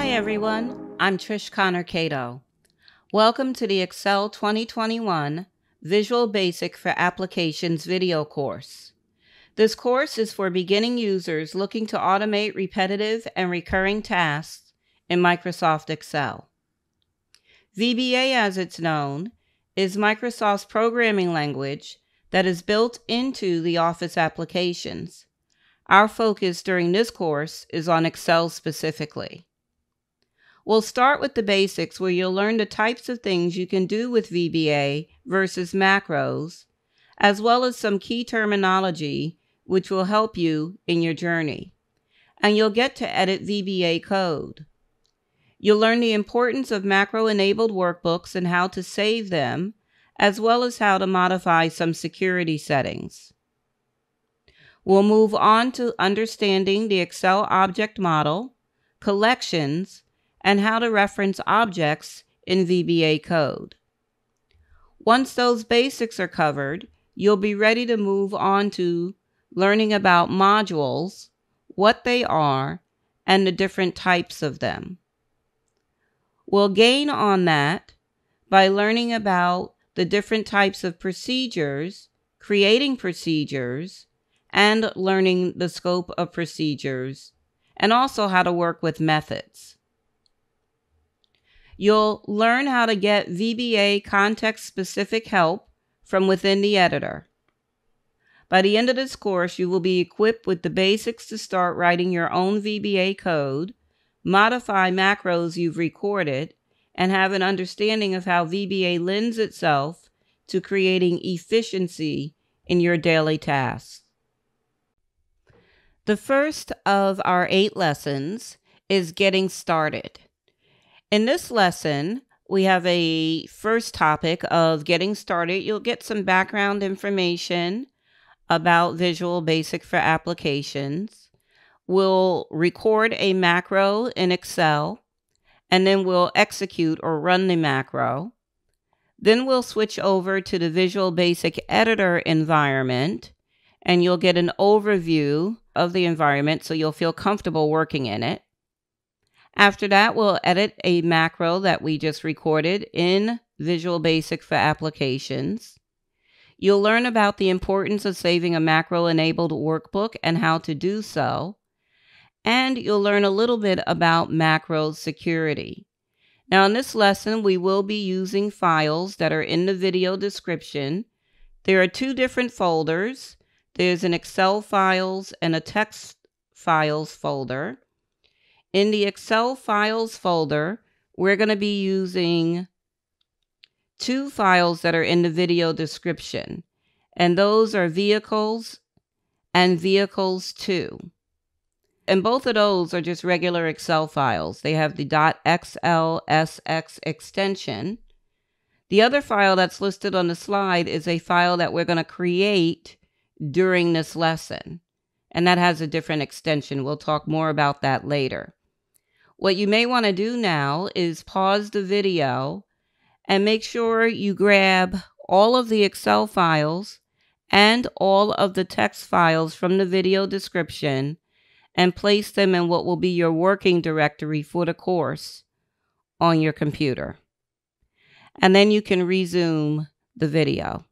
Hi everyone, I'm Trish Connor Cato. Welcome to the Excel 2021 Visual Basic for Applications video course. This course is for beginning users looking to automate repetitive and recurring tasks in Microsoft Excel. VBA, as it's known, is Microsoft's programming language that is built into the Office applications. Our focus during this course is on Excel specifically. We'll start with the basics, where you'll learn the types of things you can do with VBA versus macros, as well as some key terminology which will help you in your journey. And you'll get to edit VBA code. You'll learn the importance of macro-enabled workbooks and how to save them, as well as how to modify some security settings. We'll move on to understanding the Excel object model, collections, and how to reference objects in VBA code. Once those basics are covered, you'll be ready to move on to learning about modules, what they are, and the different types of them. We'll gain on that by learning about the different types of procedures, creating procedures, and learning the scope of procedures, and also how to work with methods. You'll learn how to get VBA context-specific help from within the editor. By the end of this course, you will be equipped with the basics to start writing your own VBA code, modify macros you've recorded, and have an understanding of how VBA lends itself to creating efficiency in your daily tasks. The first of our 8 lessons is getting started. In this lesson, we have a first topic of getting started. You'll get some background information about Visual Basic for Applications. We'll record a macro in Excel, and then we'll execute or run the macro. Then we'll switch over to the Visual Basic Editor environment, and you'll get an overview of the environment so you'll feel comfortable working in it. After that, we'll edit a macro that we just recorded in Visual Basic for Applications. You'll learn about the importance of saving a macro-enabled workbook and how to do so. And you'll learn a little bit about macro security. Now, in this lesson, we will be using files that are in the video description. There are 2 different folders. There's an Excel files and a text files folder. In the Excel files folder, we're going to be using 2 files that are in the video description, and those are vehicles and vehicles 2. And both of those are just regular Excel files. They have the .xlsx extension. The other file that's listed on the slide is a file that we're going to create during this lesson, and that has a different extension. We'll talk more about that later. What you may want to do now is pause the video and make sure you grab all of the Excel files and all of the text files from the video description and place them in what will be your working directory for the course on your computer. And then you can resume the video.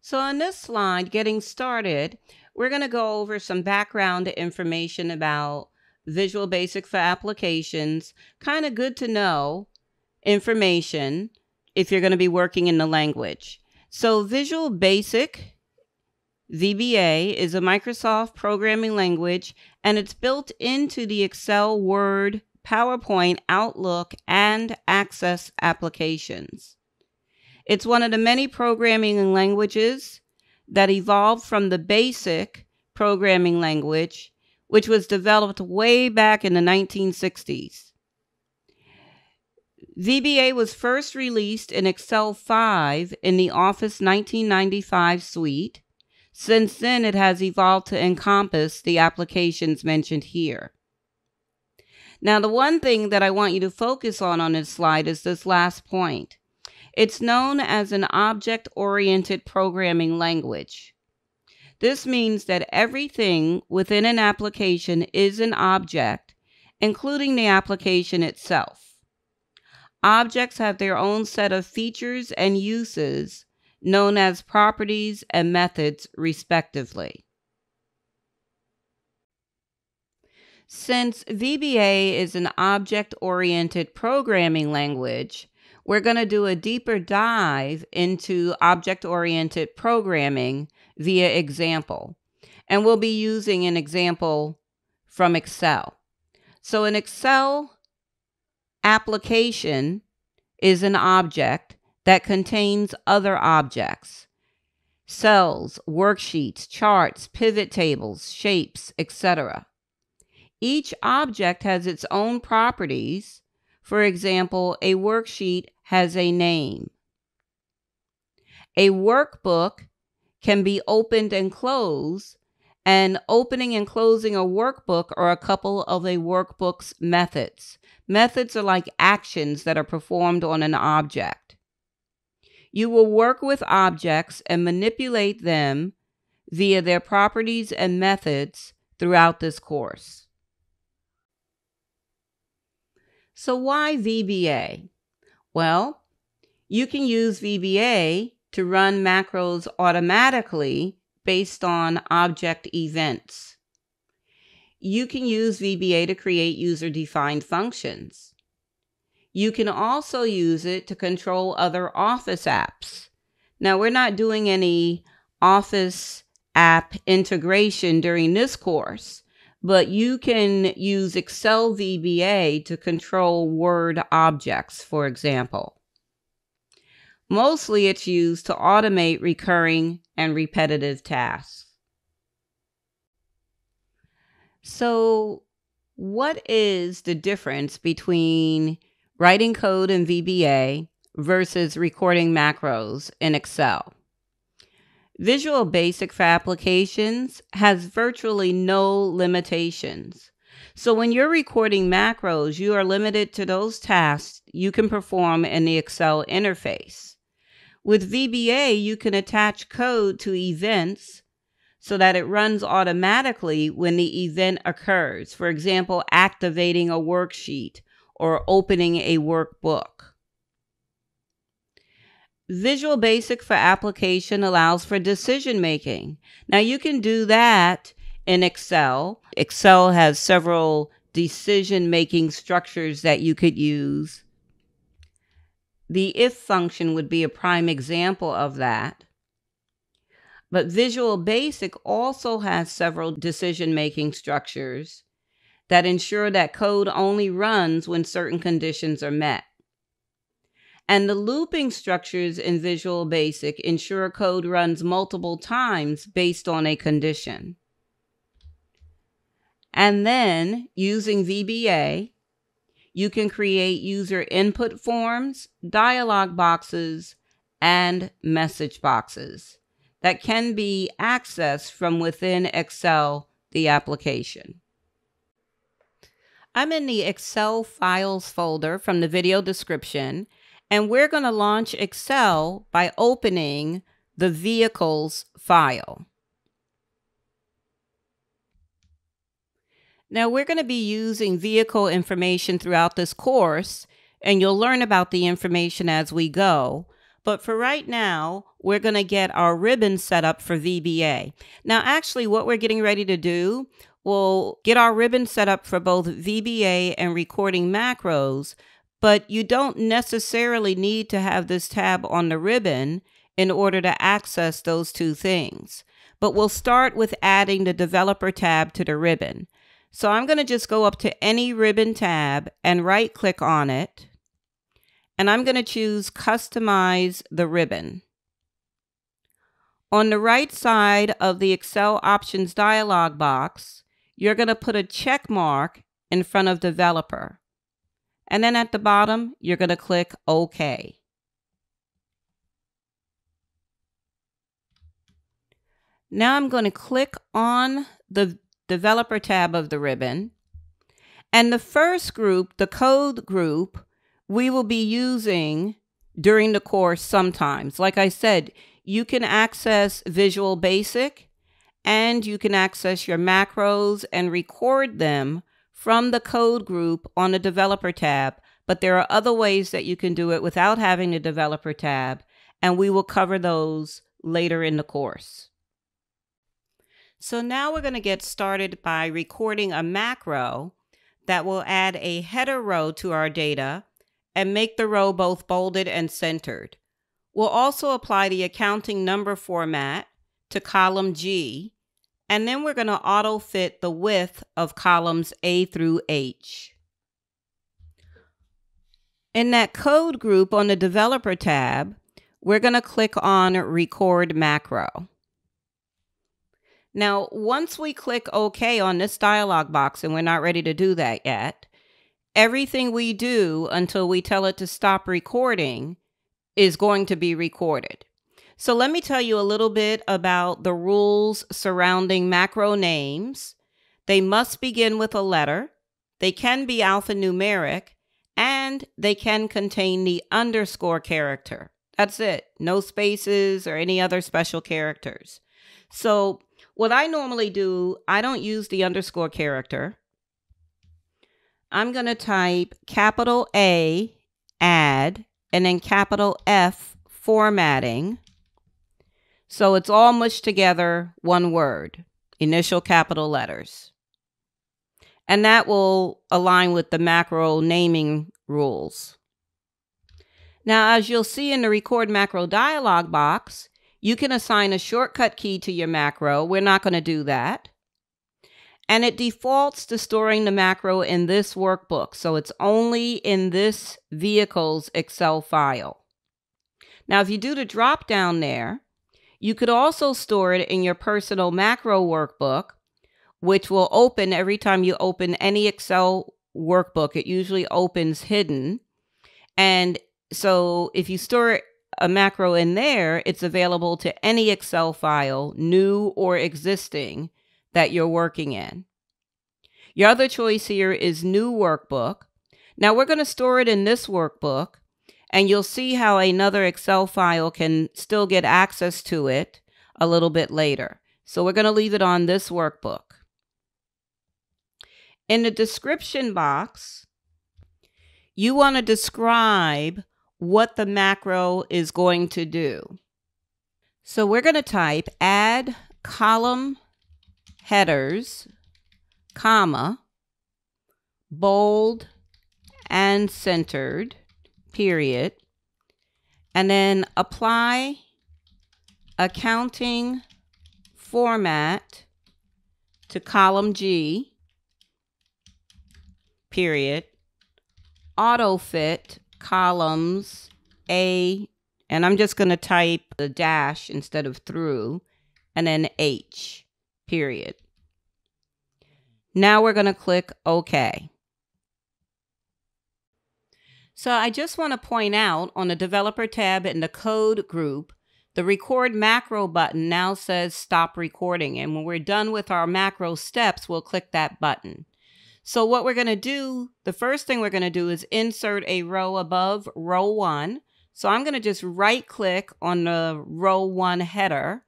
So on this slide, getting started, we're going to go over some background information about Visual Basic for Applications. Kind of good to know information if you're going to be working in the language. So Visual Basic, VBA, is a Microsoft programming language, and it's built into the Excel, Word, PowerPoint, Outlook, and Access applications. It's one of the many programming languages that evolved from the BASIC programming language, which was developed way back in the 1960s. VBA was first released in Excel 5 in the Office 1995 suite. Since then, it has evolved to encompass the applications mentioned here. Now, the one thing that I want you to focus on this slide is this last point. It's known as an object-oriented programming language. This means that everything within an application is an object, including the application itself. Objects have their own set of features and uses, known as properties and methods, respectively. Since VBA is an object-oriented programming language, we're going to do a deeper dive into object-oriented programming via example. And we'll be using an example from Excel. So an Excel application is an object that contains other objects: cells, worksheets, charts, pivot tables, shapes, etc. Each object has its own properties. For example, a worksheet has a name. A workbook can be opened and closed, and opening and closing a workbook are a couple of a workbook's methods. Methods are like actions that are performed on an object. You will work with objects and manipulate them via their properties and methods throughout this course. So why VBA? Well, you can use VBA to run macros automatically based on object events. You can use VBA to create user-defined functions. You can also use it to control other Office apps. Now, we're not doing any Office app integration during this course, but you can use Excel VBA to control Word objects, for example. Mostly it's used to automate recurring and repetitive tasks. So, what is the difference between writing code in VBA versus recording macros in Excel? Visual Basic for applications has virtually no limitations. So when you're recording macros, you are limited to those tasks you can perform in the Excel interface. With VBA, you can attach code to events so that it runs automatically when the event occurs. For example, activating a worksheet or opening a workbook. Visual Basic for application allows for decision making. Now you can do that in Excel. Excel has several decision making structures that you could use. The if function would be a prime example of that. But Visual Basic also has several decision making structures that ensure that code only runs when certain conditions are met. And the looping structures in Visual Basic ensure code runs multiple times based on a condition. And then, using VBA, you can create user input forms, dialog boxes, and message boxes that can be accessed from within Excel, the application. I'm in the Excel files folder from the video description, and we're going to launch Excel by opening the vehicles file. Now we're going to be using vehicle information throughout this course, and you'll learn about the information as we go. But for right now, we're going to get our ribbon set up for VBA. Now actually what we're getting ready to do, we'll get our ribbon set up for both VBA and recording macros, but you don't necessarily need to have this tab on the ribbon in order to access those two things. But we'll start with adding the developer tab to the ribbon. So I'm going to just go up to any ribbon tab and right click on it. And I'm going to choose Customize the Ribbon. On the right side of the Excel Options dialog box, you're going to put a check mark in front of Developer. And then at the bottom, you're going to click OK. Now I'm going to click on the Developer tab of the ribbon. And the first group, the code group, we will be using during the course sometimes. Like I said, you can access Visual Basic and you can access your macros and record them from the code group on the developer tab. But there are other ways that you can do it without having the developer tab, and we will cover those later in the course. So now we're going to get started by recording a macro that will add a header row to our data and make the row both bolded and centered. We'll also apply the accounting number format to column G, and then we're going to auto fit the width of columns A through H. In that code group on the developer tab, we're going to click on record macro. Now, once we click OK on this dialog box, and we're not ready to do that yet, everything we do until we tell it to stop recording is going to be recorded. So let me tell you a little bit about the rules surrounding macro names. They must begin with a letter. They can be alphanumeric, and they can contain the underscore character. That's it. No spaces or any other special characters. So what I normally do, I don't use the underscore character. I'm going to type capital A, add, and then capital F, formatting. So it's all mushed together, one word, initial capital letters. And that will align with the macro naming rules. Now, as you'll see in the record macro dialog box, you can assign a shortcut key to your macro. We're not going to do that. And it defaults to storing the macro in this workbook. So it's only in this vehicle's Excel file. Now, if you do the drop down there, you could also store it in your personal macro workbook, which will open every time you open any Excel workbook. It usually opens hidden. And so if you store a macro in there, it's available to any Excel file, new or existing, that you're working in. Your other choice here is new workbook. Now we're going to store it in this workbook, and you'll see how another Excel file can still get access to it a little bit later. So we're going to leave it on this workbook. In the description box, you want to describe what the macro is going to do. So we're going to type add column headers, comma, bold and centered, period, and then apply accounting format to column G, period, auto fit columns A, and I'm just going to type the dash instead of through, and then H, period. Now we're going to click OK. So I just want to point out on the developer tab in the code group, the record macro button now says stop recording. And when we're done with our macro steps, we'll click that button. So what we're going to do, the first thing we're going to do is insert a row above row 1. So I'm going to just right click on the row 1 header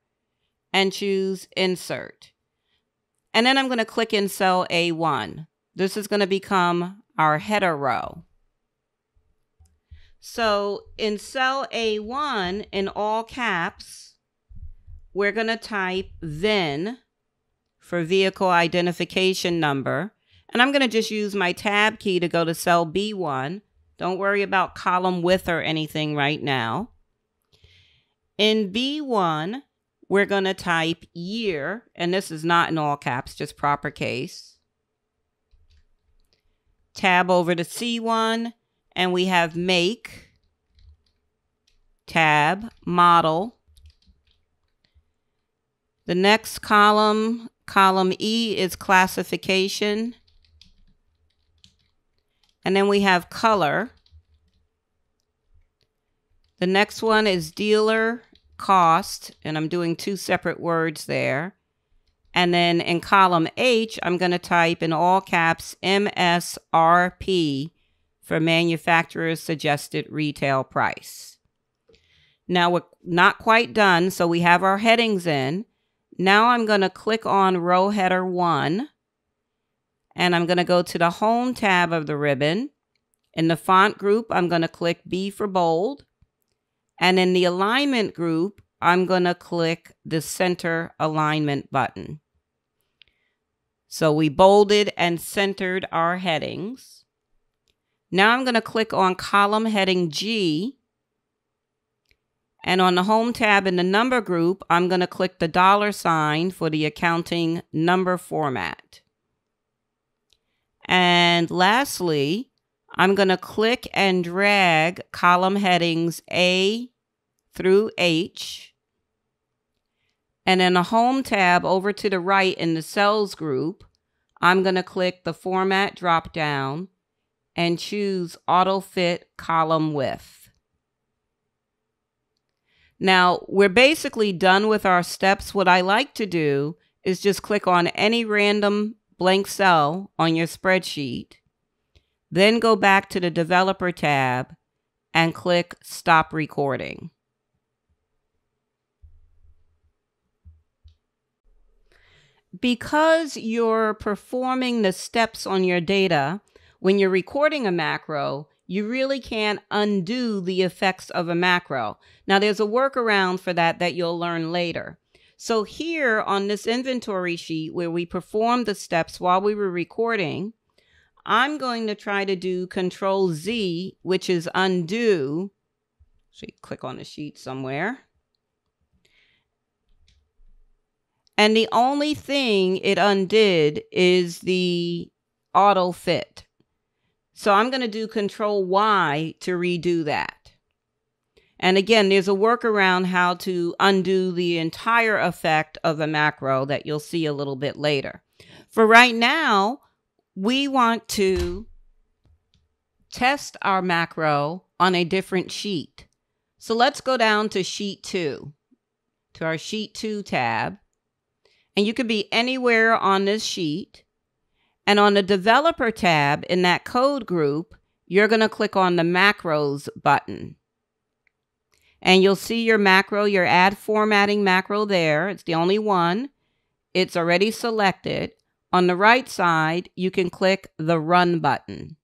and choose insert. And then I'm going to click in cell A1. This is going to become our header row. So in cell A1, in all caps, we're going to type VIN for vehicle identification number. And I'm going to just use my tab key to go to cell B1. Don't worry about column width or anything right now. In B1, we're going to type year, and this is not in all caps, just proper case. Tab over to C1, and we have make, tab, model. The next column, column E, is classification. And then we have color. The next one is dealer cost, and I'm doing 2 separate words there. And then in column H, I'm going to type in all caps MSRP for manufacturer's suggested retail price. Now we're not quite done, so we have our headings in. Now I'm going to click on row header 1, and I'm going to go to the Home tab of the ribbon. In the font group, I'm going to click B for bold. And in the alignment group, I'm going to click the center alignment button. So we bolded and centered our headings. Now I'm going to click on column heading G. And on the Home tab in the number group, I'm going to click the $ for the accounting number format. And lastly, I'm going to click and drag column headings A through H. And in the Home tab over to the right in the cells group, I'm going to click the Format drop-down and choose Auto Fit Column Width. Now, we're basically done with our steps. What I like to do is just click on any random blank cell on your spreadsheet, then go back to the Developer tab and click Stop Recording. Because you're performing the steps on your data, when you're recording a macro, you really can't undo the effects of a macro. Now, there's a workaround for that you'll learn later. So here on this inventory sheet where we performed the steps while we were recording, I'm going to try to do Control Z, which is undo. So you click on the sheet somewhere. And the only thing it undid is the auto fit. So I'm going to do Control Y to redo that. And again, there's a workaround how to undo the entire effect of a macro that you'll see a little bit later. For right now, we want to test our macro on a different sheet. So let's go down to Sheet 2, to our Sheet 2 tab. And you could be anywhere on this sheet. And on the Developer tab in that code group, you're going to click on the Macros button. And you'll see your macro, your Add Formatting macro there. It's the only one. It's already selected. On the right side, you can click the Run button.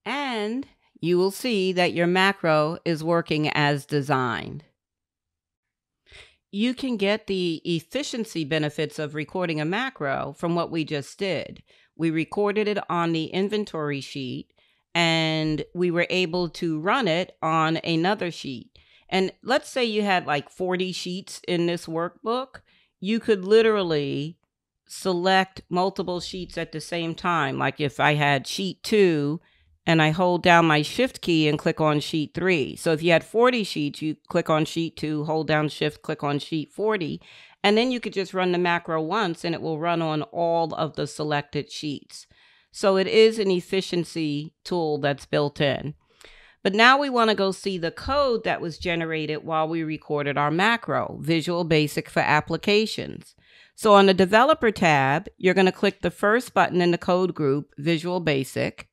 And you will see that your macro is working as designed. You can get the efficiency benefits of recording a macro from what we just did. We recorded it on the inventory sheet, and we were able to run it on another sheet. And let's say you had like 40 sheets in this workbook. You could literally select multiple sheets at the same time. Like if I had sheet 2 and I hold down my shift key and click on sheet 3. So if you had 40 sheets, you click on sheet 2, hold down shift, click on sheet 40, and then you could just run the macro once and it will run on all of the selected sheets. So it is an efficiency tool that's built in. But now we want to go see the code that was generated while we recorded our macro, Visual Basic for Applications. So on the Developer tab, you're going to click the first button in the code group, Visual Basic.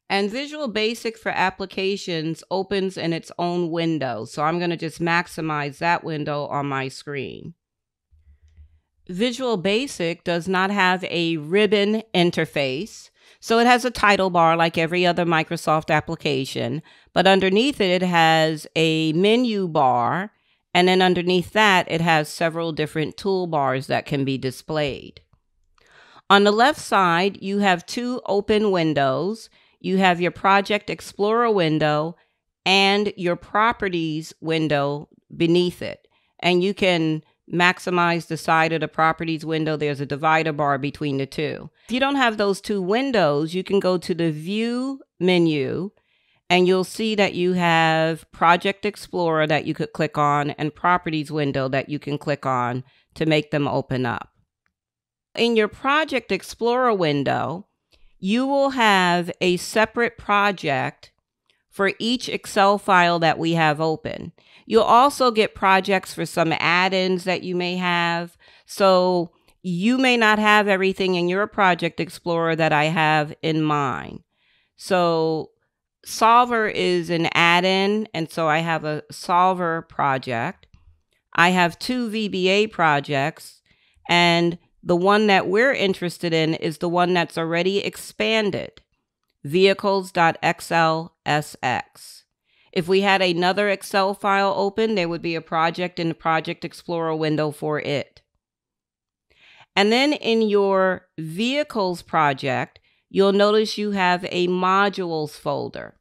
And Visual Basic for Applications opens in its own window. So I'm going to just maximize that window on my screen. Visual Basic does not have a ribbon interface. So it has a title bar like every other Microsoft application. But underneath it, it has a menu bar. And then underneath that, it has several different toolbars that can be displayed. On the left side, you have two open windows. You have your Project Explorer window and your Properties window beneath it. And you can maximize the side of the Properties window. There's a divider bar between the two. If you don't have those two windows, you can go to the View menu and you'll see that you have Project Explorer that you could click on and Properties window that you can click on to make them open up. In your Project Explorer window, you will have a separate project for each Excel file that we have open. You'll also get projects for some add-ins that you may have. So you may not have everything in your Project Explorer that I have in mine. So Solver is an add-in, and so I have a Solver project. I have 2 VBA projects, and the one that we're interested in is the one that's already expanded, vehicles.xlsx. If we had another Excel file open, there would be a project in the Project Explorer window for it. And then in your vehicles project, you'll notice you have a modules folder.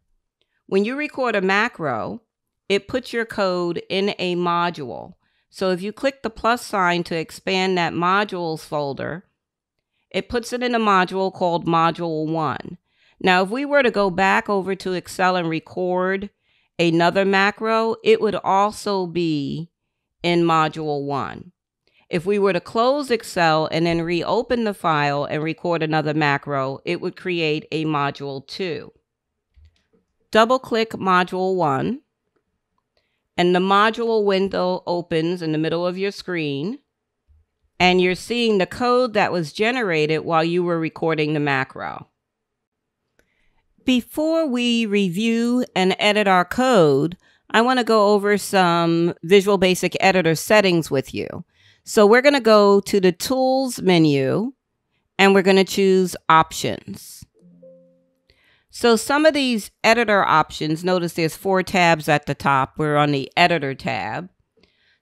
When you record a macro, it puts your code in a module. So if you click the plus sign to expand that modules folder, it puts it in a module called Module 1. Now, if we were to go back over to Excel and record another macro, it would also be in Module 1. If we were to close Excel and then reopen the file and record another macro, it would create a Module 2. Double-click Module 1, and the module window opens in the middle of your screen, and you're seeing the code that was generated while you were recording the macro. Before we review and edit our code, I want to go over some Visual Basic Editor settings with you. So we're going to go to the Tools menu, and we're going to choose Options. So some of these editor options, notice there's 4 tabs at the top. We're on the Editor tab.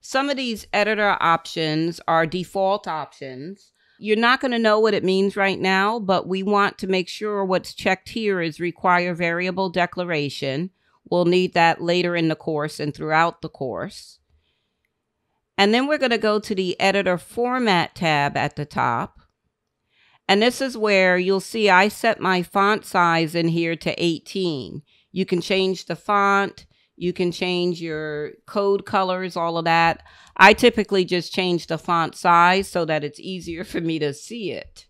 Some of these editor options are default options. You're not going to know what it means right now, but we want to make sure what's checked here is require variable declaration. We'll need that later in the course and throughout the course. And then we're going to go to the Editor Format tab at the top. And this is where you'll see I set my font size in here to 18. You can change the font. You can change your code colors, all of that. I typically just change the font size so that it's easier for me to see it.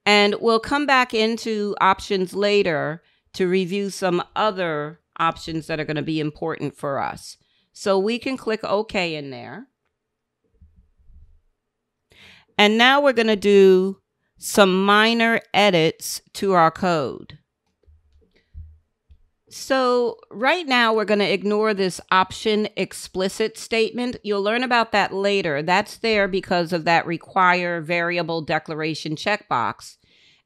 And we'll come back into options later to review some other options that are going to be important for us. So we can click OK in there. And now we're going to do some minor edits to our code. So right now we're going to ignore this option explicit statement. You'll learn about that later. That's there because of that require variable declaration checkbox.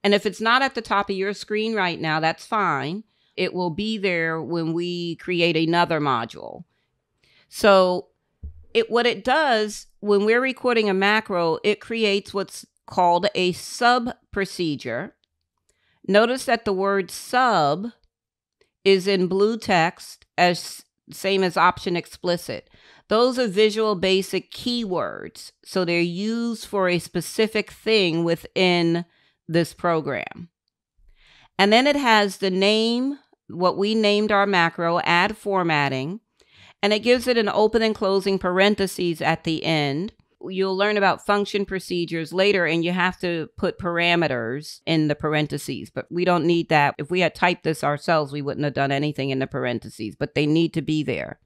And if it's not at the top of your screen right now, that's fine. It will be there when we create another module. So what it does when we're recording a macro, it creates what's called a sub procedure. Notice that the word sub is in blue text, as same as option explicit. Those are Visual Basic keywords, so they're used for a specific thing within this program. And then it has the name, what we named our macro, add formatting, and it gives it an open and closing parentheses at the end. You'll learn about function procedures later, and you have to put parameters in the parentheses, but we don't need that. If we had typed this ourselves, we wouldn't have done anything in the parentheses, but they need to be there.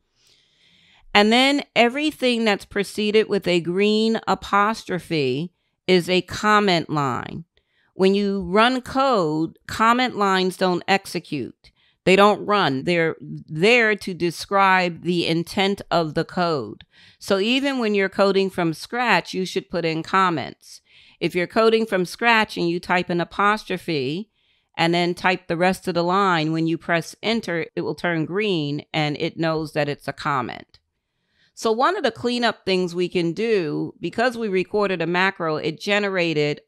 And then everything that's preceded with a green apostrophe is a comment line. When you run code, comment lines don't execute. They don't run. They're there to describe the intent of the code. So even when you're coding from scratch, you should put in comments. If you're coding from scratch and you type an apostrophe and then type the rest of the line, when you press enter, it will turn green and it knows that it's a comment. So one of the cleanup things we can do, because we recorded a macro, it generated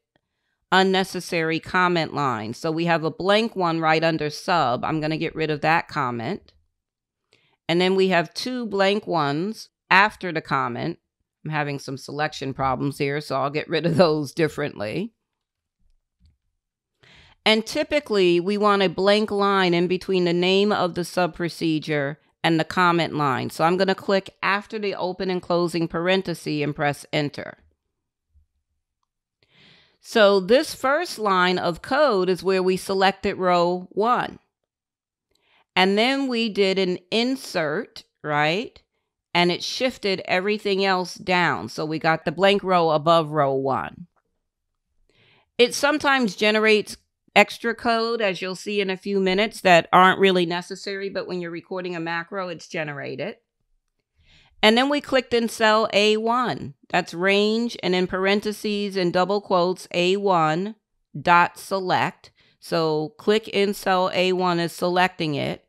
unnecessary comment lines. So we have a blank one right under sub. I'm going to get rid of that comment. And then we have 2 blank ones after the comment. I'm having some selection problems here, so I'll get rid of those differently. And typically we want a blank line in between the name of the sub procedure and the comment line. So I'm going to click after the open and closing parenthesis and press enter. So this first line of code is where we selected row 1. And then we did an insert, right? And it shifted everything else down. So we got the blank row above row 1. It sometimes generates extra code, as you'll see in a few minutes, that aren't really necessary, but when you're recording a macro, it's generated. And then we clicked in cell A1. That's range, and in parentheses and double quotes, A1 dot select. So click in cell A1 is selecting it.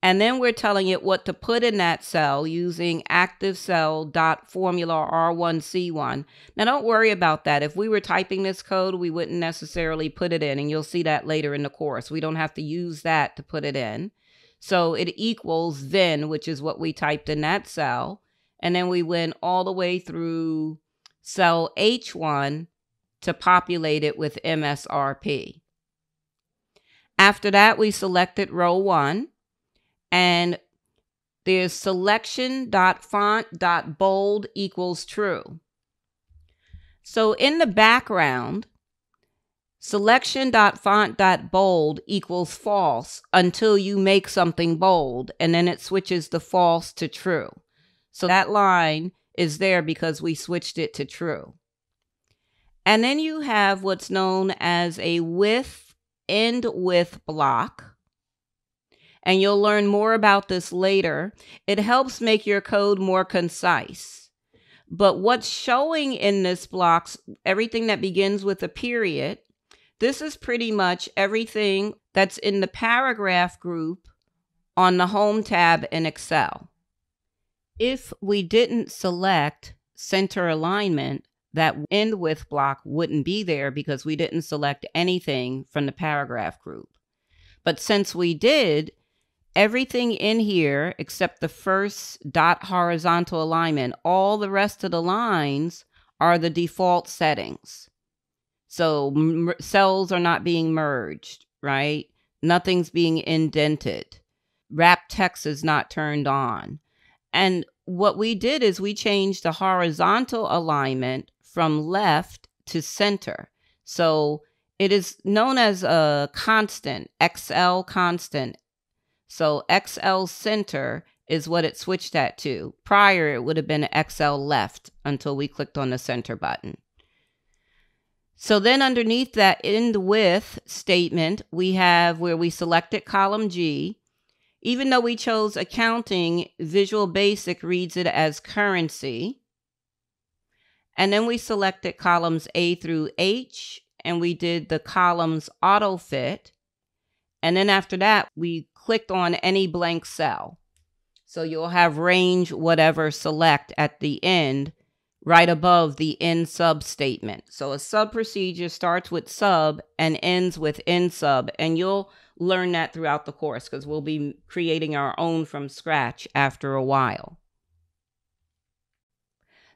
And then we're telling it what to put in that cell using active cell dot formula R1C1. Now don't worry about that. If we were typing this code, we wouldn't necessarily put it in, and you'll see that later in the course. We don't have to use that to put it in. So it equals then, which is what we typed in that cell. And then we went all the way through cell H1 to populate it with MSRP. After that, we selected row 1. And there's selection.font.bold equals true. So in the background, selection.font.bold equals false until you make something bold, and then it switches the false to true. So that line is there because we switched it to true. And then you have what's known as a end with block. And you'll learn more about this later. It helps make your code more concise. But what's showing in this block, everything that begins with a period, this is pretty much everything that's in the paragraph group on the Home tab in Excel. If we didn't select center alignment, that end with block wouldn't be there because we didn't select anything from the paragraph group. But since we did, everything in here except the first dot horizontal alignment, all the rest of the lines are the default settings. So cells are not being merged, right? Nothing's being indented. Wrap text is not turned on. And what we did is we changed the horizontal alignment from left to center. So it is known as a constant, XL constant. So XL center is what it switched that to. Prior, it would have been XL left until we clicked on the center button. So then underneath that end with statement, we have where we selected column G. Even though we chose accounting, Visual Basic reads it as currency. And then we selected columns A through H, and we did the columns auto fit. And then after that, we clicked on any blank cell. So you'll have range whatever select at the end, right above the end sub statement. So a sub procedure starts with sub and ends with end sub. And you'll learn that throughout the course because we'll be creating our own from scratch after a while.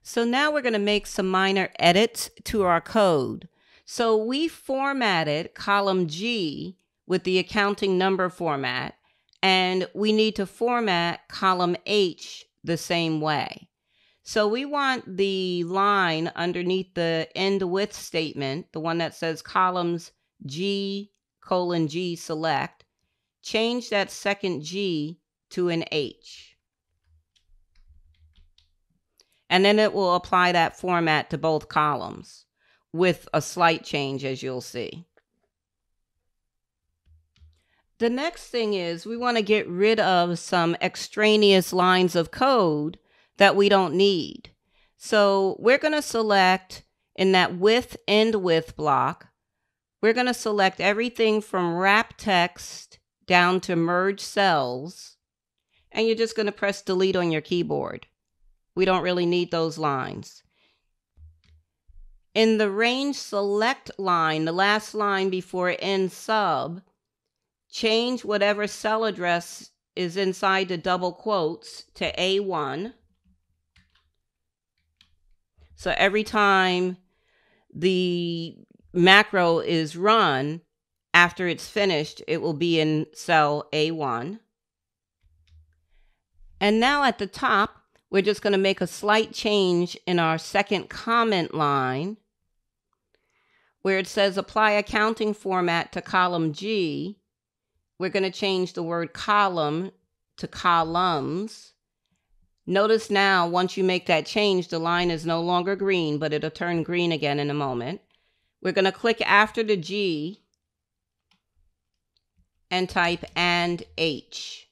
So now we're going to make some minor edits to our code. So we formatted column G with the accounting number format, and we need to format column H the same way. So we want the line underneath the end with statement, the one that says columns G:*G select, change that second G to an H. And then it will apply that format to both columns with a slight change, as you'll see. The next thing is we want to get rid of some extraneous lines of code that we don't need. So we're going to select in that end with block, we're going to select everything from wrap text down to merge cells, and you're just going to press delete on your keyboard. We don't really need those lines. In the range select line, the last line before end sub, change whatever cell address is inside the double quotes to A1. So every time the macro is run, after it's finished, it will be in cell A1. And now at the top, we're just going to make a slight change in our second comment line where it says apply accounting format to column G. We're going to change the word column to columns. Notice now, once you make that change, the line is no longer green, but it'll turn green again in a moment. We're going to click after the G and type and H.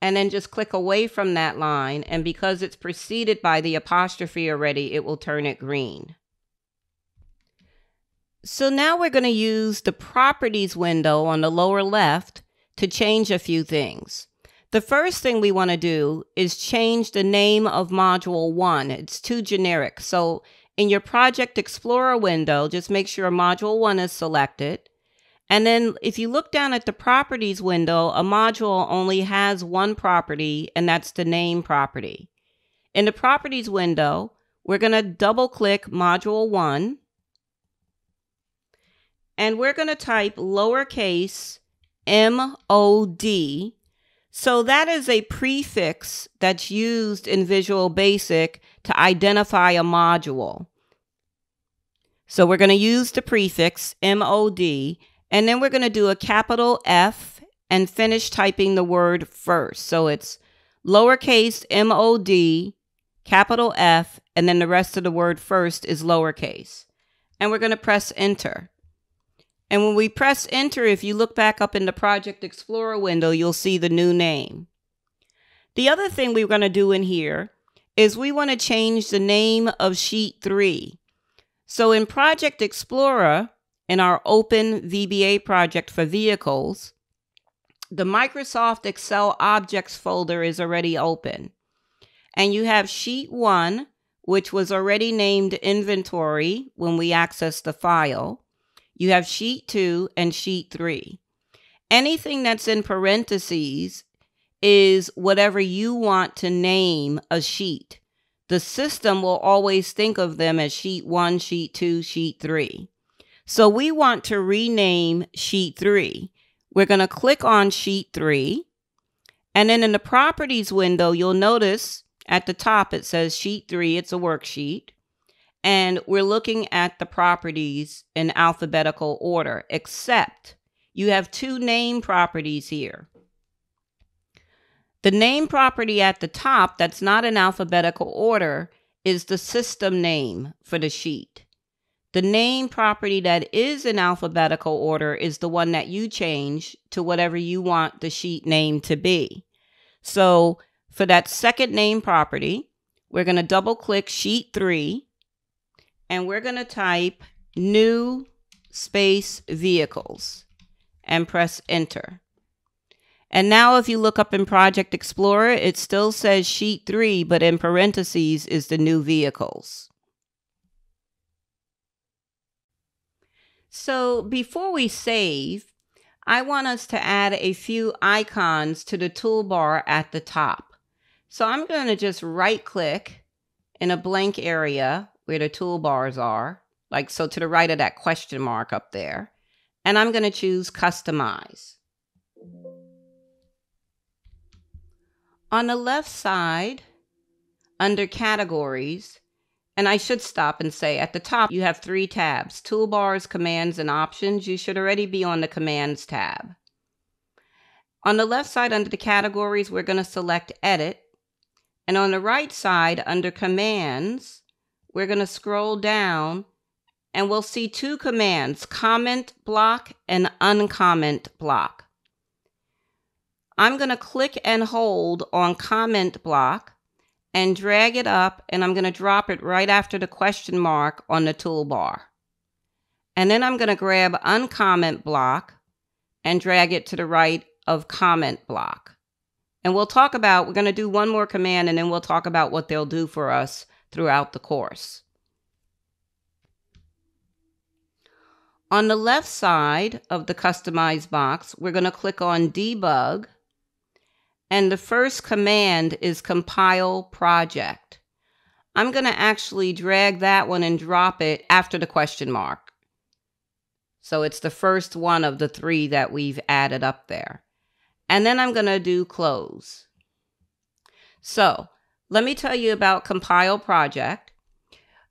and then just click away from that line, and because it's preceded by the apostrophe already, it will turn it green. So now we're going to use the Properties window on the lower left to change a few things. The first thing we want to do is change the name of Module 1. It's too generic. So in your Project Explorer window, just make sure Module 1 is selected. And then if you look down at the Properties window, a module only has one property, and that's the name property. In the Properties window, we're going to double-click Module 1, and we're going to type lowercase MOD. So that is a prefix that's used in Visual Basic to identify a module. So we're going to use the prefix MOD, and then we're going to do a capital F and finish typing the word first. So it's lowercase MOD, capital F, and then the rest of the word first is lowercase. And we're going to press enter. And when we press enter, if you look back up in the Project Explorer window, you'll see the new name. The other thing we're going to do in here is we want to change the name of Sheet 3. So in Project Explorer, in our open VBA project for vehicles, the Microsoft Excel Objects folder is already open. And you have Sheet 1, which was already named Inventory when we accessed the file. You have Sheet 2 and Sheet 3. Anything that's in parentheses is whatever you want to name a sheet. The system will always think of them as Sheet 1, Sheet 2, Sheet 3. So we want to rename Sheet 3. We're going to click on Sheet 3. And then in the Properties window, you'll notice at the top it says Sheet 3. It's a worksheet. And we're looking at the properties in alphabetical order, except you have two name properties here. The name property at the top that's not in alphabetical order is the system name for the sheet. The name property that is in alphabetical order is the one that you change to whatever you want the sheet name to be. So for that second name property, we're going to double click Sheet 3. And we're going to type new space vehicles and press enter. And now if you look up in Project Explorer, it still says Sheet 3, but in parentheses is the new vehicles. So before we save, I want us to add a few icons to the toolbar at the top. So I'm going to just right click in a blank area where the toolbars are, like so to the right of that question mark up there. And I'm going to choose Customize. On the left side, under Categories, and I should stop and say at the top you have 3 tabs, Toolbars, Commands, and Options. You should already be on the Commands tab. On the left side under the Categories, we're going to select Edit. And on the right side under Commands, we're going to scroll down and we'll see 2 commands, comment block and uncomment block. I'm going to click and hold on comment block and drag it up, and I'm going to drop it right after the question mark on the toolbar. And then I'm going to grab uncomment block and drag it to the right of comment block. And we're going to do one more command, and then we'll talk about what they'll do for us throughout the course. On the left side of the Customize box, we're going to click on Debug, and the first command is Compile Project. I'm going to actually drag that one and drop it after the question mark. So it's the first one of the 3 that we've added up there. And then I'm going to do Close. So let me tell you about Compile Project.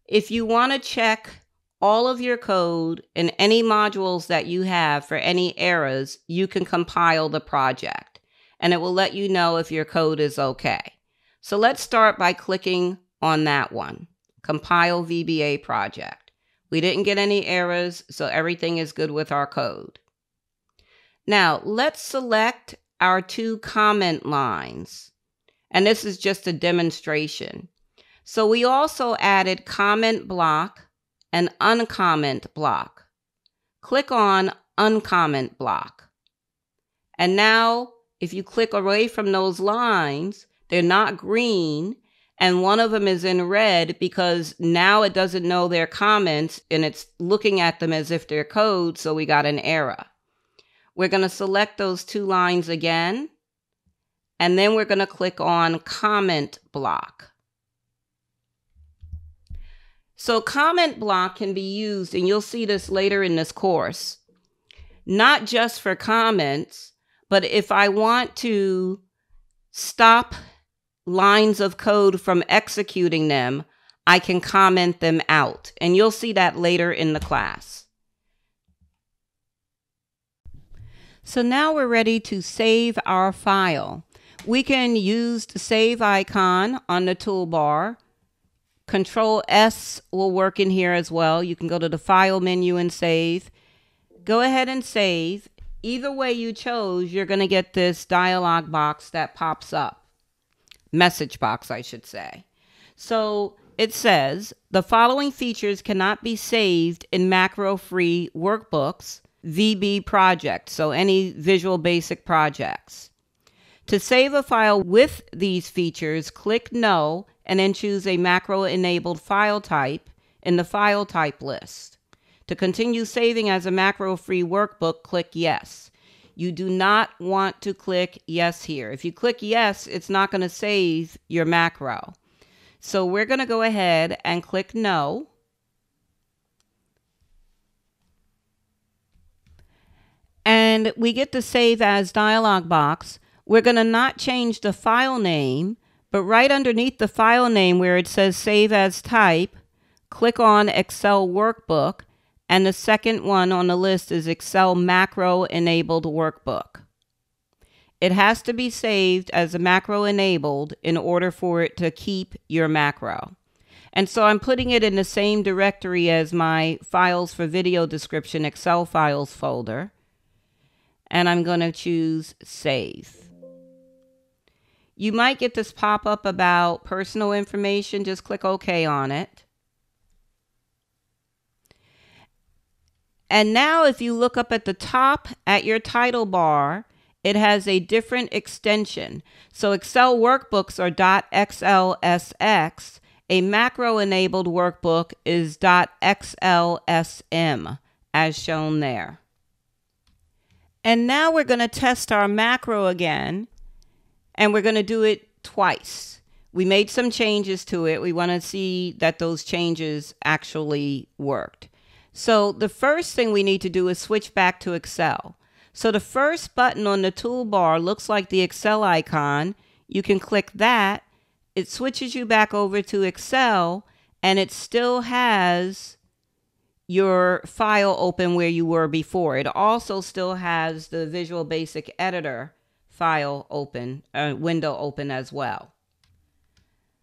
If you want to check all of your code and any modules that you have for any errors, you can compile the project, and it will let you know if your code is okay. So let's start by clicking on that one, Compile VBA Project. We didn't get any errors, so everything is good with our code. Now let's select our 2 comment lines. And this is just a demonstration. So we also added comment block and uncomment block. Click on uncomment block. And now if you click away from those lines, they're not green, and one of them is in red because now it doesn't know their comments and it's looking at them as if they're code, so we got an error. We're going to select those 2 lines again, and then we're going to click on comment block. So comment block can be used, and you'll see this later in this course, not just for comments, but if I want to stop lines of code from executing them, I can comment them out. And you'll see that later in the class. So now we're ready to save our file. We can use the save icon on the toolbar. Control S will work in here as well. You can go to the file menu and save. Go ahead and save. Either way you chose, you're going to get this dialog box that pops up. Message box, I should say. So it says, the following features cannot be saved in macro-free workbooks, VB projects, so any Visual Basic projects. To save a file with these features, click No, and then choose a macro-enabled file type in the file type list. To continue saving as a macro-free workbook, click Yes. You do not want to click Yes here. If you click Yes, it's not going to save your macro. So we're going to go ahead and click No. And we get the Save As dialog box. We're going to not change the file name, but right underneath the file name where it says Save As Type, click on Excel Workbook. And the second one on the list is Excel Macro Enabled Workbook. It has to be saved as a macro enabled in order for it to keep your macro. And so I'm putting it in the same directory as my files for video description Excel files folder. And I'm going to choose Save. You might get this pop-up about personal information. Just click OK on it. And now if you look up at the top at your title bar, it has a different extension. So Excel workbooks are .xlsx. A macro-enabled workbook is .xlsm, as shown there. And now we're going to test our macro again, and we're going to do it twice. We made some changes to it. We want to see that those changes actually worked. So the first thing we need to do is switch back to Excel. So the first button on the toolbar looks like the Excel icon. You can click that. It switches you back over to Excel, and it still has your file open where you were before. It also still has the Visual Basic Editor file open, window open as well.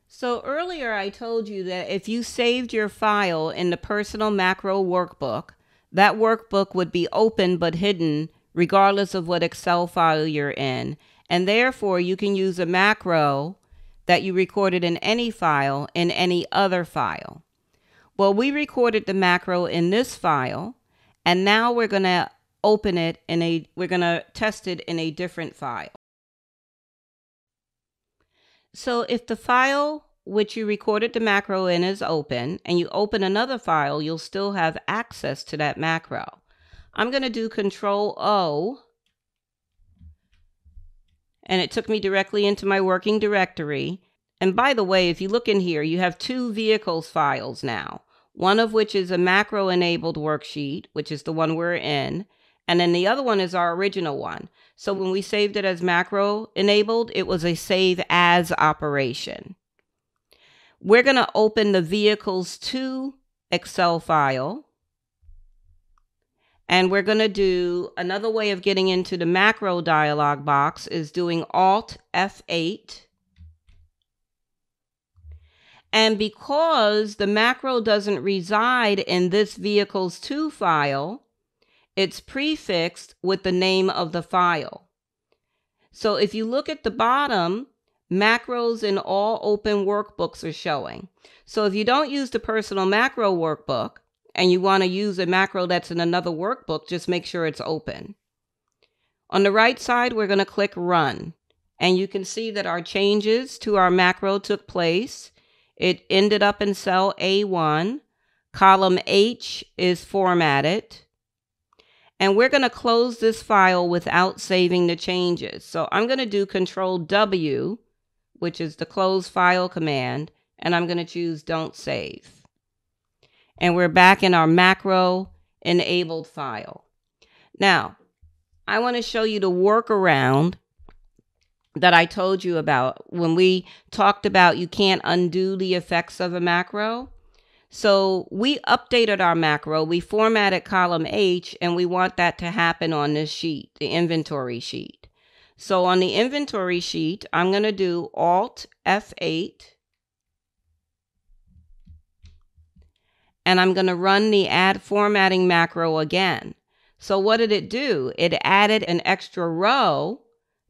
So earlier I told you that if you saved your file in the personal macro workbook, that workbook would be open but hidden regardless of what Excel file you're in. And therefore you can use a macro that you recorded in any file in any other file. Well, we recorded the macro in this file, and now we're going to open it we're going to test it in a different file. So if the file which you recorded the macro in is open, and you open another file, you'll still have access to that macro. I'm going to do Control O, and it took me directly into my working directory. And by the way, if you look in here, you have 2 vehicles files now, one of which is a macro enabled worksheet, which is the one we're in, and then the other one is our original one. So when we saved it as macro enabled, it was a save as operation. We're going to open the vehicles 2 Excel file. And we're going to do another way of getting into the macro dialog box is doing Alt F8. And because the macro doesn't reside in this vehicles 2 file, it's prefixed with the name of the file. So if you look at the bottom, macros in all open workbooks are showing. So if you don't use the personal macro workbook and you want to use a macro that's in another workbook, just make sure it's open. On the right side, we're going to click Run. And you can see that our changes to our macro took place. It ended up in cell A1. Column H is formatted. And we're going to close this file without saving the changes. So I'm going to do Control W, which is the close file command, and I'm going to choose Don't Save. And we're back in our macro enabled file. Now, I want to show you the workaround that I told you about when we talked about you can't undo the effects of a macro. So we updated our macro, we formatted column H, and we want that to happen on this sheet, the inventory sheet. So on the inventory sheet, I'm going to do Alt F8, and I'm going to run the add formatting macro again. So what did it do? It added an extra row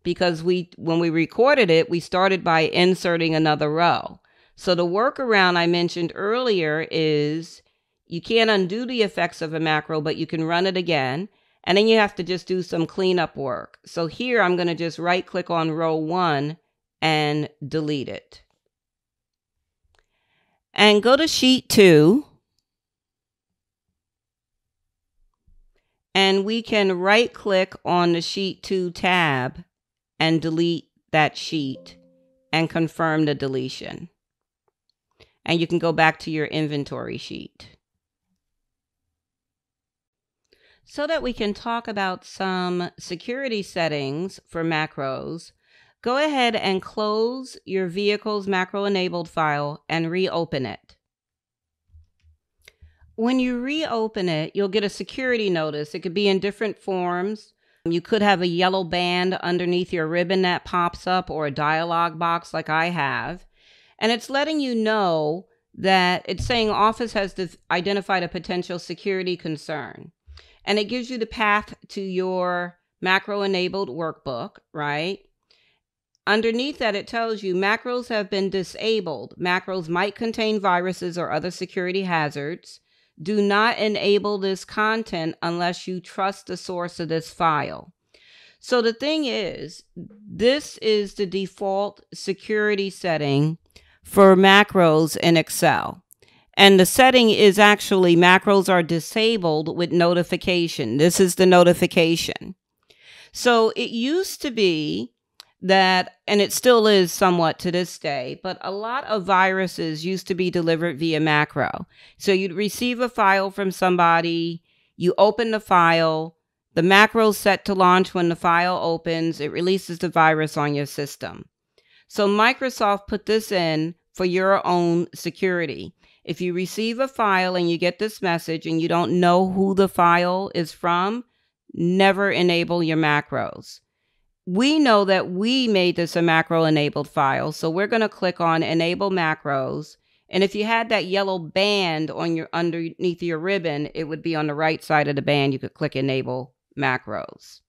because when we recorded it, we started by inserting another row. So the workaround I mentioned earlier is you can't undo the effects of a macro, but you can run it again. And then you have to just do some cleanup work. So here I'm going to just right click on row 1 and delete it. And go to sheet 2. And we can right click on the sheet 2 tab and delete that sheet and confirm the deletion. And you can go back to your inventory sheet. So that we can talk about some security settings for macros, go ahead and close your vehicle's macro enabled file and reopen it. When you reopen it, you'll get a security notice. It could be in different forms. You could have a yellow band underneath your ribbon that pops up, or a dialog box like I have. And it's letting you know that it's saying Office has identified a potential security concern. And it gives you the path to your macro-enabled workbook, right? Underneath that, it tells you macros have been disabled. Macros might contain viruses or other security hazards. Do not enable this content unless you trust the source of this file. So the thing is, this is the default security setting for macros in Excel. And the setting is actually macros are disabled with notification. This is the notification. So it used to be that, and it still is somewhat to this day, but a lot of viruses used to be delivered via macro. So you'd receive a file from somebody, you open the file, the macro is set to launch when the file opens, it releases the virus on your system. So Microsoft put this in for your own security. If you receive a file and you get this message and you don't know who the file is from, never enable your macros. We know that we made this a macro enabled file, so we're going to click on Enable Macros. And if you had that yellow band on your underneath your ribbon, it would be on the right side of the band. You could click Enable Macros.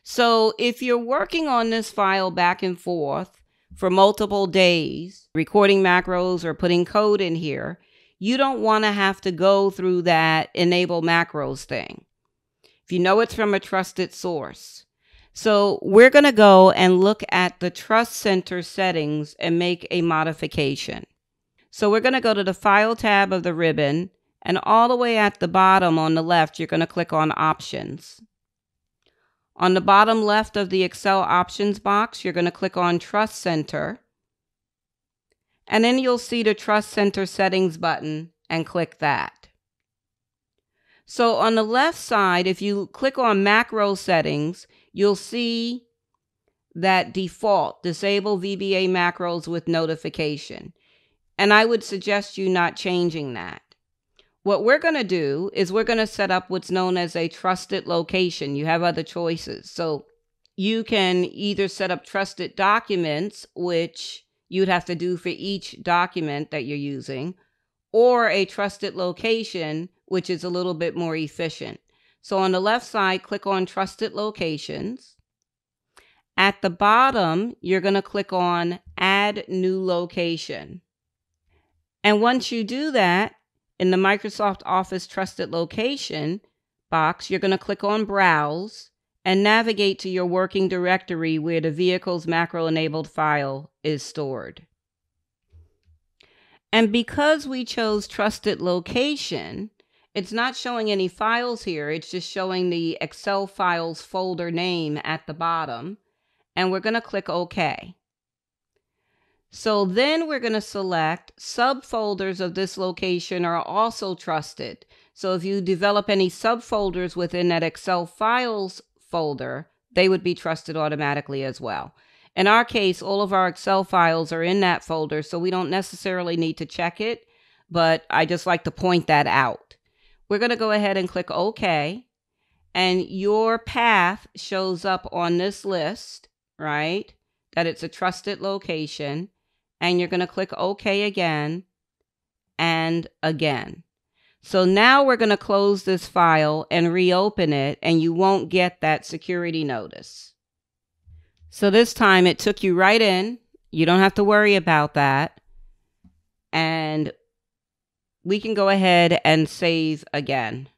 So if you're working on this file back and forth for multiple days, recording macros or putting code in here, you don't want to have to go through that Enable Macros thing. If you know it's from a trusted source. So we're going to go and look at the Trust Center settings and make a modification. So we're going to go to the File tab of the ribbon, and all the way at the bottom on the left, you're going to click on Options. On the bottom left of the Excel Options box, you're going to click on Trust Center, and then you'll see the Trust Center Settings button and click that. So on the left side, if you click on Macro Settings, you'll see that default, disable VBA macros with notification. And I would suggest you not changing that. What we're going to do is we're going to set up what's known as a trusted location. You have other choices. So you can either set up trusted documents, which you'd have to do for each document that you're using, or a trusted location, which is a little bit more efficient. So on the left side, click on Trusted Locations. At the bottom, you're going to click on Add New Location. And once you do that, in the Microsoft Office Trusted Location box, you're going to click on Browse and navigate to your working directory where the vehicle's macro-enabled file is stored. And because we chose Trusted Location, it's not showing any files here. It's just showing the Excel files folder name at the bottom. And we're going to click OK. So then we're going to select subfolders of this location are also trusted. So if you develop any subfolders within that Excel files folder, they would be trusted automatically as well. In our case, all of our Excel files are in that folder, so we don't necessarily need to check it, but I just like to point that out. We're going to go ahead and click OK, and your path shows up on this list, right? That it's a trusted location, and you're going to click OK again and again. So now we're going to close this file and reopen it, and you won't get that security notice. So this time it took you right in. You don't have to worry about that. And we can go ahead and save again.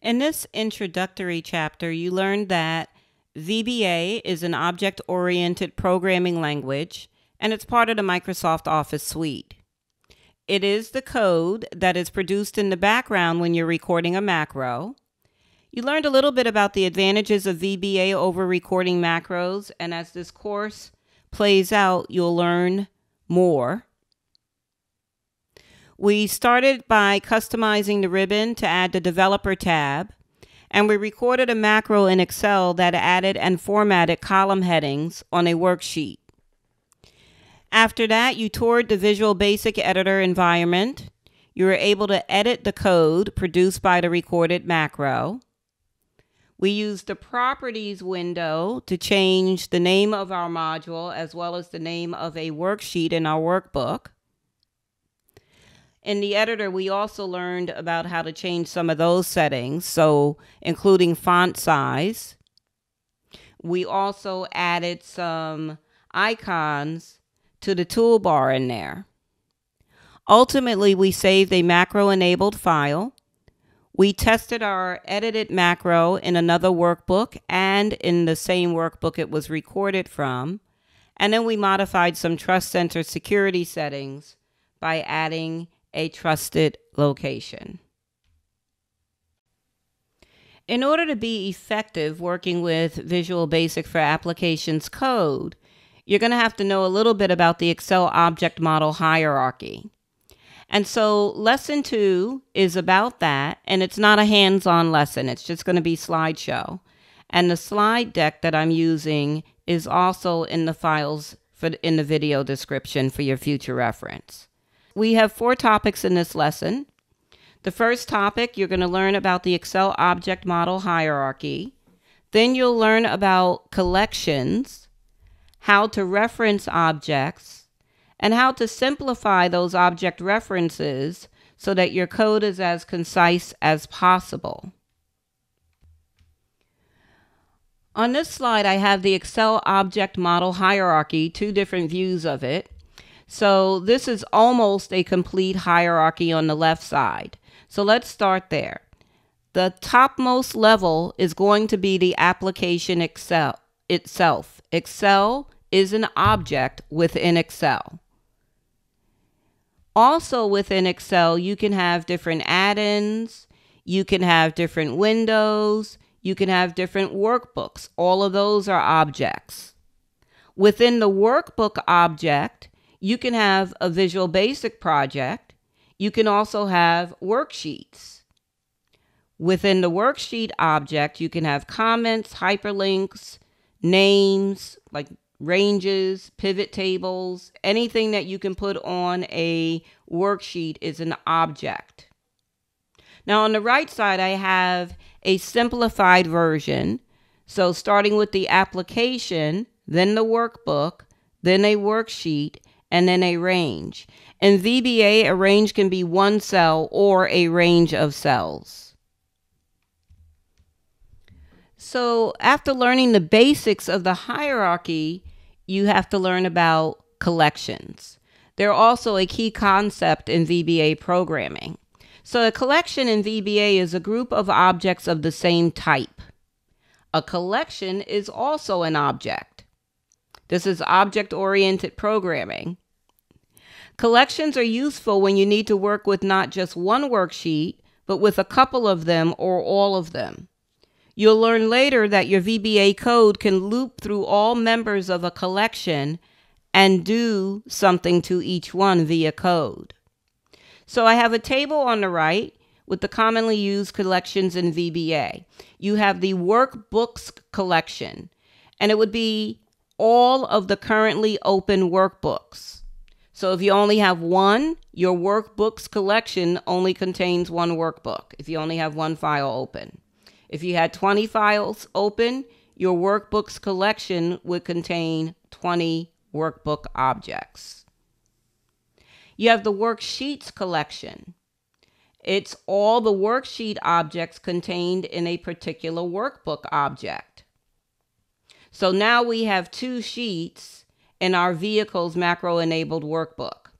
In this introductory chapter, you learned that VBA is an object-oriented programming language, and it's part of the Microsoft Office suite. It is the code that is produced in the background when you're recording a macro. You learned a little bit about the advantages of VBA over recording macros, and as this course plays out, you'll learn more. We started by customizing the ribbon to add the Developer tab, and we recorded a macro in Excel that added and formatted column headings on a worksheet. After that, you toured the Visual Basic editor environment. You were able to edit the code produced by the recorded macro. We used the Properties window to change the name of our module as well as the name of a worksheet in our workbook. In the editor, we also learned about how to change some of those settings, so including font size. We also added some icons to the toolbar in there. Ultimately, we saved a macro-enabled file. We tested our edited macro in another workbook and in the same workbook it was recorded from. And then we modified some Trust Center security settings by adding a trusted location. In order to be effective working with Visual Basic for Applications code, you're going to have to know a little bit about the Excel object model hierarchy. And so lesson 2 is about that, and it's not a hands-on lesson. It's just going to be slideshow. And the slide deck that I'm using is also in the files in the video description for your future reference. We have 4 topics in this lesson. The first topic, you're going to learn about the Excel object model hierarchy. Then you'll learn about collections, how to reference objects, and how to simplify those object references so that your code is as concise as possible. On this slide, I have the Excel object model hierarchy, 2 different views of it. So this is almost a complete hierarchy on the left side. So let's start there. The topmost level is going to be the application Excel itself. Excel is an object within Excel. Also within Excel, you can have different add-ins, you can have different windows, you can have different workbooks. All of those are objects. Within the workbook object, you can have a Visual Basic project. You can also have worksheets. Within the worksheet object, you can have comments, hyperlinks, names, like ranges, pivot tables. Anything that you can put on a worksheet is an object. Now on the right side, I have a simplified version. So starting with the application, then the workbook, then a worksheet, and then a range. In VBA, a range can be one cell or a range of cells. So after learning the basics of the hierarchy, you have to learn about collections. They're also a key concept in VBA programming. So a collection in VBA is a group of objects of the same type. A collection is also an object. This is object-oriented programming. Collections are useful when you need to work with not just one worksheet, but with a couple of them or all of them. You'll learn later that your VBA code can loop through all members of a collection and do something to each one via code. So I have a table on the right with the commonly used collections in VBA. You have the workbooks collection, and it would be all of the currently open workbooks. So if you only have one, your workbooks collection only contains one workbook, if you only have one file open. If you had 20 files open, your workbooks collection would contain 20 workbook objects. You have the worksheets collection. It's all the worksheet objects contained in a particular workbook object. So now we have 2 sheets in our vehicles macro-enabled workbook.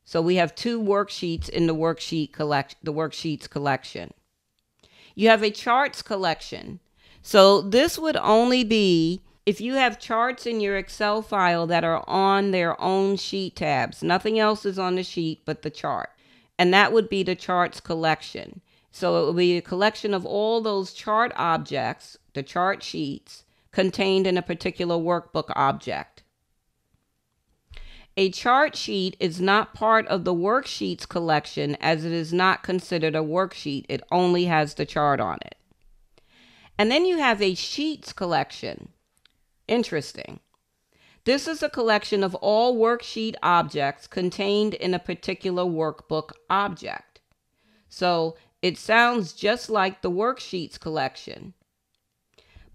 So we have 2 worksheets in the worksheets collection. You have a charts collection. So this would only be if you have charts in your Excel file that are on their own sheet tabs. Nothing else is on the sheet but the chart. And that would be the charts collection. So it would be a collection of all those chart objects, the chart sheets, contained in a particular workbook object. A chart sheet is not part of the worksheets collection as it is not considered a worksheet. It only has the chart on it. And then you have a sheets collection. Interesting. This is a collection of all worksheet objects contained in a particular workbook object. So it sounds just like the worksheets collection.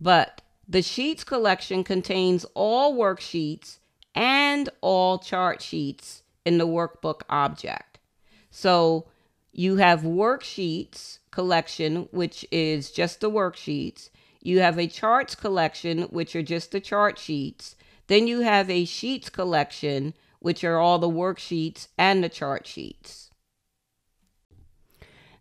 But the sheets collection contains all worksheets and all chart sheets in the workbook object. So you have worksheets collection, which is just the worksheets. You have a charts collection, which are just the chart sheets. Then you have a sheets collection, which are all the worksheets and the chart sheets.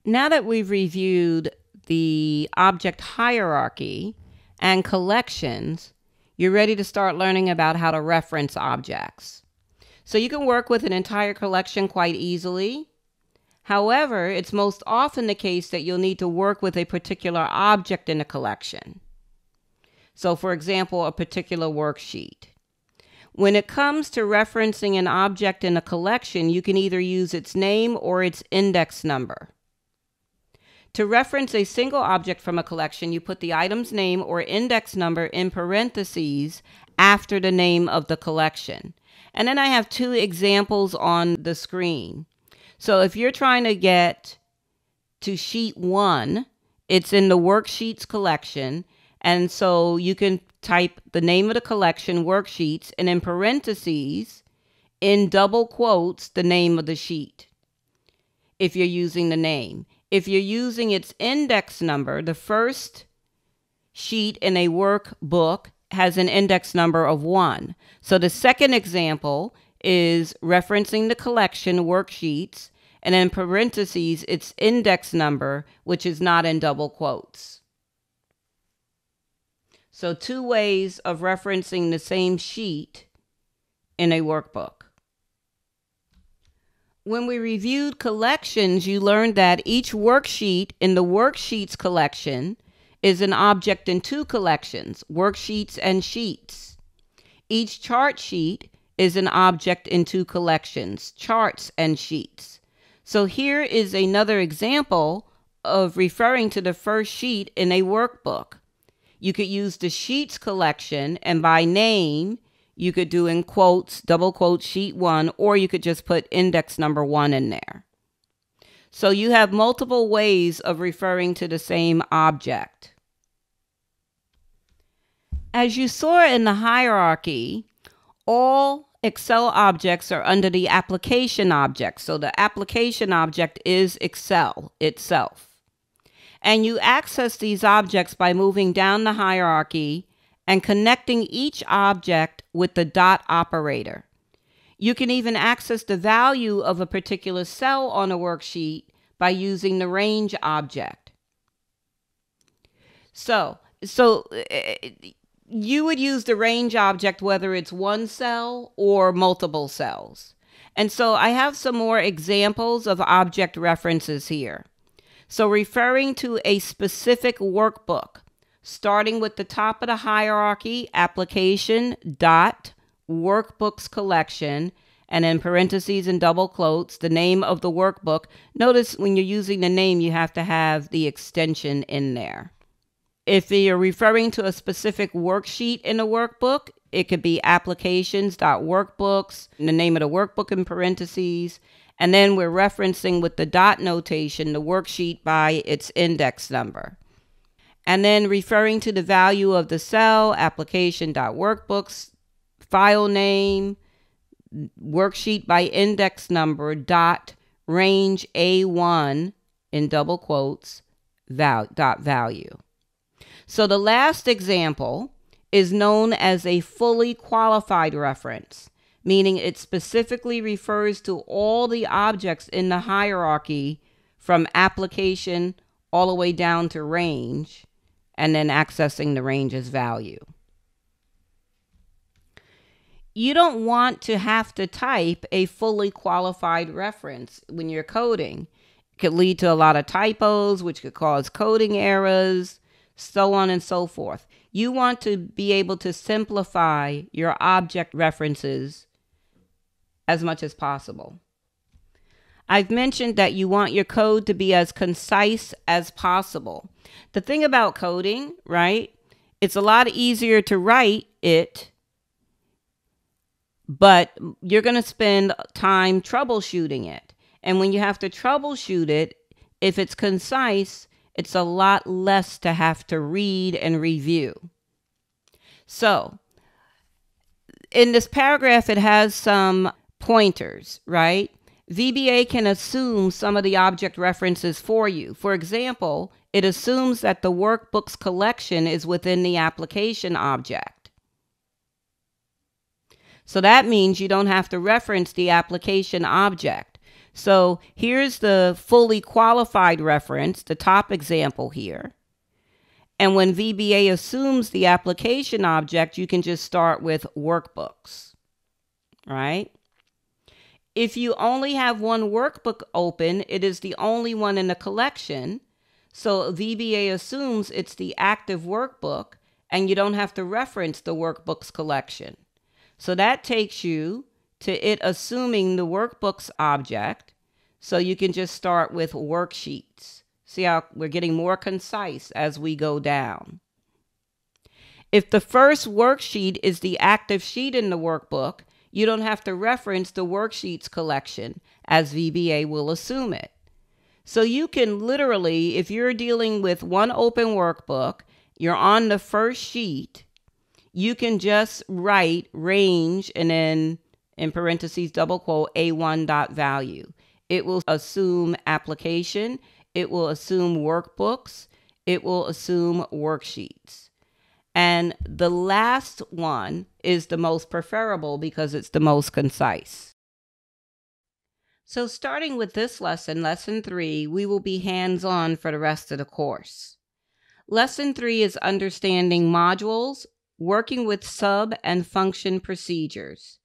Now that we've reviewed the object hierarchy and collections, you're ready to start learning about how to reference objects. So you can work with an entire collection quite easily. However, it's most often the case that you'll need to work with a particular object in a collection. So for example, a particular worksheet. When it comes to referencing an object in a collection, you can either use its name or its index number. To reference a single object from a collection, you put the item's name or index number in parentheses after the name of the collection. And then I have 2 examples on the screen. So if you're trying to get to sheet 1, it's in the worksheets collection. And so you can type the name of the collection, worksheets, and in parentheses, in double quotes, the name of the sheet, if you're using the name. If you're using its index number, the first sheet in a workbook has an index number of 1. So the second example is referencing the collection worksheets, and in parentheses, its index number, which is not in double quotes. So 2 ways of referencing the same sheet in a workbook. When we reviewed collections, you learned that each worksheet in the worksheets collection is an object in 2 collections, worksheets and sheets. Each chart sheet is an object in 2 collections, charts and sheets. So here is another example of referring to the first sheet in a workbook. You could use the sheets collection, and by name, you could do in quotes, double quotes, sheet 1, or you could just put index number 1 in there. So you have multiple ways of referring to the same object. As you saw in the hierarchy, all Excel objects are under the application object. So the application object is Excel itself. And you access these objects by moving down the hierarchy and connecting each object with the dot operator. You can even access the value of a particular cell on a worksheet by using the range object. So you would use the range object whether it's one cell or multiple cells. And so I have some more examples of object references here. So referring to a specific workbook, starting with the top of the hierarchy, application dot workbooks collection, and in parentheses and double quotes, the name of the workbook. Notice when you're using the name, you have to have the extension in there. If you're referring to a specific worksheet in a workbook, it could be applications.workbooks, the name of the workbook in parentheses, and then we're referencing with the dot notation the worksheet by its index number. And then referring to the value of the cell, application.workbooks, file name, worksheet by index number, dot range A1 in double quotes, dot value. So the last example is known as a fully qualified reference, meaning it specifically refers to all the objects in the hierarchy from application all the way down to range, and then accessing the range's value. You don't want to have to type a fully qualified reference when you're coding. It could lead to a lot of typos, which could cause coding errors, so on and so forth. You want to be able to simplify your object references as much as possible. I've mentioned that you want your code to be as concise as possible. The thing about coding, right? It's a lot easier to write it, but you're going to spend time troubleshooting it. And when you have to troubleshoot it, if it's concise, it's a lot less to have to read and review. So in this paragraph, it has some pointers, right? VBA can assume some of the object references for you. For example, it assumes that the workbooks collection is within the application object. So that means you don't have to reference the application object. So here's the fully qualified reference, the top example here. And when VBA assumes the application object, you can just start with workbooks, right? If you only have one workbook open, it is the only one in the collection. So VBA assumes it's the active workbook, and you don't have to reference the workbooks collection. So that takes you to it assuming the workbooks object. So you can just start with worksheets. See how we're getting more concise as we go down. If the first worksheet is the active sheet in the workbook, you don't have to reference the worksheets collection, as VBA will assume it. So you can literally, if you're dealing with one open workbook, you're on the first sheet, you can just write range and then in parentheses double quote A1 dot value. It will assume application, it will assume workbooks, it will assume worksheets. And the last one is the most preferable because it's the most concise. So starting with this lesson, lesson 3, we will be hands-on for the rest of the course. Lesson 3 is understanding modules, working with sub and function procedures.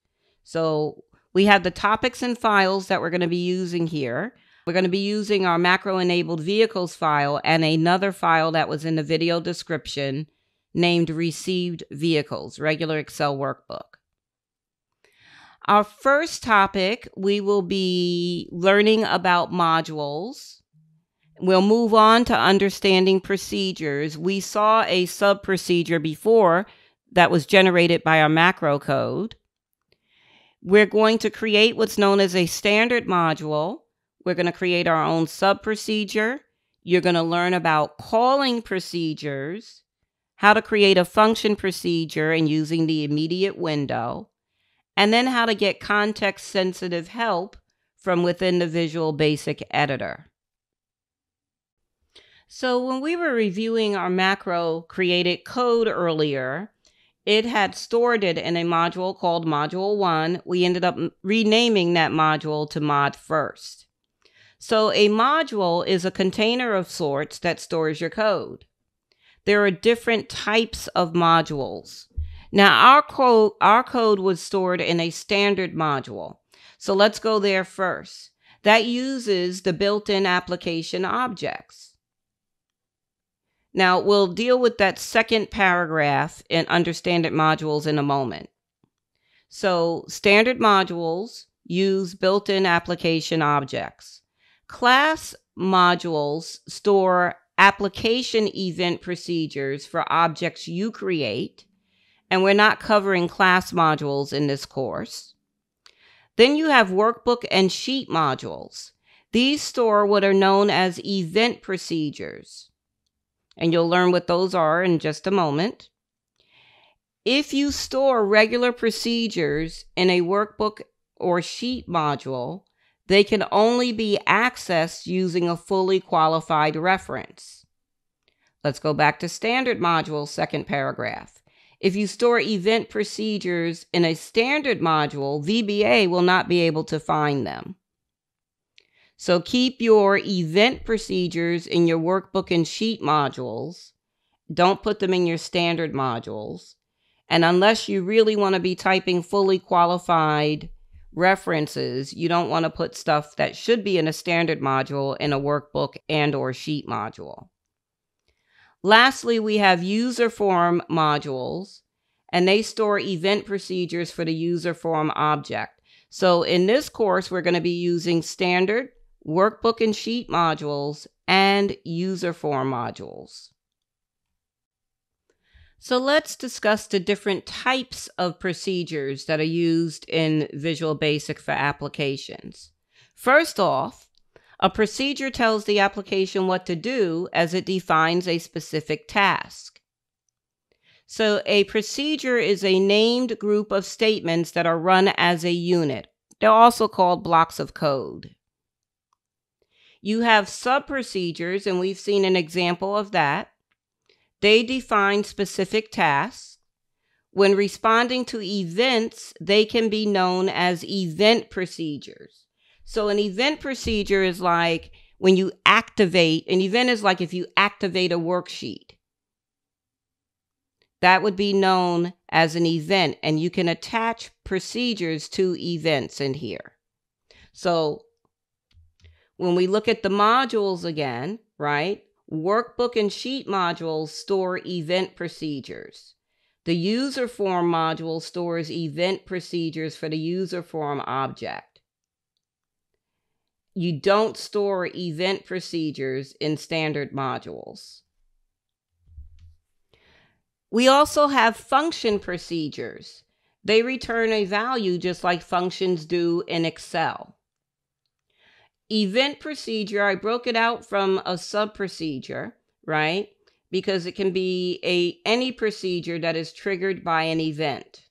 So we have the topics and files that we're going to be using here. We're going to be using our macro-enabled vehicles file and another file that was in the video description named Received Vehicles, regular Excel workbook. Our first topic, we will be learning about modules. We'll move on to understanding procedures. We saw a sub-procedure before that was generated by our macro code. We're going to create what's known as a standard module. We're going to create our own sub-procedure. You're going to learn about calling procedures, how to create a function procedure and using the immediate window, and then how to get context-sensitive help from within the Visual Basic editor. So when we were reviewing our macro created code earlier, it had stored it in a module called Module 1. We ended up renaming that module to Mod First. So a module is a container of sorts that stores your code. There are different types of modules. Now our code was stored in a standard module. So let's go there first. That uses the built-in application objects. Now, we'll deal with that second paragraph in Understanding Modules in a moment. So, standard modules use built-in application objects. Class modules store application event procedures for objects you create, and we're not covering class modules in this course. Then you have workbook and sheet modules. These store what are known as event procedures. And you'll learn what those are in just a moment. If you store regular procedures in a workbook or sheet module, they can only be accessed using a fully qualified reference. Let's go back to standard module, second paragraph. If you store event procedures in a standard module, VBA will not be able to find them. So keep your event procedures in your workbook and sheet modules. Don't put them in your standard modules. And unless you really want to be typing fully qualified references, you don't want to put stuff that should be in a standard module in a workbook and or sheet module. Lastly, we have user form modules, and they store event procedures for the user form object. So in this course, we're going to be using standard, workbook and sheet modules, and user form modules. So let's discuss the different types of procedures that are used in Visual Basic for applications. First off, a procedure tells the application what to do as it defines a specific task. So a procedure is a named group of statements that are run as a unit. They're also called blocks of code. You have sub-procedures, and we've seen an example of that. They define specific tasks. When responding to events, they can be known as event procedures. So an event procedure is like when you activate, an event is like if you activate a worksheet. That would be known as an event, and you can attach procedures to events in here. So when we look at the modules again, right? Workbook and sheet modules store event procedures. The user form module stores event procedures for the user form object. You don't store event procedures in standard modules. We also have function procedures. They return a value just like functions do in Excel. Event procedure, I broke it out from a sub-procedure, right? Because it can be any procedure that is triggered by an event.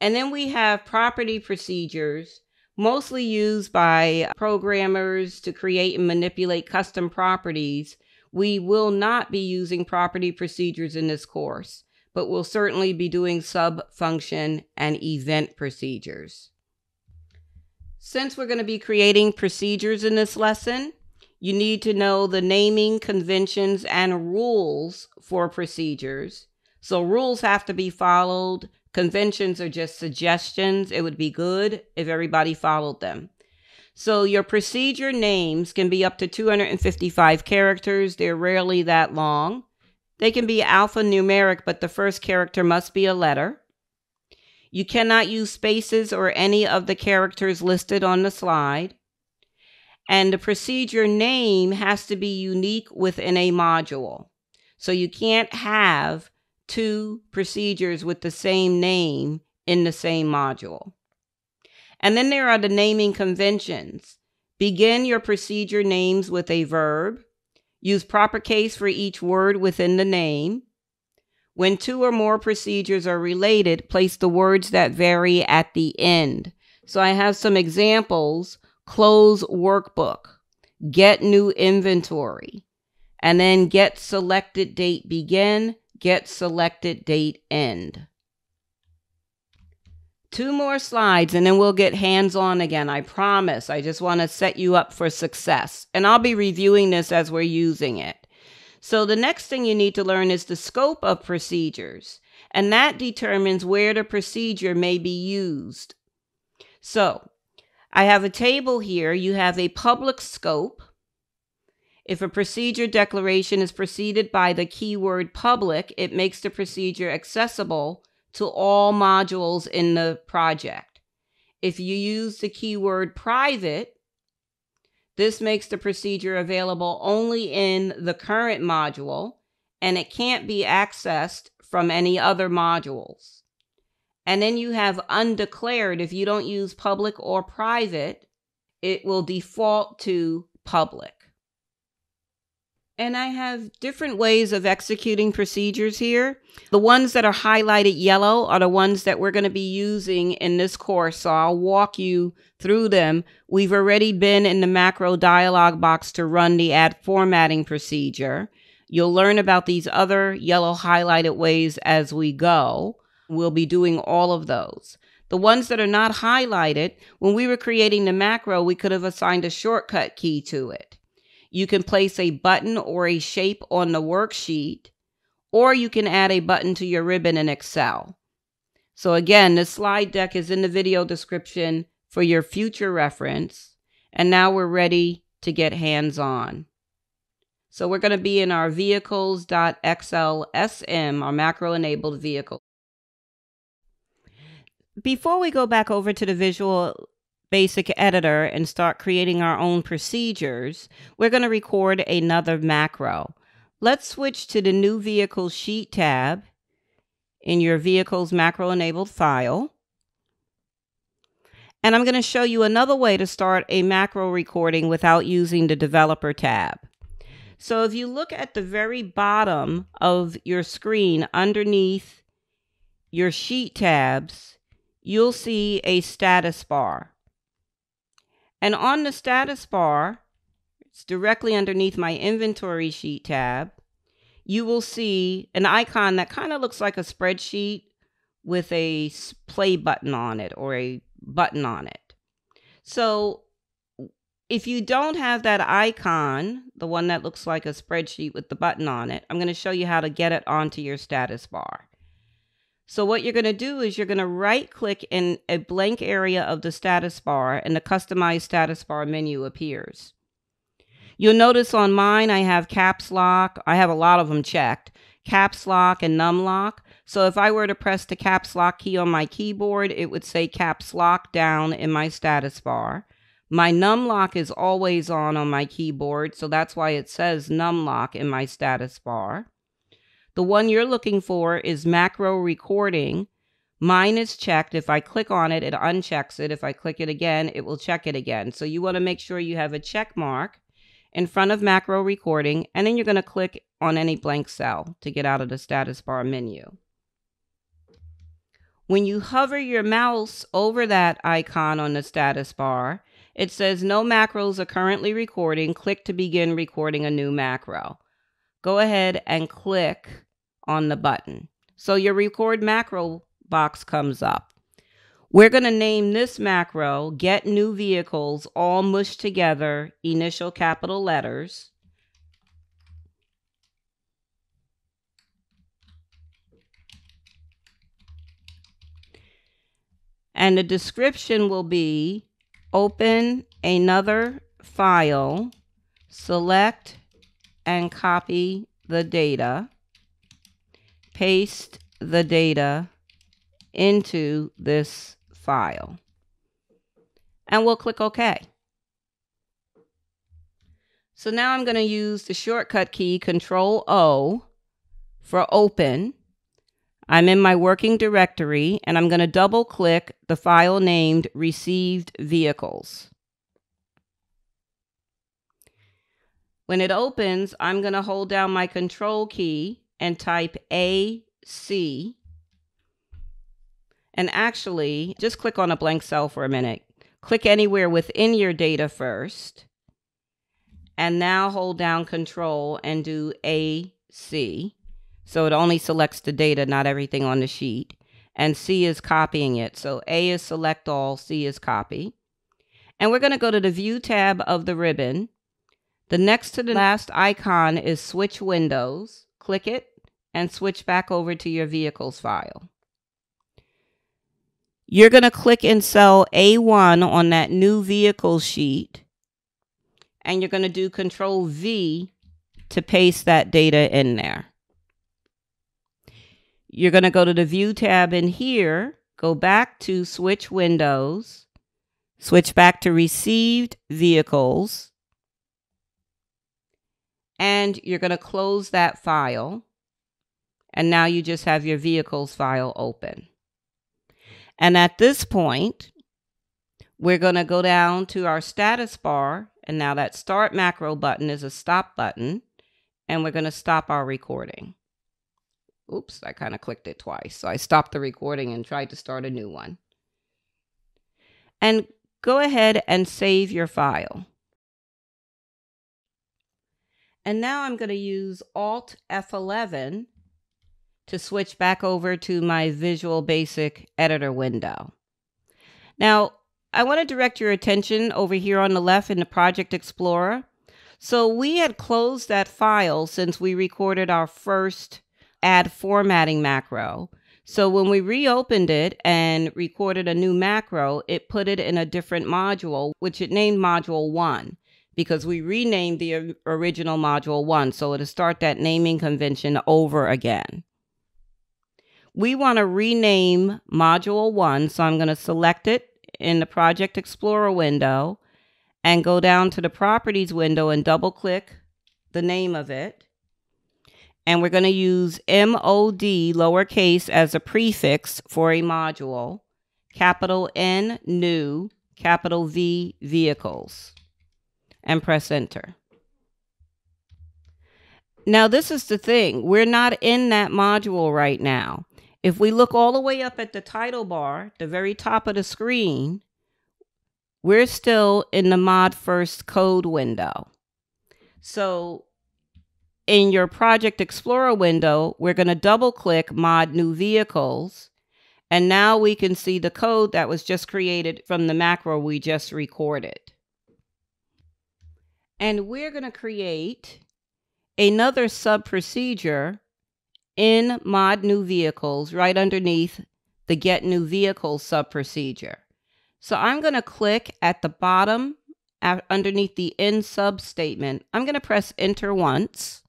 And then we have property procedures, mostly used by programmers to create and manipulate custom properties. We will not be using property procedures in this course, but we'll certainly be doing sub-function and event procedures. Since we're going to be creating procedures in this lesson, you need to know the naming conventions and rules for procedures. So rules have to be followed. Conventions are just suggestions. It would be good if everybody followed them. So your procedure names can be up to 255 characters. They're rarely that long. They can be alphanumeric, but the first character must be a letter. You cannot use spaces or any of the characters listed on the slide. And the procedure name has to be unique within a module. So you can't have two procedures with the same name in the same module. And then there are the naming conventions. Begin your procedure names with a verb. Use proper case for each word within the name. When two or more procedures are related, place the words that vary at the end. So I have some examples. Close workbook. Get new inventory. and then get selected date begin, get selected date end. 2 more slides and then we'll get hands-on again. I promise. I just want to set you up for success. And I'll be reviewing this as we're using it. So the next thing you need to learn is the scope of procedures. And that determines where the procedure may be used. So I have a table here. You have a public scope. If a procedure declaration is preceded by the keyword public, it makes the procedure accessible to all modules in the project. If you use the keyword private, this makes the procedure available only in the current module, and it can't be accessed from any other modules. And then you have undeclared. If you don't use public or private, it will default to public. And I have different ways of executing procedures here. The ones that are highlighted yellow are the ones that we're going to be using in this course, so I'll walk you through them. We've already been in the macro dialog box to run the add formatting procedure. You'll learn about these other yellow highlighted ways as we go. We'll be doing all of those. The ones that are not highlighted, when we were creating the macro, we could have assigned a shortcut key to it. You can place a button or a shape on the worksheet, or you can add a button to your ribbon in Excel. So again, the slide deck is in the video description for your future reference. And now we're ready to get hands-on. So we're going to be in our vehicles.xlsm, our macro-enabled vehicle. Before we go back over to the Visual Basic editor and start creating our own procedures, we're going to record another macro. Let's switch to the new Vehicles Sheet tab in your Vehicles macro enabled file. And I'm going to show you another way to start a macro recording without using the Developer tab. So if you look at the very bottom of your screen underneath your Sheet tabs, you'll see a status bar. And on the status bar, it's directly underneath my Inventory Sheet tab, you will see an icon that kind of looks like a spreadsheet with a play button on it or a button on it. So if you don't have that icon, the one that looks like a spreadsheet with the button on it, I'm going to show you how to get it onto your status bar. So what you're going to do is you're going to right-click in a blank area of the status bar, and the Customize Status Bar menu appears. You'll notice on mine I have Caps Lock. I have a lot of them checked. Caps Lock and Num Lock. So if I were to press the Caps Lock key on my keyboard, it would say Caps Lock down in my status bar. My Num Lock is always on my keyboard, so that's why it says Num Lock in my status bar. The one you're looking for is macro recording. Mine is checked. If I click on it, it unchecks it. If I click it again, it will check it again. So you want to make sure you have a check mark in front of macro recording, and then you're going to click on any blank cell to get out of the status bar menu. When you hover your mouse over that icon on the status bar, it says no macros are currently recording. Click to begin recording a new macro. Go ahead and click on the button. So your record macro box comes up. We're going to name this macro Get New Vehicles, all mushed together, initial capital letters. And the description will be open another file, select and copy the data, paste the data into this file, and we'll click OK. So now I'm going to use the shortcut key Control-O for open. I'm in my working directory, and I'm going to double click the file named Received Vehicles. When it opens, I'm going to hold down my Control key and type AC. And actually, just click on a blank cell for a minute. Click anywhere within your data first. And now hold down Control and do AC. So it only selects the data, not everything on the sheet. And C is copying it. So A is select all, C is copy. And we're going to go to the View tab of the ribbon. The next to the last icon is Switch Windows. Click it and switch back over to your Vehicles file. You're going to click in cell A1 on that new Vehicles sheet. And you're going to do Control V to paste that data in there. You're going to go to the View tab in here, go back to Switch Windows, switch back to Received Vehicles, and you're going to close that file. And now you just have your Vehicles file open. And at this point, we're going to go down to our status bar. And now that Start Macro button is a stop button. And we're going to stop our recording. Oops, I kind of clicked it twice. So I stopped the recording and tried to start a new one. And go ahead and save your file. And now I'm going to use Alt F11 to switch back over to my Visual Basic editor window. Now, I want to direct your attention over here on the left in the Project Explorer. So we had closed that file since we recorded our first add formatting macro. So when we reopened it and recorded a new macro, it put it in a different module, which it named Module 1, because we renamed the original Module 1. So it'll start that naming convention over again. We want to rename Module 1, so I'm going to select it in the Project Explorer window and go down to the Properties window and double-click the name of it. And we're going to use MOD lowercase as a prefix for a module, capital N, New, capital V, Vehicles, and press Enter. Now, this is the thing. We're not in that module right now. If we look all the way up at the title bar, the very top of the screen, we're still in the Mod First Code window. So in your Project Explorer window, we're going to double click Mod New Vehicles. And now we can see the code that was just created from the macro we just recorded. And we're going to create another sub-procedure in Mod New Vehicles right underneath the Get New Vehicles sub-procedure. So I'm going to click at the bottom underneath the In Sub statement. I'm going to press Enter once.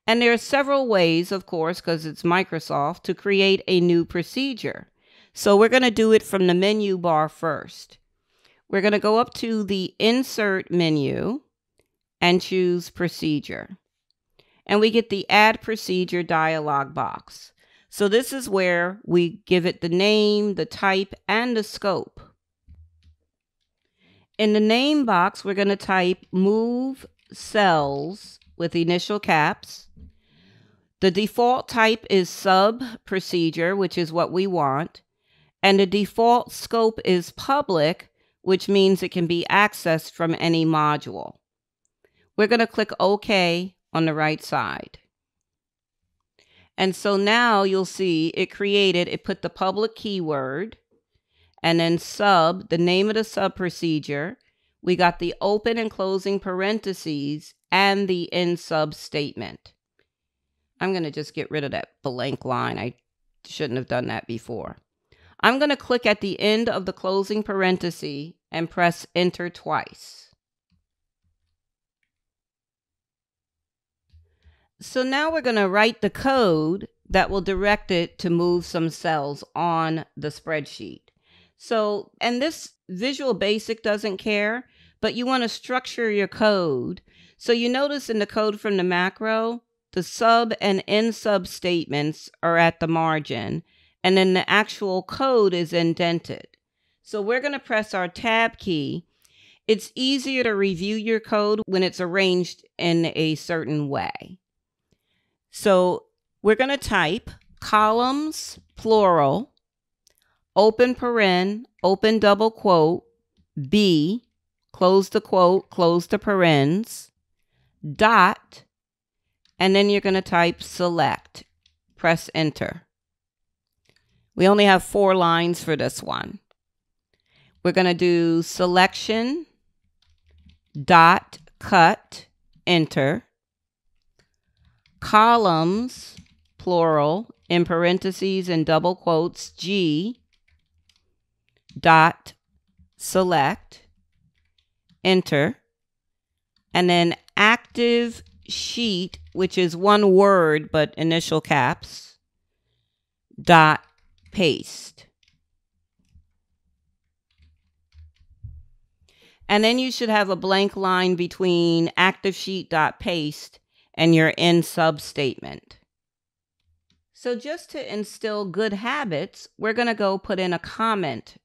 And there are several ways, of course, because it's Microsoft, to create a new procedure. So we're going to do it from the menu bar first. We're going to go up to the Insert menu and choose Procedure. And we get the Add Procedure dialog box. So this is where we give it the name, the type, and the scope. In the name box, we're going to type Move Cells with initial caps. The default type is Sub Procedure, which is what we want. And the default scope is Public, which means it can be accessed from any module. We're going to click OK on the right side. And so now you'll see it put the public keyword and then sub, the name of the sub procedure. We got the open and closing parentheses and the in sub statement. I'm going to just get rid of that blank line. I shouldn't have done that before. I'm going to click at the end of the closing parenthesis and press Enter twice. So now we're going to write the code that will direct it to move some cells on the spreadsheet. So, and this Visual Basic doesn't care, but you want to structure your code. So you notice in the code from the macro, the sub and in sub statements are at the margin, and then the actual code is indented. So we're going to press our Tab key. It's easier to review your code when it's arranged in a certain way. So we're going to type columns, plural, open paren, open double quote, B, close the quote, close the parens, dot, and then you're going to type select. Press enter. We only have 4 lines for this one. We're going to do selection, dot, cut, enter, columns, plural, in parentheses and double quotes, G, dot, select, enter, and then active sheet, which is one word but initial caps, dot, paste. And then you should have a blank line between active sheet dot paste and your end sub statement. So just to instill good habits, we're going to go put in a comment.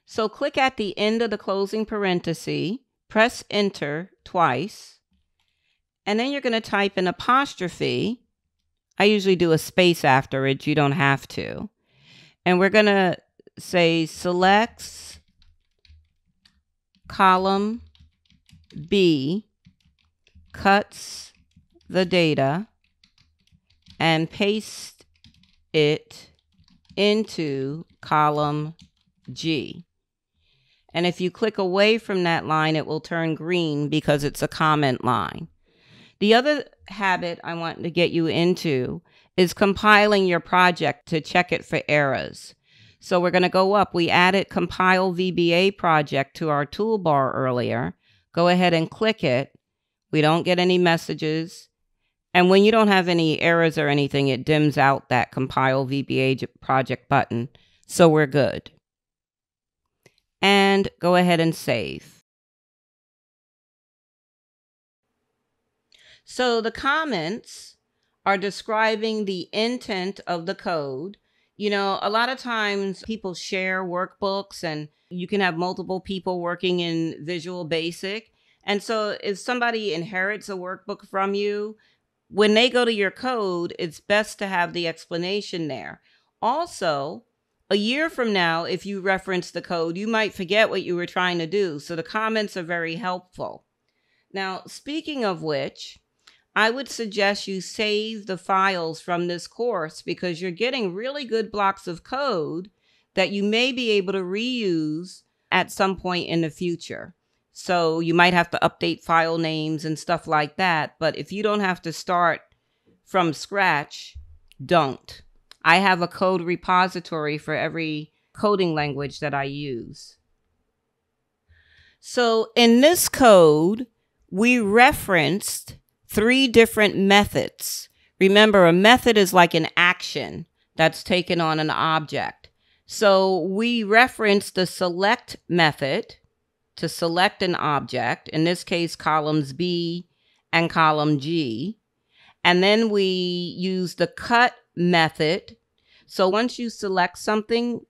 So click at the end of the closing parenthesis, press enter twice, and then you're going to type an apostrophe. I usually do a space after it. You don't have to. And we're going to say selects column B, cuts the data, and paste it into column G. And if you click away from that line, it will turn green because it's a comment line. The other habit I want to get you into is compiling your project to check it for errors. So we're going to go up. We added compile VBA project to our toolbar earlier. Go ahead and click it. We don't get any messages. And when you don't have any errors or anything, it dims out that compile VBA project button. So we're good. And go ahead and save. So the comments are describing the intent of the code. You know, a lot of times people share workbooks and you can have multiple people working in Visual Basic. And so if somebody inherits a workbook from you, when they go to your code, it's best to have the explanation there. Also, a year from now, if you reference the code, you might forget what you were trying to do. So the comments are very helpful. Now, speaking of which, I would suggest you save the files from this course because you're getting really good blocks of code that you may be able to reuse at some point in the future. So you might have to update file names and stuff like that. But if you don't have to start from scratch, don't. I have a code repository for every coding language that I use. So in this code, we referenced 3 different methods. Remember, a method is like an action that's taken on an object. So we referenced the select method to select an object, in this case, columns B and column G. And then we use the cut method. So once you select something,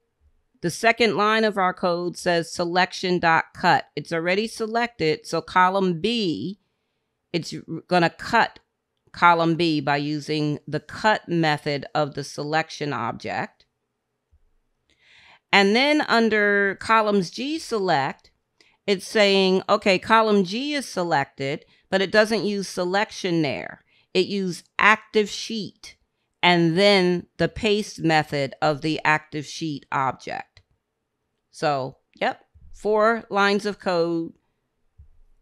the second line of our code says selection.cut. It's already selected. So column B, it's going to cut column B by using the cut method of the selection object. And then under columns G select, it's saying, okay, column G is selected, but it doesn't use selection there. It used active sheet and then the paste method of the active sheet object. So, yep, 4 lines of code.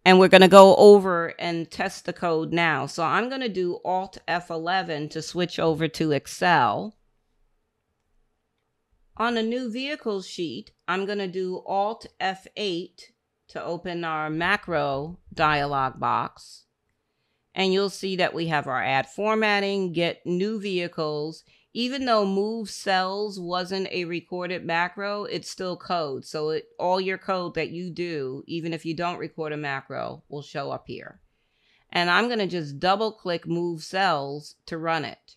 And we're going to go over and test the code now. So I'm going to do Alt F11 to switch over to Excel. On a new vehicle sheet, I'm going to do Alt F8 to open our macro dialog box. And you'll see that we have our add formatting, get new vehicles. Even though move cells wasn't a recorded macro, it's still code. So all your code that you do, even if you don't record a macro, will show up here. And I'm going to just double click move cells to run it.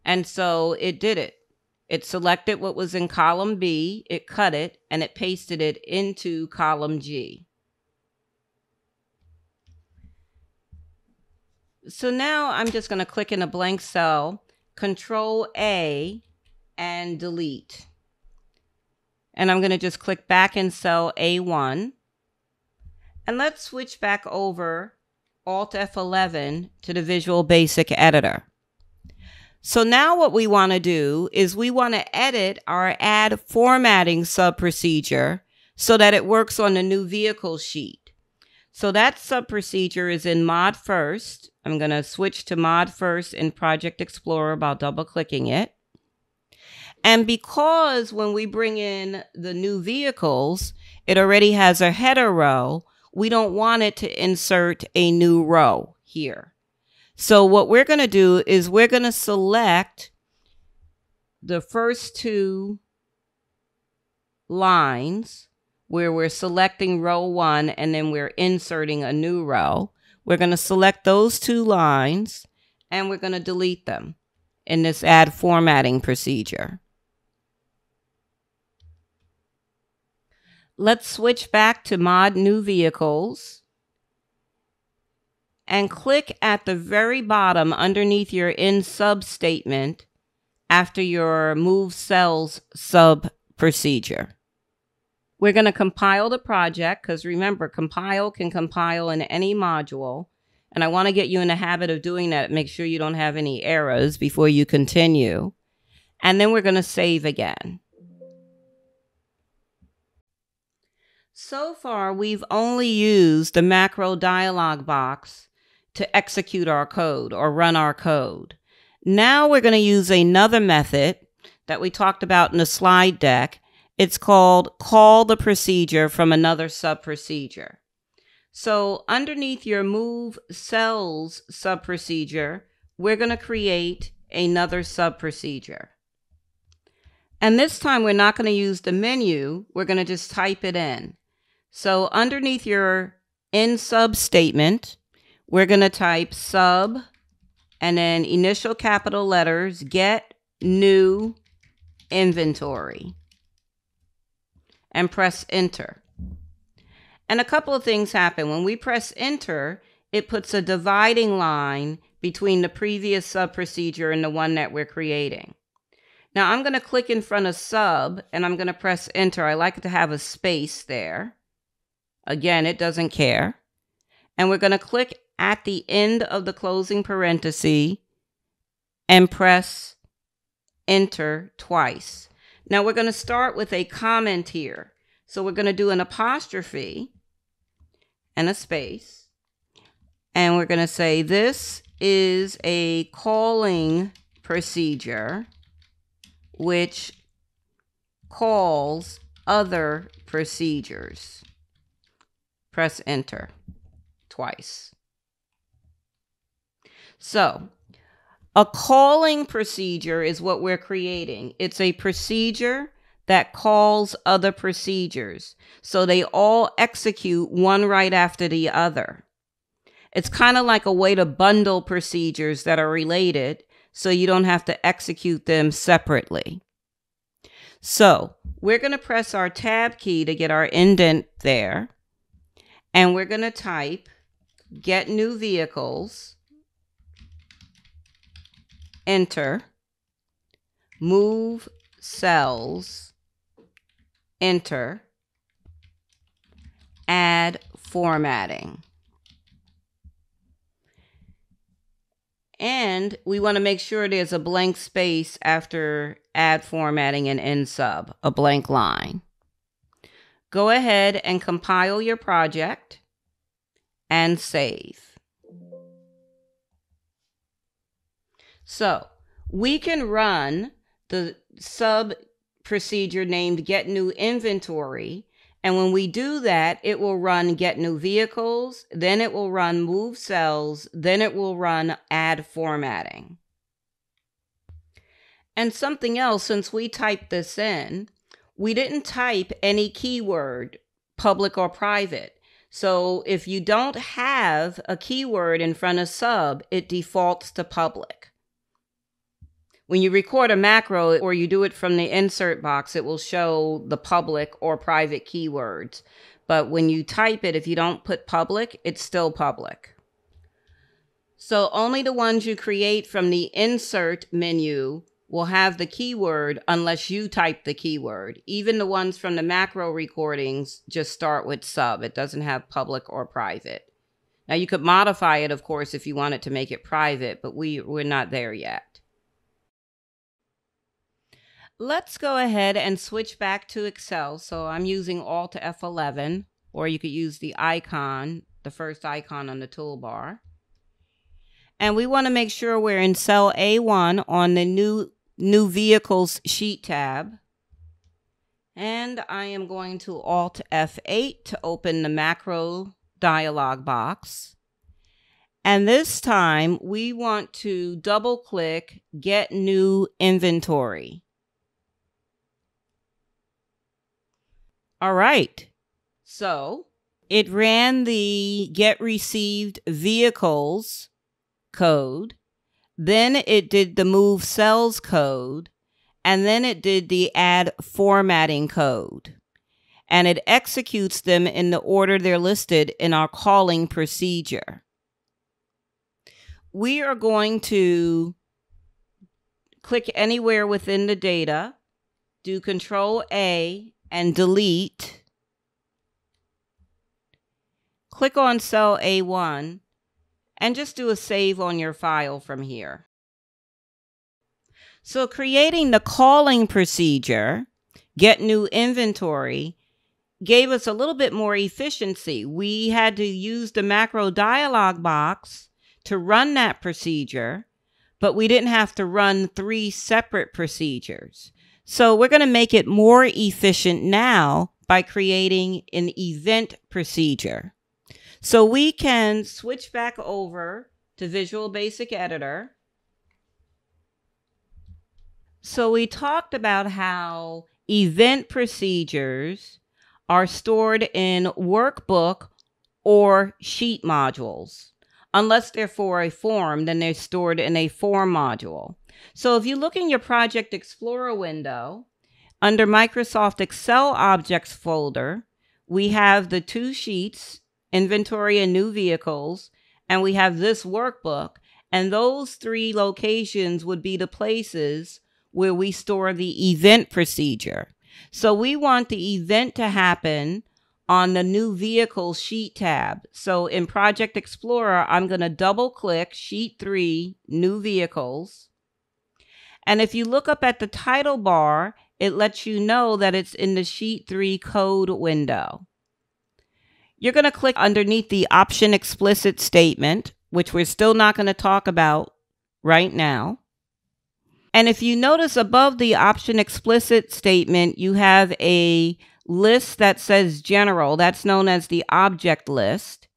And so it did it. It selected what was in column B, it cut it, and it pasted it into column G. So now I'm just going to click in a blank cell, Control A, and delete. And I'm going to just click back in cell A1. And let's switch back over Alt F11 to the Visual Basic Editor. So now what we want to do is we want to edit our add formatting sub-procedure so that it works on the new vehicle sheet. So that sub-procedure is in Mod First. I'm going to switch to Mod First in Project Explorer by double-clicking it. And because when we bring in the new vehicles, it already has a header row, we don't want it to insert a new row here. So what we're going to do is we're going to select the first two lines where we're selecting row 1 and then we're inserting a new row. We're going to select those two lines and we're going to delete them in this add formatting procedure. Let's switch back to Mod New Vehicles and click at the very bottom underneath your in sub statement after your move cells sub procedure. We're going to compile the project because remember, compile can compile in any module. And I want to get you in the habit of doing that. Make sure you don't have any errors before you continue. And then we're going to save again. So far, we've only used the macro dialog box to execute our code or run our code. Now we're going to use another method that we talked about in the slide deck. It's called call the procedure from another sub-procedure. So underneath your move cells sub-procedure, we're going to create another sub-procedure. And this time we're not going to use the menu. We're going to just type it in. So underneath your in sub statement, we're going to type sub and then initial capital letters, get new inventory, and press enter. And a couple of things happen. When we press enter, it puts a dividing line between the previous sub procedure and the one that we're creating. Now I'm going to click in front of sub and I'm going to press enter. I like it to have a space there. Again, it doesn't care. And we're going to click at the end of the closing parenthesis and press enter twice. Now we're going to start with a comment here. So we're going to do an apostrophe and a space. And we're going to say this is a calling procedure which calls other procedures. Press enter twice. So a calling procedure is what we're creating. It's a procedure that calls other procedures. So they all execute one right after the other. It's kind of like a way to bundle procedures that are related so you don't have to execute them separately. So we're going to press our tab key to get our indent there. And we're going to type get new vehicles, enter, move cells, enter, add formatting. And we want to make sure there's a blank space after add formatting and end sub, a blank line. Go ahead and compile your project and save. So we can run the sub procedure named get new inventory. And when we do that, it will run get new vehicles, then it will run move cells, then it will run add formatting. And something else, since we typed this in, we didn't type any keyword, public or private. So if you don't have a keyword in front of sub, it defaults to public. When you record a macro or you do it from the insert box, it will show the public or private keywords. But when you type it, if you don't put public, it's still public. So only the ones you create from the insert menu will have the keyword unless you type the keyword. Even the ones from the macro recordings just start with sub. It doesn't have public or private. Now you could modify it, of course, if you wanted to make it private, but we're not there yet. Let's go ahead and switch back to Excel. So I'm using Alt F11, or you could use the icon, the first icon on the toolbar. And we want to make sure we're in cell A1 on the new vehicles sheet tab. And I am going to Alt F8 to open the macro dialog box. And this time we want to double click Get New Inventory. All right. So it ran the Get Received Vehicles code, then it did the Move Cells code, and then it did the Add Formatting code. And it executes them in the order they're listed in our calling procedure. We are going to click anywhere within the data, do Control A and delete. Click on cell A1 and just do a save on your file from here. So creating the calling procedure, Get New Inventory, gave us a little bit more efficiency. We had to use the macro dialog box to run that procedure, but we didn't have to run 3 separate procedures. So we're going to make it more efficient now by creating an event procedure. So we can switch back over to Visual Basic Editor. So we talked about how event procedures are stored in workbook or sheet modules. Unless they're for a form, then they're stored in a form module. So if you look in your Project Explorer window, under Microsoft Excel Objects folder, we have the 2 sheets, Inventory and New Vehicles, and we have this workbook, and those 3 locations would be the places where we store the event procedure. So we want the event to happen on the New Vehicles sheet tab. So in Project Explorer, I'm going to double click Sheet 3, New Vehicles. And if you look up at the title bar, it lets you know that it's in the Sheet 3 code window. You're going to click underneath the option explicit statement, which we're still not going to talk about right now. And if you notice above the option explicit statement, you have a list that says general. That's known as the object list.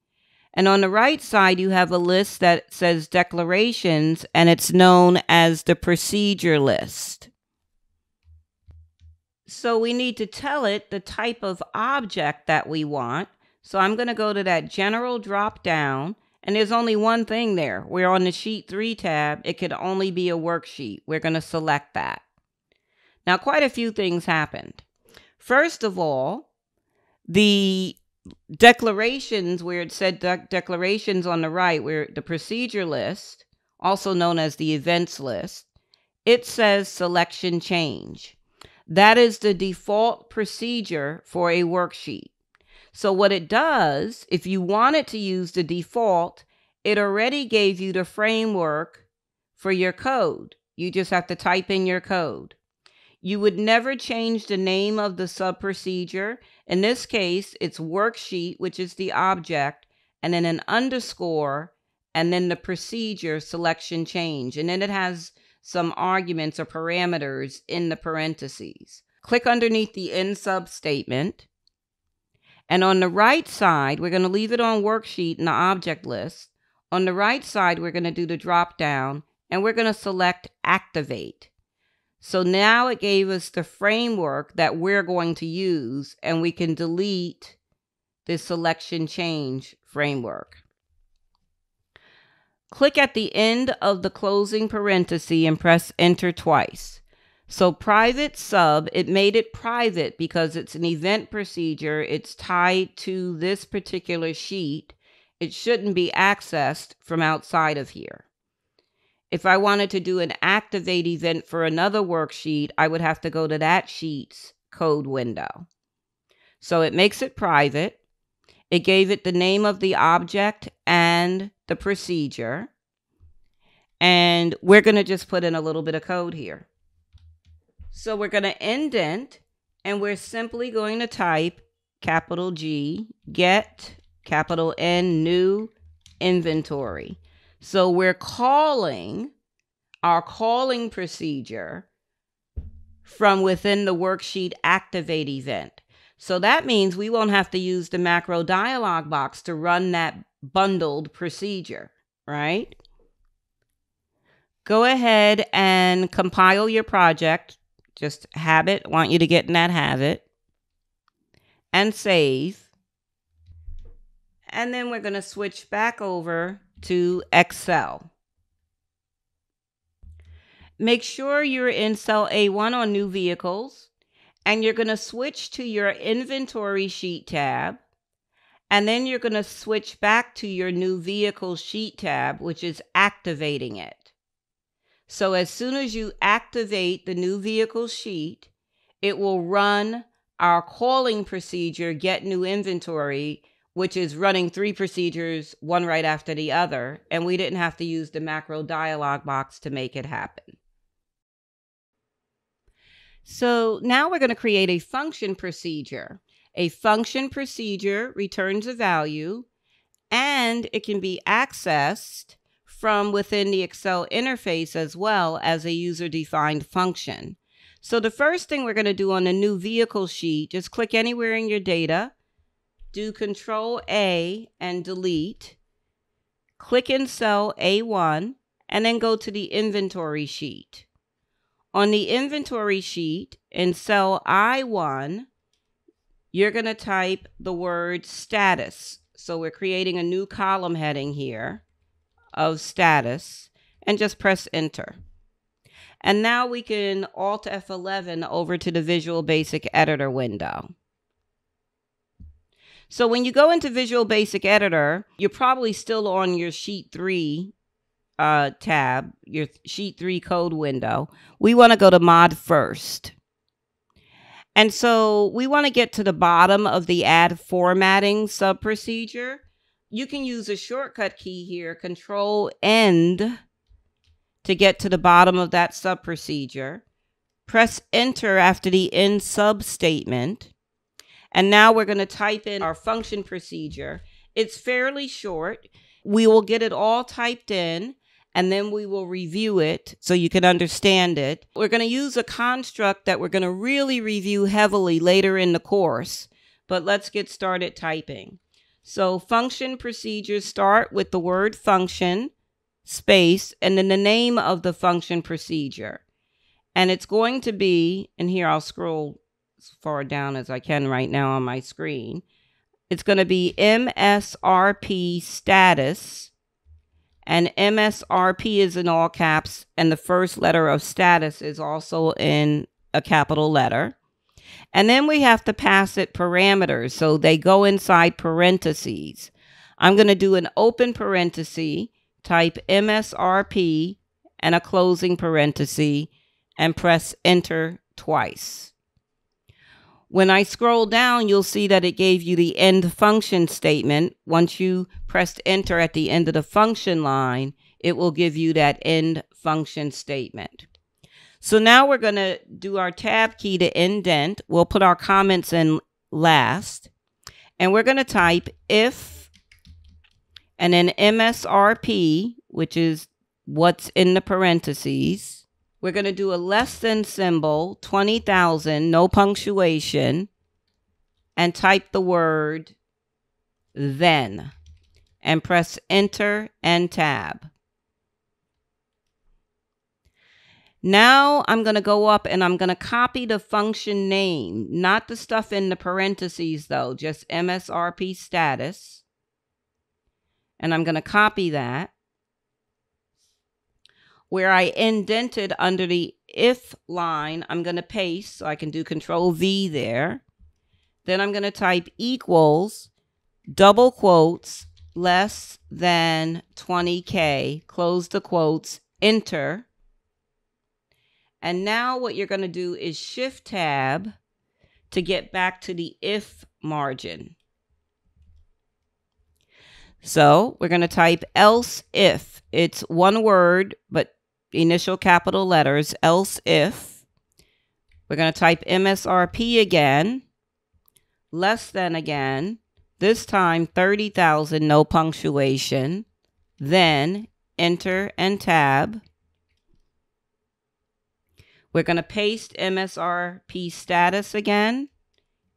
And on the right side, you have a list that says declarations, and it's known as the procedure list. So we need to tell it the type of object that we want. So I'm going to go to that general drop down, and there's only one thing there. We're on the Sheet 3 tab. It could only be a worksheet. We're going to select that. Now, quite a few things happened. First of all, the declarations, where it said declarations on the right, where the procedure list, also known as the events list, it says selection change. That is the default procedure for a worksheet. So what it does, if you wanted to use the default, it already gave you the framework for your code. You just have to type in your code. You would never change the name of the sub-procedure. In this case, it's worksheet, which is the object, and then an underscore, and then the procedure selection change. And then it has some arguments or parameters in the parentheses. Click underneath the end sub statement. And on the right side, we're going to leave it on worksheet in the object list. On the right side, we're going to do the drop down, and we're going to select activate. So now it gave us the framework that we're going to use, and we can delete the selection change framework. Click at the end of the closing parenthesis and press enter twice. So private sub, it made it private because it's an event procedure. It's tied to this particular sheet. It shouldn't be accessed from outside of here. If I wanted to do an activate event for another worksheet, I would have to go to that sheet's code window. So it makes it private. It gave it the name of the object and the procedure. And we're going to just put in a little bit of code here. So we're going to indent, and we're simply going to type capital G, get, capital N, new inventory. So we're calling our calling procedure from within the worksheet activate event. So that means we won't have to use the macro dialog box to run that bundled procedure, right? Go ahead and compile your project. Just habit, want you to get in that habit. And save. And then we're going to switch back over to Excel. Make sure you're in cell A1 on new vehicles. And you're going to switch to your inventory sheet tab. And then you're going to switch back to your new vehicle sheet tab, which is activating it. So as soon as you activate the new vehicle sheet, it will run our calling procedure, get new inventory, which is running 3 procedures, one right after the other. And we didn't have to use the macro dialog box to make it happen. So now we're going to create a function procedure. A function procedure returns a value, and it can be accessed from within the Excel interface as well as a user-defined function. So the first thing we're going to do on the new vehicle sheet, just click anywhere in your data, do Control A and delete, click in cell A1, and then go to the inventory sheet. On the inventory sheet in cell I1, you're going to type the word status. So we're creating a new column heading here of status and just press enter. And now we can Alt F11 over to the Visual Basic Editor window. So when you go into Visual Basic Editor, you're probably still on your Sheet 3 tab, your Sheet 3 code window. We want to go to Mod first. And so we want to get to the bottom of the Add Formatting sub-procedure. You can use a shortcut key here, Control End, to get to the bottom of that sub-procedure. Press Enter after the end sub-statement. And now we're going to type in our function procedure. It's fairly short. We will get it all typed in, and then we will review it so you can understand it. We're going to use a construct that we're going to really review heavily later in the course, but let's get started typing. So function procedures start with the word function, space, and then the name of the function procedure. And it's going to be, and here I'll scroll as far down as I can right now on my screen. It's going to be MSRP status. And MSRP is in all caps, and the first letter of status is also in a capital letter. And then we have to pass it parameters, so they go inside parentheses. I'm going to do an open parenthesis, type MSRP, and a closing parenthesis, and press enter twice. When I scroll down, you'll see that it gave you the end function statement. Once you pressed enter at the end of the function line, it will give you that end function statement. So now we're going to do our tab key to indent. We'll put our comments in last. And we're going to type if, and then MSRP, which is what's in the parentheses. We're going to do a less than symbol, 20,000, no punctuation, and type the word then, and press enter and tab. Now I'm going to go up and I'm going to copy the function name, not the stuff in the parentheses though, just MSRP status. And I'm going to copy that. Where I indented under the if line, I'm going to paste, so I can do Control V there. Then I'm going to type equals, double quotes, less than 20K, close the quotes, enter. And now what you're going to do is shift tab to get back to the if margin. So we're going to type else if. It's one word, but initial capital letters, else if. We're going to type MSRP again, less than again, this time 30,000, no punctuation, then enter and tab. We're going to paste MSRP status again,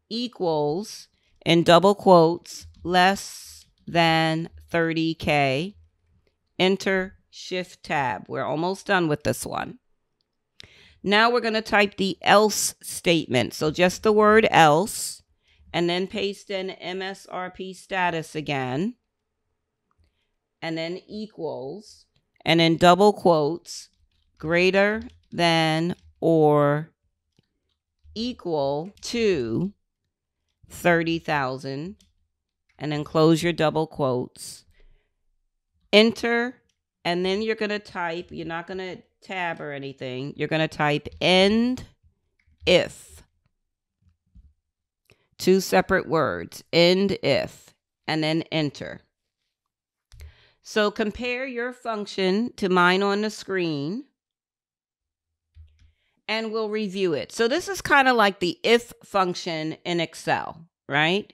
equals, in double quotes, less than 30K, enter, shift tab. We're almost done with this one. Now we're going to type the else statement. So just the word else, and then paste in MSRP status again, and then equals, and in double quotes, greater than or equal to 30,000, and then close your double quotes, enter, and then you're going to type, you're not going to tab or anything, you're going to type end if. Two separate words, end if, and then enter. So compare your function to mine on the screen, and we'll review it. So this is kind of like the if function in Excel, right?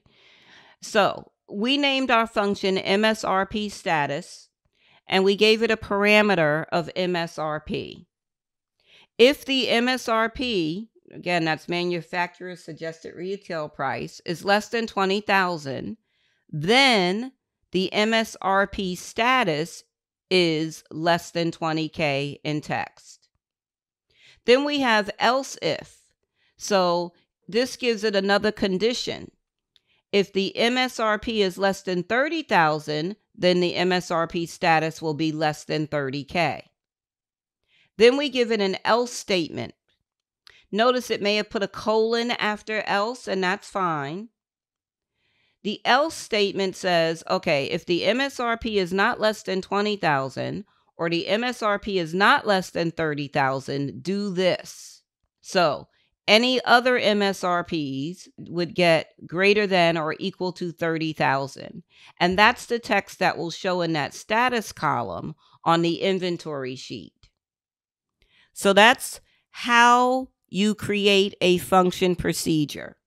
So we named our function MSRP status, and we gave it a parameter of MSRP. If the MSRP, again, that's manufacturer's suggested retail price, is less than 20,000, then the MSRP status is less than 20K in text. Then we have else if. So this gives it another condition. If the MSRP is less than 30,000, then the MSRP status will be less than 30K. Then we give it an else statement. Notice it may have put a colon after else, and that's fine. The else statement says, okay, if the MSRP is not less than 20,000 or the MSRP is not less than 30,000, do this. So any other MSRPs would get greater than or equal to 30,000. And that's the text that will show in that status column on the inventory sheet. So that's how you create a function procedure.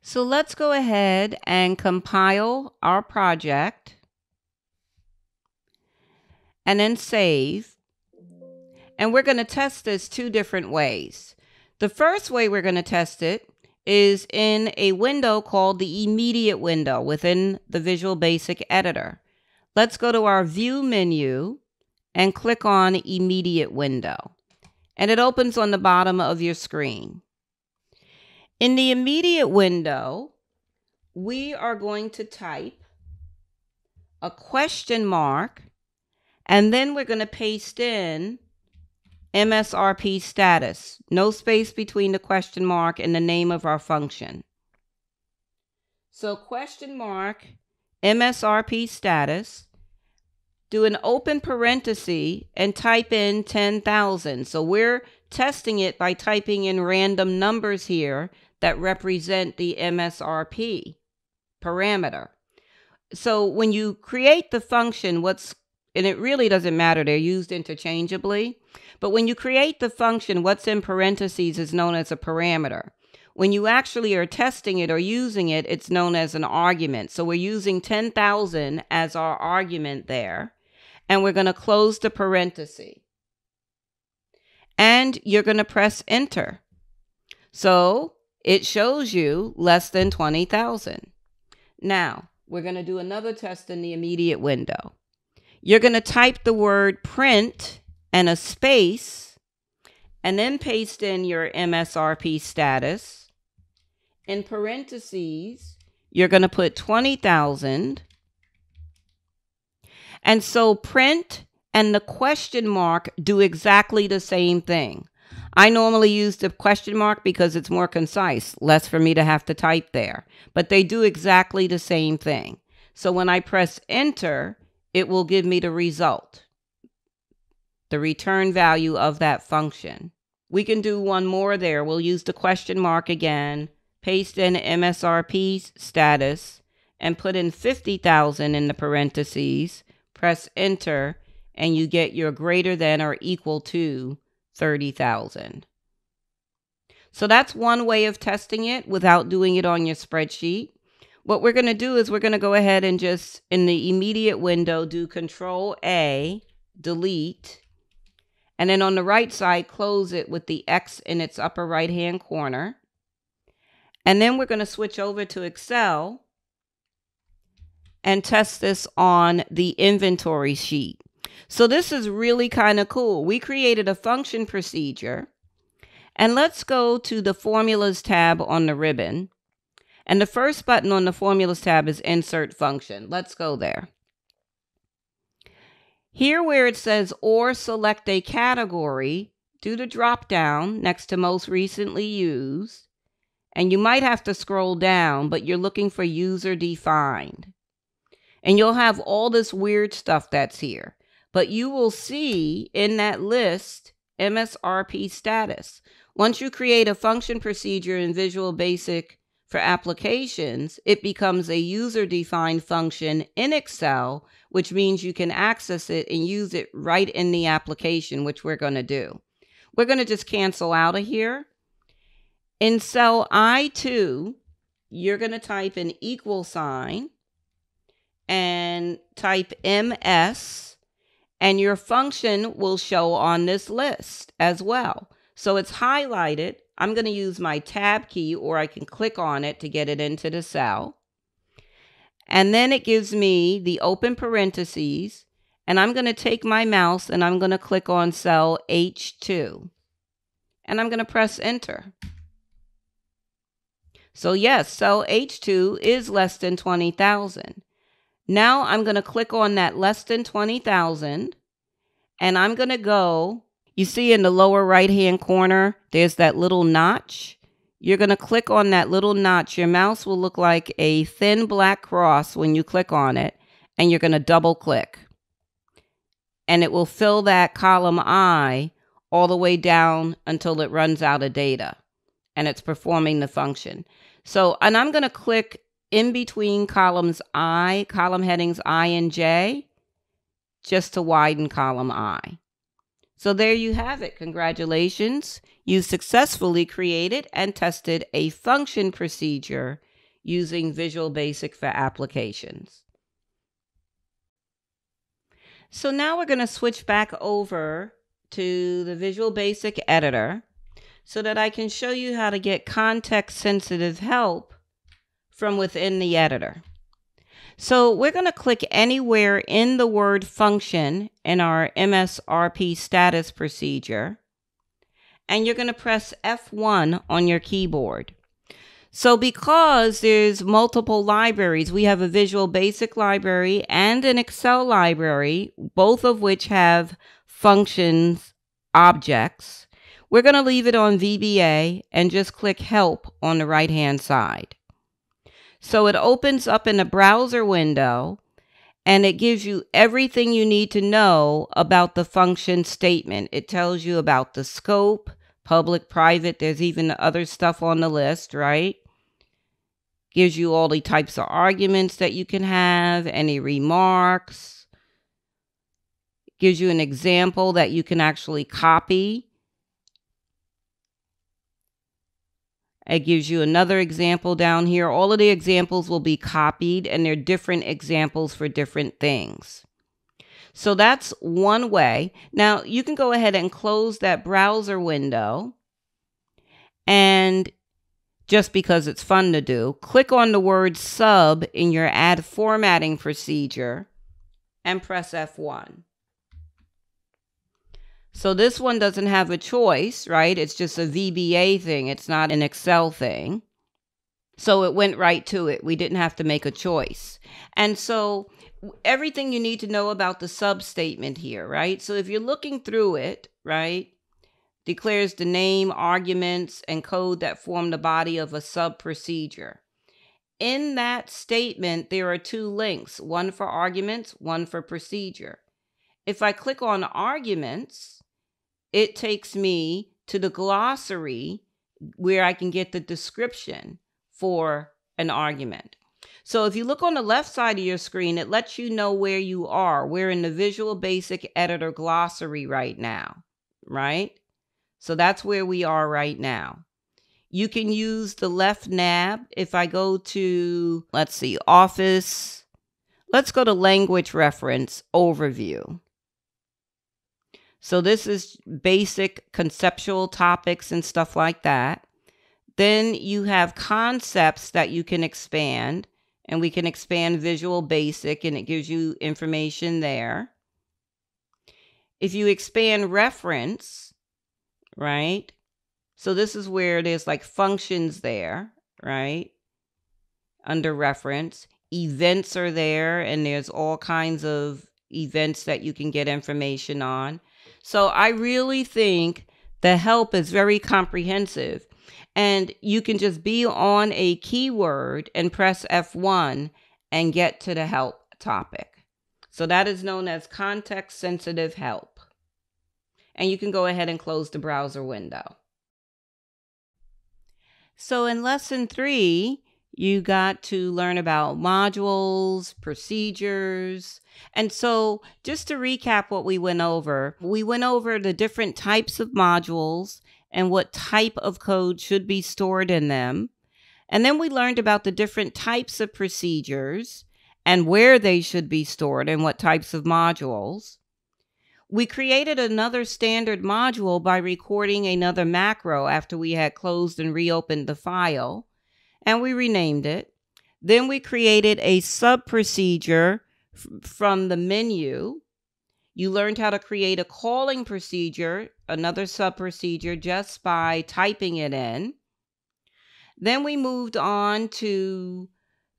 So let's go ahead and compile our project and then save. And we're going to test this two different ways. The first way we're going to test it is in a window called the immediate window within the Visual Basic editor. Let's go to our view menu and click on immediate window. And it opens on the bottom of your screen. In the immediate window, we are going to type a question mark, and then we're going to paste in MSRP status. No space between the question mark and the name of our function. So question mark, MSRP status, do an open parenthesis and type in 10,000. So we're testing it by typing in random numbers here that represent the MSRP parameter. So when you create the function, and it really doesn't matter, they're used interchangeably, but when you create the function, what's in parentheses is known as a parameter. When you actually are testing it or using it, it's known as an argument. So we're using 10,000 as our argument there, and we're going to close the parenthesis. And you're going to press enter. So it shows you less than 20,000. Now, we're going to do another test in the immediate window. You're going to type the word print and a space, and then paste in your MSRP status. In parentheses, you're going to put 20,000. And so print and the question mark do exactly the same thing. I normally use the question mark because it's more concise, less for me to have to type there. But they do exactly the same thing. So when I press enter, it will give me the result, the return value of that function. We can do one more there. We'll use the question mark again, paste in MSRP status, and put in 50,000 in the parentheses, press enter, and you get your greater than or equal to 30,000. So that's one way of testing it without doing it on your spreadsheet. What we're going to do is we're going to go ahead and just in the immediate window do Control A, delete, and then on the right side close it with the X in its upper right hand corner. And then we're going to switch over to Excel and test this on the inventory sheet. So this is really kind of cool. We created a function procedure, and let's go to the Formulas tab on the ribbon. And the first button on the Formulas tab is Insert Function. Let's go there. Here where it says or select a category, do the drop down next to most recently used. And you might have to scroll down, but you're looking for user defined. And you'll have all this weird stuff that's here. But you will see in that list MSRP status. Once you create a function procedure in Visual Basic for applications, it becomes a user-defined function in Excel, which means you can access it and use it right in the application, which we're going to do. We're going to just cancel out of here. In cell I2, you're going to type an equal sign and type MS, and your function will show on this list as well. So it's highlighted. I'm going to use my tab key, or I can click on it to get it into the cell. And then it gives me the open parentheses, and I'm going to take my mouse and I'm going to click on cell H2, and I'm going to press enter. So yes, cell H2 is less than 20,000. Now I'm going to click on that less than 20,000, and I'm going to go, you see in the lower right hand corner, there's that little notch. You're going to click on that little notch. Your mouse will look like a thin black cross when you click on it, and you're going to double click. And it will fill that column I all the way down until it runs out of data and it's performing the function. So, and I'm going to click in between columns I, column headings I and J, just to widen column I. So there you have it. Congratulations. You successfully created and tested a function procedure using Visual Basic for applications. So now we're going to switch back over to the Visual Basic editor so that I can show you how to get context-sensitive help from within the editor. So we're going to click anywhere in the word function in our MSRP status procedure, and you're going to press F1 on your keyboard. So because there's multiple libraries, we have a Visual Basic library and an Excel library, both of which have functions objects. We're going to leave it on VBA and just click Help on the right-hand side. So it opens up in a browser window, and it gives you everything you need to know about the function statement. It tells you about the scope, public, private. There's even other stuff on the list, right? Gives you all the types of arguments that you can have, any remarks. Gives you an example that you can actually copy. It gives you another example down here. All of the examples will be copied, and they're different examples for different things. So that's one way. Now, you can go ahead and close that browser window, and just because it's fun to do, click on the word sub in your add formatting procedure and press F1. So this one doesn't have a choice, right? It's just a VBA thing. It's not an Excel thing. So it went right to it. We didn't have to make a choice. And so everything you need to know about the sub statement here, right? So if you're looking through it, right, declares the name, arguments, and code that form the body of a sub procedure. In that statement, there are two links, one for arguments, one for procedure. If I click on arguments, it takes me to the glossary where I can get the description for an argument. So if you look on the left side of your screen, it lets you know where you are. We're in the Visual Basic Editor glossary right now, right? So that's where we are right now. You can use the left nav. If I go to, let's see, Office, let's go to Language Reference Overview. So this is basic conceptual topics and stuff like that. Then you have concepts that you can expand, and we can expand Visual Basic, and it gives you information there. If you expand reference, right? So this is where there's like functions there, right? Under reference. Events are there, and there's all kinds of events that you can get information on. So I really think the help is very comprehensive, and you can just be on a keyword and press F1 and get to the help topic. So that is known as context sensitive help. And you can go ahead and close the browser window. So in lesson 3, you got to learn about modules, procedures. And so just to recap what we went over the different types of modules and what type of code should be stored in them. And then we learned about the different types of procedures and where they should be stored and what types of modules. We created another standard module by recording another macro after we had closed and reopened the file, and we renamed it. Then we created a sub-procedure from the menu. You learned how to create a calling procedure, another sub-procedure, just by typing it in. Then we moved on to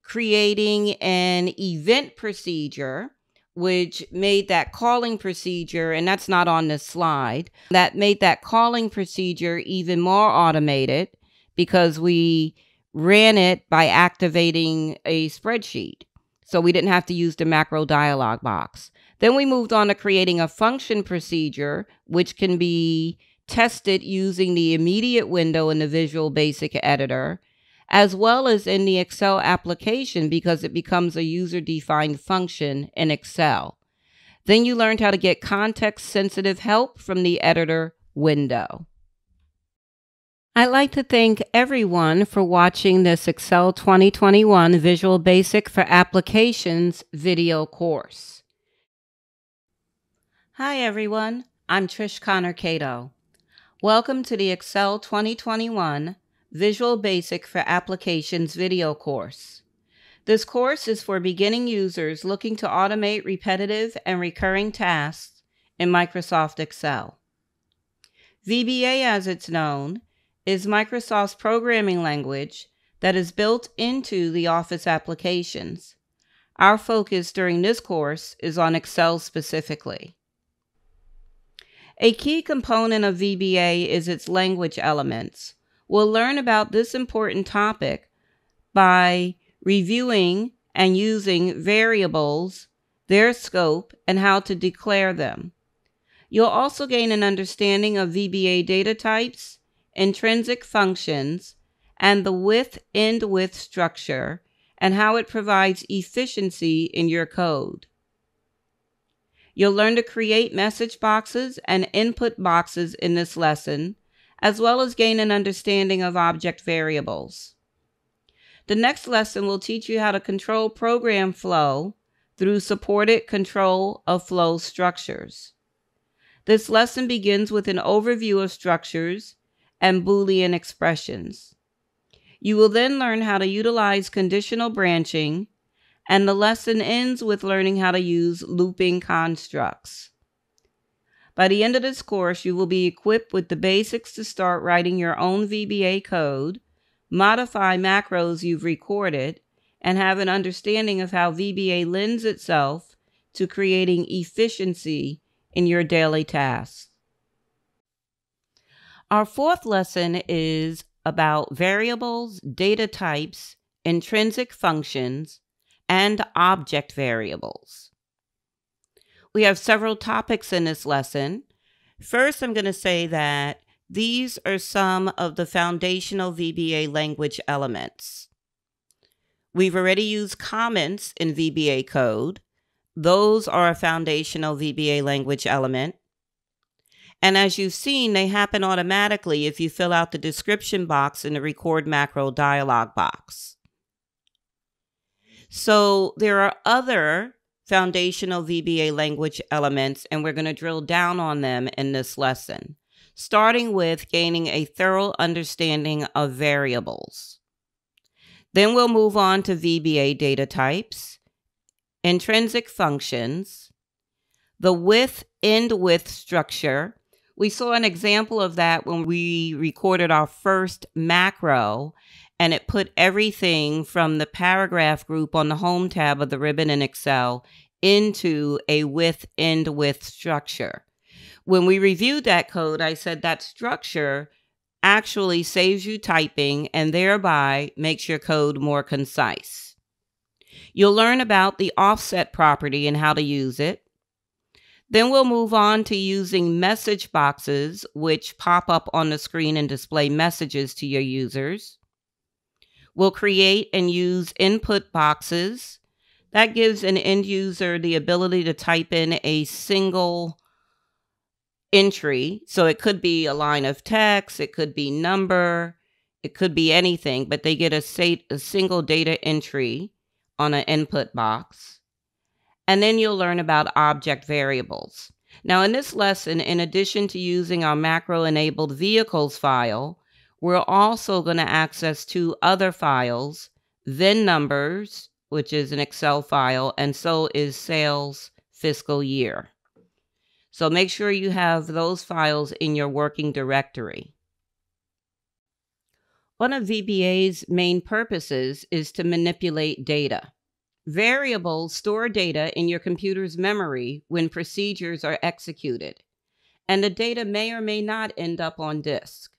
creating an event procedure, which made that calling procedure, and that's not on this slide, that made that calling procedure even more automated because we ran it by activating a spreadsheet. So we didn't have to use the macro dialog box. Then we moved on to creating a function procedure, which can be tested using the immediate window in the Visual Basic Editor, as well as in the Excel application because it becomes a user-defined function in Excel. Then you learned how to get context-sensitive help from the editor window. I'd like to thank everyone for watching this Excel 2021 Visual Basic for Applications video course. Hi everyone, I'm Trish Connor-Cato. Welcome to the Excel 2021 Visual Basic for Applications video course. This course is for beginning users looking to automate repetitive and recurring tasks in Microsoft Excel. VBA, as it's known, is Microsoft's programming language that is built into the Office applications. Our focus during this course is on Excel specifically. A key component of VBA is its language elements. We'll learn about this important topic by reviewing and using variables, their scope, and how to declare them. You'll also gain an understanding of VBA data types, intrinsic functions, and the with-end-with structure, and how it provides efficiency in your code. You'll learn to create message boxes and input boxes in this lesson, as well as gain an understanding of object variables. The next lesson will teach you how to control program flow through supported control of flow structures. This lesson begins with an overview of structures and Boolean expressions. You will then learn how to utilize conditional branching, and the lesson ends with learning how to use looping constructs. By the end of this course, you will be equipped with the basics to start writing your own VBA code, modify macros you've recorded, and have an understanding of how VBA lends itself to creating efficiency in your daily tasks. Our fourth lesson is about variables, data types, intrinsic functions, and object variables. We have several topics in this lesson. First, I'm going to say that these are some of the foundational VBA language elements. We've already used comments in VBA code. Those are a foundational VBA language element. And as you've seen, they happen automatically if you fill out the description box in the record macro dialog box. So there are other foundational VBA language elements, and we're going to drill down on them in this lesson, starting with gaining a thorough understanding of variables. Then we'll move on to VBA data types, intrinsic functions, the end with structure. We saw an example of that when we recorded our first macro, and it put everything from the paragraph group on the home tab of the ribbon in Excel into a end with structure. When we reviewed that code, I said that structure actually saves you typing and thereby makes your code more concise. You'll learn about the offset property and how to use it. Then we'll move on to using message boxes, which pop up on the screen and display messages to your users. We'll create and use input boxes. That gives an end user the ability to type in a single entry. So it could be a line of text, it could be number, it could be anything, but they get a single data entry on an input box. And then you'll learn about object variables. Now in this lesson, in addition to using our macro-enabled vehicles file, we're also going to access two other files, VIN numbers, which is an Excel file, and so is sales fiscal year. So make sure you have those files in your working directory. One of VBA's main purposes is to manipulate data. Variables store data in your computer's memory when procedures are executed, and the data may or may not end up on disk.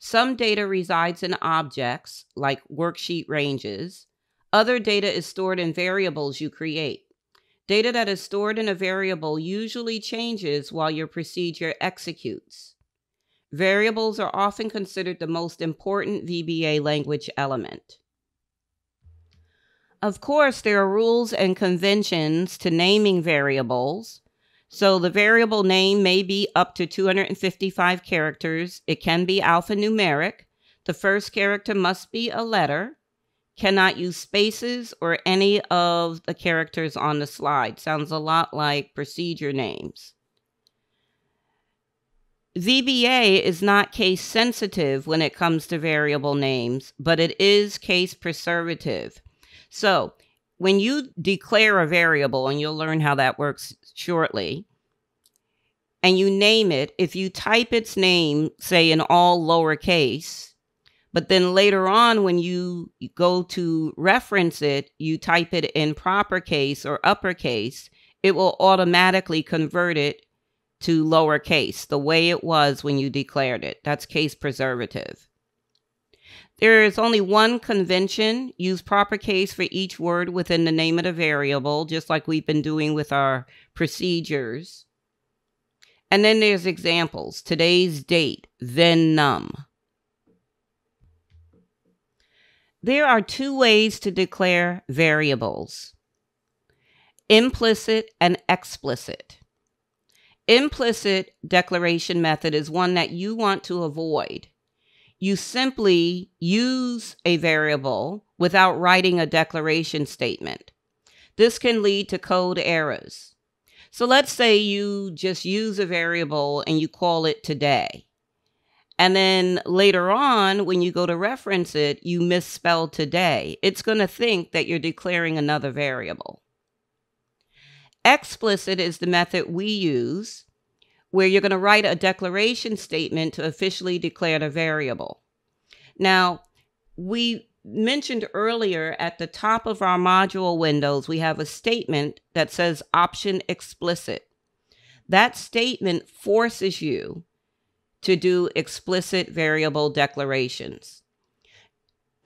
Some data resides in objects, like worksheet ranges. Other data is stored in variables you create. Data that is stored in a variable usually changes while your procedure executes. Variables are often considered the most important VBA language element. Of course, there are rules and conventions to naming variables. So the variable name may be up to 255 characters. It can be alphanumeric. The first character must be a letter. Cannot use spaces or any of the characters on the slide. Sounds a lot like procedure names. VBA is not case sensitive when it comes to variable names, but it is case preservative. So when you declare a variable, and you'll learn how that works shortly, and you name it, if you type its name, say in all lowercase, but then later on when you go to reference it, you type it in proper case or uppercase, it will automatically convert it to lowercase, the way it was when you declared it. That's case preservative. There is only one convention. Use proper case for each word within the name of the variable, just like we've been doing with our procedures. And then there's examples. Today's date, then num. There are two ways to declare variables: implicit and explicit. Implicit declaration method is one that you want to avoid. You simply use a variable without writing a declaration statement. This can lead to code errors. So let's say you just use a variable and you call it today. And then later on, when you go to reference it, you misspell today. It's going to think that you're declaring another variable. Explicit is the method we use, where you're going to write a declaration statement to officially declare the variable. Now, we mentioned earlier at the top of our module windows, we have a statement that says option explicit. That statement forces you to do explicit variable declarations.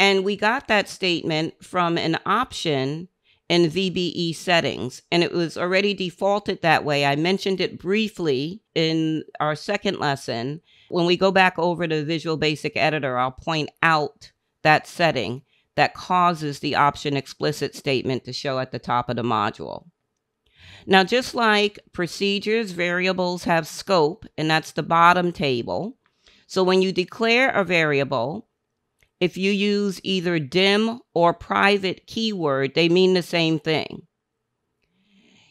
And we got that statement from an option in VBE settings, and it was already defaulted that way. I mentioned it briefly in our second lesson. When we go back over to Visual Basic Editor, I'll point out that setting that causes the option explicit statement to show at the top of the module. Now, just like procedures, variables have scope, and that's the bottom table. So when you declare a variable, if you use either dim or private keyword, they mean the same thing.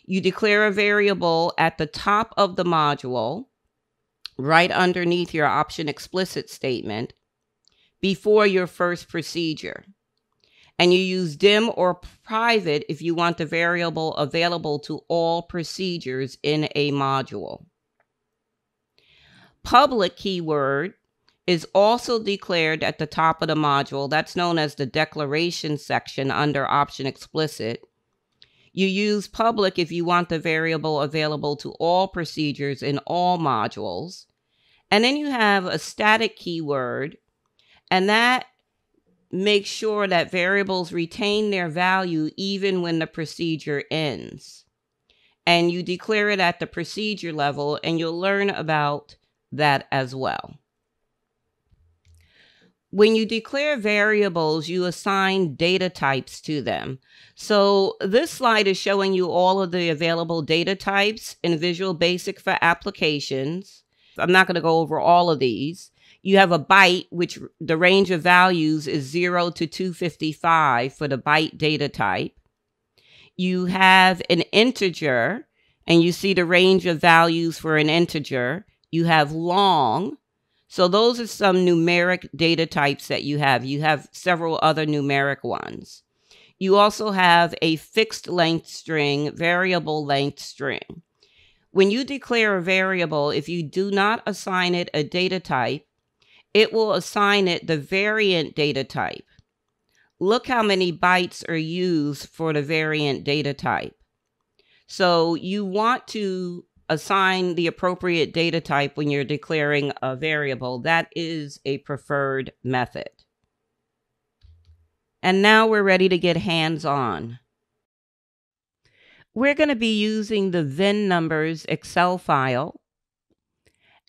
You declare a variable at the top of the module, right underneath your option explicit statement, before your first procedure. And you use dim or private if you want the variable available to all procedures in a module. Public keyword is also declared at the top of the module. That's known as the declaration section under option explicit. You use public if you want the variable available to all procedures in all modules. And then you have a static keyword, and that makes sure that variables retain their value even when the procedure ends. And you declare it at the procedure level, and you'll learn about that as well. When you declare variables, you assign data types to them. So this slide is showing you all of the available data types in Visual Basic for applications. I'm not going to go over all of these. You have a byte, which the range of values is 0 to 255 for the byte data type. You have an integer, and you see the range of values for an integer. You have long. So those are some numeric data types that you have. You have several other numeric ones. You also have a fixed length string, variable length string. When you declare a variable, if you do not assign it a data type, it will assign it the variant data type. Look how many bytes are used for the variant data type. So you want to assign the appropriate data type when you're declaring a variable. That is a preferred method. And now we're ready to get hands-on. We're going to be using the VIN numbers Excel file.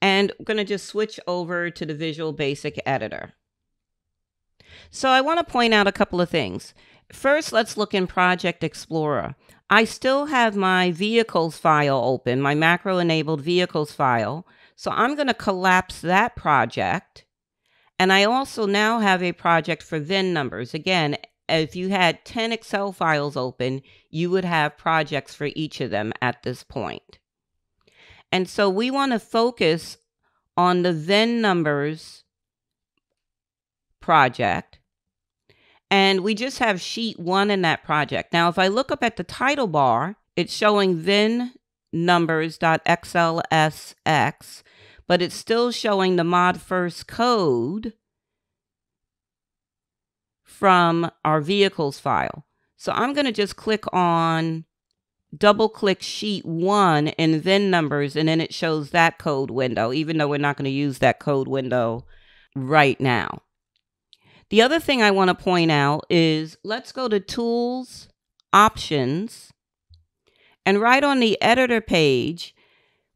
And I'm going to just switch over to the Visual Basic Editor. So I want to point out a couple of things. First, let's look in Project Explorer. I still have my vehicles file open, my macro-enabled vehicles file. So I'm going to collapse that project. And I also now have a project for VIN numbers. Again, if you had 10 Excel files open, you would have projects for each of them at this point. And so we want to focus on the VIN numbers project. And we just have sheet 1 in that project. Now, if I look up at the title bar, it's showing VIN numbers.xlsx, but it's still showing the mod first code from our vehicles file. So I'm going to just double click sheet 1 in VIN numbers, and then it shows that code window, even though we're not going to use that code window right now. The other thing I want to point out is let's go to Tools, Options, and right on the editor page,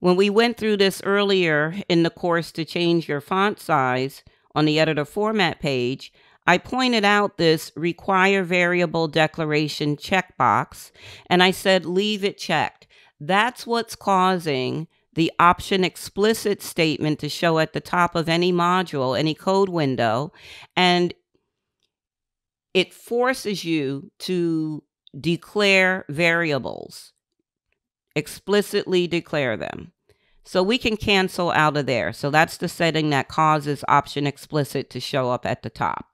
when we went through this earlier in the course to change your font size on the editor format page, I pointed out this require variable declaration checkbox, and I said leave it checked. That's what's causing the option explicit statement to show at the top of any module, any code window, and it forces you to declare variables, explicitly declare them. So we can cancel out of there. So that's the setting that causes option explicit to show up at the top.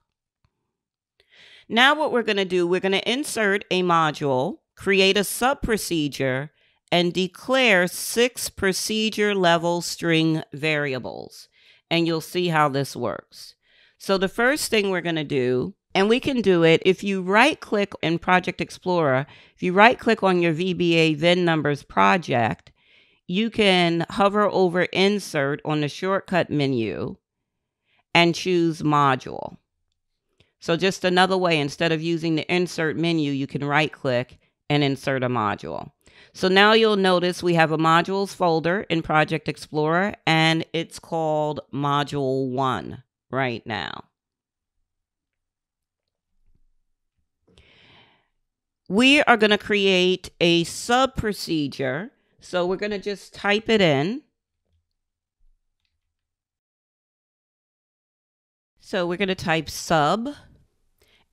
Now what we're going to do, we're going to insert a module, create a sub-procedure, and declare 6 procedure level string variables. And you'll see how this works. So the first thing we're going to do, and we can do it if you right-click in Project Explorer, if you right-click on your VBA VIN numbers project, you can hover over Insert on the shortcut menu and choose Module. So just another way, instead of using the insert menu, you can right click and insert a module. So now you'll notice we have a modules folder in Project Explorer, and it's called Module 1 right now. We are going to create a sub procedure. So we're going to just type it in. So we're going to type sub,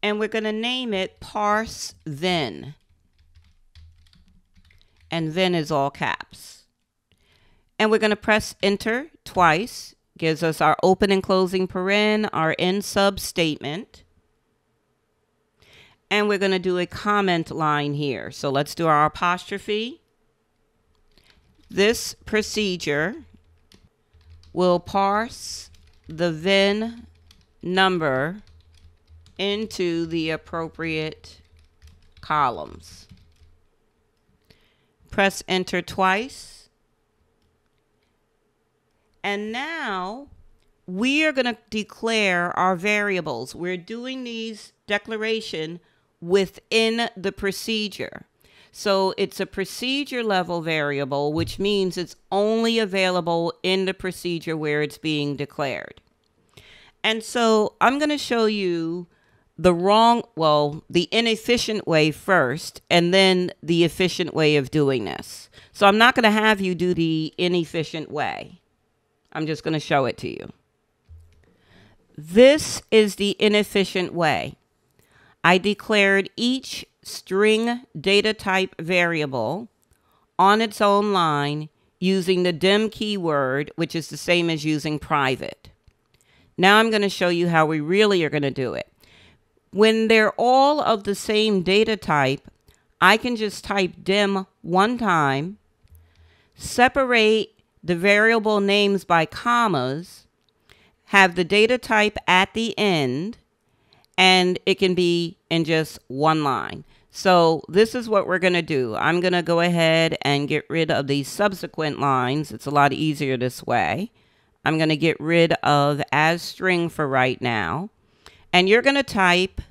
and we're going to name it parse then. And then is all caps. And we're going to press enter twice. Gives us our open and closing paren, our end sub statement. And we're going to do a comment line here. So let's do our apostrophe. This procedure will parse the then number into the appropriate columns. Press enter twice. And now we are going to declare our variables. We're doing these declaration within the procedure. So it's a procedure level variable, which means it's only available in the procedure where it's being declared. And so I'm going to show you the inefficient way first, and then the efficient way of doing this. So I'm not going to have you do the inefficient way. I'm just going to show it to you. This is the inefficient way. I declared each string data type variable on its own line using the dim keyword, which is the same as using private. Now I'm going to show you how we really are going to do it. When they're all of the same data type, I can just type dim one time, separate the variable names by commas, have the data type at the end, and it can be in just one line. So this is what we're going to do. I'm going to go ahead and get rid of these subsequent lines. It's a lot easier this way. I'm going to get rid of as string for right now. And you're going to type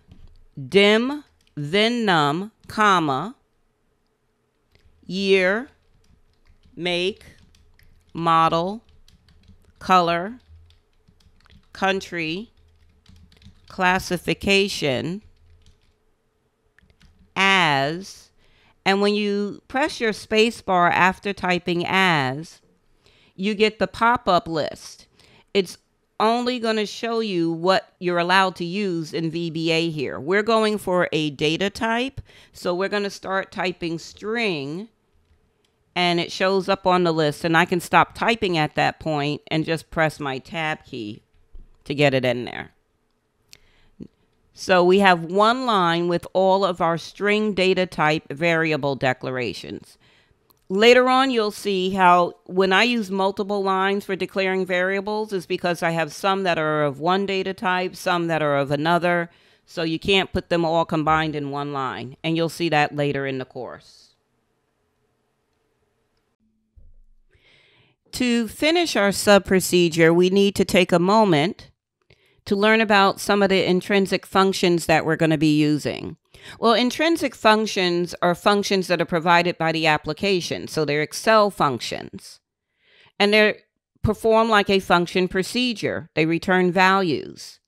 dim, then num, comma, year, make, model, color, country, classification, as, and when you press your space bar after typing as, you get the pop-up list. It's only going to show you what you're allowed to use in VBA here. We're going for a data type, so we're going to start typing string, and it shows up on the list, and I can stop typing at that point and just press my tab key to get it in there. So we have one line with all of our string data type variable declarations. Later on, you'll see how when I use multiple lines for declaring variables is because I have some that are of one data type, some that are of another. So you can't put them all combined in one line. And you'll see that later in the course. To finish our sub procedure, we need to take a moment to learn about some of the intrinsic functions that we're going to be using. Well, intrinsic functions are functions that are provided by the application. So they're Excel functions. And they perform like a function procedure. They return values.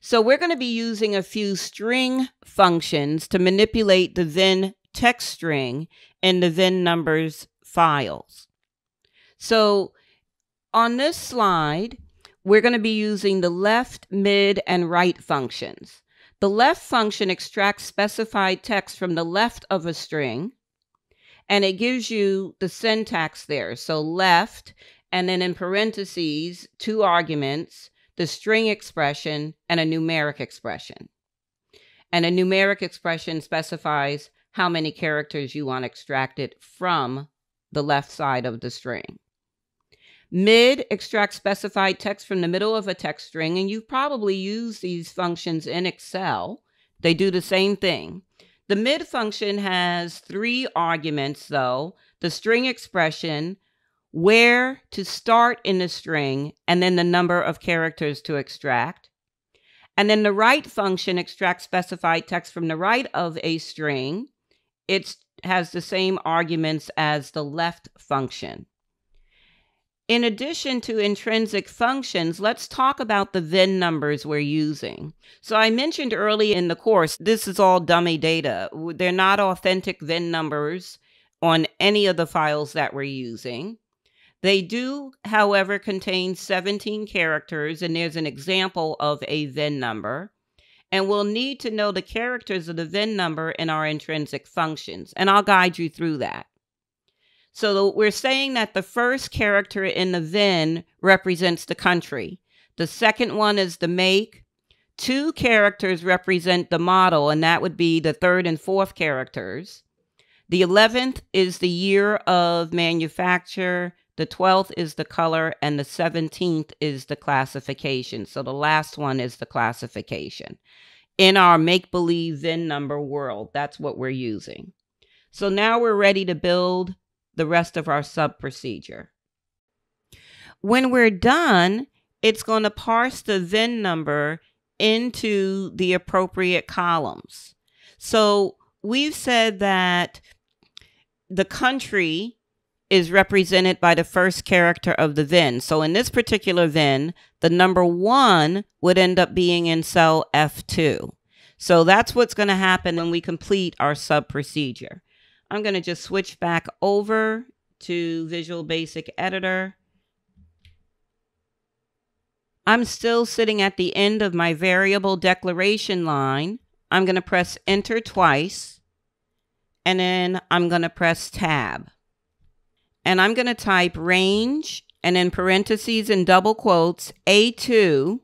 So we're going to be using a few string functions to manipulate the then text string in the then numbers files. So on this slide, we're going to be using the left, mid, and right functions. The left function extracts specified text from the left of a string, and it gives you the syntax there. So left, and then in parentheses, 2 arguments, the string expression, and a numeric expression. And a numeric expression specifies how many characters you want extracted from the left side of the string. Mid extracts specified text from the middle of a text string, and you've probably used these functions in Excel. They do the same thing. The mid function has 3 arguments, though. The string expression, where to start in the string, and then the number of characters to extract. And then the write function extracts specified text from the right of a string. It has the same arguments as the left function. In addition to intrinsic functions, let's talk about the VIN numbers we're using. So I mentioned early in the course, this is all dummy data. They're not authentic VIN numbers on any of the files that we're using. They do, however, contain 17 characters, and there's an example of a VIN number. And we'll need to know the characters of the VIN number in our intrinsic functions, and I'll guide you through that. So we're saying that the first character in the VIN represents the country. The second one is the make. 2 characters represent the model, and that would be the third and fourth characters. The 11th is the year of manufacture. The 12th is the color, and the 17th is the classification. So the last one is the classification. In our make-believe VIN number world, that's what we're using. So now we're ready to build the rest of our sub procedure. When we're done, it's going to parse the VIN number into the appropriate columns. So we've said that the country is represented by the first character of the VIN. So in this particular VIN, the number 1 would end up being in cell F2. So that's what's going to happen when we complete our sub procedure. I'm going to just switch back over to Visual Basic Editor. I'm still sitting at the end of my variable declaration line. I'm going to press Enter twice, and then I'm going to press Tab. And I'm going to type range, and in parentheses and double quotes, A2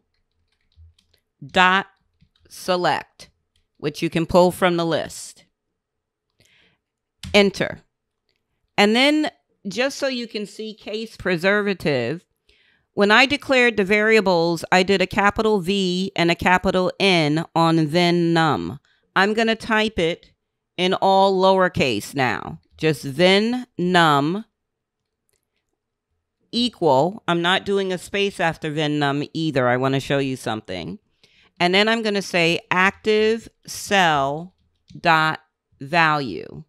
dot select, which you can pull from the list. Enter. And then just so you can see case preservative, when I declared the variables, I did a capital V and a capital N on VIN num. I'm going to type it in all lowercase now. Just VIN num equal. I'm not doing a space after VIN num either. I want to show you something. And then I'm going to say active cell dot value.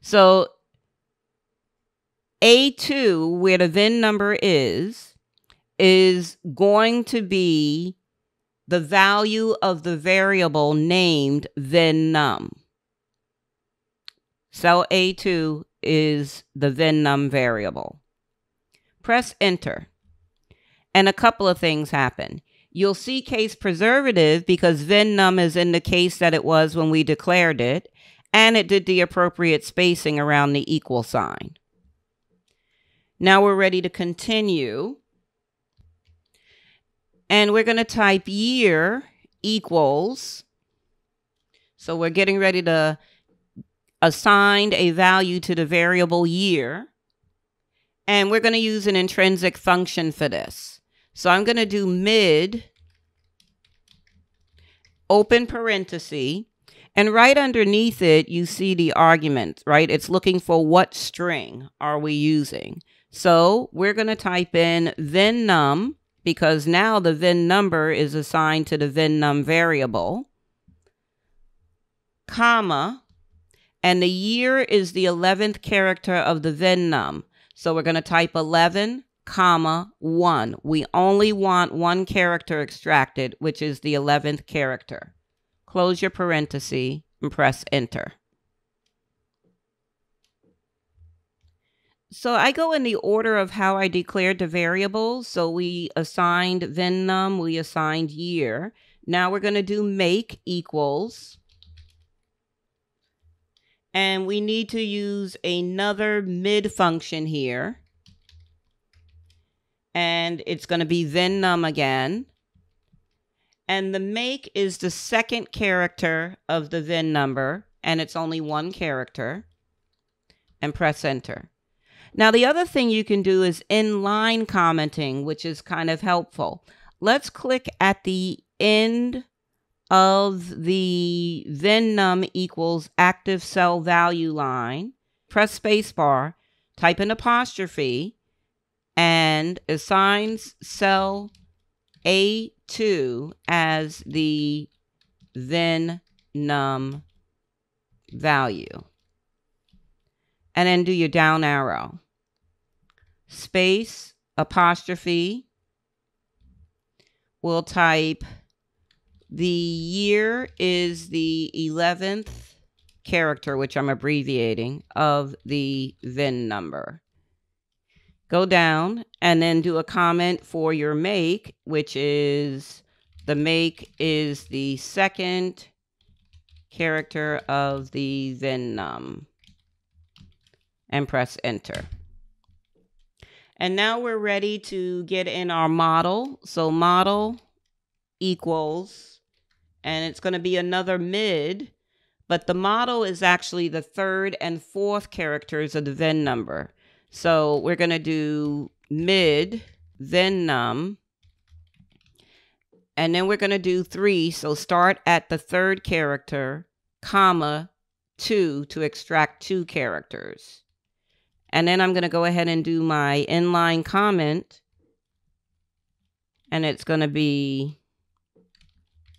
So A2, where the VIN number is going to be the value of the variable named VIN num. Cell A2 is the VIN num variable. Press Enter. And a couple of things happen. You'll see case preservative because VIN num is in the case that it was when we declared it, and it did the appropriate spacing around the equal sign. Now we're ready to continue. And we're going to type year equals. So we're getting ready to assign a value to the variable year. And we're going to use an intrinsic function for this. So I'm going to do mid, open parenthesis, and right underneath it, you see the argument, right? It's looking for what string are we using. So we're going to type in VIN num, because now the VIN number is assigned to the VIN num variable, comma, and the year is the 11th character of the VIN num. So we're going to type 11, comma, 1. We only want one character extracted, which is the 11th character. Close your parenthesis and press Enter. So I go in the order of how I declared the variables. So we assigned VIN num, we assigned year. Now we're going to do make equals. And we need to use another mid function here. And it's going to be VIN num again. And the make is the second character of the VIN number, and it's only one character. And press Enter. Now, the other thing you can do is inline commenting, which is kind of helpful. Let's click at the end of the VIN num equals active cell value line. Press spacebar, type an apostrophe, and assigns cell A2 as the then num value. And then do your down arrow. Space, apostrophe. We'll type the year is the 11th character, which I'm abbreviating, of the VIN number. Go down and then do a comment for your make, which is the make is the second character of the VIN num. And press enter. And now we're ready to get in our model. So model equals, and it's going to be another mid, but the model is actually the third and fourth characters of the VIN number. So we're going to do mid VIN num, and then we're going to do 3. So start at the third character, comma, 2 to extract 2 characters. And then I'm going to go ahead and do my inline comment. And it's going to be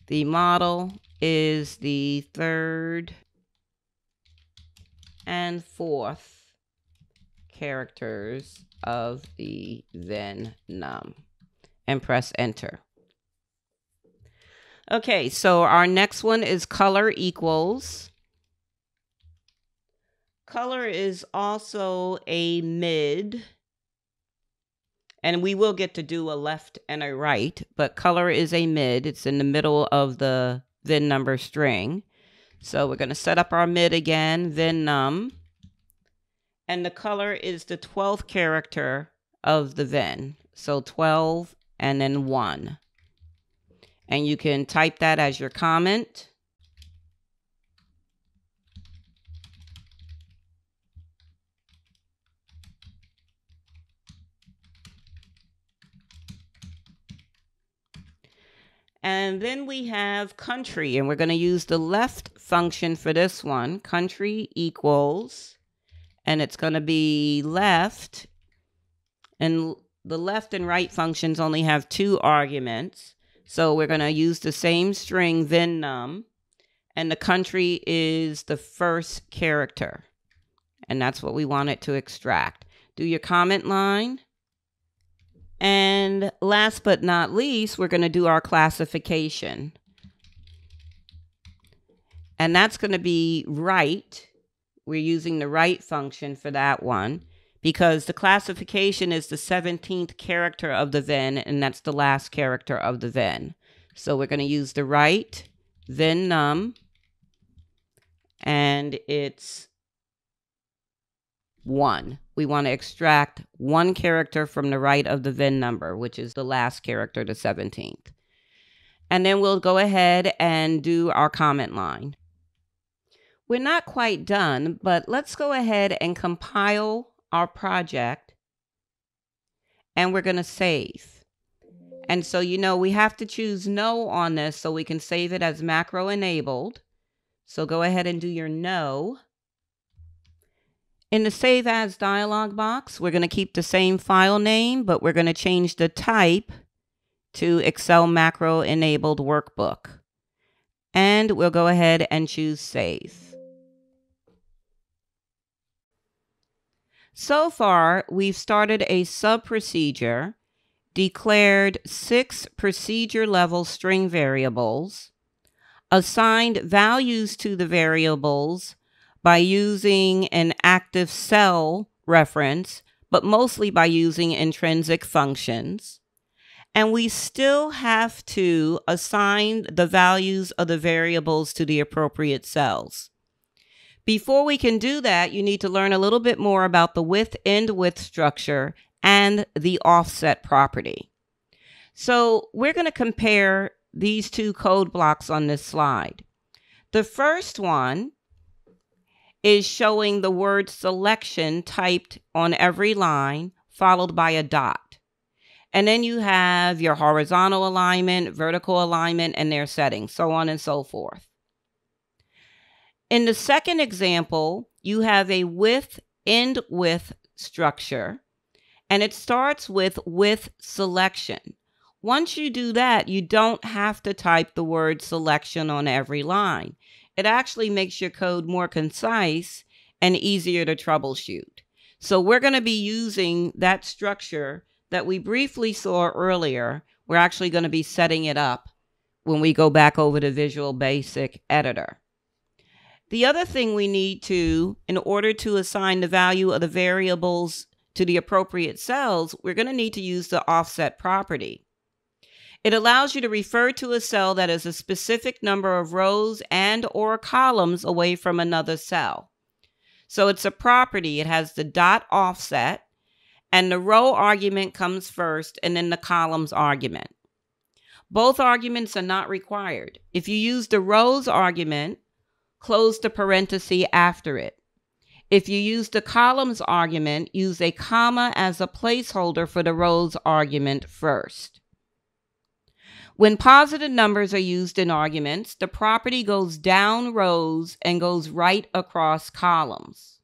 the model is the third and fourth characters of the VIN num. And press enter. Okay, so our next one is color equals. Color is also a mid, and we will get to do a left and a right, but color is a mid. It's in the middle of the VIN number string. So we're going to set up our mid again, VIN num, and the color is the 12th character of the VIN. So 12 and then 1. And you can type that as your comment. And then we have country, and we're going to use the left function for this one. Country equals, and it's going to be left, and the left and right functions only have 2 arguments. So we're going to use the same string VIN num, and the country is the first character, and that's what we want it to extract. Do your comment line. And last but not least, we're going to do our classification. And that's going to be right. We're using the right function for that one because the classification is the 17th character of the VIN, and that's the last character of the VIN. So we're going to use the right VIN num, and it's 1. We want to extract 1 character from the right of the VIN number, which is the last character, the 17th. And then we'll go ahead and do our comment line. We're not quite done, but let's go ahead and compile our project, and we're going to save. And so, we have to choose no on this so we can save it as macro enabled. So go ahead and do your no. In the Save As dialog box, we're going to keep the same file name, but we're going to change the type to Excel Macro Enabled Workbook. And we'll go ahead and choose Save. So far, we've started a sub-procedure, declared 6 procedure-level string variables, assigned values to the variables by using an active cell reference, but mostly by using intrinsic functions. And we still have to assign the values of the variables to the appropriate cells. Before we can do that, you need to learn a little bit more about the with, end with structure and the offset property. So we're going to compare these 2 code blocks on this slide. The first one is showing the word selection typed on every line, followed by a dot. And then you have your horizontal alignment, vertical alignment, and their settings, so on and so forth. In the second example, you have a with, end with structure, and it starts with selection. Once you do that, you don't have to type the word selection on every line. It actually makes your code more concise and easier to troubleshoot. So we're going to be using that structure that we briefly saw earlier. We're actually going to be setting it up when we go back over to Visual Basic Editor. The other thing we need to, in order to assign the value of the variables to the appropriate cells, we're going to need to use the offset property. It allows you to refer to a cell that is a specific number of rows and or columns away from another cell. So it's a property. It has the dot offset, and the row argument comes first and then the columns argument. Both arguments are not required. If you use the rows argument, close the parenthesis after it. If you use the columns argument, use a comma as a placeholder for the rows argument first. When positive numbers are used in arguments, the property goes down rows and goes right across columns.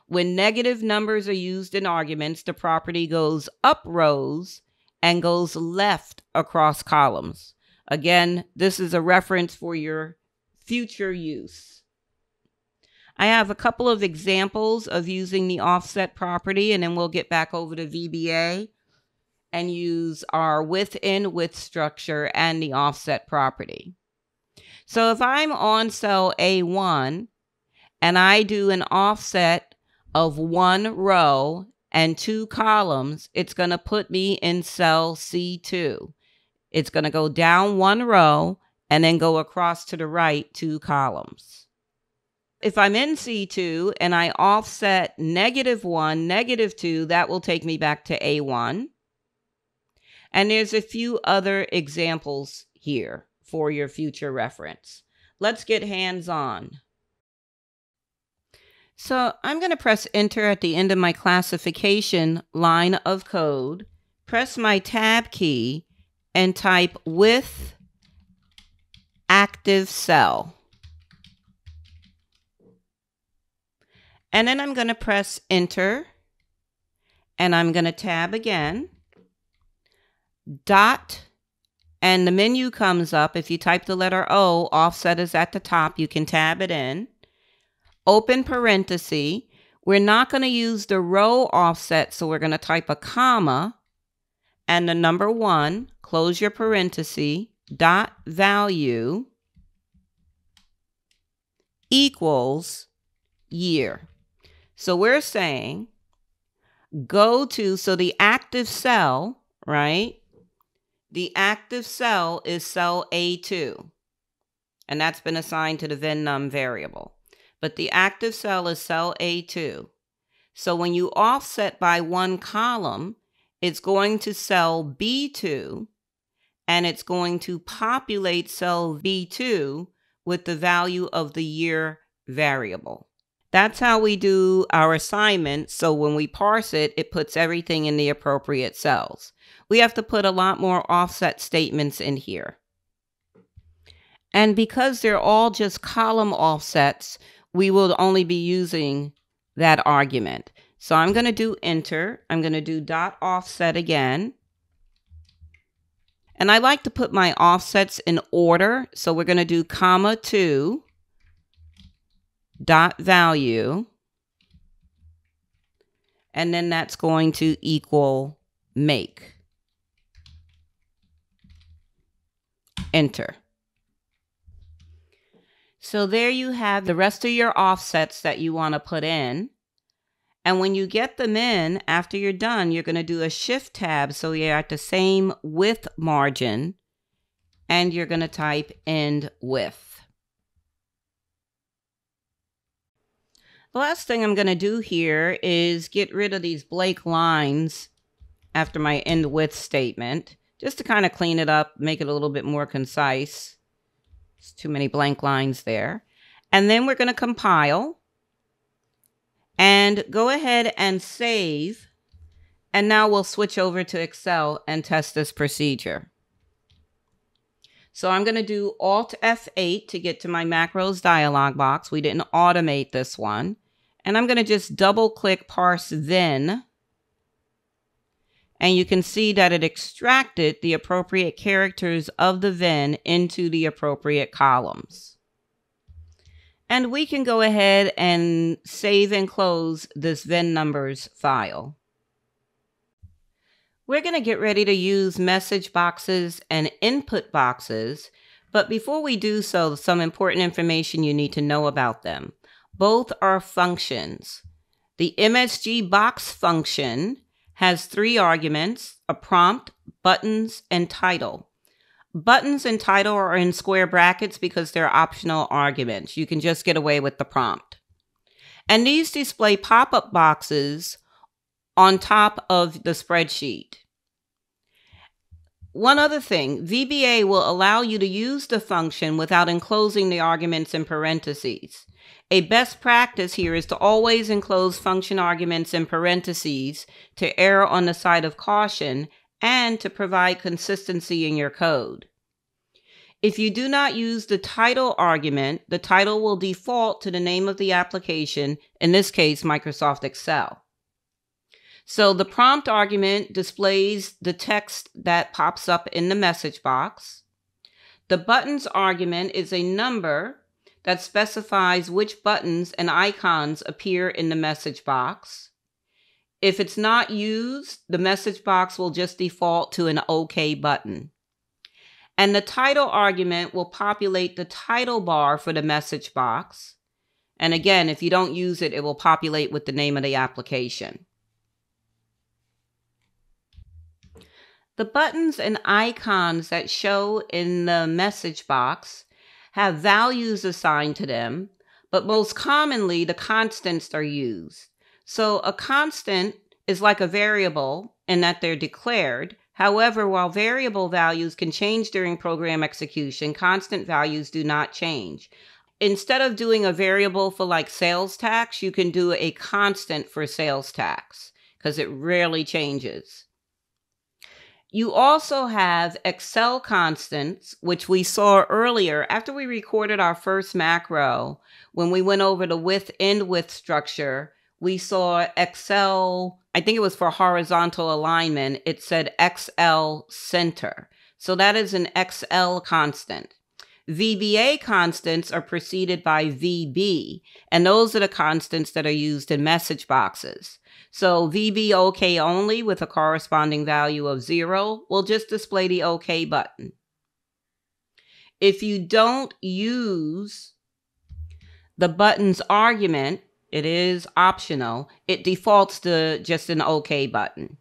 When negative numbers are used in arguments, the property goes up rows and goes left across columns. Again, this is a reference for your future use. I have a couple of examples of using the offset property, and then we'll get back over to VBA and use our within with structure and the offset property. So if I'm on cell A1 and I do an offset of 1 row and 2 columns, it's going to put me in cell C2. It's going to go down 1 row and then go across to the right 2 columns. If I'm in C2 and I offset -1, -2, that will take me back to A1. And there's a few other examples here for your future reference. Let's get hands-on. So I'm going to press enter at the end of my classification line of code, press my tab key, and type with active cell. And then I'm going to press enter, and I'm going to tab again. Dot, and the menu comes up. If you type the letter O, offset is at the top. You can tab it in. Open parenthesis. We're not going to use the row offset, so we're going to type a comma and the number 1, close your parenthesis, dot value equals year. So we're saying go to, so the active cell, right? The active cell is cell A2, and that's been assigned to the VinNum variable. But the active cell is cell A2. So when you offset by 1 column, it's going to cell B2, and it's going to populate cell B2 with the value of the year variable. That's how we do our assignment. So when we parse it, it puts everything in the appropriate cells. We have to put a lot more offset statements in here. And because they're all just column offsets, we will only be using that argument. So I'm going to do enter. I'm going to do dot offset again. And I like to put my offsets in order. So we're going to do comma 2. Dot value, and then that's going to equal make. Enter. So there you have the rest of your offsets that you want to put in. And when you get them in, after you're done, you're going to do a shift tab so you're at the same width margin, and you're going to type end width. The last thing I'm going to do here is get rid of these blank lines after my end width statement, just to kind of clean it up, make it a little bit more concise. There's too many blank lines there. And then we're going to compile and go ahead and save. And now we'll switch over to Excel and test this procedure. So I'm going to do Alt F8 to get to my macros dialog box. We didn't automate this one. And I'm going to just double click parse then. And you can see that it extracted the appropriate characters of the VIN into the appropriate columns. And we can go ahead and save and close this VIN numbers file. We're going to get ready to use message boxes and input boxes, but before we do so, some important information you need to know about them. Both are functions. The MSG box function has 3 arguments: a prompt, buttons, and title. Buttons and title are in square brackets because they're optional arguments. You can just get away with the prompt. And these display pop-up boxes on top of the spreadsheet. One other thing, VBA will allow you to use the function without enclosing the arguments in parentheses. A best practice here is to always enclose function arguments in parentheses to err on the side of caution and to provide consistency in your code. If you do not use the title argument, the title will default to the name of the application, in this case, Microsoft Excel. So the prompt argument displays the text that pops up in the message box. The buttons argument is a number that specifies which buttons and icons appear in the message box. If it's not used, the message box will just default to an OK button. And the title argument will populate the title bar for the message box. And again, if you don't use it, it will populate with the name of the application. The buttons and icons that show in the message box have values assigned to them, but most commonly the constants are used. So a constant is like a variable in that they're declared. However, while variable values can change during program execution, constant values do not change. Instead of doing a variable for like sales tax, you can do a constant for sales tax because it rarely changes. You also have Excel constants, which we saw earlier after we recorded our first macro. When we went over the with-end with structure, we saw Excel, I think it was for horizontal alignment, it said XL center. So that is an XL constant. VBA constants are preceded by VB, and those are the constants that are used in message boxes. So VB OK only with a corresponding value of 0 will just display the OK button. If you don't use the button's argument, it is optional, it defaults to just an OK button.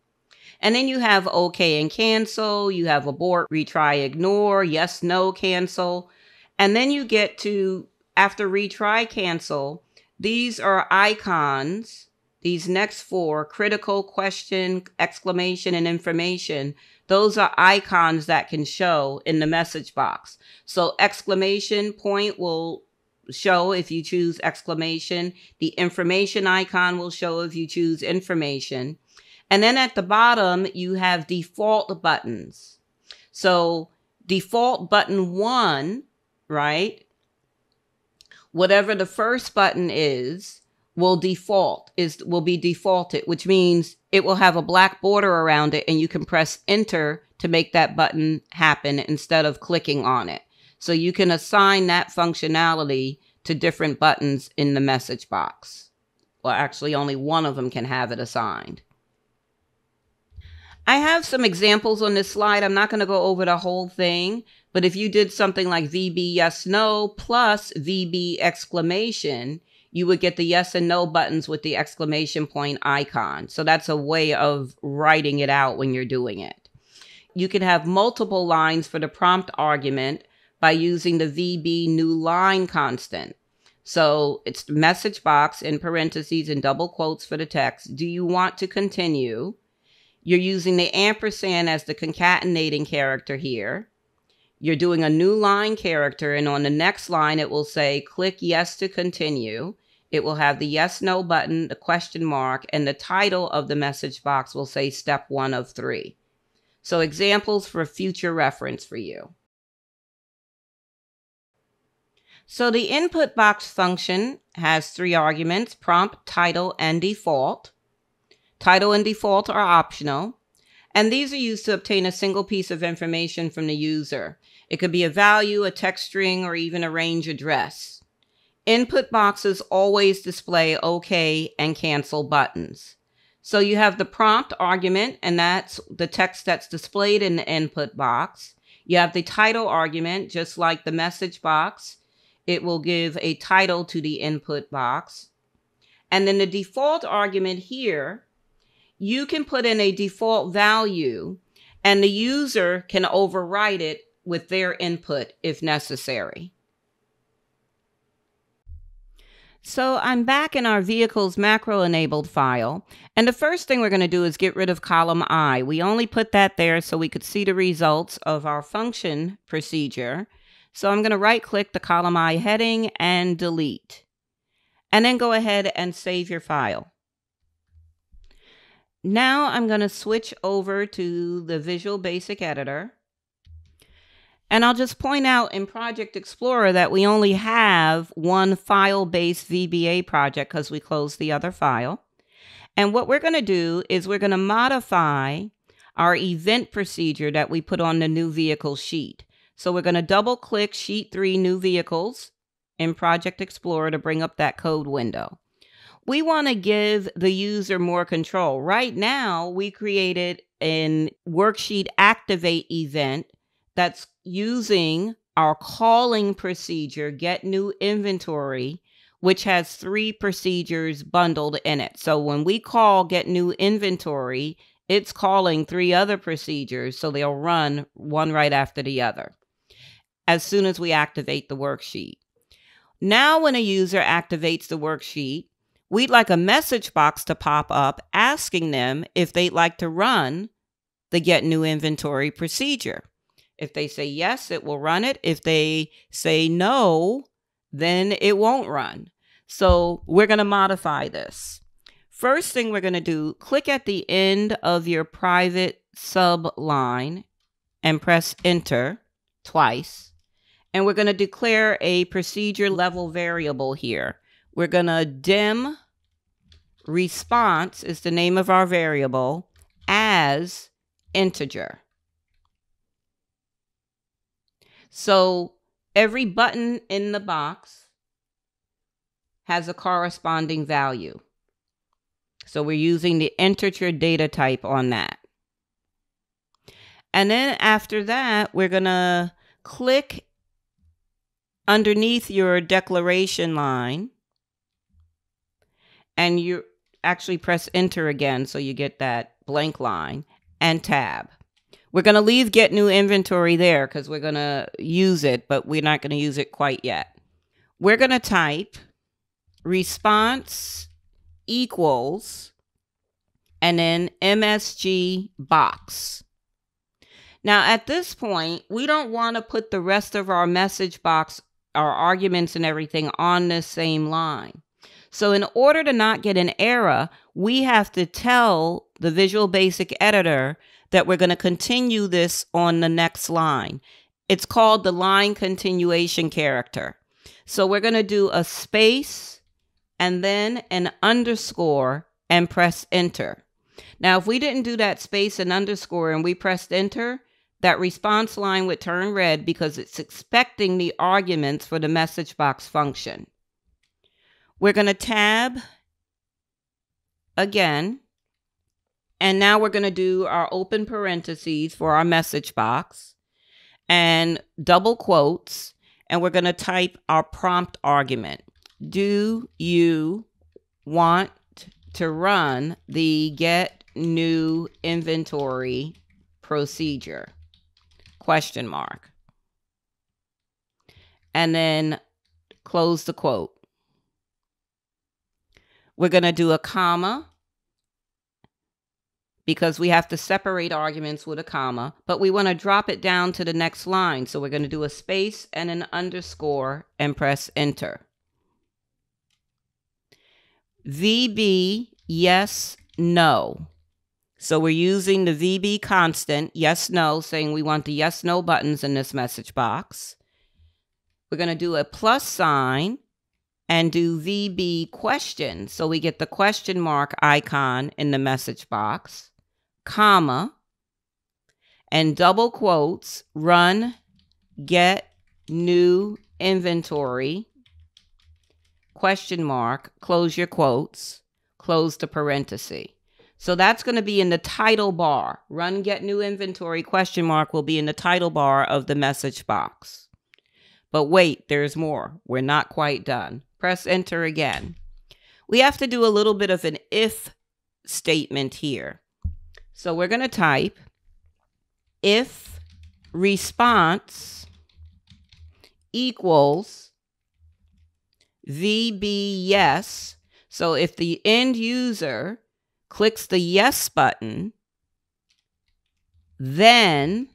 And then you have OK and cancel, you have abort, retry, ignore, yes, no, cancel. And then you get to, after retry, cancel, these are icons. These next 4, critical, question, exclamation, and information, those are icons that can show in the message box. So exclamation point will show if you choose exclamation. The information icon will show if you choose information. And then at the bottom, you have default buttons. So default button 1, right? Whatever the first button is, will be defaulted, which means it will have a black border around it and you can press enter to make that button happen instead of clicking on it. So you can assign that functionality to different buttons in the message box. Well, actually only one of them can have it assigned. I have some examples on this slide. I'm not going to go over the whole thing, but if you did something like VB yes, no plus VB exclamation, you would get the yes and no buttons with the exclamation point icon. So that's a way of writing it out when you're doing it. You can have multiple lines for the prompt argument by using the VB new line constant. So it's the message box in parentheses and double quotes for the text. Do you want to continue? You're using the ampersand as the concatenating character here. You're doing a new line character, and on the next line, it will say, click yes to continue. It will have the yes, no button, the question mark, and the title of the message box will say step 1 of 3. So examples for future reference for you. So the input box function has 3 arguments: prompt, title, and default. Title and default are optional. And these are used to obtain a single piece of information from the user. It could be a value, a text string, or even a range address. Input boxes always display OK and cancel buttons. So you have the prompt argument, and that's the text that's displayed in the input box. You have the title argument, just like the message box. It will give a title to the input box. And then the default argument here, you can put in a default value and the user can overwrite it with their input if necessary. So I'm back in our vehicles macro enabled file. And the first thing we're going to do is get rid of column I. We only put that there so we could see the results of our function procedure. So I'm going to right click the column I heading and delete. And then go ahead and save your file. Now I'm going to switch over to the Visual Basic Editor. And I'll just point out in Project Explorer that we only have one file-based VBA project because we closed the other file. And what we're going to do is we're going to modify our event procedure that we put on the new vehicle sheet. So we're going to double click Sheet 3 New Vehicles in Project Explorer to bring up that code window. We want to give the user more control. Right now, we created a worksheet activate event that's using our calling procedure, get new inventory, which has 3 procedures bundled in it. So when we call get new inventory, it's calling 3 other procedures, so they'll run one right after the other as soon as we activate the worksheet. Now when a user activates the worksheet, we'd like a message box to pop up asking them if they'd like to run the get new inventory procedure. If they say yes, it will run it. If they say no, then it won't run. So we're going to modify this. First thing we're going to do, click at the end of your private sub line and press enter twice. And we're going to declare a procedure level variable here. We're going to dim response is the name of our variable as integer. So every button in the box has a corresponding value. So we're using the integer data type on that. And then after that, we're going to click underneath your declaration line. And you actually press enter again so you get that blank line and tab. We're going to leave get new inventory there because we're going to use it, but we're not going to use it quite yet. We're going to type response equals and then MSG box. Now at this point, we don't want to put the rest of our message box, our arguments and everything on this same line. So in order to not get an error, we have to tell the Visual Basic Editor that we're going to continue this on the next line. It's called the line continuation character. So we're going to do a space and then an underscore and press enter. Now, if we didn't do that space and underscore and we pressed enter, that response line would turn red because it's expecting the arguments for the message box function. We're going to tab again. And now we're going to do our open parentheses for our message box and double quotes. And we're going to type our prompt argument. Do you want to run the get new inventory procedure? Question mark. And then close the quote. We're going to do a comma because we have to separate arguments with a comma, but we want to drop it down to the next line. So we're going to do a space and an underscore and press enter. VB, yes, no. So we're using the VB constant, yes, no, saying we want the yes, no buttons in this message box. We're going to do a plus sign and do VB question. So we get the question mark icon in the message box, comma, and double quotes, run get new inventory, question mark, close your quotes, close the parenthesis. So that's going to be in the title bar. Run get new inventory, question mark will be in the title bar of the message box. But wait, there's more. We're not quite done. Press enter again. We have to do a little bit of an if statement here. So we're going to type if response equals VB yes. So if the end user clicks the yes button, then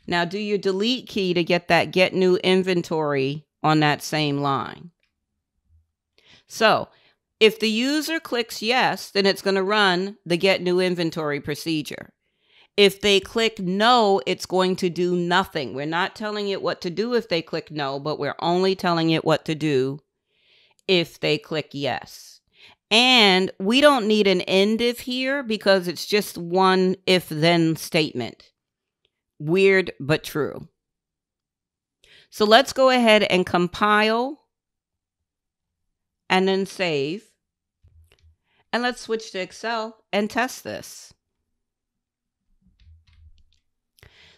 now do your delete key to get that get new inventory on that same line. So if the user clicks yes, then it's going to run the get new inventory procedure. If they click no, it's going to do nothing. We're not telling it what to do if they click no, but we're only telling it what to do if they click yes. And we don't need an end if here because it's just one if then statement. Weird, but true. So let's go ahead and compile and then save. And let's switch to Excel and test this.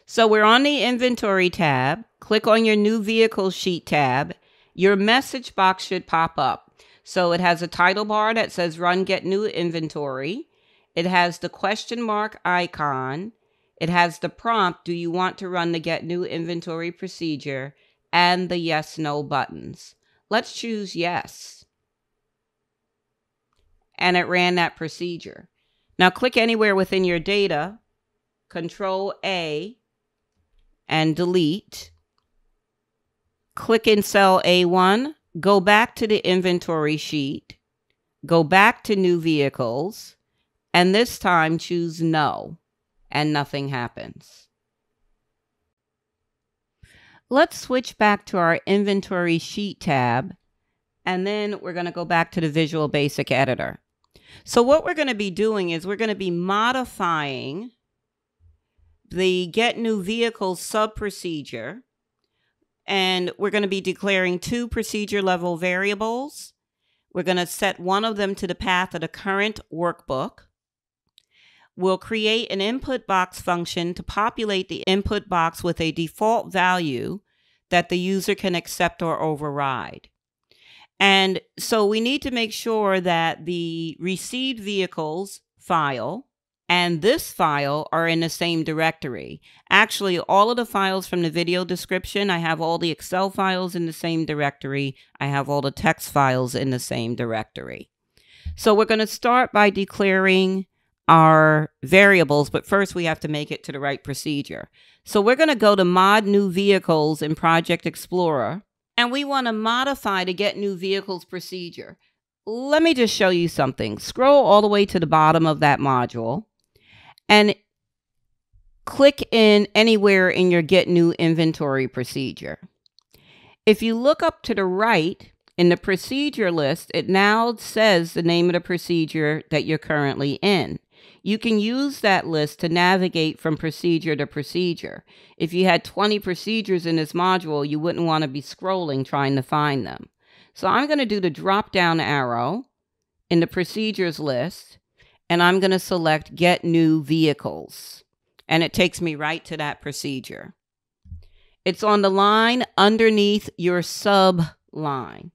So we're on the inventory tab. Click on your new vehicle sheet tab. Your message box should pop up. So it has a title bar that says run get new inventory. It has the question mark icon. It has the prompt, do you want to run the get new inventory procedure, and the yes no buttons. Let's choose yes. And it ran that procedure. Now click anywhere within your data, Control A and delete. Click in cell A1. Go back to the inventory sheet, go back to new vehicles, and this time choose no, and nothing happens. Let's switch back to our inventory sheet tab, and then we're going to go back to the Visual Basic Editor. So what we're going to be doing is we're going to be modifying the get new vehicles sub-procedure. And we're going to be declaring two procedure level variables. We're going to set one of them to the path of the current workbook. We'll create an input box function to populate the input box with a default value that the user can accept or override. And so we need to make sure that the received vehicles file and this file are in the same directory. Actually, all of the files from the video description, I have all the Excel files in the same directory. I have all the text files in the same directory. So we're going to start by declaring our variables, but first we have to make it to the right procedure. So we're going to go to Mod New Vehicles in Project Explorer, and we want to modify the Get New Vehicles procedure. Let me just show you something. Scroll all the way to the bottom of that module. And click in anywhere in your Get New Inventory procedure. If you look up to the right in the procedure list, it now says the name of the procedure that you're currently in. You can use that list to navigate from procedure to procedure. If you had 20 procedures in this module, you wouldn't want to be scrolling trying to find them. So I'm going to do the drop-down arrow in the procedures list, and I'm going to select Get New Vehicles. And it takes me right to that procedure. It's on the line underneath your sub-line.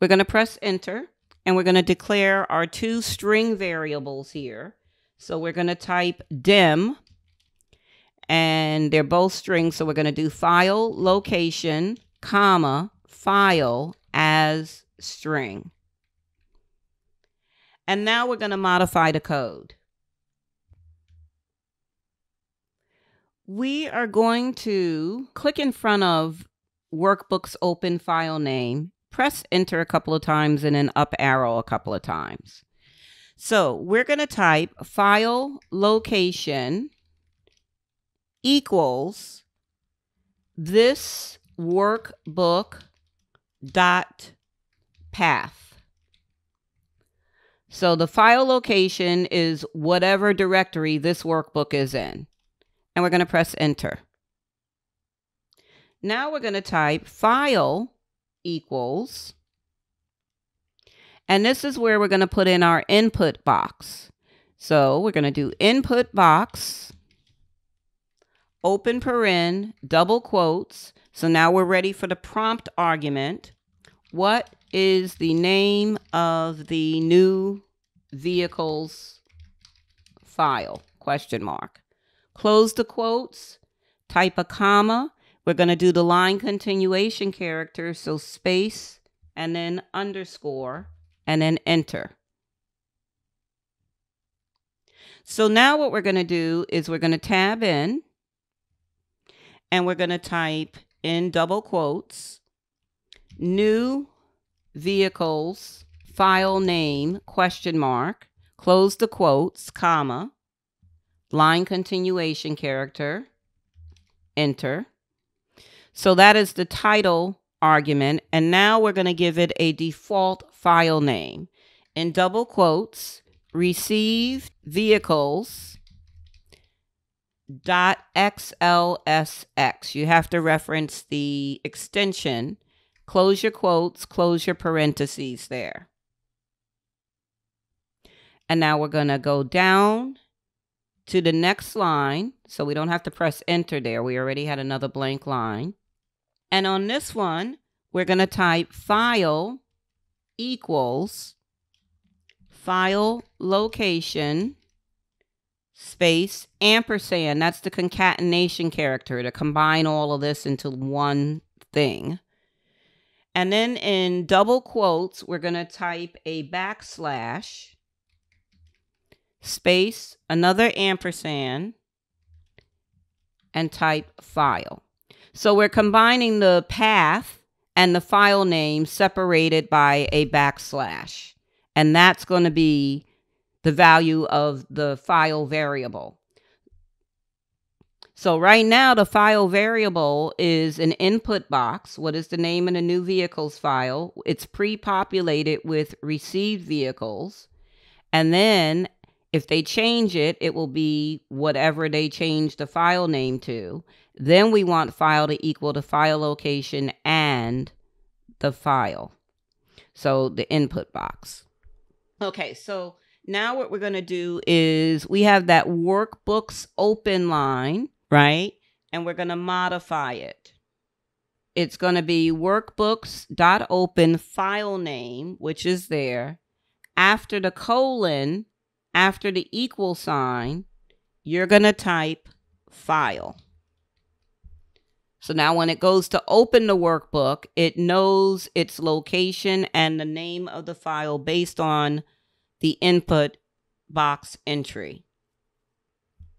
We're going to press Enter, and we're going to declare our two string variables here. So we're going to type dim, and they're both strings. So we're going to do file location, comma, file as string. And now we're going to modify the code. We are going to click in front of Workbook's open file name, press Enter a couple of times, and then up arrow a couple of times. So we're going to type file location equals this workbook dot path. So the file location is whatever directory this workbook is in. and we're going to press enter. Now we're going to type file equals, and this is where we're going to put in our input box. So we're going to do input box, open paren, double quotes. So now we're ready for the prompt argument. What is the name of the new vehicles file? Question mark. Close the quotes, type a comma. We're going to do the line continuation character, so space and then underscore and then enter. So now what we're going to do is we're going to tab in and we're going to type in double quotes, new vehicles file name, question mark, close the quotes, comma, line continuation character, enter. So that is the title argument. And now we're going to give it a default file name. In double quotes, received vehicles .xlsx. You have to reference the extension. Close your quotes, close your parentheses there. And now we're going to go down to the next line. So we don't have to press enter there. We already had another blank line. And on this one, we're going to type file equals file location space ampersand. That's the concatenation character to combine all of this into one thing. And then in double quotes, we're going to type a backslash space, another ampersand, and type file. So we're combining the path and the file name separated by a backslash. And that's going to be the value of the file variable. So right now, the file variable is an input box. What is the name of the new vehicles file? It's pre-populated with received vehicles. And then if they change it, it will be whatever they change the file name to. Then we want file to equal the file location and the file. So the input box. Okay, so now what we're going to do is we have that workbooks open line, right? And we're going to modify it. It's going to be workbooks.open file name, which is there. After the colon, after the equal sign, you're going to type file. So now when it goes to open the workbook, it knows its location and the name of the file based on the input box entry.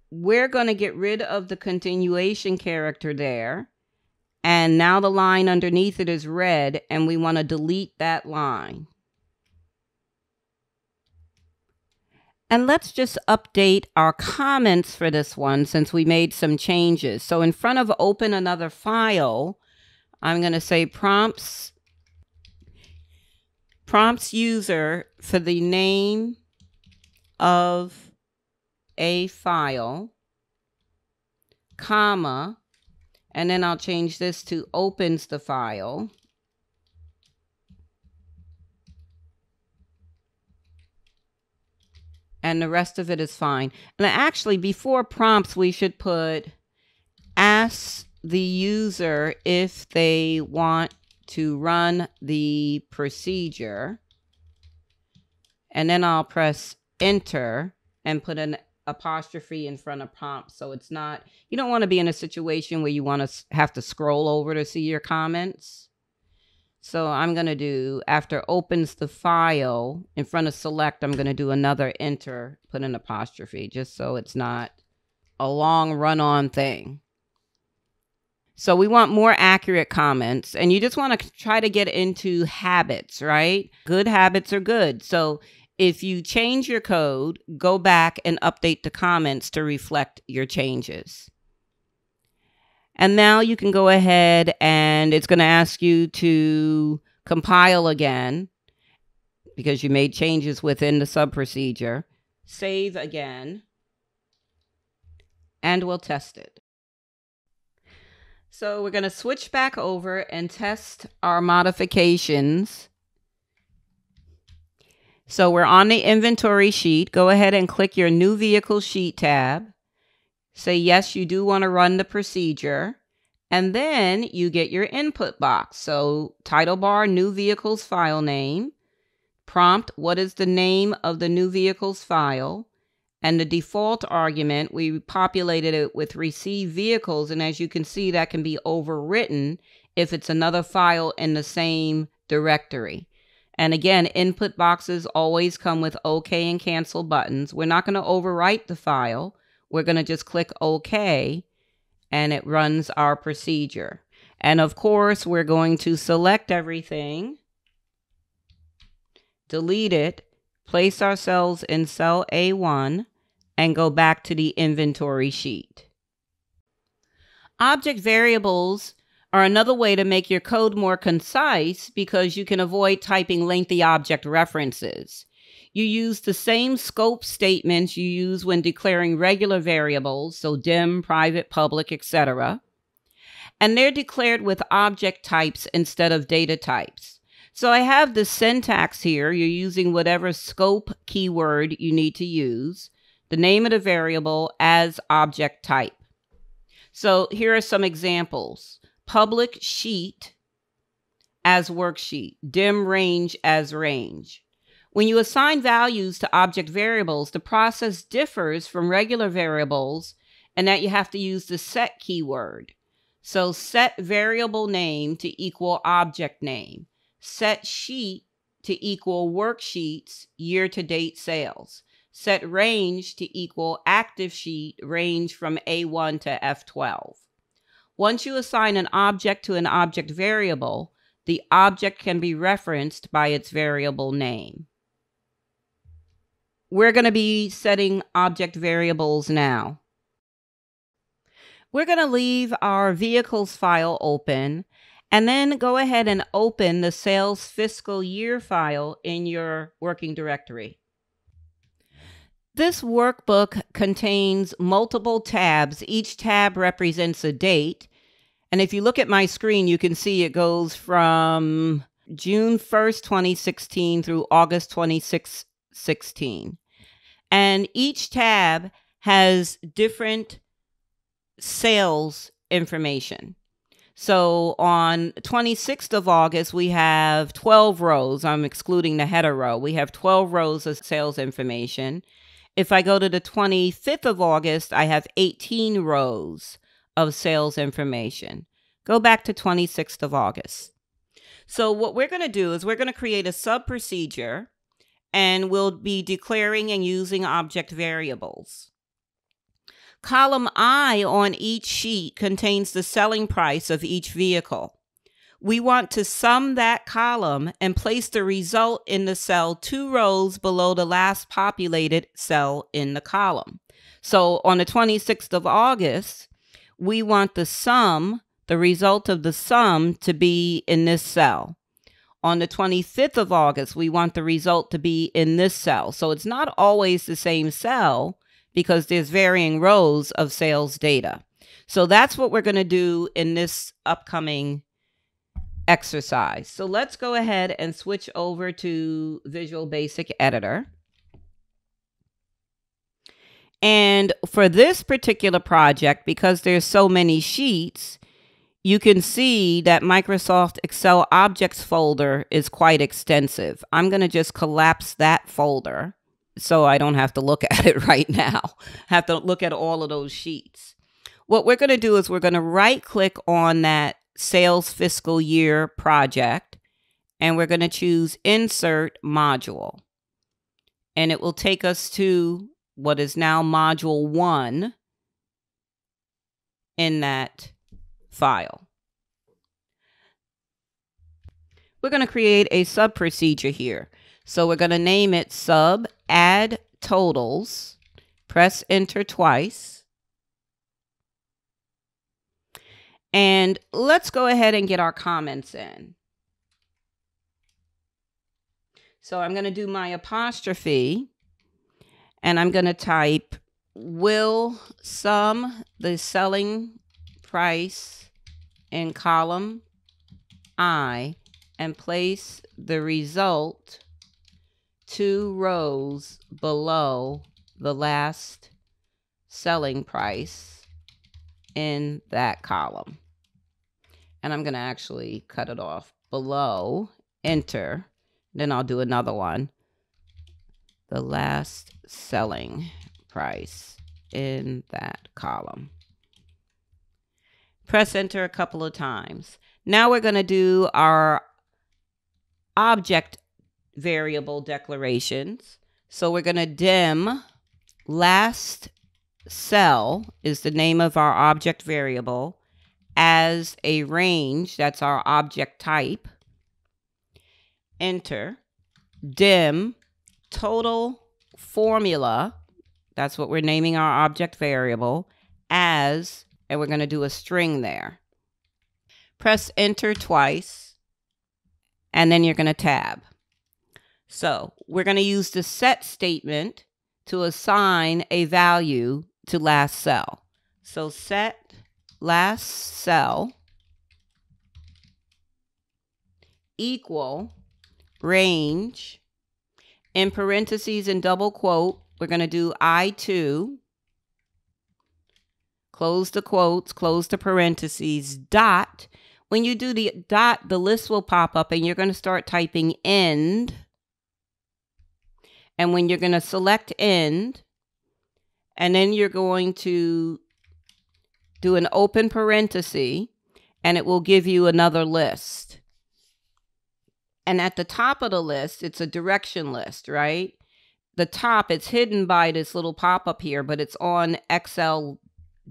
We're going to get rid of the continuation character there. And now the line underneath it is red, and we want to delete that line. And let's just update our comments for this one since we made some changes. So in front of open another file, I'm going to say prompts user for the name of a file, comma, and then I'll change this to opens the file. And the rest of it is fine. And actually, before prompts, we should put ask the user if they want to run the procedure. And then I'll press enter and put an apostrophe in front of prompt. So it's not, you don't want to be in a situation where you want to have to scroll over to see your comments. So I'm going to do, after opens the file, in front of select, I'm going to do another enter, put an apostrophe, just so it's not a long run-on thing. So we want more accurate comments, and you just want to try to get into habits, right? Good habits are good. So if you change your code, go back and update the comments to reflect your changes. And now you can go ahead and it's going to ask you to compile again because you made changes within the sub procedure. Save again. and we'll test it. So we're going to switch back over and test our modifications. So we're on the inventory sheet. Go ahead and click your new vehicle sheet tab. Say yes, you do want to run the procedure. And then you get your input box. So title bar, new vehicles file name. Prompt, what is the name of the new vehicles file? And the default argument, we populated it with receive vehicles. And as you can see, that can be overwritten if it's another file in the same directory. And again, input boxes always come with OK and cancel buttons. We're not going to overwrite the file. We're going to just click OK, and it runs our procedure. And of course, we're going to select everything, delete it, place ourselves in cell A1, and go back to the inventory sheet. Object variables are another way to make your code more concise because you can avoid typing lengthy object references. You use the same scope statements you use when declaring regular variables, so dim, private, public, etc. And they're declared with object types instead of data types. So I have the syntax here. You're using whatever scope keyword you need to use, the name of the variable as object type. So here are some examples. Public sheet as worksheet, dim range as range. When you assign values to object variables, the process differs from regular variables in that you have to use the set keyword. So set variable name to equal object name. Set sheet to equal worksheets year-to-date sales. Set range to equal active sheet range from A1 to F12. Once you assign an object to an object variable, the object can be referenced by its variable name. We're going to be setting object variables now. We're going to leave our vehicles file open and then go ahead and open the sales fiscal year file in your working directory. This workbook contains multiple tabs. Each tab represents a date. And if you look at my screen, you can see it goes from June 1st, 2016 through August 26th, 2016. And each tab has different sales information. So on 26th of August, we have 12 rows. I'm excluding the header row. We have 12 rows of sales information. If I go to the 25th of August, I have 18 rows of sales information. Go back to 26th of August. So what we're going to do is we're going to create a sub procedure, and we'll be declaring and using object variables. Column I on each sheet contains the selling price of each vehicle. We want to sum that column and place the result in the cell 2 rows below the last populated cell in the column. So on the 26th of August, we want the sum, the result of the sum, to be in this cell. On the 25th of August, we want the result to be in this cell. So it's not always the same cell because there's varying rows of sales data. So that's what we're going to do in this upcoming exercise. So let's go ahead and switch over to Visual Basic Editor. And for this particular project, because there's so many sheets, you can see that Microsoft Excel Objects folder is quite extensive. I'm going to just collapse that folder so I don't have to look at it right now. I have to look at all of those sheets. What we're going to do is we're going to right-click on that sales fiscal year project, and we're going to choose Insert Module. And it will take us to what is now Module 1 in that file. We're going to create a sub procedure here. So we're going to name it sub add totals. Press enter twice. And let's go ahead and get our comments in. So I'm going to do my apostrophe, and I'm going to type will sum the selling price in column I and place the result 2 rows below the last selling price in that column. And I'm going to actually cut it off below, enter, then I'll do another one. The last selling price in that column. Press enter a couple of times. Now we're going to do our object variable declarations. So we're going to dim last cell is the name of our object variable as a range. That's our object type. Enter. Dim total formula. That's what we're naming our object variable as, and we're going to do a string there. Press enter twice, and then you're going to tab. So we're going to use the set statement to assign a value to last cell. So set last cell equal range. In parentheses and double quote, we're going to do I2. Close the quotes, close the parentheses, dot. When you do the dot, the list will pop up and you're going to start typing end. And when you're going to select end, and then you're going to do an open parenthesis, and it will give you another list. And at the top of the list, it's a direction list, right? The top, it's hidden by this little pop-up here, but it's on XL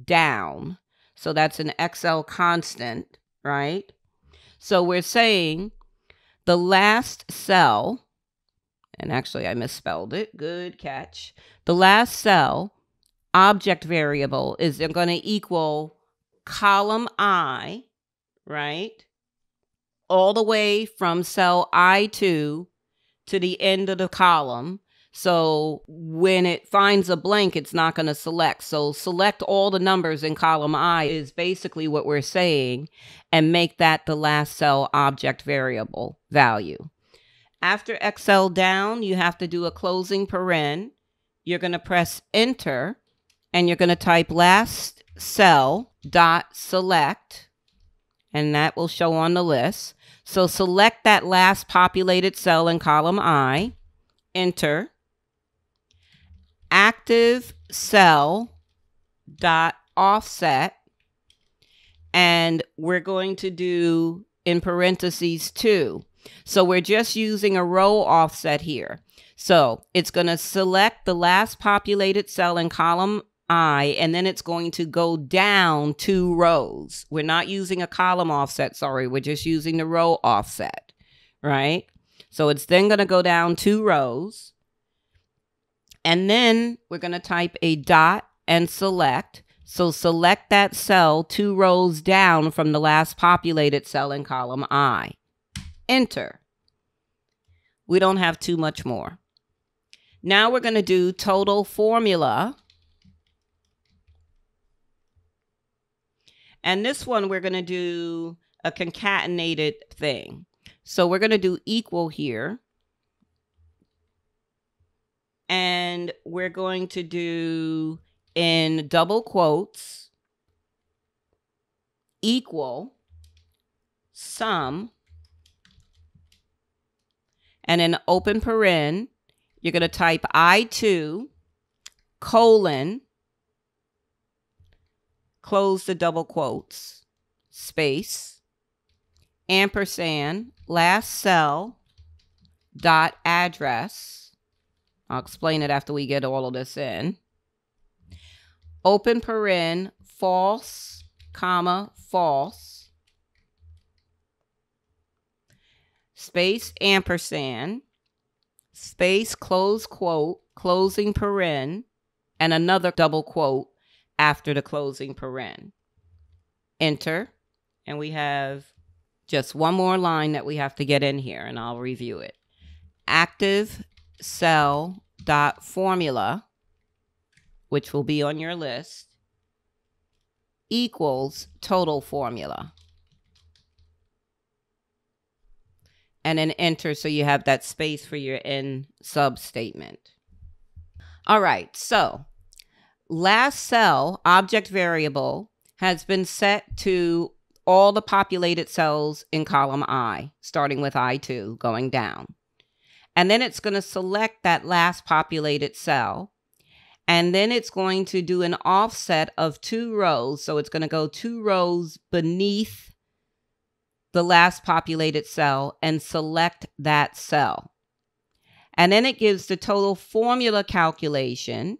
down. So that's an XL constant, right? So we're saying the last cell, and actually I misspelled it, good catch. The last cell object variable is going to equal column I, right? All the way from cell I2 to the end of the column. So when it finds a blank, it's not going to select. So select all the numbers in column I is basically what we're saying, and make that the last cell object variable value. After XL down, you have to do a closing paren. You're going to press enter, and you're going to type last cell dot select, and that will show on the list. So select that last populated cell in column I, enter, active cell dot offset, and we're going to do in parentheses 2. So we're just using a row offset here. So it's going to select the last populated cell in column I, and then it's going to go down 2 rows. We're not using a column offset, sorry. We're just using the row offset, right? So it's then going to go down 2 rows. And then we're going to type a dot and select. So select that cell 2 rows down from the last populated cell in column I. Enter. We don't have too much more. Now we're going to do total formula. And this one, we're going to do a concatenated thing. So we're going to do equal here. And we're going to do in double quotes, equal, sum, and in open paren, you're going to type I2, colon, close the double quotes, space, ampersand, last cell, dot address. I'll explain it after we get all of this in. Open paren, false, comma, false, space, ampersand, space, close quote, closing paren, and another double quote after the closing paren. Enter, and we have just one more line that we have to get in here, and I'll review it. Active cell dot formula, which will be on your list, equals total formula. And then enter so you have that space for your end sub statement. All right, so last cell object variable has been set to all the populated cells in column I, starting with I2, going down. And then it's going to select that last populated cell. And then it's going to do an offset of 2 rows. So it's going to go 2 rows beneath the last populated cell and select that cell. And then it gives the total formula calculation.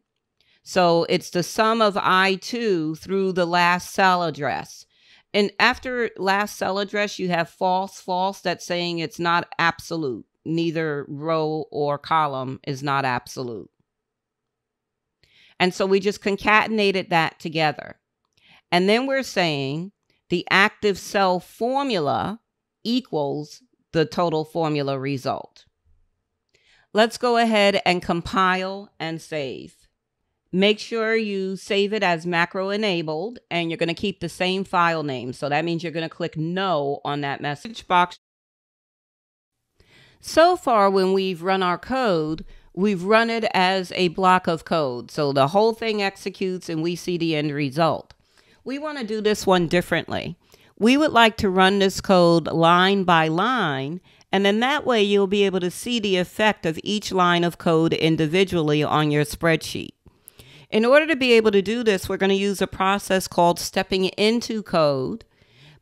So it's the sum of I2 through the last cell address. And after last cell address, you have false, false. That's saying it's not absolute. Neither row or column is not absolute. And so we just concatenated that together. And then we're saying the active cell formula equals the total formula result. Let's go ahead and compile and save. Make sure you save it as macro enabled, and you're going to keep the same file name. So that means you're going to click no on that message box. So far, when we've run our code, we've run it as a block of code. So the whole thing executes and we see the end result. We want to do this one differently. We would like to run this code line by line, and then that way you'll be able to see the effect of each line of code individually on your spreadsheet. In order to be able to do this, we're going to use a process called stepping into code,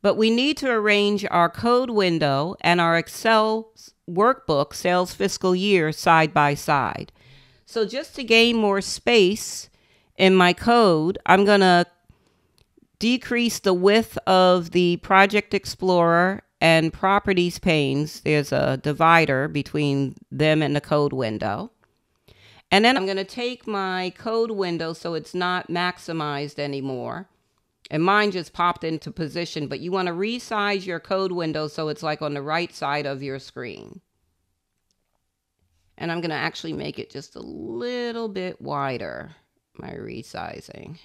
but we need to arrange our code window and our Excel workbook sales fiscal year side by side. So just to gain more space in my code, I'm going to decrease the width of the Project Explorer and Properties panes. There's a divider between them and the code window. And then I'm going to take my code window so it's not maximized anymore. And mine just popped into position, but you want to resize your code window so it's like on the right side of your screen. And I'm going to actually make it just a little bit wider, my resizing.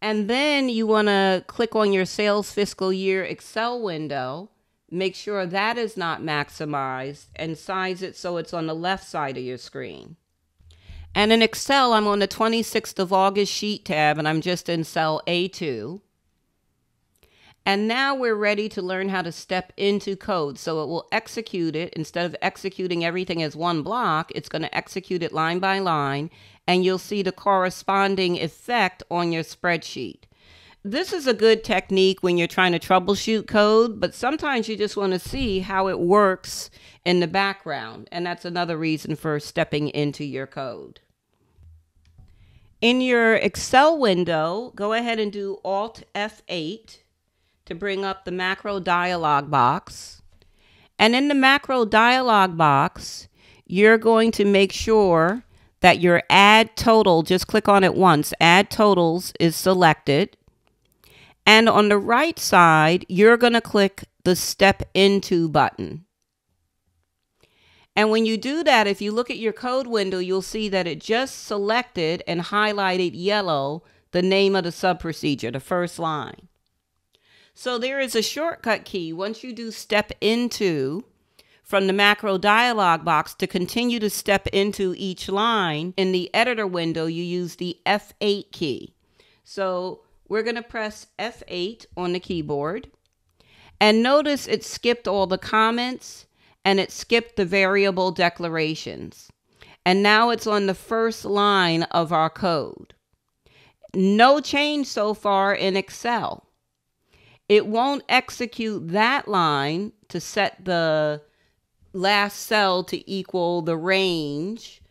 And then you want to click on your sales fiscal year Excel window. Make sure that is not maximized and size it so it's on the left side of your screen. And in Excel, I'm on the 26th of August sheet tab, and I'm just in cell A2. And now we're ready to learn how to step into code. So it will execute it. Instead of executing everything as one block, it's going to execute it line by line, and you'll see the corresponding effect on your spreadsheet. This is a good technique when you're trying to troubleshoot code, but sometimes you just want to see how it works in the background, and that's another reason for stepping into your code. In your Excel window, go ahead and do Alt F8 to bring up the macro dialog box. And in the macro dialog box, you're going to make sure that your Add Total, just click on it once, Add Totals is selected. And on the right side, you're going to click the Step Into button. And when you do that, if you look at your code window, you'll see that it just selected and highlighted yellow the name of the sub-procedure, the first line. So there is a shortcut key once you do Step Into from the macro dialog box to continue to step into each line. In the editor window, you use the F8 key. So we're going to press F8 on the keyboard, and notice it skipped all the comments and it skipped the variable declarations. And now it's on the first line of our code. No change so far in Excel. It won't execute that line to set the last cell to equal the range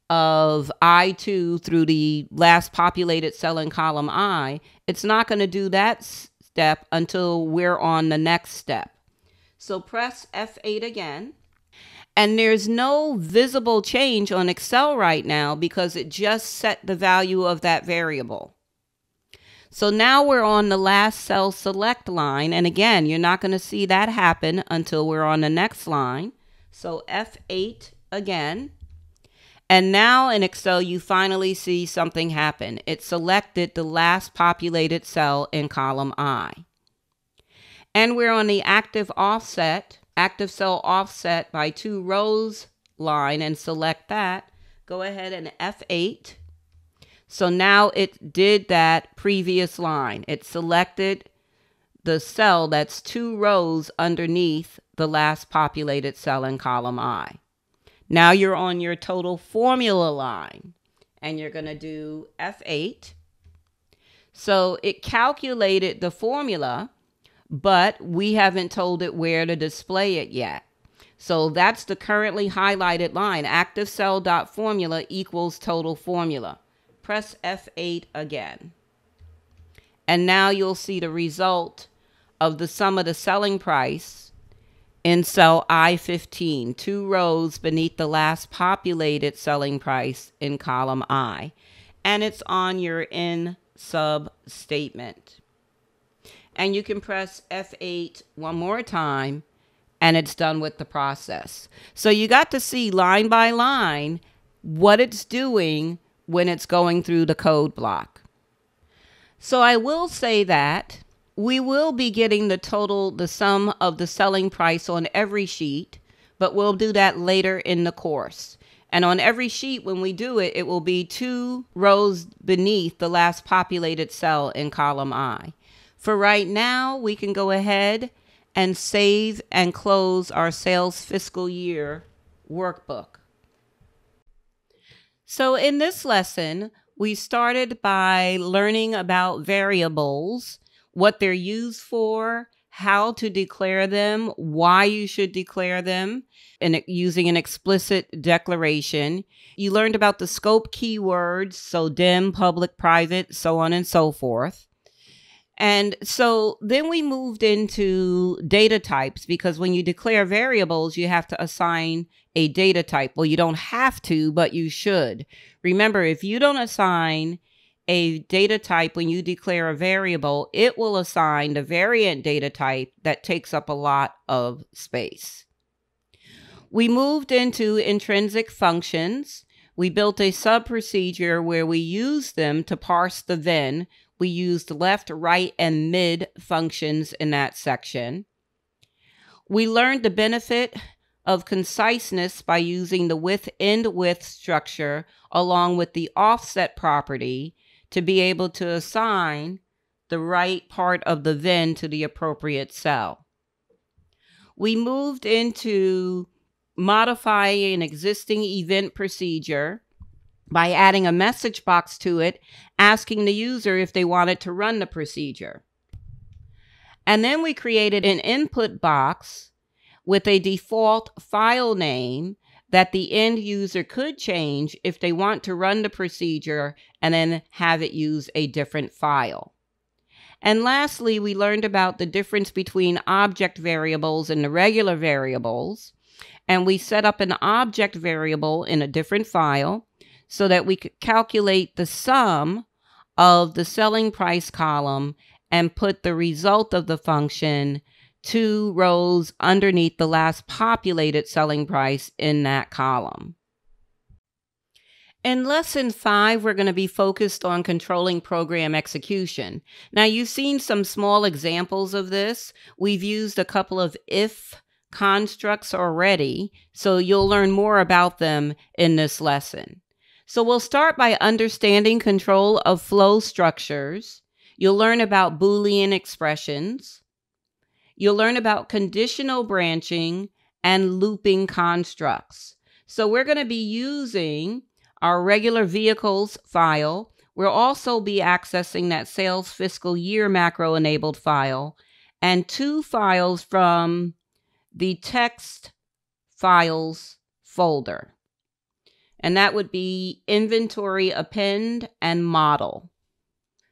of I2 through the last populated cell in column I. It's not going to do that step until we're on the next step. So press F8 again. And there's no visible change on Excel right now because it just set the value of that variable. So now we're on the last cell select line. And again, you're not going to see that happen until we're on the next line. So F8 again. And now in Excel, you finally see something happen. It selected the last populated cell in column I. And we're on the active cell offset by 2 rows line, and select that. Go ahead and F8. So now it did that previous line. It selected the cell that's 2 rows underneath the last populated cell in column I. Now you're on your total formula line, and you're going to do F8. So it calculated the formula, but we haven't told it where to display it yet. So that's the currently highlighted line, active cell.formula equals total formula. Press F8 again. And now you'll see the result of the sum of the selling price in cell I-15, 2 rows beneath the last populated selling price in column I. And it's on your in sub statement. And you can press F8 one more time, and it's done with the process. So you got to see line by line what it's doing when it's going through the code block. So I will say that we will be getting the sum of the selling price on every sheet, but we'll do that later in the course. And on every sheet, when we do it, it will be 2 rows beneath the last populated cell in column I. For right now, we can go ahead and save and close our sales fiscal year workbook. So in this lesson, we started by learning about variables, what they're used for, how to declare them, why you should declare them, and using an explicit declaration. You learned about the scope keywords, so dim, public, private, so on and so forth. And so then we moved into data types, because when you declare variables, you have to assign a data type. Well, you don't have to, but you should. Remember, if you don't assign a data type when you declare a variable, it will assign the variant data type that takes up a lot of space. We moved into intrinsic functions. We built a sub-procedure where we used them to parse the then. We used left, right, and mid functions in that section. We learned the benefit of conciseness by using the with structure along with the offset property to be able to assign the right part of the then to the appropriate cell. We moved into modifying an existing event procedure by adding a message box to it, asking the user if they wanted to run the procedure. And then we created an input box with a default file name that the end user could change if they want to run the procedure and then have it use a different file. And lastly, we learned about the difference between object variables and the regular variables. And we set up an object variable in a different file so that we could calculate the sum of the selling price column and put the result of the function 2 rows underneath the last populated selling price in that column. In lesson 5, we're going to be focused on controlling program execution. Now, you've seen some small examples of this. We've used a couple of if constructs already, so you'll learn more about them in this lesson. So we'll start by understanding control of flow structures. You'll learn about Boolean expressions. You'll learn about conditional branching and looping constructs. So we're going to be using our regular vehicles file. We'll also be accessing that sales fiscal year macro enabled file and 2 files from the text files folder. And that would be inventory append and model.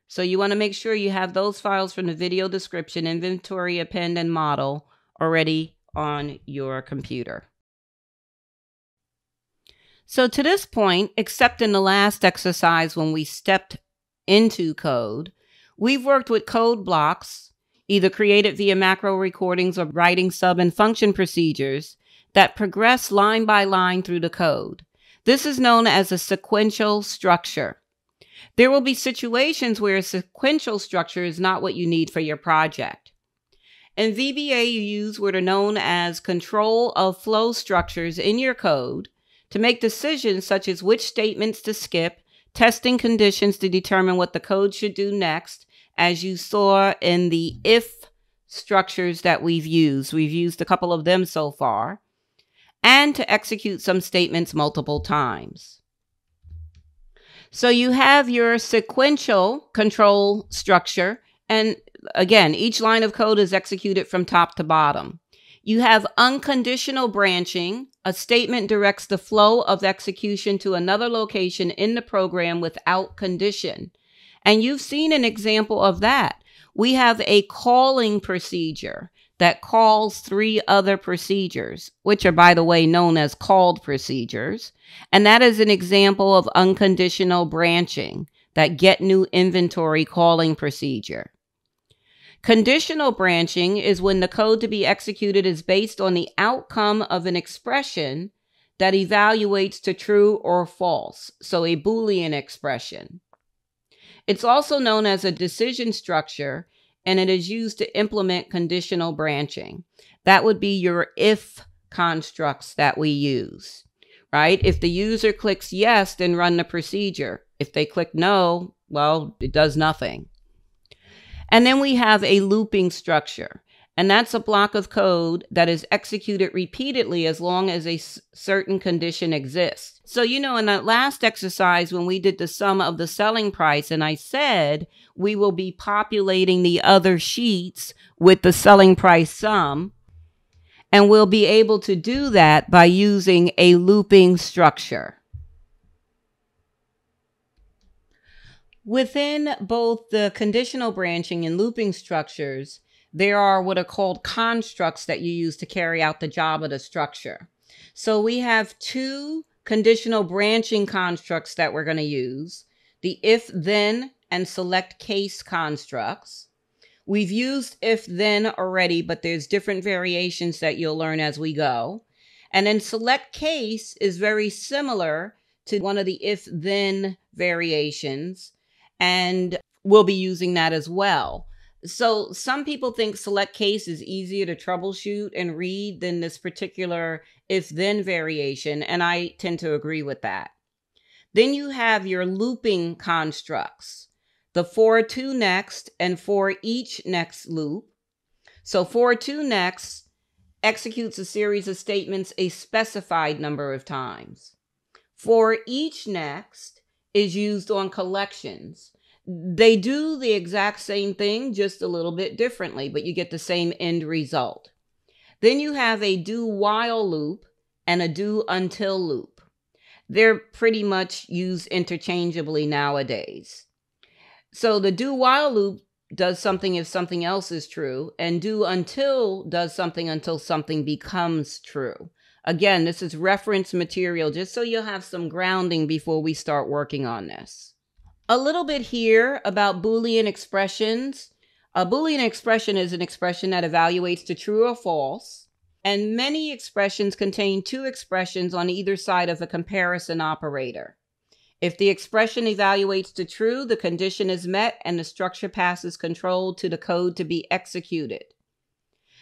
So you want to make sure you have those files from the video description, inventory append and model, already on your computer. So to this point, except in the last exercise when we stepped into code, we've worked with code blocks, either created via macro recordings or writing sub and function procedures that progress line by line through the code. This is known as a sequential structure. There will be situations where a sequential structure is not what you need for your project. In VBA, you use what are known as control of flow structures in your code to make decisions such as which statements to skip, testing conditions to determine what the code should do next, as you saw in the if structures that we've used. We've used a couple of them so far, and to execute some statements multiple times. So you have your sequential control structure, and again, each line of code is executed from top to bottom. You have unconditional branching. A statement directs the flow of execution to another location in the program without condition. And you've seen an example of that. We have a calling procedure that calls 3 other procedures, which are, by the way, known as called procedures. And that is an example of unconditional branching, that get new inventory calling procedure. Conditional branching is when the code to be executed is based on the outcome of an expression that evaluates to true or false, so a Boolean expression. It's also known as a decision structure, and it is used to implement conditional branching. That would be your if constructs that we use, right? If the user clicks yes, then run the procedure. If they click no, well, it does nothing. And then we have a looping structure, and that's a block of code that is executed repeatedly as long as a certain condition exists. So, in that last exercise when we did the sum of the selling price, and I said we will be populating the other sheets with the selling price sum, and we'll be able to do that by using a looping structure. Within both the conditional branching and looping structures, there are what are called constructs that you use to carry out the job of the structure. So we have 2 conditional branching constructs that we're going to use, the if, then, and select case constructs. We've used if, then already, but there's different variations that you'll learn as we go. And then select case is very similar to one of the if, then variations, and we'll be using that as well. So some people think select case is easier to troubleshoot and read than this particular if-then variation, and I tend to agree with that. Then you have your looping constructs, the for to next and for each next loop. So for to next executes a series of statements a specified number of times. For each next is used on collections. They do the exact same thing, just a little bit differently, but you get the same end result. Then you have a do while loop and a do until loop. They're pretty much used interchangeably nowadays. So the do while loop does something if something else is true, and do until does something until something becomes true. Again, this is reference material, just so you'll have some grounding before we start working on this. A little bit here about Boolean expressions. A Boolean expression is an expression that evaluates to true or false, and many expressions contain 2 expressions on either side of a comparison operator. If the expression evaluates to true, the condition is met and the structure passes control to the code to be executed.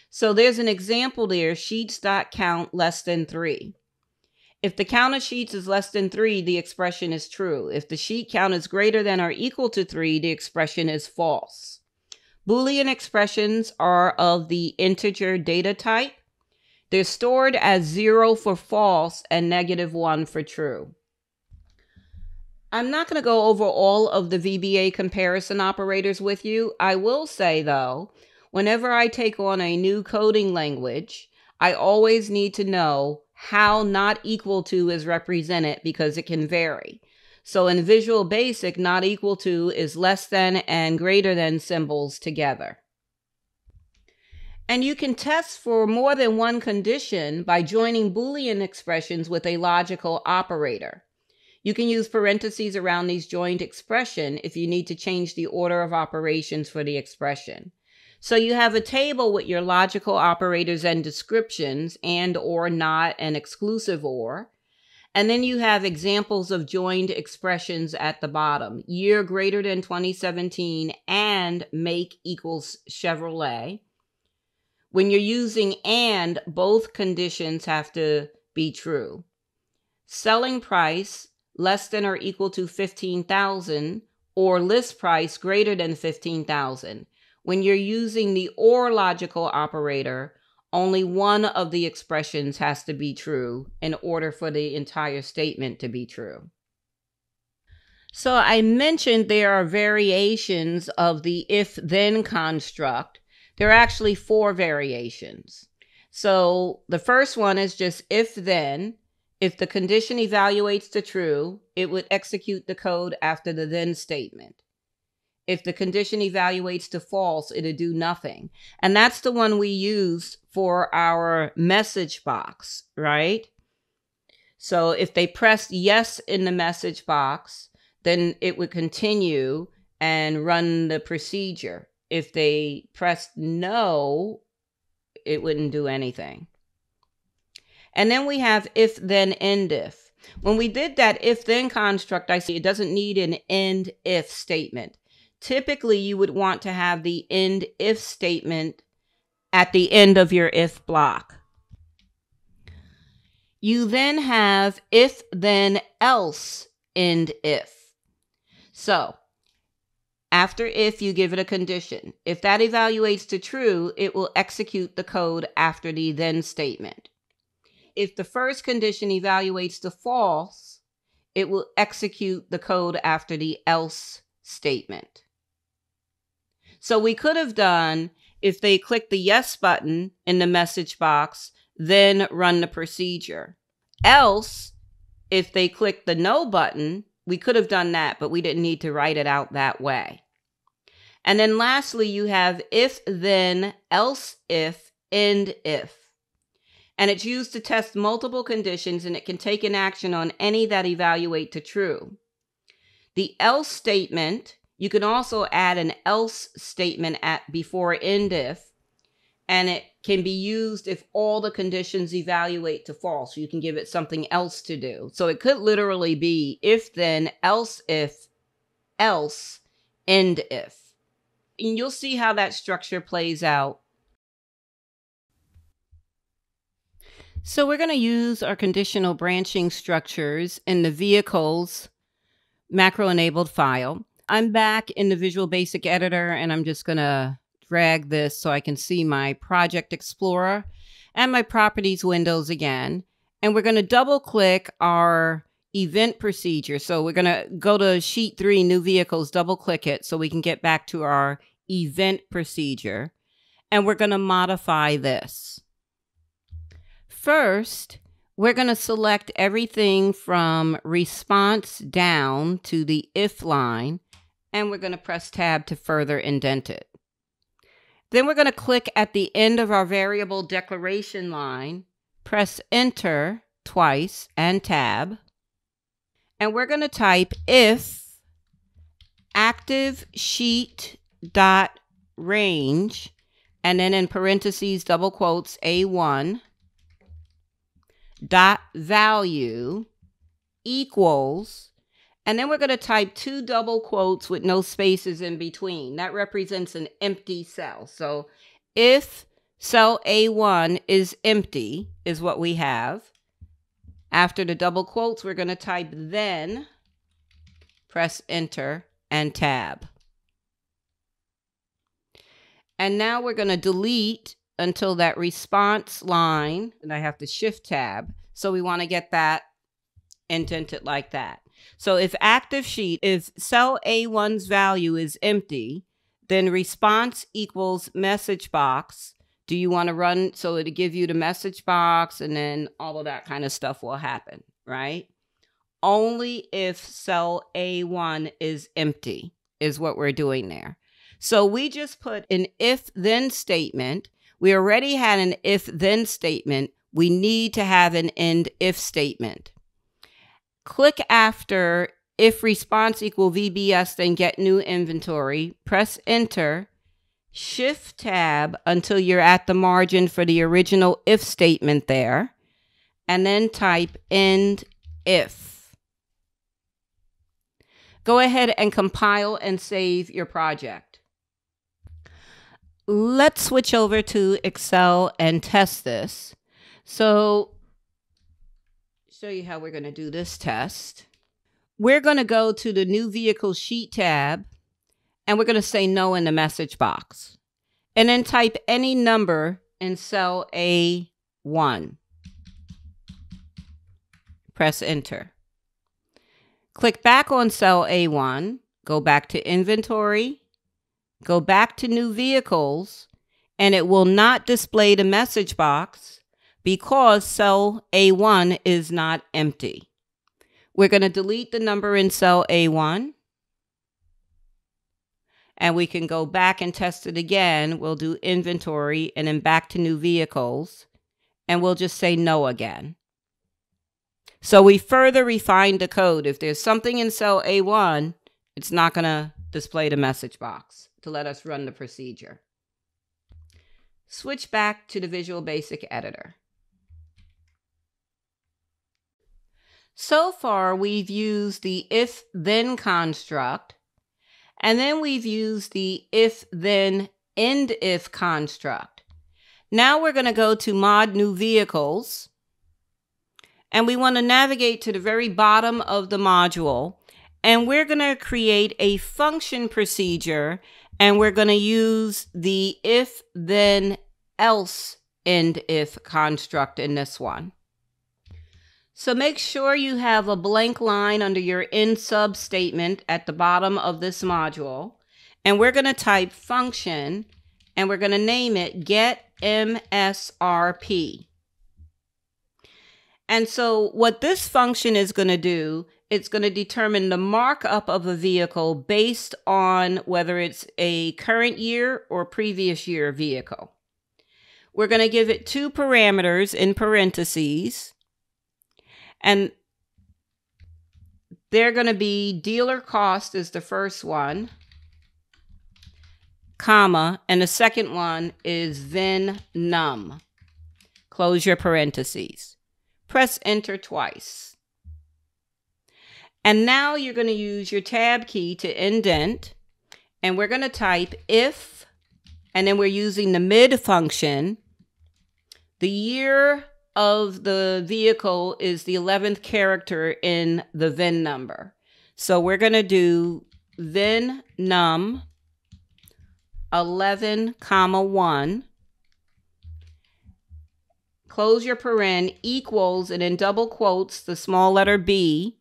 So there's an example there, sheets.count less than 3. If the count of sheets is less than 3, the expression is true. If the sheet count is greater than or equal to 3, the expression is false. Boolean expressions are of the integer data type. They're stored as 0 for false and -1 for true. I'm not going to go over all of the VBA comparison operators with you. I will say, though, whenever I take on a new coding language, I always need to know how not equal to is represented because it can vary. So in Visual Basic, not equal to is less than and greater than symbols together. And you can test for more than one condition by joining Boolean expressions with a logical operator. You can use parentheses around these joined expressions if you need to change the order of operations for the expression. So you have a table with your logical operators and descriptions and or not and exclusive or. And then you have examples of joined expressions at the bottom. Year greater than 2017 and make equals Chevrolet. When you're using and, both conditions have to be true. Selling price less than or equal to 15,000 or list price greater than 15,000. When you're using the or logical operator, only one of the expressions has to be true in order for the entire statement to be true. So I mentioned there are variations of the if-then construct. There are actually 4 variations. So the first one is just if-then. If the condition evaluates to true, it would execute the code after the then statement. If the condition evaluates to false, it'll do nothing. And that's the one we used for our message box, right? So if they pressed yes in the message box, then it would continue and run the procedure. If they pressed no, it wouldn't do anything. And then we have if, then, end if. When we did that if, then construct, I see it doesn't need an end if statement. Typically, you would want to have the end if statement at the end of your if block. You then have if, then, else, end if. So after if, you give it a condition. If that evaluates to true, it will execute the code after the then statement. If the first condition evaluates to false, it will execute the code after the else statement. So we could have done, if they click the yes button in the message box, then run the procedure. Else, if they click the no button, we could have done that, but we didn't need to write it out that way. And then lastly, you have if, then, else if, end if. And it's used to test multiple conditions, and it can take an action on any that evaluate to true. The else statement, you can also add an else statement before end if, and it can be used if all the conditions evaluate to false. You can give it something else to do. So it could literally be if, then, else if, else, end if. And you'll see how that structure plays out. So we're going to use our conditional branching structures in the vehicles macro-enabled file. I'm back in the Visual Basic Editor, and I'm just going to drag this so I can see my Project Explorer and my Properties windows again. And we're going to double-click our event procedure. So we're going to go to Sheet 3, New Vehicles, double-click it so we can get back to our event procedure. And we're going to modify this. First, we're going to select everything from response down to the if line, and we're going to press tab to further indent it. Then we're going to click at the end of our variable declaration line, press enter twice and tab, and we're going to type if active sheet dot range, and then in parentheses double quotes A1 dot value equals, and then we're going to type 2 double quotes with no spaces in between. That represents an empty cell. So if cell A1 is empty is what we have. After the double quotes, we're going to type then, press enter and tab. And now we're going to delete until that response line, and I have to shift tab. So we want to get that indented like that. So if active sheet, if cell A1's value is empty, then response equals message box. Do you want to run so it'll give you the message box, and then all of that kind of stuff will happen, right? Only if cell A1 is empty is what we're doing there. So we just put an if-then statement. We already had an if-then statement. We need to have an end-if statement. Click after if response equal VBS, then get new inventory. Press enter, shift tab until you're at the margin for the original if statement there, and then type end if. Go ahead and compile and save your project. Let's switch over to Excel and test this. So, show you how we're going to do this test. We're going to go to the New Vehicle Sheet tab, and we're going to say no in the message box. And then type any number in cell A1. Press enter. Click back on cell A1, go back to Inventory, go back to New Vehicles, and it will not display the message box because cell A1 is not empty. We're going to delete the number in cell A1, and we can go back and test it again. We'll do Inventory and then back to New Vehicles, and we'll just say no again. So we further refined the code. If there's something in cell A1, it's not going to display the message box to let us run the procedure. Switch back to the Visual Basic Editor. So far, we've used the if-then construct, and then we've used the if-then end-if construct. Now we're going to go to Mod New Vehicles, and we want to navigate to the very bottom of the module, and we're going to create a function procedure, and we're going to use the if-then-else end-if construct in this one. So make sure you have a blank line under your end sub statement at the bottom of this module, and we're going to type function, and we're going to name it get MSRP. And so what this function is going to do, it's going to determine the markup of a vehicle based on whether it's a current year or previous year vehicle. We're going to give it two parameters in parentheses, and they're going to be dealer cost is the first one, comma, and the second one is VIN num. Close your parentheses. Press enter twice. And now you're going to use your tab key to indent, and we're going to type if, and then we're using the mid function. The year of the vehicle is the 11th character in the VIN number. So we're going to do VIN num 11, 1. Close your paren equals, and in double quotes, the small letter B,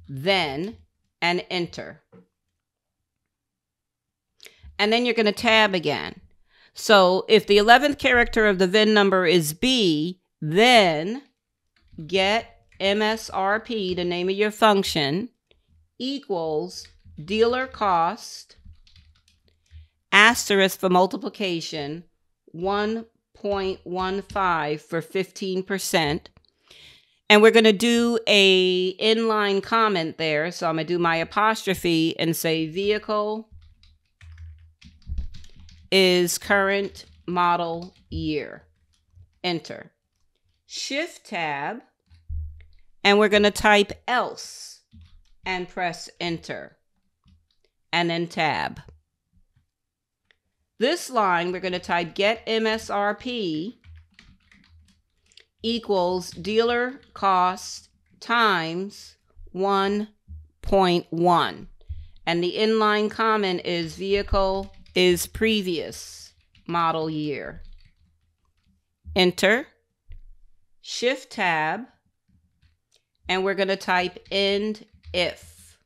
then, and enter. And then you're going to tab again. So if the 11th character of the VIN number is B, then get MSRP, the name of your function, equals dealer cost, asterisk for multiplication, 1.15 for 15%. And we're going to do a inline comment there. So I'm going to do my apostrophe and say vehicle is current model year. Enter. Shift tab, and we're going to type else and press enter. And then tab. This line, we're going to type get MSRP equals dealer cost times 1.1. And the inline comment is vehicle is previous model year. Enter. Shift tab. And we're going to type end if.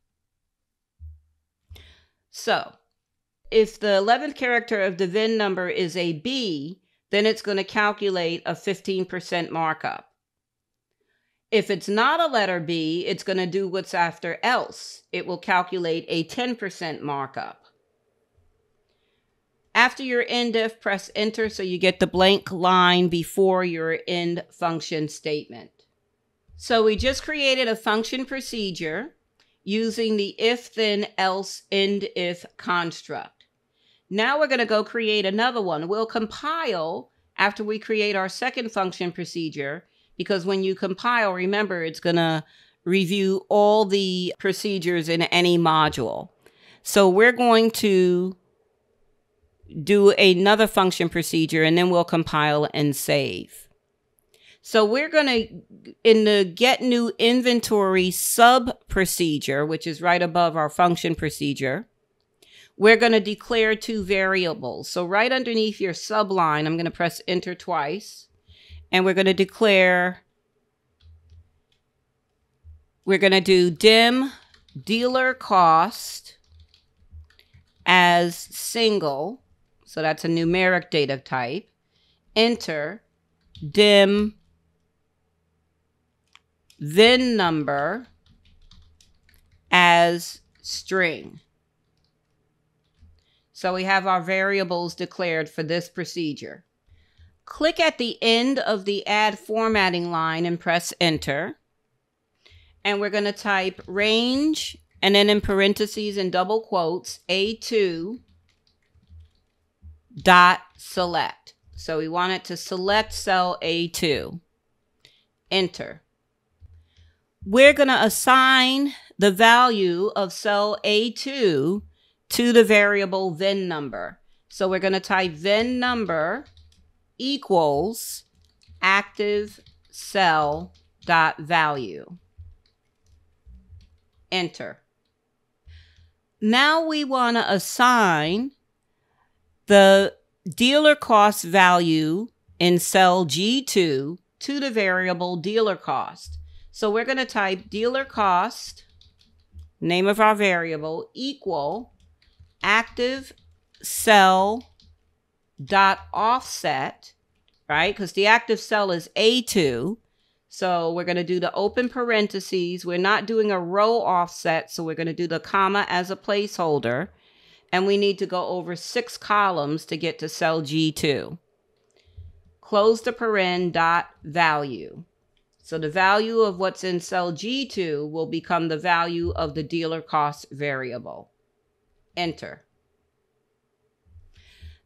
So, if the 11th character of the VIN number is a B, then it's going to calculate a 15% markup. If it's not a letter B, it's going to do what's after else. It will calculate a 10% markup. After your end if, press enter so you get the blank line before your end function statement. So we just created a function procedure using the if then else end if construct. Now we're going to go create another one. We'll compile after we create our second function procedure, because when you compile, remember, it's going to review all the procedures in any module. So we're going to do another function procedure, and then we'll compile and save. So we're going to, in the get new inventory sub procedure, which is right above our function procedure, we're going to declare two variables. So right underneath your subline, I'm going to press enter twice, and we're going to declare, we're going to do dim dealer cost as single. So that's a numeric data type. Enter dim VIN number as string. So we have our variables declared for this procedure. Click at the end of the add formatting line and press enter. And we're going to type range, and then in parentheses and double quotes, A2 dot select. So we want it to select cell A2. Enter. We're going to assign the value of cell A2 to the variable VIN number. So we're going to type VIN number equals active cell dot value. Enter. Now we want to assign the dealer cost value in cell G2 to the variable dealer cost. So we're going to type dealer cost, name of our variable, equal active cell dot offset, right? Because the active cell is A2. So we're going to do the open parentheses. We're not doing a row offset, so we're going to do the comma as a placeholder. And we need to go over 6 columns to get to cell G2. Close the paren dot value. So the value of what's in cell G2 will become the value of the dealer cost variable. Enter.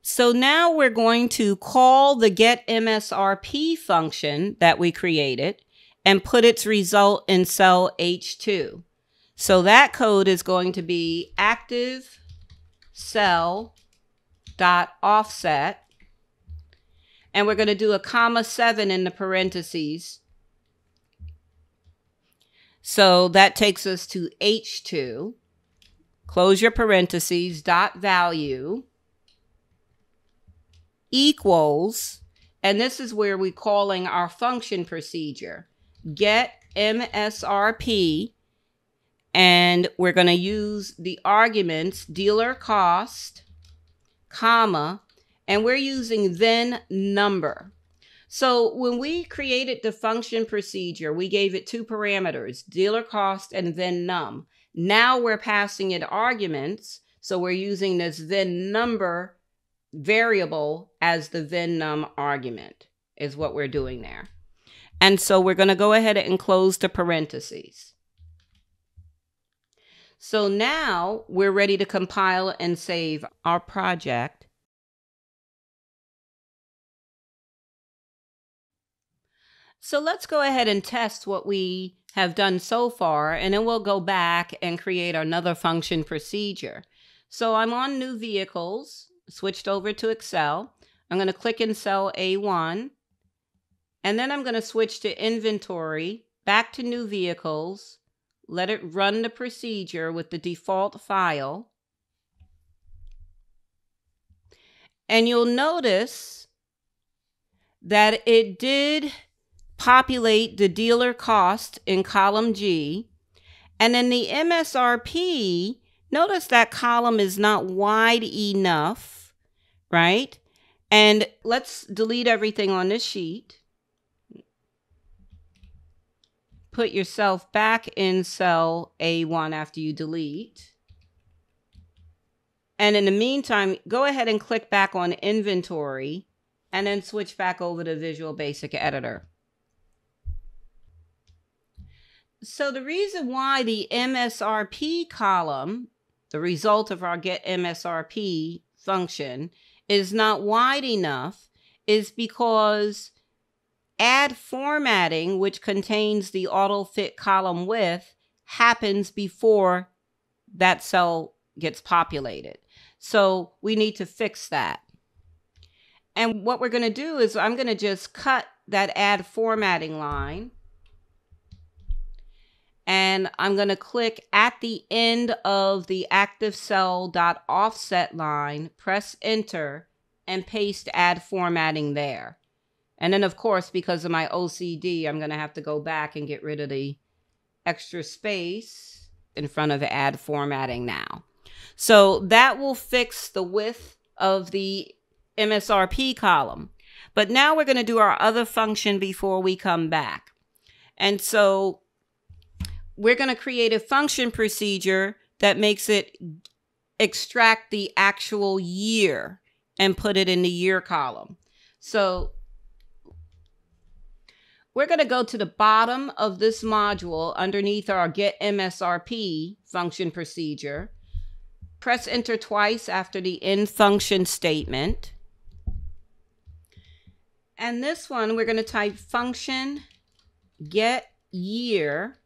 So now we're going to call the getMSRP function that we created and put its result in cell H2. So that code is going to be active cell dot offset, and we're going to do a comma 7 in the parentheses. So that takes us to H2. Close your parentheses, dot value equals, and this is where we're calling our function procedure, get MSRP, and we're going to use the arguments dealer cost, comma, and we're using VIN number. So when we created the function procedure, we gave it 2 parameters, dealer cost and VIN num. Now we're passing it arguments, so we're using this VIN number variable as the VIN num argument is what we're doing there. And so we're going to go ahead and close the parentheses. So now we're ready to compile and save our project. So let's go ahead and test what we have done so far, and then we'll go back and create another function procedure. So I'm on new vehicles, switched over to Excel. I'm going to click in cell A1, and then I'm going to switch to inventory, back to new vehicles, let it run the procedure with the default file. And you'll notice that it did populate the dealer cost in column G. And then the MSRP, notice that column is not wide enough, right? And let's delete everything on this sheet. Put yourself back in cell A1 after you delete. And in the meantime, go ahead and click back on inventory and then switch back over to Visual Basic Editor. So the reason why the MSRP column, the result of our getMSRP function, is not wide enough is because add formatting, which contains the auto fit column width, happens before that cell gets populated. So we need to fix that. And what we're going to do is I'm going to just cut that add formatting line. And I'm going to click at the end of the active cell.offset line, press enter, and paste add formatting there. And then, of course, because of my OCD, I'm going to have to go back and get rid of the extra space in front of add formatting now. So that will fix the width of the MSRP column. But now we're going to do our other function before we come back. And so we're going to create a function procedure that makes it extract the actual year and put it in the year column. So we're going to go to the bottom of this module underneath our get MSRP function procedure. Press enter twice after the end function statement. And this one, we're going to type function get year.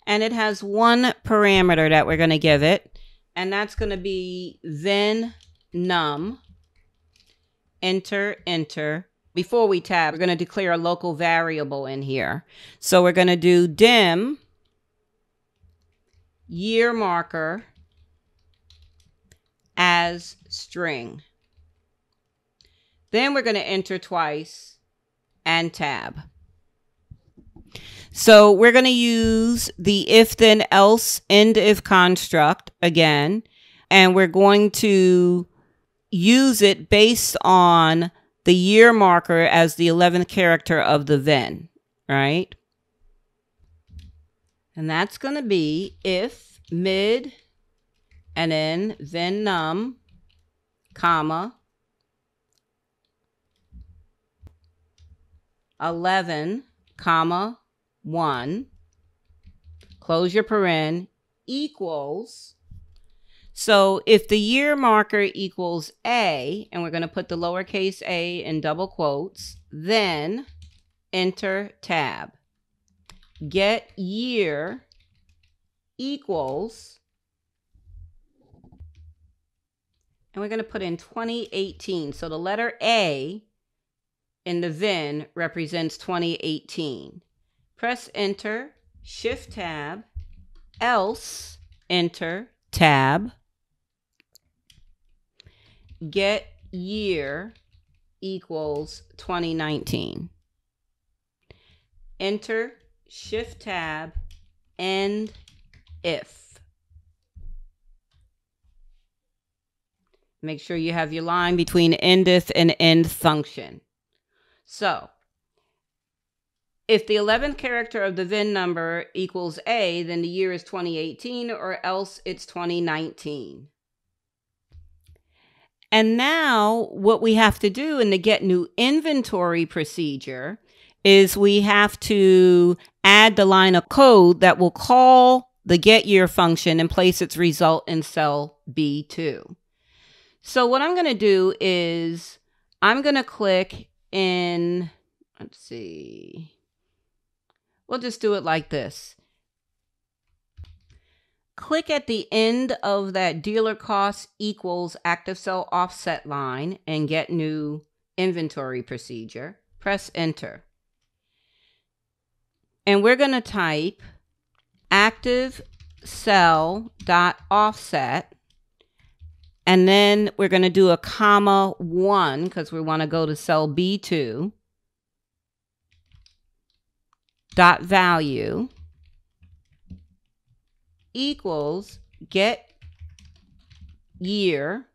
And it has one parameter that we're going to give it. And that's going to be then num. Enter, enter. Before we tab, we're going to declare a local variable in here. So we're going to do dim year marker as string. Then we're going to enter twice and tab. So we're going to use the if then else end if construct again, and we're going to use it based on the year marker as the 11th character of the then, right? And that's going to be if mid and then num, comma, 11, comma, 1, close your paren, equals. So if the year marker equals A, and we're going to put the lowercase a in double quotes, then enter tab. Get year equals, and we're going to put in 2018. So the letter A in the then represents 2018. Press enter, shift tab, else enter tab. Get year equals 2019. Enter, shift tab, end if. Make sure you have your line between end if and end function. So if the 11th character of the VIN number equals A, then the year is 2018, or else it's 2019. And now what we have to do in the get new inventory procedure is we have to add the line of code that will call the get year function and place its result in cell B2. So what I'm going to do is I'm going to click in, let's see. We'll just do it like this. Click at the end of that dealer cost equals active cell offset line and get new inventory procedure. Press enter. And we're going to type active cell dot offset. And then we're going to do a comma 1 because we want to go to cell B2. Dot value equals get year,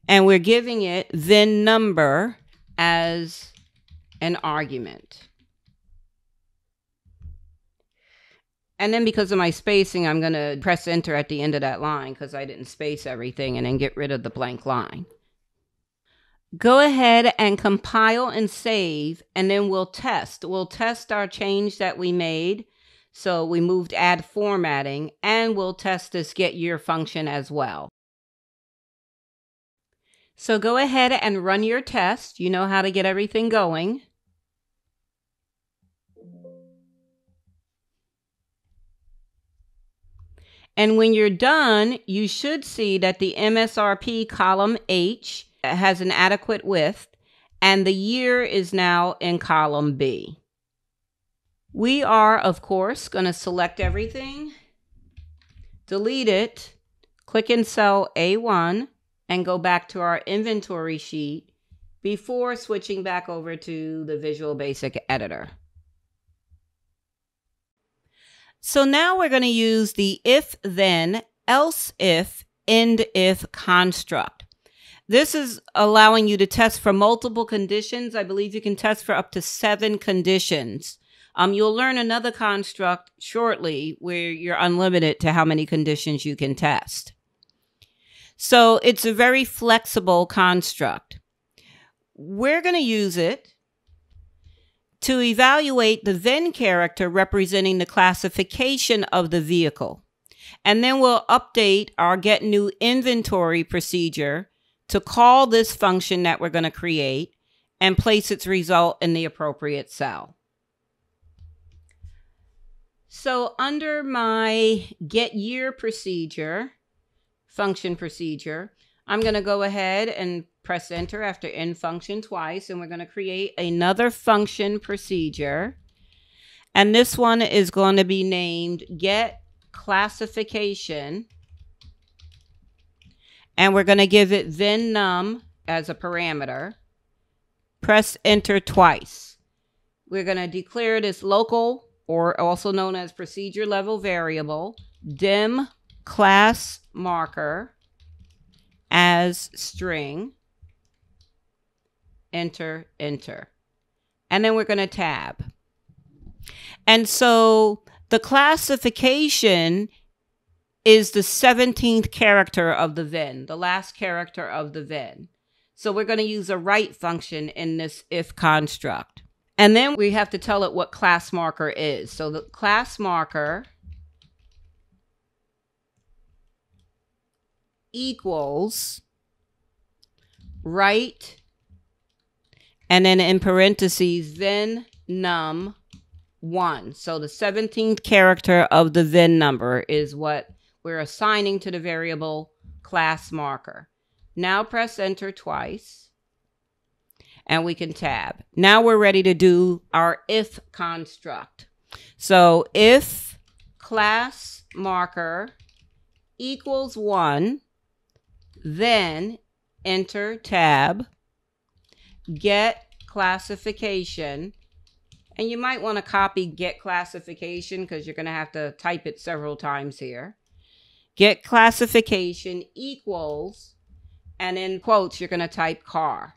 and we're giving it VIN number as an argument. And then because of my spacing, I'm going to press enter at the end of that line because I didn't space everything, and then get rid of the blank line. Go ahead and compile and save, and then we'll test. We'll test our change that we made. So we moved add formatting, and we'll test this get year function as well. So go ahead and run your test. You know how to get everything going. And when you're done, you should see that the MSRP column H has an adequate width, and the year is now in column B. We are, of course, going to select everything, delete it, click in cell A1, and go back to our inventory sheet before switching back over to the Visual Basic editor. So now we're going to use the if-then, else-if, end-if construct. This is allowing you to test for multiple conditions. I believe you can test for up to 7 conditions. You'll learn another construct shortly where you're unlimited to how many conditions you can test. So it's a very flexible construct. We're going to use it to evaluate the then character representing the classification of the vehicle. And then we'll update our get new inventory procedure to call this function that we're going to create and place its result in the appropriate cell. So under my get year procedure, function procedure, I'm going to go ahead and press enter after in function twice, and we're going to create another function procedure. And this one is going to be named get classification. And we're going to give it then num as a parameter. Press enter twice. We're going to declare this local, or also known as procedure level variable, dim class marker as string. Enter, enter. And then we're going to tab. And so the classification is the 17th character of the then, the last character of the then. So we're going to use a write function in this if construct. And then we have to tell it what class marker is. So the class marker equals write, and then in parentheses, then num 1. So the 17th character of the then number is what we're assigning to the variable class marker. Now press enter twice. And we can tab. Now we're ready to do our if construct. So if class marker equals 1, then enter tab, get classification. And you might want to copy get classification because you're going to have to type it several times here. Get classification equals, and in quotes, you're going to type car.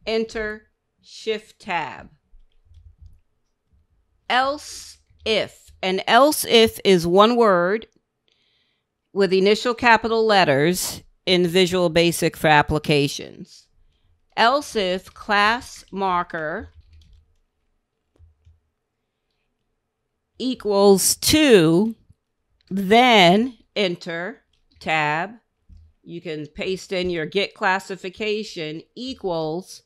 Enter, shift tab. Else if. And else if is one word with initial capital letters in Visual Basic for applications. Else if class marker equals 2, then enter tab. You can paste in your get classification equals,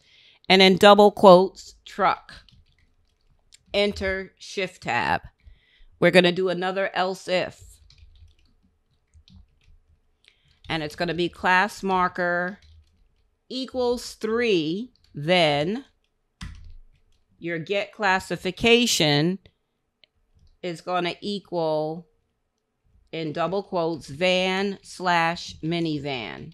and in double quotes, truck. Enter shift tab. We're going to do another else if. And it's going to be class marker equals 3, then your get classification is going to equal, in double quotes, van/minivan.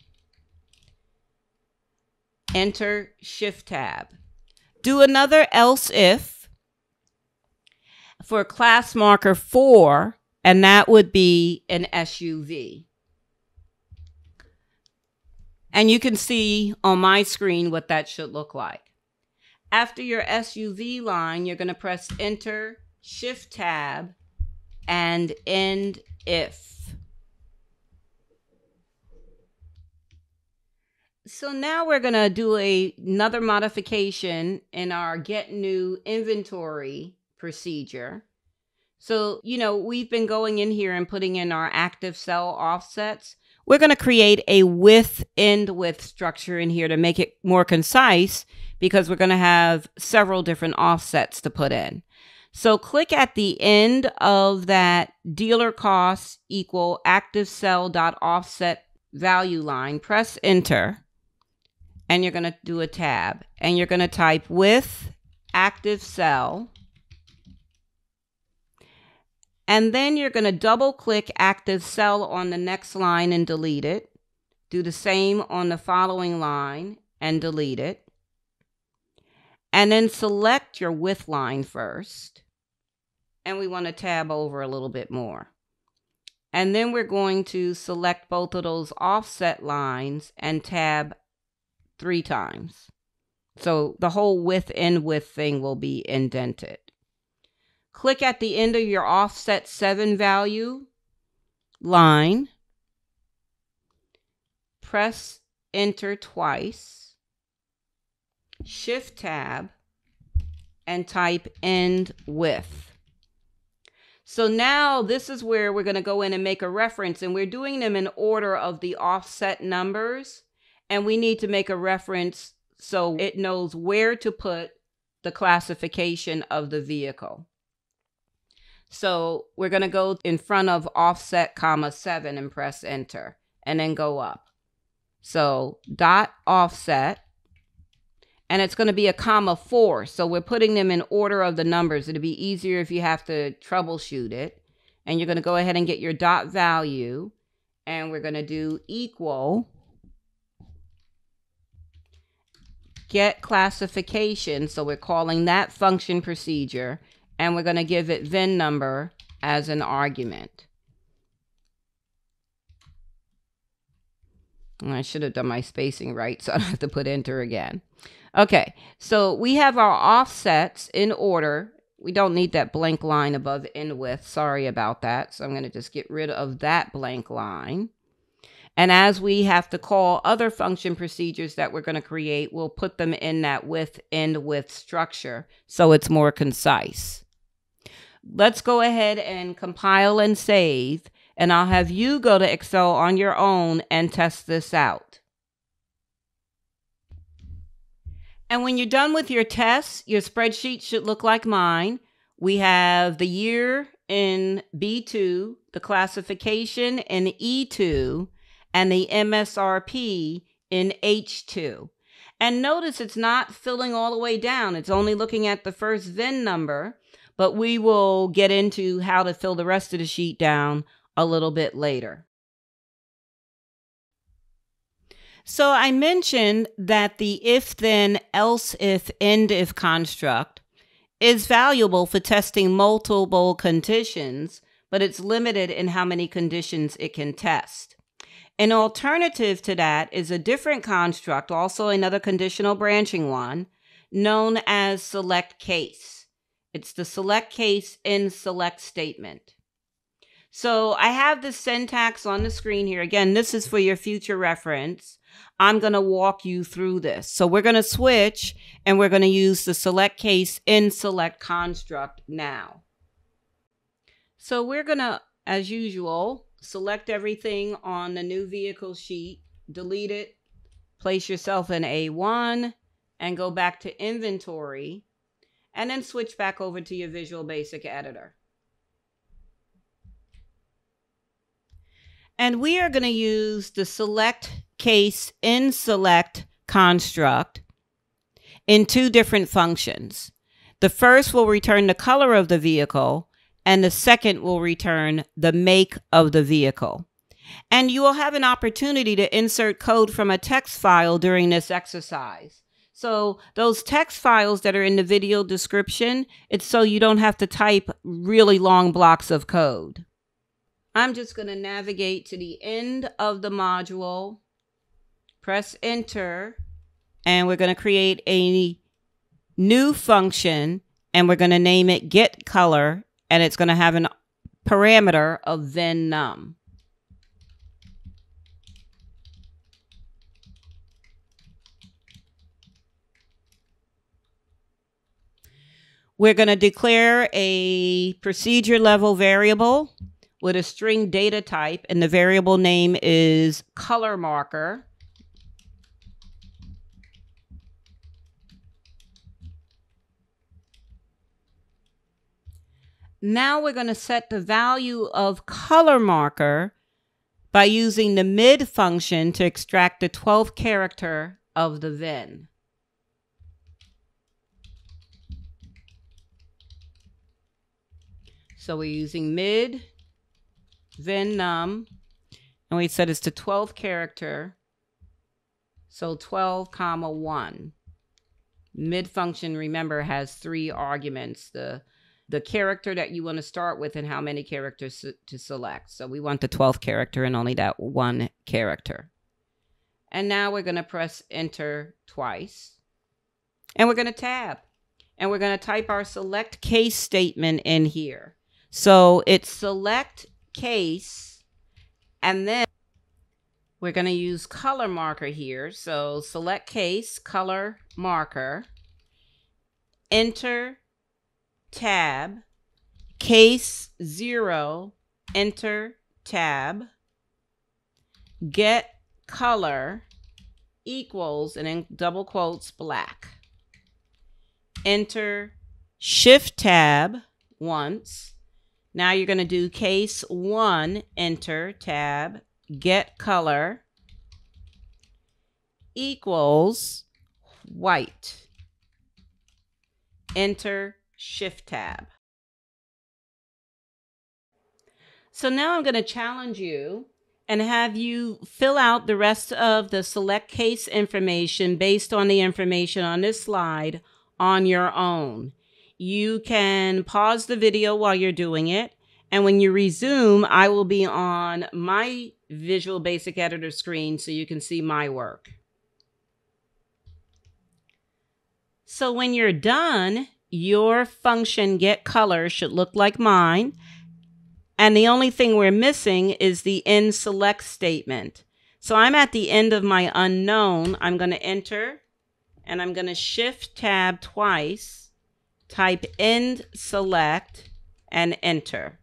Enter shift tab. Do another else if for class marker 4, and that would be an SUV. And you can see on my screen what that should look like. After your SUV line, you're going to press enter, shift tab, and end if. So now we're going to do another modification in our get new inventory procedure. So, we've been going in here and putting in our active cell offsets. we're going to create a with end with structure in here to make it more concise because we're going to have several different offsets to put in. So click at the end of that dealer costs equal active cell dot offset value line, press enter, and you're going to do a tab, and you're going to type with active cell, and then you're going to double click active cell on the next line and delete it. Do the same on the following line and delete it. And then select your with line first. And we want to tab over a little bit more. And then we're going to select both of those offset lines and tab 3 times. So the whole with end with thing will be indented. Click at the end of your offset 7 value line. Press enter twice. Shift tab and type end with. So now this is where we're going to go in and make a reference, and we're doing them in order of the offset numbers, and we need to make a reference so it knows where to put the classification of the vehicle. So we're going to go in front of offset comma 7 and press enter, and then go up. So dot offset, and it's going to be a comma 4. So we're putting them in order of the numbers. It'll be easier if you have to troubleshoot it. And you're going to go ahead and get your dot value, and we're going to do equal get classification. So we're calling that function procedure, and we're going to give it VIN number as an argument. And I should have done my spacing right, so I don't have to put enter again. Okay, so we have our offsets in order. We don't need that blank line above end with. Sorry about that. So I'm going to just get rid of that blank line. And as we have to call other function procedures that we're going to create, we'll put them in that with end with structure so it's more concise. Let's go ahead and compile and save, and I'll have you go to Excel on your own and test this out. And when you're done with your tests, your spreadsheet should look like mine. We have the year in B2, the classification in E2, and the MSRP in H2. And notice it's not filling all the way down. It's only looking at the first VIN number, but we will get into how to fill the rest of the sheet down a little bit later. So I mentioned that the if then, else if, end if construct is valuable for testing multiple conditions, but it's limited in how many conditions it can test. An alternative to that is a different construct, also another conditional branching one, known as select case. It's the select case in select statement. So I have the syntax on the screen here. Again, this is for your future reference. I'm going to walk you through this. So we're going to switch, and we're going to use the select case in select construct now. So we're going to, as usual, select everything on the new vehicle sheet, delete it, place yourself in A1, and go back to inventory, and then switch back over to your Visual Basic editor. And we are going to use the select case in select construct in 2 different functions. The first will return the color of the vehicle, and the second will return the make of the vehicle. And you will have an opportunity to insert code from a text file during this exercise. So those text files that are in the video description, it's so you don't have to type really long blocks of code. I'm just going to navigate to the end of the module, press enter, and we're going to create a new function, and we're going to name it get color, and it's going to have a parameter of VIN num. We're going to declare a procedure level variable with a string data type, and the variable name is color marker. Now we're going to set the value of color marker by using the mid function to extract the 12th character of the VIN. So we're using mid VIN num, and we said it's the 12th character, so 12 comma 1. Mid function, remember, has 3 arguments: the character that you want to start with and how many characters to select. So we want the 12th character and only that 1 character. And now we're going to press enter twice, and we're going to tab, and we're going to type our select case statement in here. So it's select case, and then we're going to use color marker here. So select case, color marker, enter tab, case 0, enter tab, get color equals, and in double quotes, black. Enter shift tab once. Now you're going to do case 1, enter tab, get color equals white. Enter shift tab. So now I'm going to challenge you and have you fill out the rest of the select case information based on the information on this slide on your own. You can pause the video while you're doing it, and when you resume, I will be on my Visual Basic Editor screen so you can see my work. So when you're done, your function get color should look like mine, and the only thing we're missing is the end select statement. So I'm at the end of my unknown. I'm going to enter, and I'm going to shift tab twice, type end select, and enter.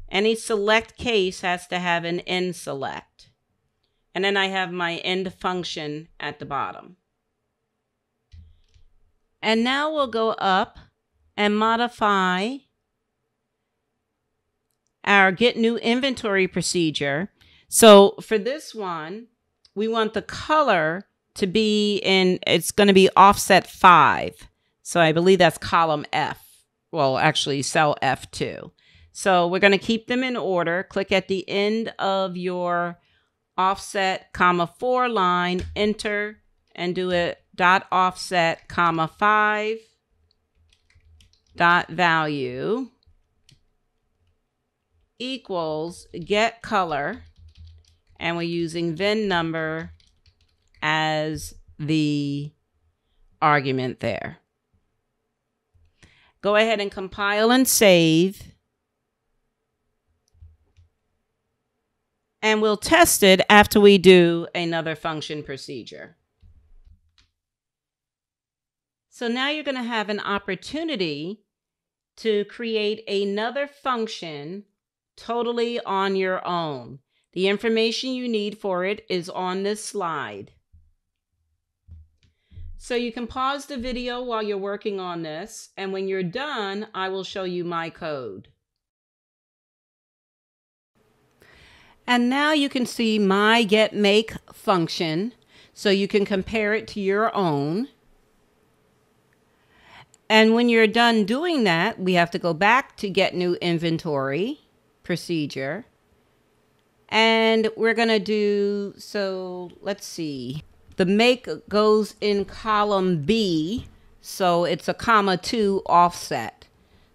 Any select case has to have an end select. And then I have my end function at the bottom. And now we'll go up and modify our get new inventory procedure. So for this one, we want the color to be in, it's going to be offset 5. So I believe that's column F. Well, actually cell F2. So we're going to keep them in order. Click at the end of your offset, comma 4 line, enter, and do it dot offset, comma 5, dot value equals get color, and we're using VIN number as the argument there. Go ahead and compile and save. And we'll test it after we do another function procedure. So now you're going to have an opportunity to create another function totally on your own. The information you need for it is on this slide. So you can pause the video while you're working on this, and when you're done, I will show you my code. And now you can see my getMake function, so you can compare it to your own. And when you're done doing that, we have to go back to get new inventory procedure. And we're going to do, so let's see. The make goes in column B, so it's a comma 2 offset.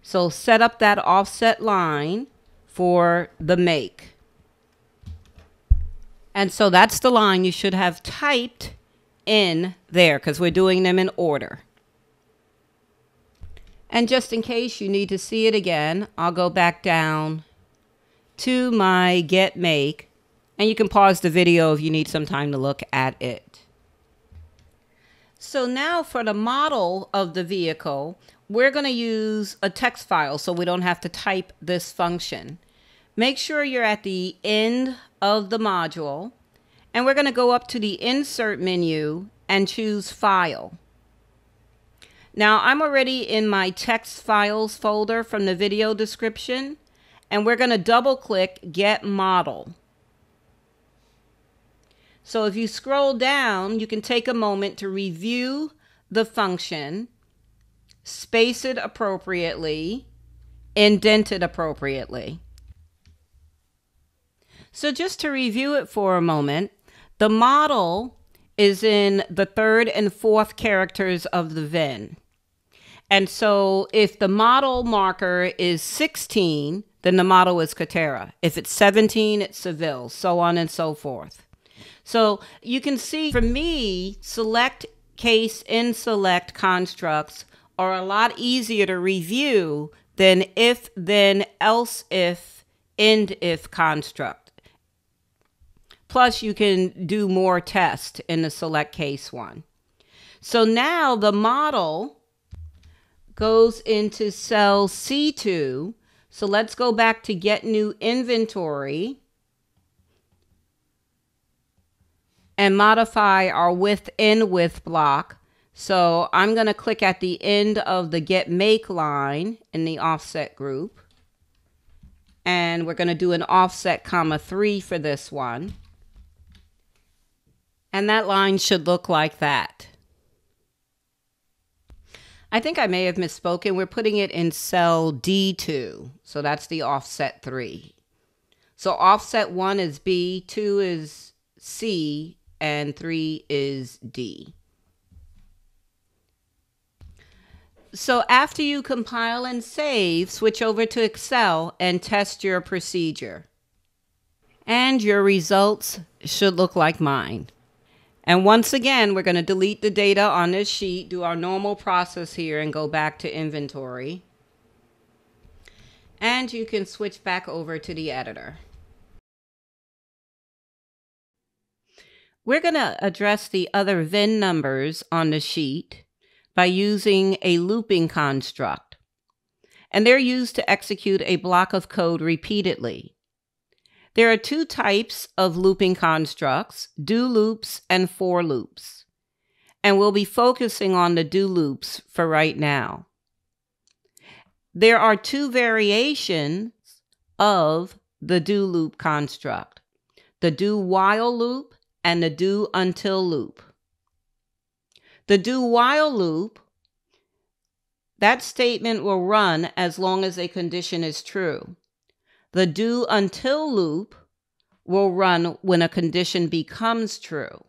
So set up that offset line for the make. And so that's the line you should have typed in there because we're doing them in order. And just in case you need to see it again, I'll go back down to my get make, and you can pause the video if you need some time to look at it. So now for the model of the vehicle, we're going to use a text file so we don't have to type this function. Make sure you're at the end of the module, and we're going to go up to the Insert menu and choose File. Now, I'm already in my text files folder from the video description, and we're going to double-click Get Model. So if you scroll down, you can take a moment to review the function, space it appropriately, indent it appropriately. So just to review it for a moment, the model is in the third and fourth characters of the VIN. And so if the model marker is 16, then the model is Katera. If it's 17, it's Seville, so on and so forth. So you can see, for me, select, case, and select constructs are a lot easier to review than if, then, else if, end if construct. Plus, you can do more tests in the select case one. So now the model goes into cell C2. So let's go back to Get New Inventory and modify our within with block. So I'm going to click at the end of the Get Make line in the offset group. And we're going to do an offset comma 3 for this one. And that line should look like that. I think I may have misspoken. We're putting it in cell D2. So that's the offset 3. So offset 1 is B, 2 is C, and 3 is D. So after you compile and save, switch over to Excel and test your procedure. And your results should look like mine. And once again, we're going to delete the data on this sheet, do our normal process here, and go back to inventory. And you can switch back over to the editor. We're going to address the other VIN numbers on the sheet by using a looping construct. And they're used to execute a block of code repeatedly. There are two types of looping constructs, do loops and for loops. And we'll be focusing on the do loops for right now. There are two variations of the do loop construct, the do while loop and the do until loop. The do while loop, that statement will run as long as a condition is true. The do until loop will run when a condition becomes true.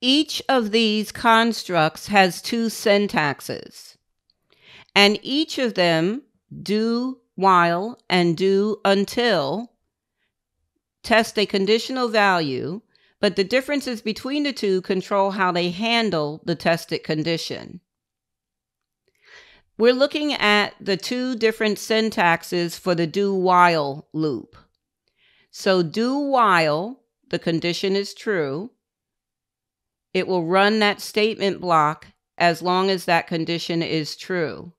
Each of these constructs has two syntaxes, and each of them, do while and do until, test a conditional value, but the differences between the two control how they handle the tested condition. We're looking at the two different syntaxes for the do while loop. So do while the condition is true, it will run that statement block as long as that condition is true.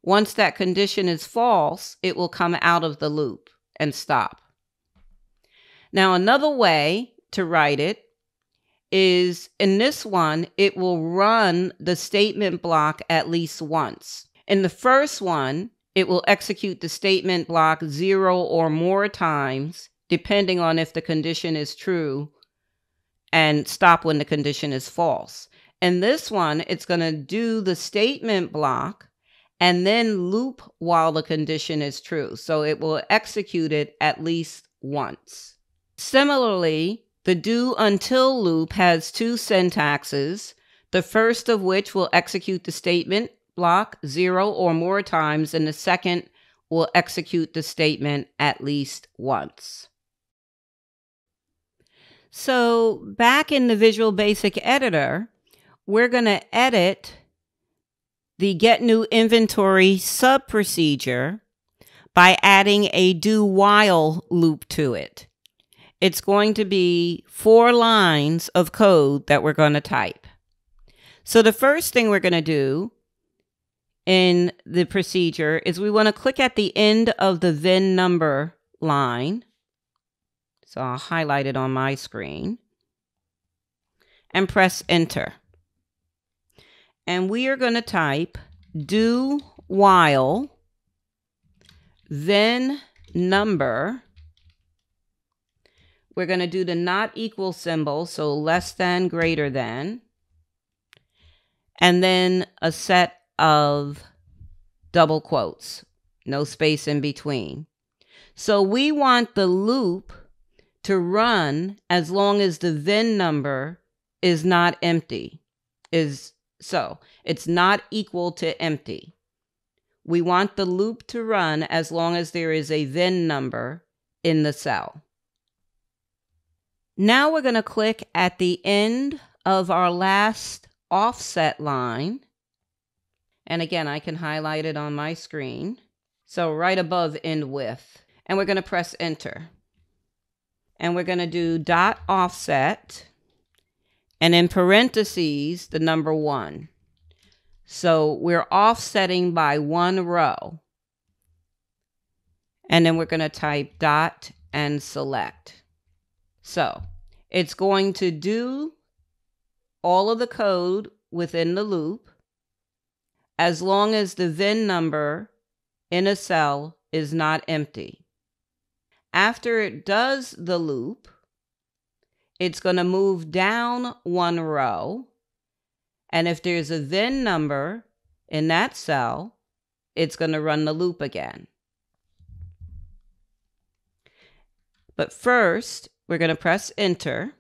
Once that condition is false, it will come out of the loop and stop. Now, another way to write it is, in this one, it will run the statement block at least once. In the first one, it will execute the statement block 0 or more times, depending on if the condition is true, and stop when the condition is false. In this one, it's going to do the statement block and then loop while the condition is true. So it will execute it at least once. Similarly, the do until loop has two syntaxes, the first of which will execute the statement block 0 or more times, and the second will execute the statement at least once. So back in the Visual Basic editor, we're going to edit the Get New Inventory sub-procedure by adding a do while loop to it. It's going to be 4 lines of code that we're going to type. So the first thing we're going to do in the procedure is we want to click at the end of the VIN number line. So I'll highlight it on my screen and press enter. And we are going to type do while VIN number. We're going to do the not equal symbol, so less than, greater than, and then a set of double quotes, no space in between. So we want the loop to run as long as the VIN number is not empty. So it's not equal to empty. We want the loop to run as long as there is a VIN number in the cell. Now we're going to click at the end of our last offset line. And again, I can highlight it on my screen. So right above end with. And we're going to press enter. And we're going to do dot offset. And in parentheses, the number 1. So we're offsetting by 1 row. And then we're going to type dot and select. So it's going to do all of the code within the loop as long as the VIN number in a cell is not empty. After it does the loop, it's going to move down 1 row. And if there's a VIN number in that cell, it's going to run the loop again. But first, we're going to press enter.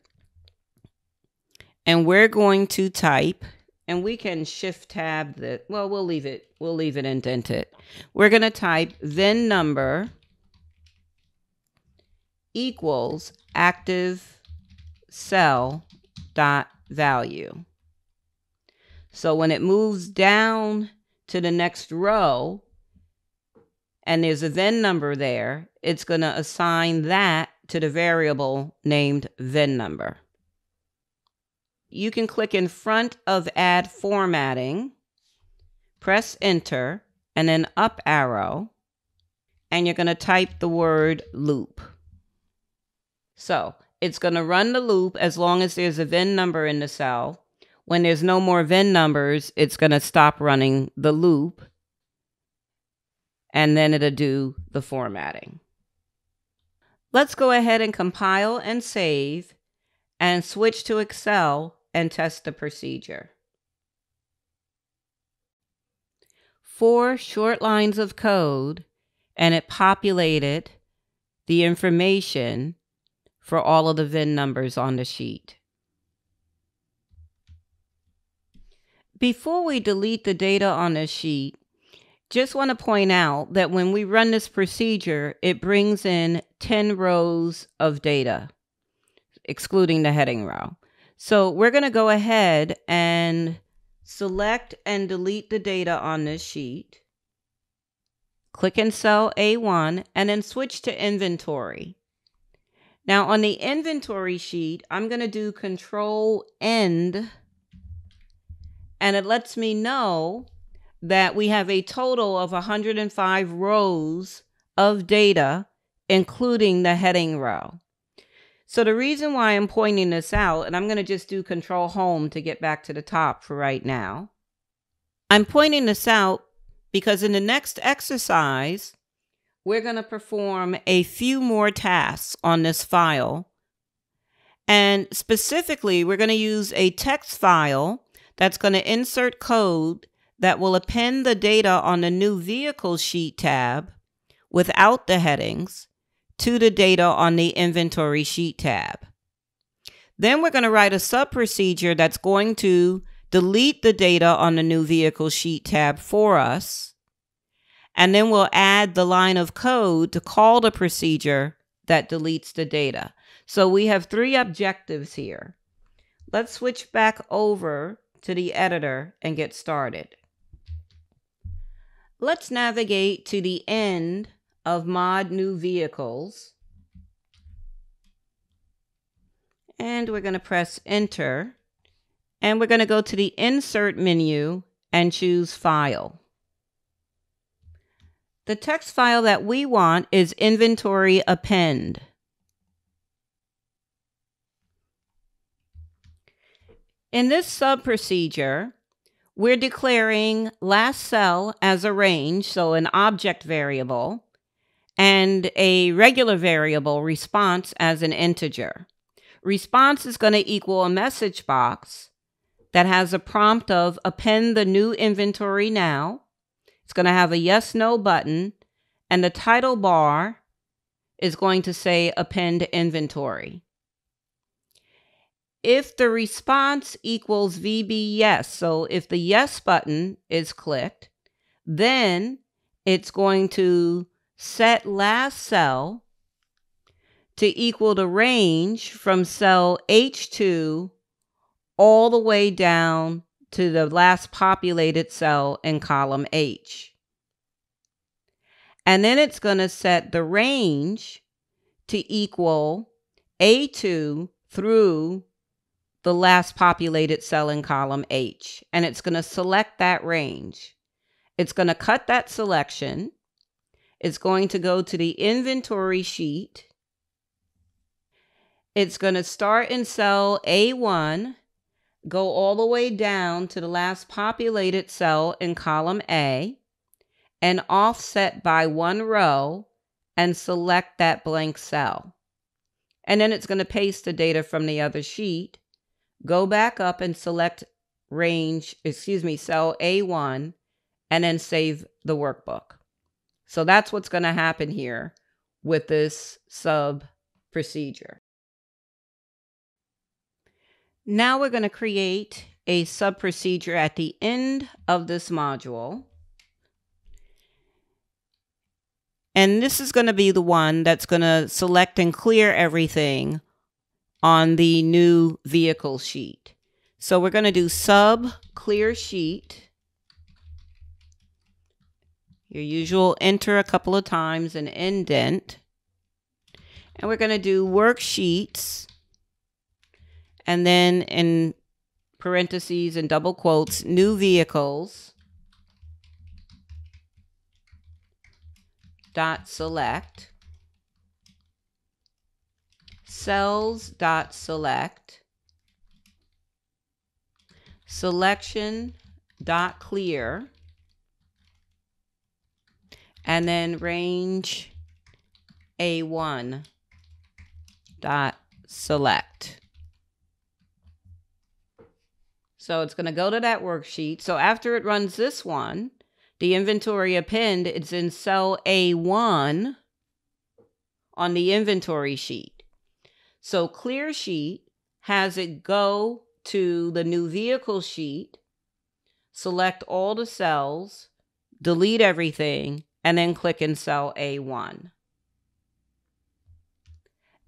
And we're going to type, and we can shift tab that, well, we'll leave it indented. We're going to type VIN number equals active cell dot value. So when it moves down to the next row and there's a VIN number there, it's going to assign that to the variable named VIN number. You can click in front of add formatting, press enter, and then up arrow, and you're going to type the word loop. So it's going to run the loop as long as there's a VIN number in the cell. When there's no more VIN numbers, it's going to stop running the loop, and then it'll do the formatting. Let's go ahead and compile and save and switch to Excel and test the procedure. 4 short lines of code, and it populated the information for all of the VIN numbers on the sheet. Before we delete the data on this sheet, just want to point out that when we run this procedure, it brings in 10 rows of data, excluding the heading row. So we're going to go ahead and select and delete the data on this sheet. Click in cell A1 and then switch to inventory. Now on the inventory sheet, I'm going to do Control End, and it lets me know that we have a total of 105 rows of data, including the heading row. So the reason why I'm pointing this out, and I'm going to just do Control Home to get back to the top for right now. I'm pointing this out because in the next exercise, we're going to perform a few more tasks on this file. And specifically, we're going to use a text file that's going to insert code that will append the data on the new vehicle sheet tab without the headings to the data on the inventory sheet tab. Then we're going to write a sub procedure that's going to delete the data on the new vehicle sheet tab for us. And then we'll add the line of code to call the procedure that deletes the data. So we have 3 objectives here. Let's switch back over to the editor and get started. Let's navigate to the end of Mod New Vehicles. And we're going to press Enter. And we're going to go to the Insert menu and choose File. The text file that we want is inventory append. In this sub procedure, we're declaring last cell as a range, so an object variable, and a regular variable response as an integer. Response is going to equal a message box that has a prompt of append the new inventory now. It's going to have a yes, no button, and the title bar is going to say append inventory. If the response equals VB yes, so if the yes button is clicked, then it's going to set last cell to equal the range from cell H2 all the way down to the last populated cell in column H. And then it's going to set the range to equal A2 through the last populated cell in column H. And it's going to select that range. It's going to cut that selection. It's going to go to the inventory sheet. It's going to start in cell A1, go all the way down to the last populated cell in column A, and offset by 1 row and select that blank cell. And then it's going to paste the data from the other sheet, go back up and select cell A1, and then save the workbook. So that's what's going to happen here with this sub procedure. Now we're going to create a sub procedure at the end of this module. And this is going to be the one that's going to select and clear everything on the new vehicle sheet. So we're going to do sub clear sheet. Your usual enter a couple of times and indent. And we're going to do worksheets. And then in parentheses and double quotes, new vehicles dot select cells dot select selection dot clear, and then range A1 dot select. So it's going to go to that worksheet. So after it runs this one, the inventory append, it's in cell A1 on the inventory sheet. So clear sheet has it go to the new vehicle sheet, select all the cells, delete everything, and then click in cell A1.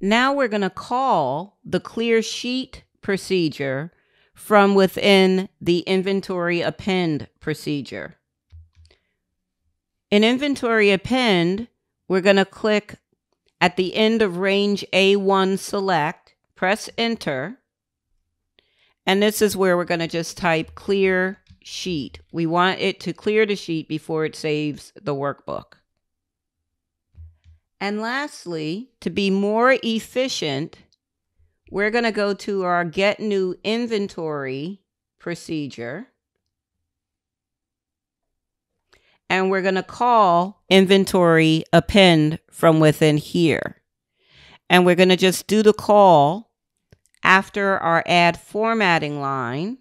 Now we're going to call the clear sheet procedure from within the inventory append procedure. In inventory append, we're going to click at the end of range A1 select, press enter, and this is where we're going to just type clear sheet. We want it to clear the sheet before it saves the workbook. And lastly, to be more efficient, we're going to go to our get new inventory procedure. And we're going to call inventory append from within here. And we're going to just do the call after our add formatting line.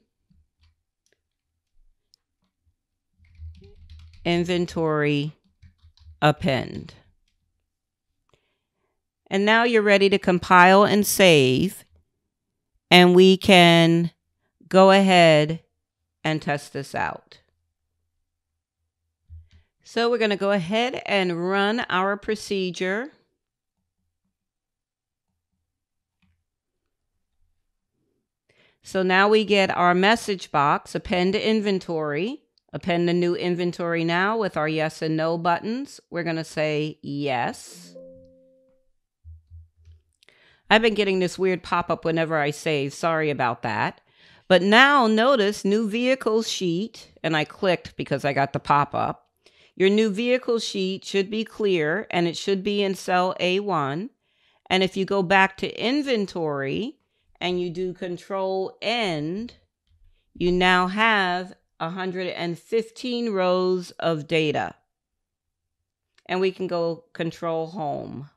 Inventory append. And now you're ready to compile and save. And we can go ahead and test this out. So we're going to go ahead and run our procedure. So now we get our message box, append inventory, append the new inventory now with our yes and no buttons. We're going to say yes. I've been getting this weird pop-up whenever I save. Sorry about that. But now notice new vehicles sheet, and I clicked because I got the pop-up. Your new vehicle sheet should be clear and it should be in cell A1. And if you go back to inventory and you do Control End, you now have 115 rows of data. And we can go Control Home.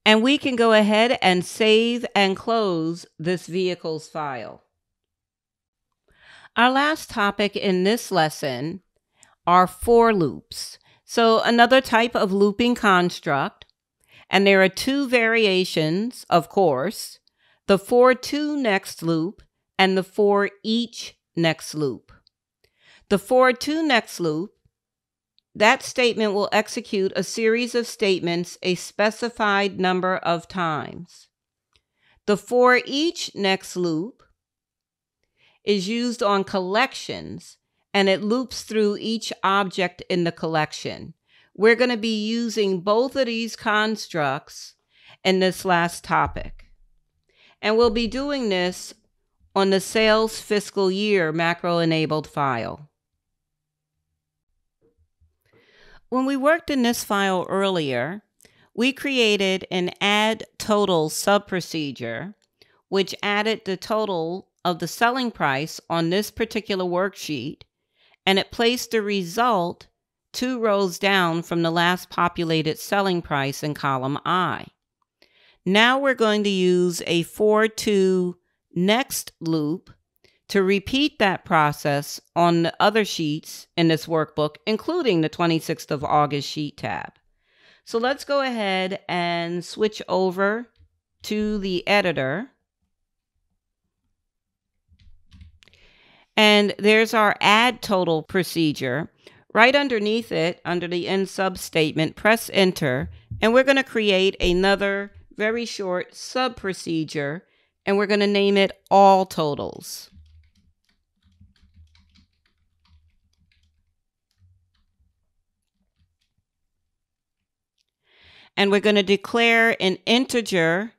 And we can go ahead and save and close this vehicles file. Our last topic in this lesson are for loops. So another type of looping construct, and there are two variations, of course, the for to next loop and the for each next loop. The for to next loop, that statement will execute a series of statements a specified number of times. The for each next loop is used on collections, and it loops through each object in the collection. We're going to be using both of these constructs in this last topic. And we'll be doing this on the sales fiscal year macro-enabled file. When we worked in this file earlier, we created an add total sub-procedure, which added the total of the selling price on this particular worksheet, and it placed the result 2 rows down from the last populated selling price in column I. Now we're going to use a for to next loop to repeat that process on the other sheets in this workbook, including the 26th of August sheet tab. So let's go ahead and switch over to the editor. And there's our add total procedure. Right underneath it, under the end sub statement, press enter, and we're going to create another very short sub procedure, and we're going to name it all totals. And we're going to declare an integer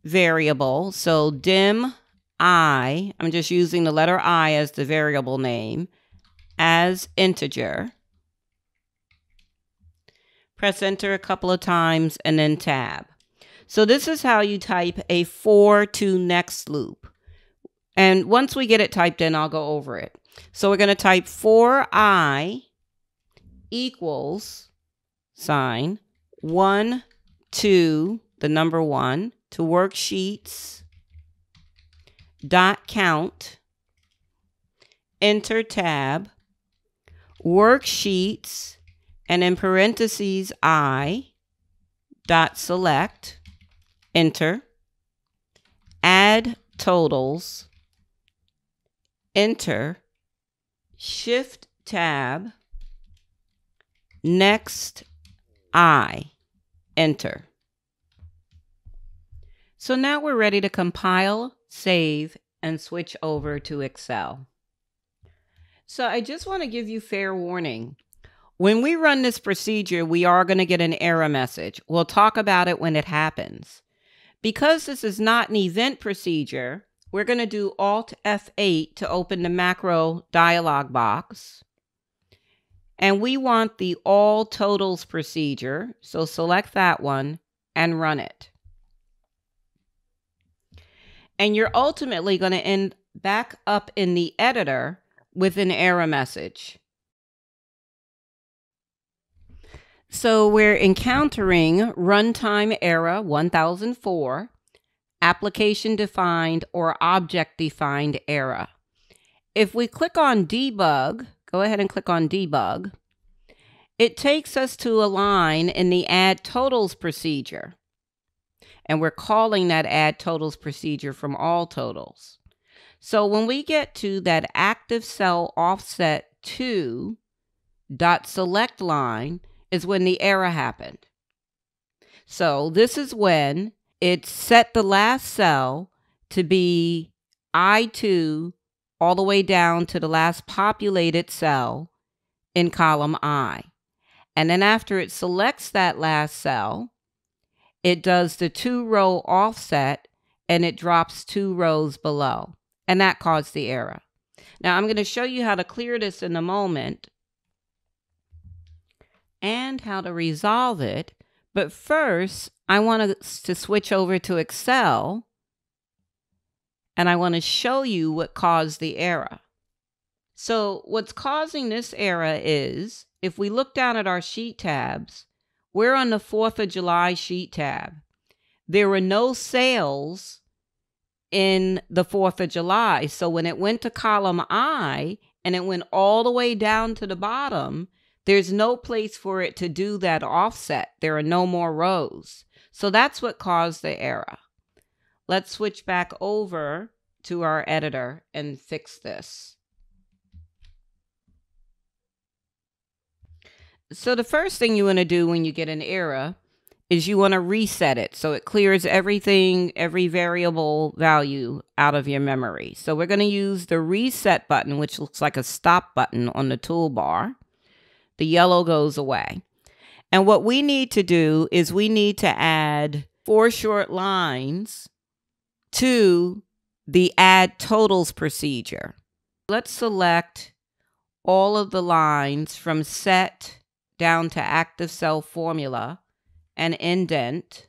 variable. So dim I, I'm just using the letter I as the variable name, as integer. Press enter a couple of times and then tab. So this is how you type a for to next loop. And once we get it typed in, I'll go over it. So we're going to type for I equals sign 1 to the number 1 to worksheets dot count, enter tab, worksheets, and in parentheses I dot select, enter, add totals, enter, shift tab, next I, enter. So now we're ready to compile, save, and switch over to Excel. So I just want to give you fair warning. When we run this procedure, we are going to get an error message. We'll talk about it when it happens. Because this is not an event procedure, we're going to do Alt F8 to open the macro dialog box. And we want the all totals procedure. So select that one and run it. And you're ultimately going to end back up in the editor with an error message. So we're encountering runtime error 1004, application defined or object defined error. If we click on debug, go ahead and click on debug, it takes us to a line in the add totals procedure. And we're calling that add totals procedure from all totals. So when we get to that active cell offset 2 dot select line is when the error happened. So this is when it set the last cell to be I2 all the way down to the last populated cell in column I. And then after it selects that last cell, it does the 2-row offset and it drops 2 rows below. And that caused the error. Now I'm going to show you how to clear this in a moment and how to resolve it. But first, I want us to switch over to Excel, and I want to show you what caused the error. So what's causing this error is, if we look down at our sheet tabs, we're on the 4th of July sheet tab. There were no sales in the 4th of July. So when it went to column I and it went all the way down to the bottom, there's no place for it to do that offset. There are no more rows. So that's what caused the error. Let's switch back over to our editor and fix this. So the first thing you want to do when you get an error is you want to reset it so it clears everything, every variable value out of your memory. So we're going to use the reset button, which looks like a stop button on the toolbar. The yellow goes away. And what we need to do is we need to add 4 short lines to the add totals procedure. Let's select all of the lines from set down to active cell formula and indent,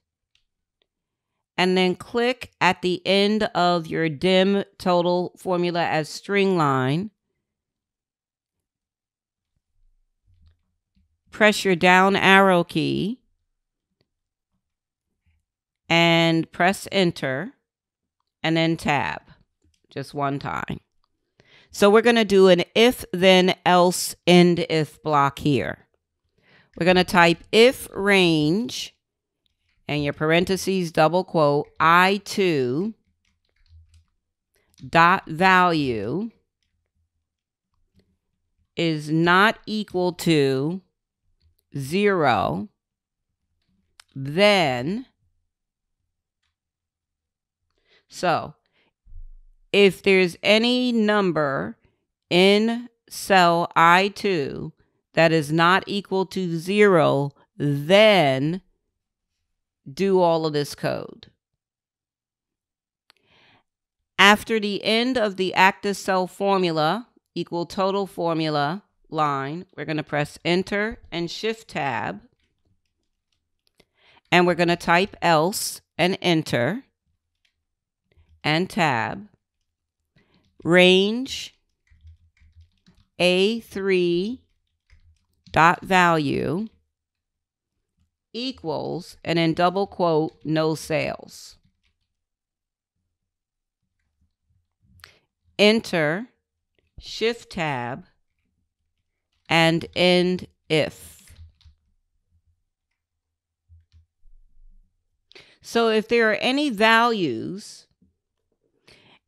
and then click at the end of your dim total formula as string line. Press your down arrow key and press enter and then tab just one time. So we're going to do an if then else end if block here. We're going to type if range and your parentheses double quote I2 dot value is not equal to 0, then, so if there's any number in cell I2 that is not equal to 0, then do all of this code. After the end of the active cell formula equal total formula line, we're going to press enter and shift tab, and we're going to type else and enter and tab. Range A3 dot value equals, and in double quote, no sales. Enter, shift tab, and end if. So if there are any values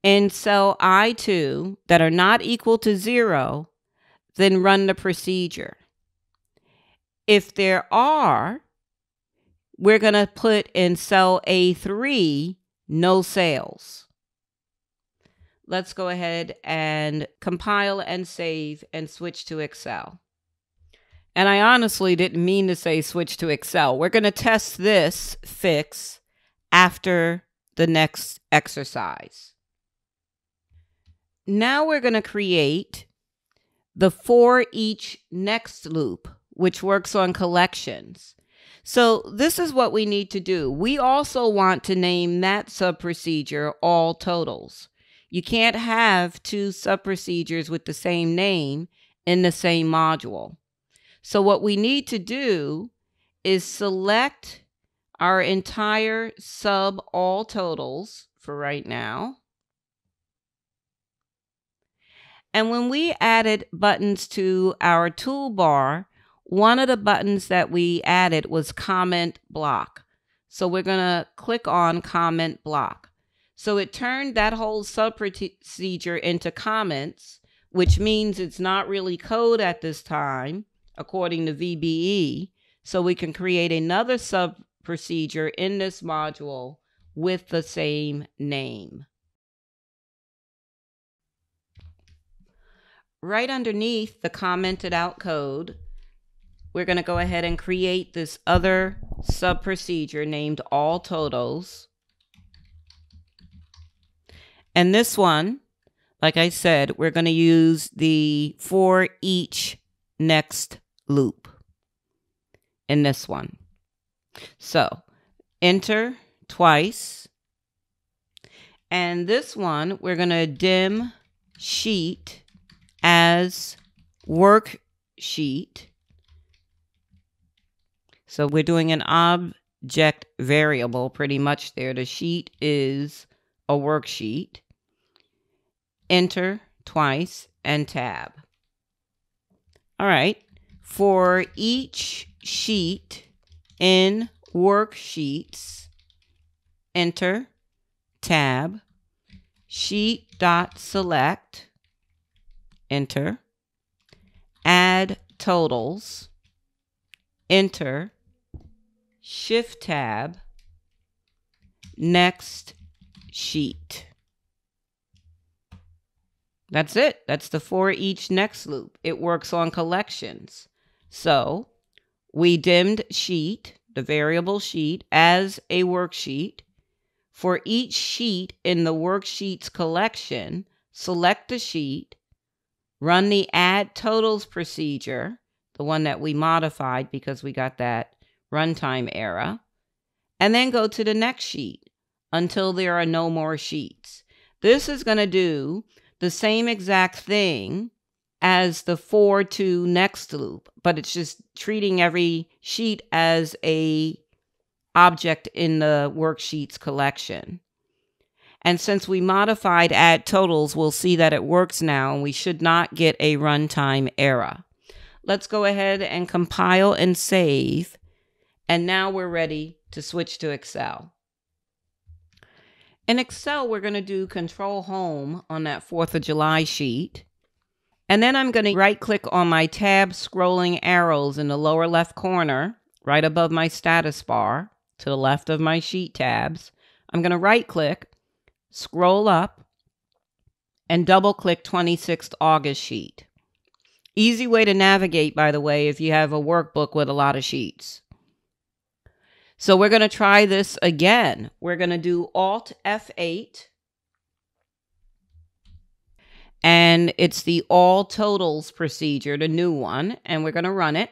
in cell I2 that are not equal to 0, then run the procedure. If there are, we're going to put in cell A3 no sales. Let's go ahead and compile and save and switch to Excel. And I honestly didn't mean to say switch to Excel. We're going to test this fix after the next exercise. Now we're going to create the for each next loop, which works on collections. So this is what we need to do. We also want to name that subprocedure all totals. You can't have 2 subprocedures with the same name in the same module. So what we need to do is select our entire sub all totals for right now. And when we added buttons to our toolbar, one of the buttons that we added was comment block. So we're going to click on comment block. So it turned that whole subprocedure into comments, which means it's not really code at this time, according to VBE. So we can create another subprocedure in this module with the same name. Right underneath the commented out code, we're going to go ahead and create this other subprocedure named all totals. And this one, like I said, we're going to use the for each next loop in this one. So enter twice. And this one, we're going to dim sheet as worksheet. So we're doing an object variable pretty much there. The sheet is a worksheet. Enter twice and tab. All right. For each sheet in worksheets, enter tab, sheet.select, enter, add totals, enter, shift tab, next sheet. That's it. That's the for each next loop. It works on collections. So we dimmed sheet, the variable sheet, as a worksheet. For each sheet in the worksheets collection, select the sheet, run the add totals procedure, the one that we modified because we got that runtime error, and then go to the next sheet until there are no more sheets. This is going to do the same exact thing as the for to next loop, but it's just treating every sheet as a object in the worksheets collection. And since we modified add totals, we'll see that it works now and we should not get a runtime error. Let's go ahead and compile and save. And now we're ready to switch to Excel. In Excel, we're going to do Control Home on that 4th of July sheet. And then I'm going to right click on my tab scrolling arrows in the lower left corner, right above my status bar, to the left of my sheet tabs. I'm going to right click, scroll up, and double click 26th August sheet. Easy way to navigate, by the way, if you have a workbook with a lot of sheets. So we're going to try this again. We're going to do Alt F8. And it's the all totals procedure, the new one. And we're going to run it.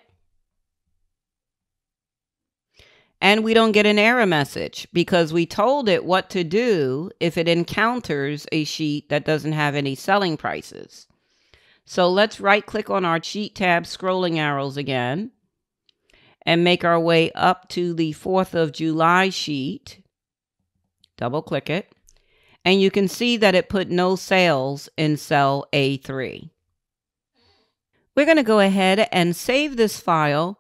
And we don't get an error message because we told it what to do if it encounters a sheet that doesn't have any selling prices. So let's right click on our sheet tab scrolling arrows again and make our way up to the 4th of July sheet. Double click it. And you can see that it put no sales in cell A3. We're going to go ahead and save this file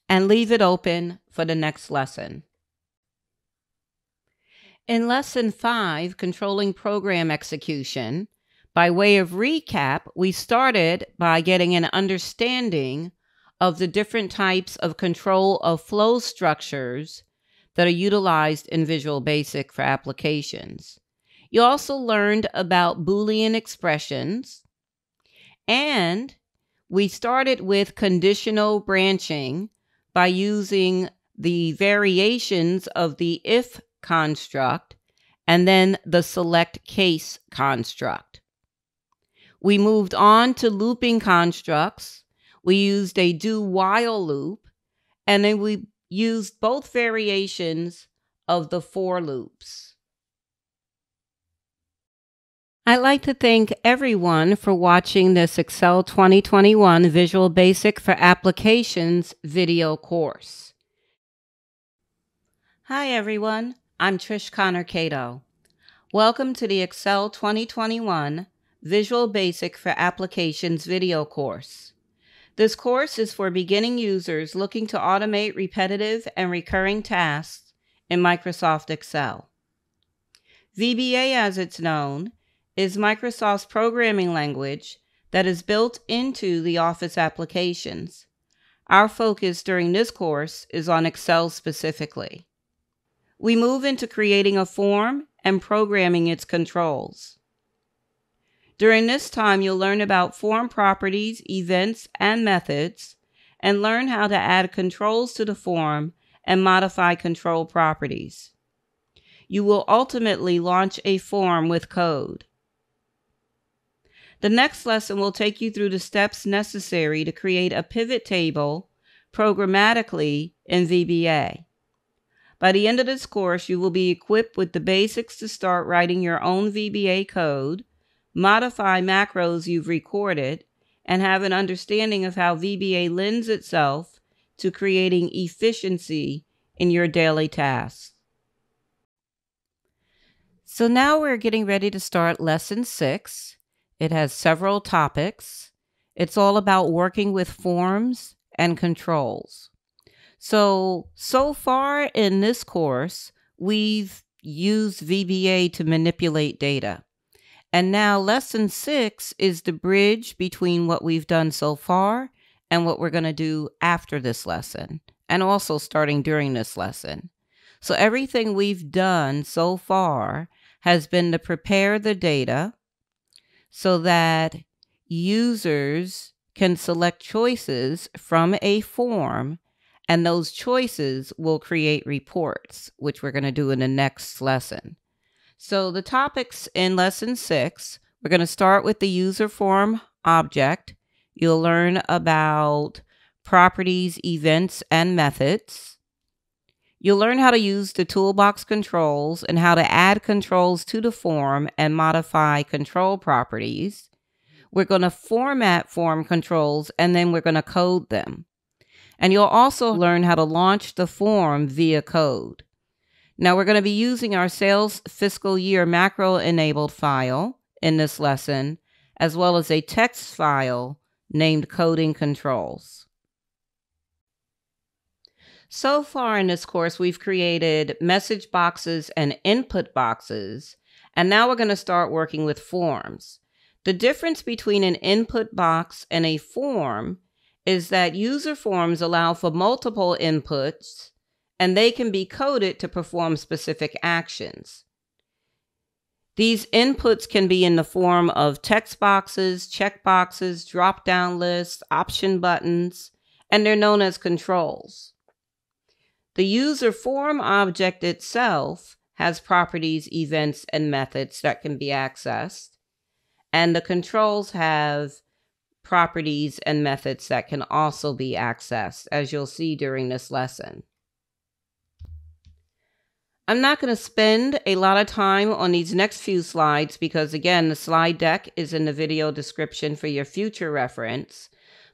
and leave it open for the next lesson. In Lesson 5, Controlling Program Execution, by way of recap, we started by getting an understanding of the different types of control of flow structures that are utilized in Visual Basic for applications. You also learned about Boolean expressions, and we started with conditional branching by using the variations of the if construct and then the select case construct. We moved on to looping constructs. We used a do while loop, and then we used both variations of the for loops. I'd like to thank everyone for watching this Excel 2021 Visual Basic for Applications video course. Hi everyone, I'm Trish Connor-Cato. Welcome to the Excel 2021 Visual Basic for Applications video course. This course is for beginning users looking to automate repetitive and recurring tasks in Microsoft Excel. VBA, as it's known, is Microsoft's programming language that is built into the Office applications. Our focus during this course is on Excel specifically. We move into creating a form and programming its controls. During this time, you'll learn about form properties, events, and methods, and learn how to add controls to the form and modify control properties. You will ultimately launch a form with code. The next lesson will take you through the steps necessary to create a pivot table programmatically in VBA. By the end of this course, you will be equipped with the basics to start writing your own VBA code, modify macros you've recorded, and have an understanding of how VBA lends itself to creating efficiency in your daily tasks. So now we're getting ready to start lesson 6. It has several topics. It's all about working with forms and controls. So far in this course, we've used VBA to manipulate data. And now lesson 6 is the bridge between what we've done so far and what we're going to do after this lesson, and also starting during this lesson. So everything we've done so far has been to prepare the data so that users can select choices from a form, and those choices will create reports, which we're going to do in the next lesson. So the topics in lesson 6, we're going to start with the user form object. You'll learn about properties, events, and methods. You'll learn how to use the toolbox controls and how to add controls to the form and modify control properties. We're going to format form controls, and then we're going to code them. And you'll also learn how to launch the form via code. Now we're going to be using our sales fiscal year macro-enabled file in this lesson, as well as a text file named coding controls. So far in this course, we've created message boxes and input boxes, and now we're going to start working with forms. The difference between an input box and a form is that user forms allow for multiple inputs, and they can be coded to perform specific actions. These inputs can be in the form of text boxes, check boxes, drop-down lists, option buttons, and they're known as controls. The user form object itself has properties, events, and methods that can be accessed, and the controls have properties and methods that can also be accessed, as you'll see during this lesson. I'm not going to spend a lot of time on these next few slides because, again, the slide deck is in the video description for your future reference.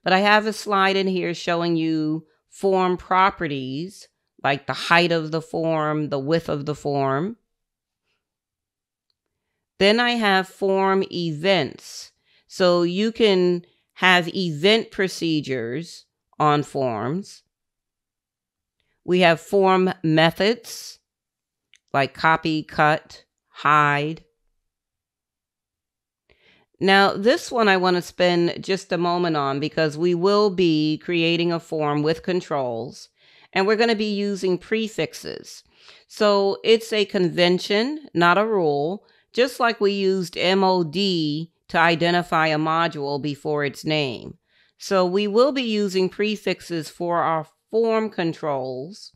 But I have a slide in here showing you form properties, like the height of the form, the width of the form. Then I have form events. So you can have event procedures on forms. We have form methods, like copy, cut, hide. Now, this one I want to spend just a moment on because we will be creating a form with controls, and we're going to be using prefixes. So it's a convention, not a rule, just like we used MOD to identify a module before its name. So we will be using prefixes for our form controls.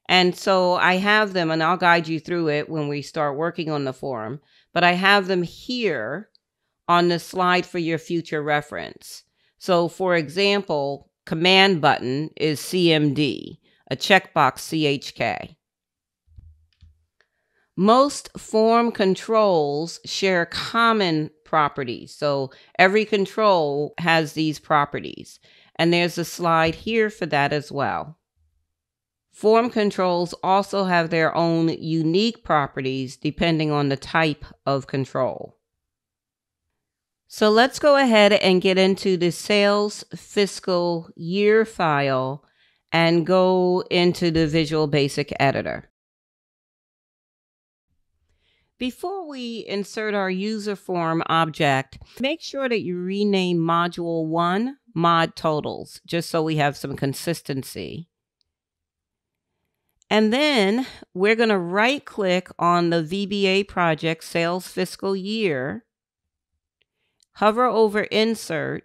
And so I have them, and I'll guide you through it when we start working on the form, but I have them here on the slide for your future reference. So for example, command button is CMD, a checkbox CHK. Most form controls share common properties. So every control has these properties, and there's a slide here for that as well. Form controls also have their own unique properties depending on the type of control. So let's go ahead and get into the sales fiscal year file and go into the Visual Basic editor. Before we insert our user form object, make sure that you rename module 1 mod totals, just so we have some consistency. And then we're going to right click on the VBA project sales fiscal year, hover over insert,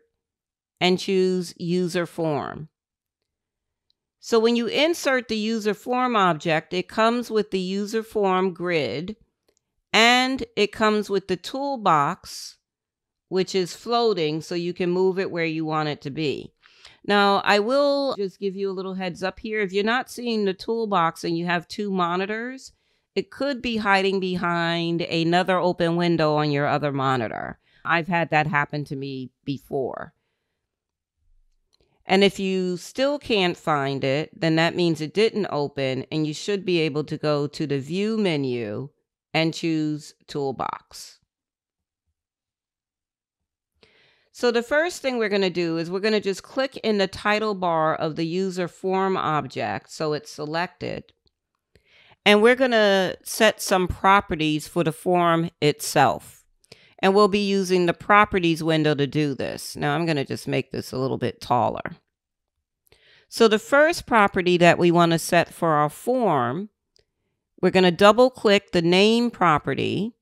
and choose user form. So when you insert the user form object, it comes with the user form grid, and it comes with the toolbox which is floating, so you can move it where you want it to be. Now, I will just give you a little heads up here. If you're not seeing the toolbox and you have two monitors, it could be hiding behind another open window on your other monitor. I've had that happen to me before. And if you still can't find it, then that means it didn't open, and you should be able to go to the View menu and choose Toolbox. So the first thing we're going to do is we're going to just click in the title bar of the user form object so it's selected. And we're going to set some properties for the form itself. And we'll be using the properties window to do this. Now I'm going to just make this a little bit taller. So the first property that we want to set for our form, we're going to double click the name property.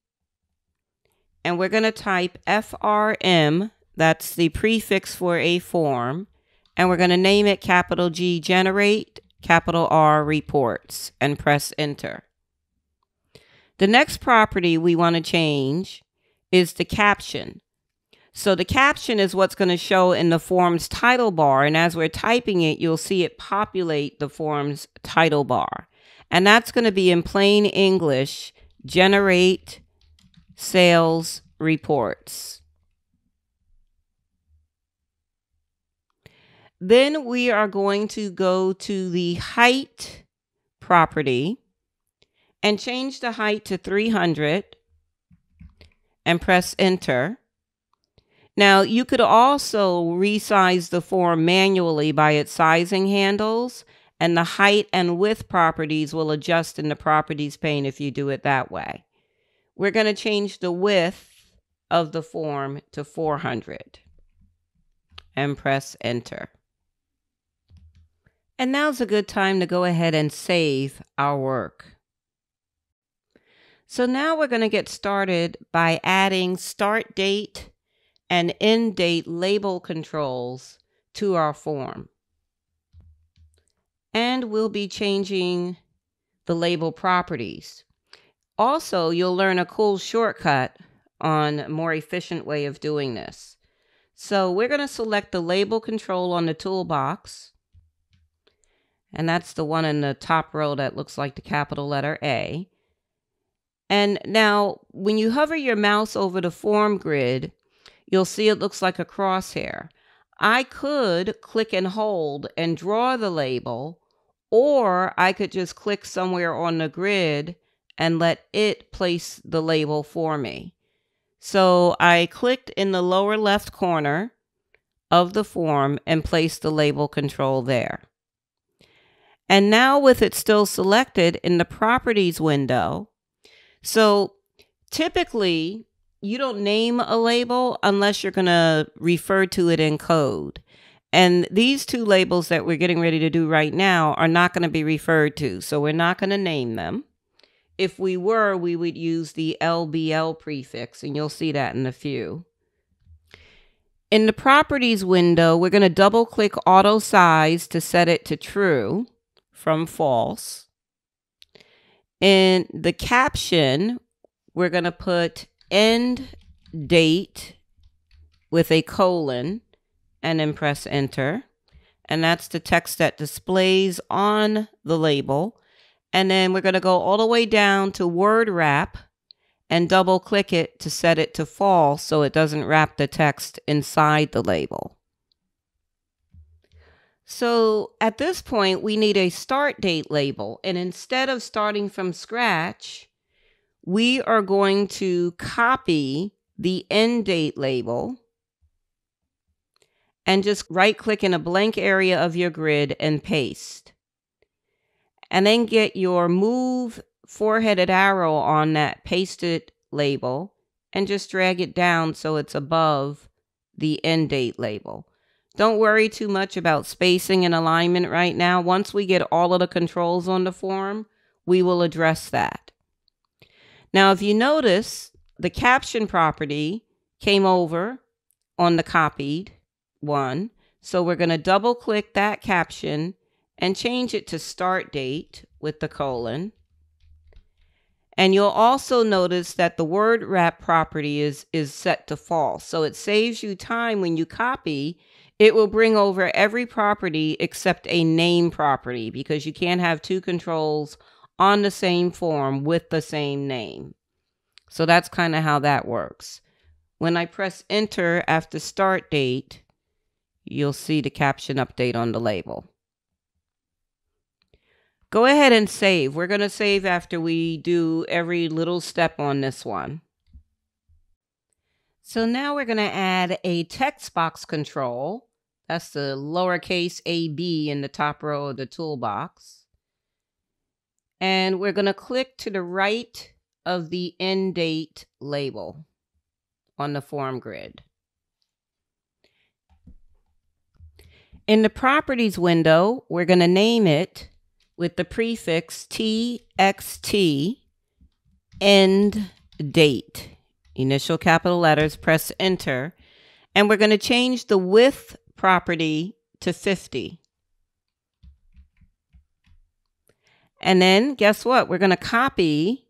And we're going to type FRM. That's the prefix for a form, and we're going to name it capital G generate, capital R reports, and press enter. The next property we want to change is the caption. So the caption is what's going to show in the form's title bar, and as we're typing it, you'll see it populate the form's title bar. And that's going to be in plain English, generate sales reports. Then we are going to go to the height property and change the height to 300 and press enter. Now you could also resize the form manually by its sizing handles, and the height and width properties will adjust in the properties pane if you do it that way. We're going to change the width of the form to 400 and press enter. And now's a good time to go ahead and save our work. So now we're going to get started by adding start date and end date label controls to our form. And we'll be changing the label properties. Also, you'll learn a cool shortcut on a more efficient way of doing this. So we're going to select the label control on the toolbox. And that's the one in the top row that looks like the capital letter A. And now when you hover your mouse over the form grid, you'll see it looks like a crosshair. I could click and hold and draw the label, or I could just click somewhere on the grid and let it place the label for me. So I clicked in the lower left corner of the form and placed the label control there. And now with it still selected in the properties window, so typically you don't name a label unless you're going to refer to it in code. And these two labels that we're getting ready to do right now are not going to be referred to, so we're not going to name them. If we were, we would use the LBL prefix, and you'll see that in a few. In the properties window, we're going to double click auto size to set it to true from false. In the caption, we're going to put end date with a colon and then press enter. And that's the text that displays on the label. And then we're going to go all the way down to word wrap and double click it to set it to false so it doesn't wrap the text inside the label. So at this point, we need a start date label. And instead of starting from scratch, we are going to copy the end date label and just right click in a blank area of your grid and paste. And then get your move four-headed arrow on that pasted label and just drag it down so it's above the end date label. Don't worry too much about spacing and alignment right now. Once we get all of the controls on the form, we will address that. Now, if you notice, the caption property came over on the copied one. So we're going to double click that caption and change it to start date with the colon. And you'll also notice that the word wrap property is set to false. So it saves you time when you copy. It will bring over every property except a name property, because you can't have two controls on the same form with the same name. So that's kind of how that works. When I press enter after start date, you'll see the caption update on the label. Go ahead and save. We're going to save after we do every little step on this one. So now we're going to add a text box control. That's the lowercase ab in the top row of the toolbox. And we're going to click to the right of the end date label on the form grid. In the properties window, we're going to name it with the prefix TXT end date. Initial capital letters, press enter. And we're going to change the width property to 50. And then guess what? We're going to copy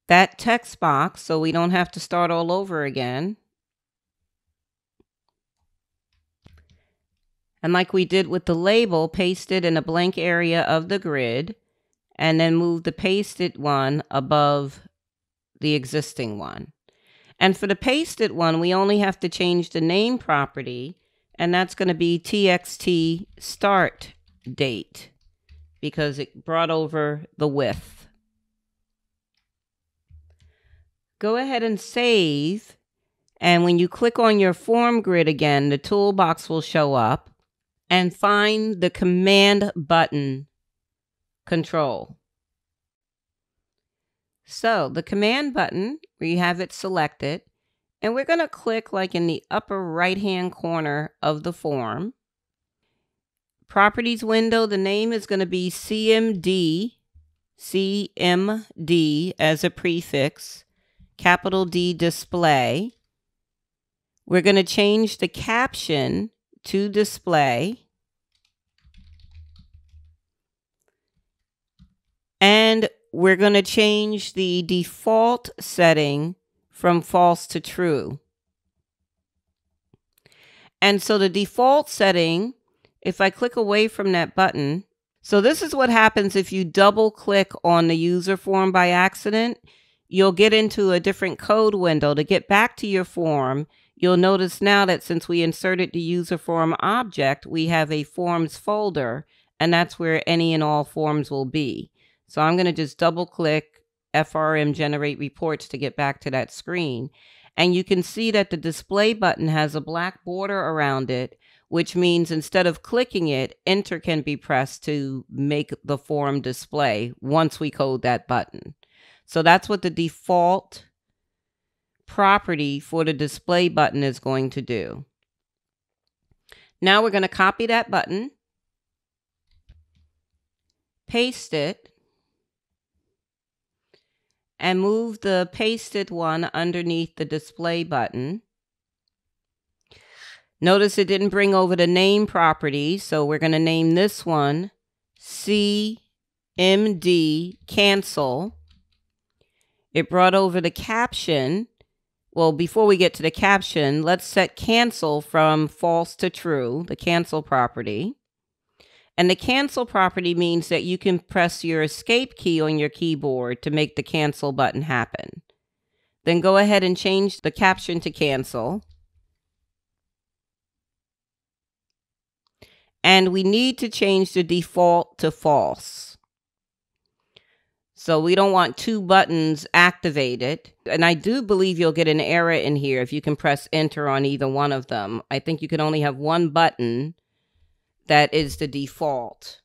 that text box so we don't have to start all over again. And like we did with the label, paste it in a blank area of the grid and then move the pasted one above the existing one. And for the pasted one, we only have to change the name property, and that's going to be TXT start date because it brought over the width. Go ahead and save. And when you click on your form grid again, the toolbox will show up. And find the command button control. So the command button, we have it selected, and we're going to click like in the upper right hand corner of the form. Properties window, the name is going to be CMD as a prefix, capital D display. We're going to change the caption to display. And we're going to change the default setting from false to true. And so the default setting, if I click away from that button, so this is what happens if you double click on the user form by accident. You'll get into a different code window. To get back to your form, you'll notice now that since we inserted the user form object, we have a forms folder, and that's where any and all forms will be. So I'm going to just double click FRM generate reports to get back to that screen. And you can see that the display button has a black border around it, which means instead of clicking it, enter can be pressed to make the form display once we code that button. So that's what the default property for the display button is going to do. Now we're going to copy that button, paste it, and move the pasted one underneath the display button. Notice it didn't bring over the name property, so we're going to name this one CMD cancel. It brought over the caption. Well, before we get to the caption, let's set cancel from false to true, the cancel property. And the cancel property means that you can press your escape key on your keyboard to make the cancel button happen. Then go ahead and change the caption to cancel. And we need to change the default to false. So we don't want two buttons activated. And I do believe you'll get an error in here if you can press enter on either one of them. I think you can only have one button that is the default.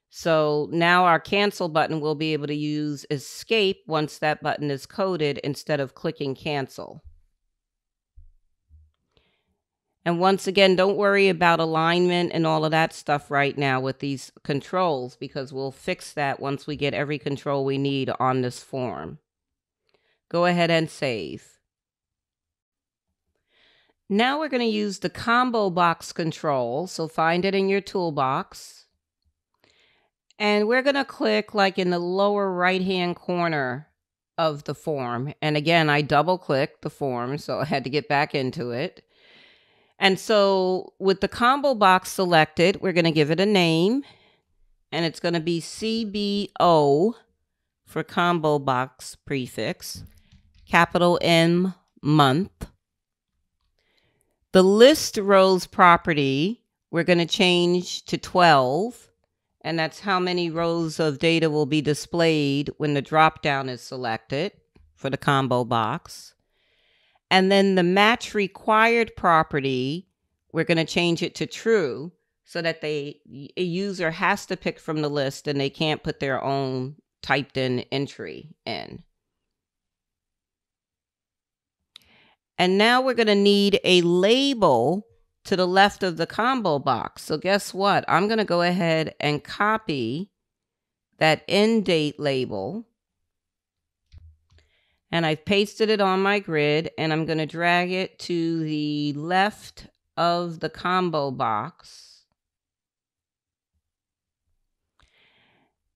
So now our cancel button will be able to use escape once that button is coded instead of clicking cancel. And once again, don't worry about alignment and all of that stuff right now with these controls, because we'll fix that once we get every control we need on this form. Go ahead and save. Now we're going to use the combo box control. So find it in your toolbox. And we're going to click like in the lower right-hand corner of the form. And again, I double clicked the form, so I had to get back into it. And so with the combo box selected, we're going to give it a name, and it's going to be CBO for combo box prefix, capital M, month. The list rows property, we're going to change to 12, and that's how many rows of data will be displayed when the dropdown is selected for the combo box. And then the match required property, we're going to change it to true so that a user has to pick from the list and they can't put their own typed in entry in. And now we're going to need a label to the left of the combo box. So guess what? I'm going to go ahead and copy that end date label. And I've pasted it on my grid, and I'm going to drag it to the left of the combo box.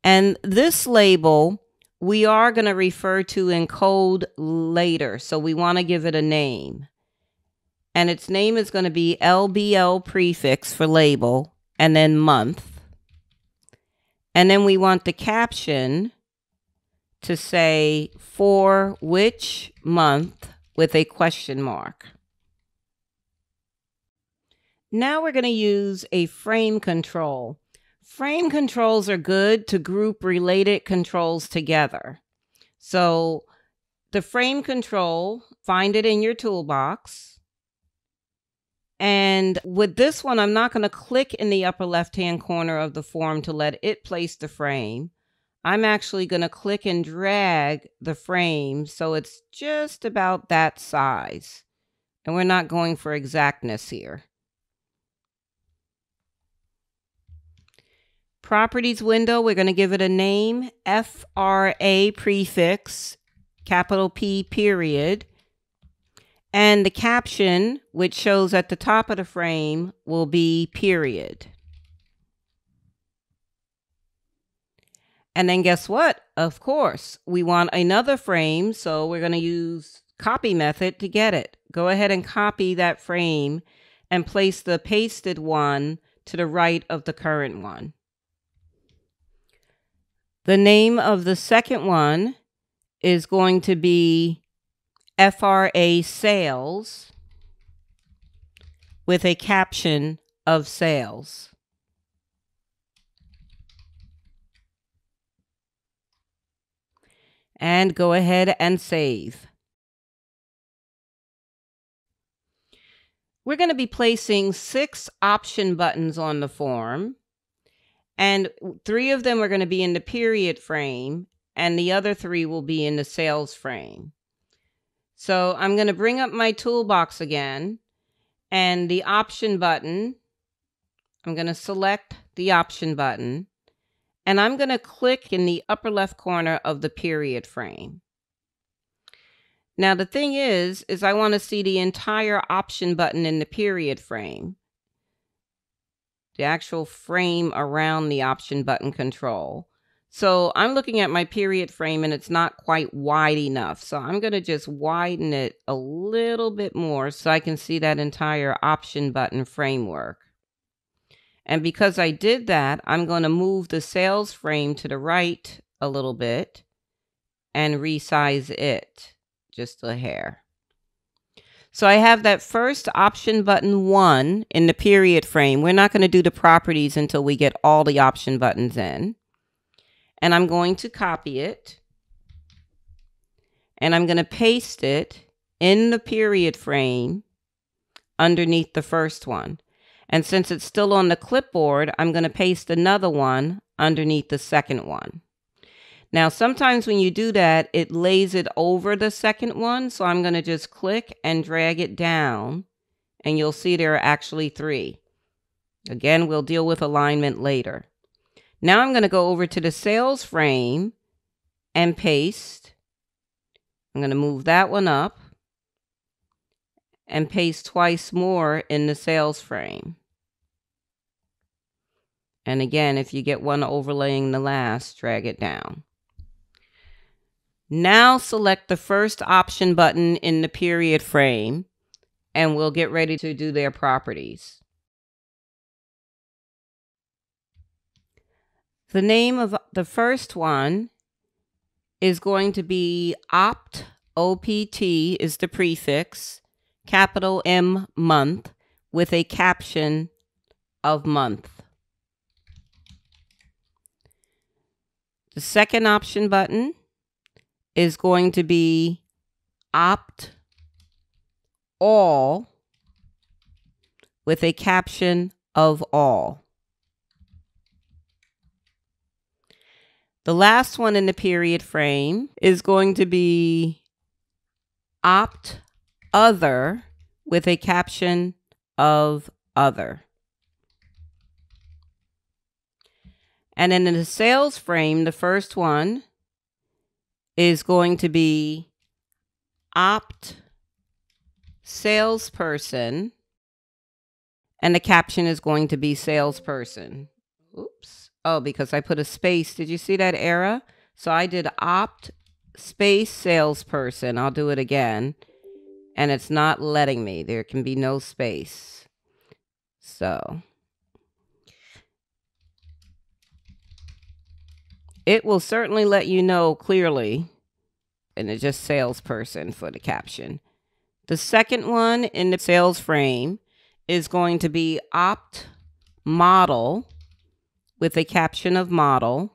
And this label, we are going to refer to in code later. So we want to give it a name. And its name is going to be LBL prefix for label, and then month. And then we want the caption to say for which month with a question mark. Now we're going to use a frame control. Frame controls are good to group related controls together. So the frame control, find it in your toolbox. And with this one, I'm not going to click in the upper left-hand corner of the form to let it place the frame. I'm actually going to click and drag the frame so it's just about that size. And we're not going for exactness here. Properties window, we're going to give it a name, FRA prefix, capital P period. And the caption, which shows at the top of the frame, will be period. And then guess what? Of course, we want another frame, so we're going to use copy method to get it. Go ahead and copy that frame and place the pasted one to the right of the current one. The name of the second one is going to be FRA sales with a caption of sales. And go ahead and save. We're going to be placing 6 option buttons on the form, and 3 of them are going to be in the period frame, and the other 3 will be in the sales frame. So I'm going to bring up my toolbox again, and the option button, I'm going to select the option button, and I'm going to click in the upper left corner of the period frame. Now the thing is I want to see the entire option button in the period frame, the actual frame around the option button control. So I'm looking at my period frame and it's not quite wide enough. So I'm going to just widen it a little bit more so I can see that entire option button framework. And because I did that, I'm going to move the sales frame to the right a little bit and resize it just a hair. So I have that first option button 1 in the period frame. We're not going to do the properties until we get all the option buttons in. And I'm going to copy it. And I'm going to paste it in the period frame underneath the first one. And since it's still on the clipboard, I'm going to paste another one underneath the second one. Now, sometimes when you do that, it lays it over the second one. So I'm going to just click and drag it down, and you'll see there are actually 3. Again, we'll deal with alignment later. Now I'm going to go over to the sales frame and paste. I'm going to move that one up and paste twice more in the sales frame. And again, if you get one overlaying the last, drag it down. Now select the first option button in the period frame, and we'll get ready to do their properties. The name of the first one is going to be opt, O-P-T is the prefix, capital M month, with a caption of month. The second option button is going to be opt all with a caption of all. The last one in the period frame is going to be opt other with a caption of other. And then in the sales frame, the first one is going to be opt salesperson, and the caption is going to be salesperson. Oops. Oh, because I put a space. Did you see that error? So I did opt space salesperson. I'll do it again. And it's not letting me. There can be no space. So it will certainly let you know clearly. And it's just salesperson for the caption. The second one in the sales frame is going to be opt model with a caption of model.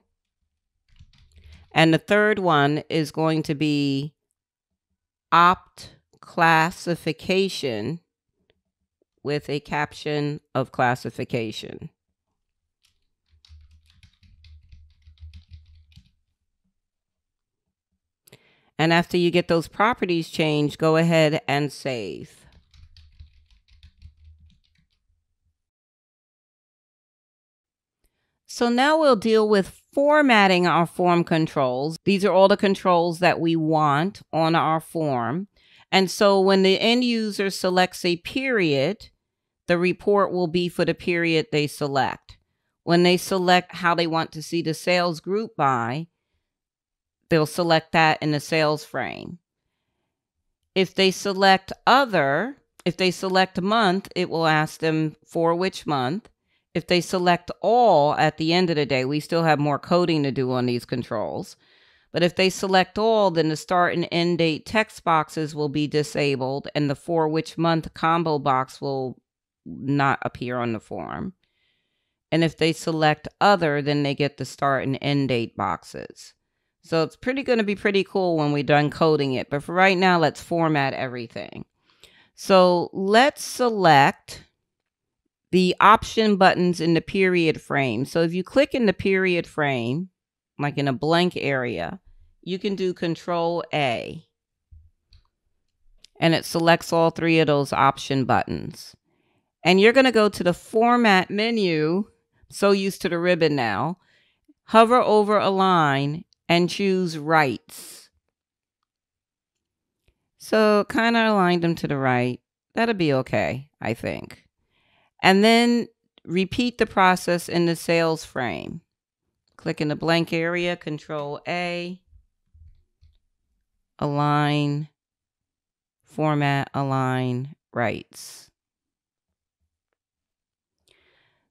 And the third one is going to be opt classification with a caption of classification. And after you get those properties changed, go ahead and save. So now we'll deal with formatting our form controls. These are all the controls that we want on our form. And so when the end user selects a period, the report will be for the period they select. When they select how they want to see the sales group by, they'll select that in the sales frame. If they select other, if they select month, it will ask them for which month. If they select all at the end of the day, we still have more coding to do on these controls. But if they select all, then the start and end date text boxes will be disabled, and the for which month combo box will not appear on the form. And if they select other, then they get the start and end date boxes. So it's going to be pretty cool when we're done coding it. But for right now, let's format everything. So let's select the option buttons in the period frame. So if you click in the period frame, like in a blank area, you can do Control A. And it selects all three of those option buttons. And you're going to go to the Format menu. So used to the ribbon now. Hover over a line and choose Rights. So kind of aligned them to the right. That'll be okay, I think. And then repeat the process in the sales frame. Click in the blank area, Control A, align, format, align, rights.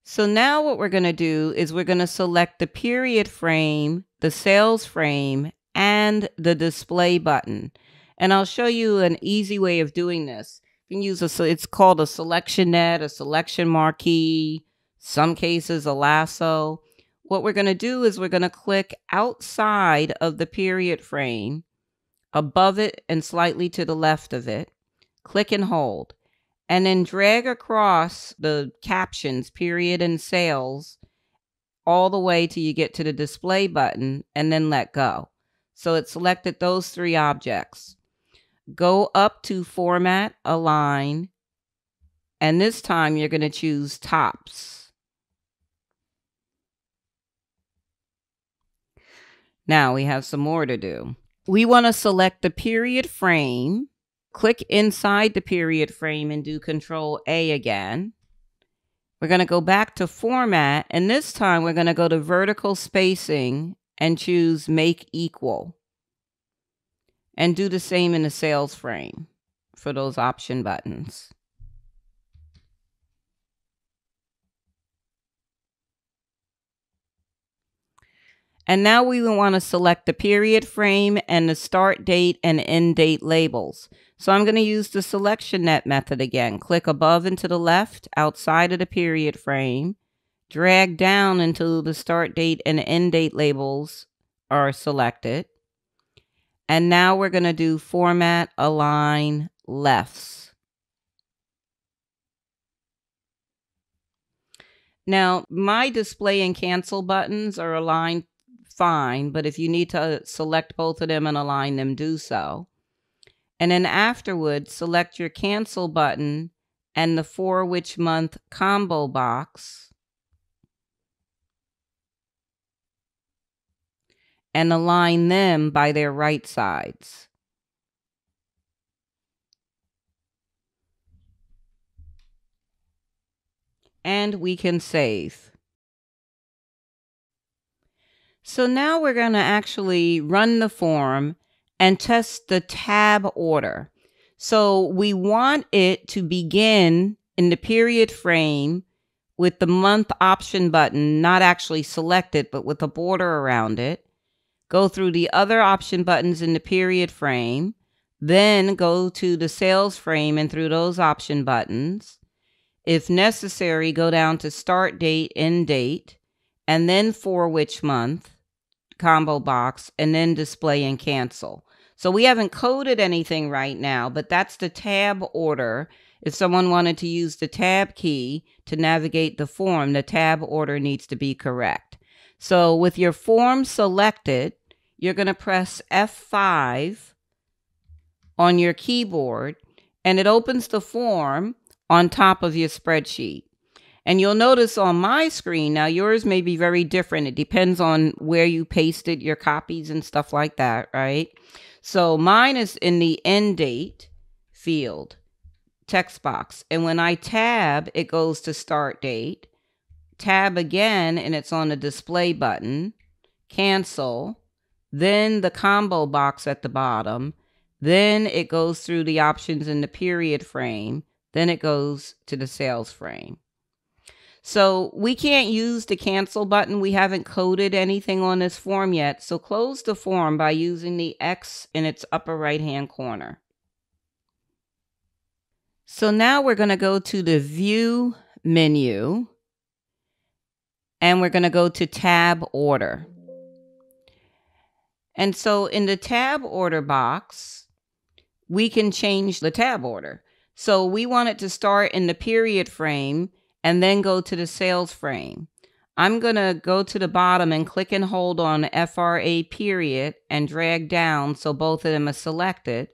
So now what we're going to do is we're going to select the period frame, the sales frame, and the display button. And I'll show you an easy way of doing this. You can use it's called a selection net, a selection marquee, some cases a lasso. What we're going to do is we're going to click outside of the period frame, above it and slightly to the left of it. Click and hold. And then drag across the captions, period and sales, all the way till you get to the display button, and then let go. So it selected those three objects. Go up to Format, Align, and this time you're going to choose Tops. Now we have some more to do. We want to select the period frame, click inside the period frame and do Control A again. We're going to go back to format, and this time we're going to go to vertical spacing and choose make equal. And do the same in the sales frame for those option buttons. And now we want to select the period frame and the start date and end date labels. So I'm going to use the selection net method again. Click above and to the left outside of the period frame. Drag down until the start date and end date labels are selected. And now we're going to do format align lefts. Now, my display and cancel buttons are aligned fine, but if you need to select both of them and align them, do so. And then afterwards, select your cancel button and the for which month combo box and align them by their right sides. And we can save. So now we're going to actually run the form and test the tab order. So we want it to begin in the period frame with the month option button not actually selected, but with a border around it. Go through the other option buttons in the period frame, then go to the sales frame and through those option buttons. If necessary, go down to start date, end date, and then for which month, combo box, and then display and cancel. So we haven't coded anything right now, but that's the tab order. If someone wanted to use the tab key to navigate the form, the tab order needs to be correct. So with your form selected, you're going to press F5 on your keyboard, and it opens the form on top of your spreadsheet. And you'll notice on my screen, now yours may be very different. It depends on where you pasted your copies and stuff like that, right? So mine is in the end date field, text box. And when I tab, it goes to start date. Tab again, and it's on the display button. Cancel. Then the combo box at the bottom. Then it goes through the options in the period frame. Then it goes to the sales frame. So we can't use the cancel button. We haven't coded anything on this form yet. So close the form by using the X in its upper right-hand corner. So now we're going to go to the View menu. And we're going to go to Tab Order. And so in the Tab Order box, we can change the tab order. So we want it to start in the period frame and then go to the sales frame. I'm going to go to the bottom and click and hold on FRA period and drag down so both of them are selected.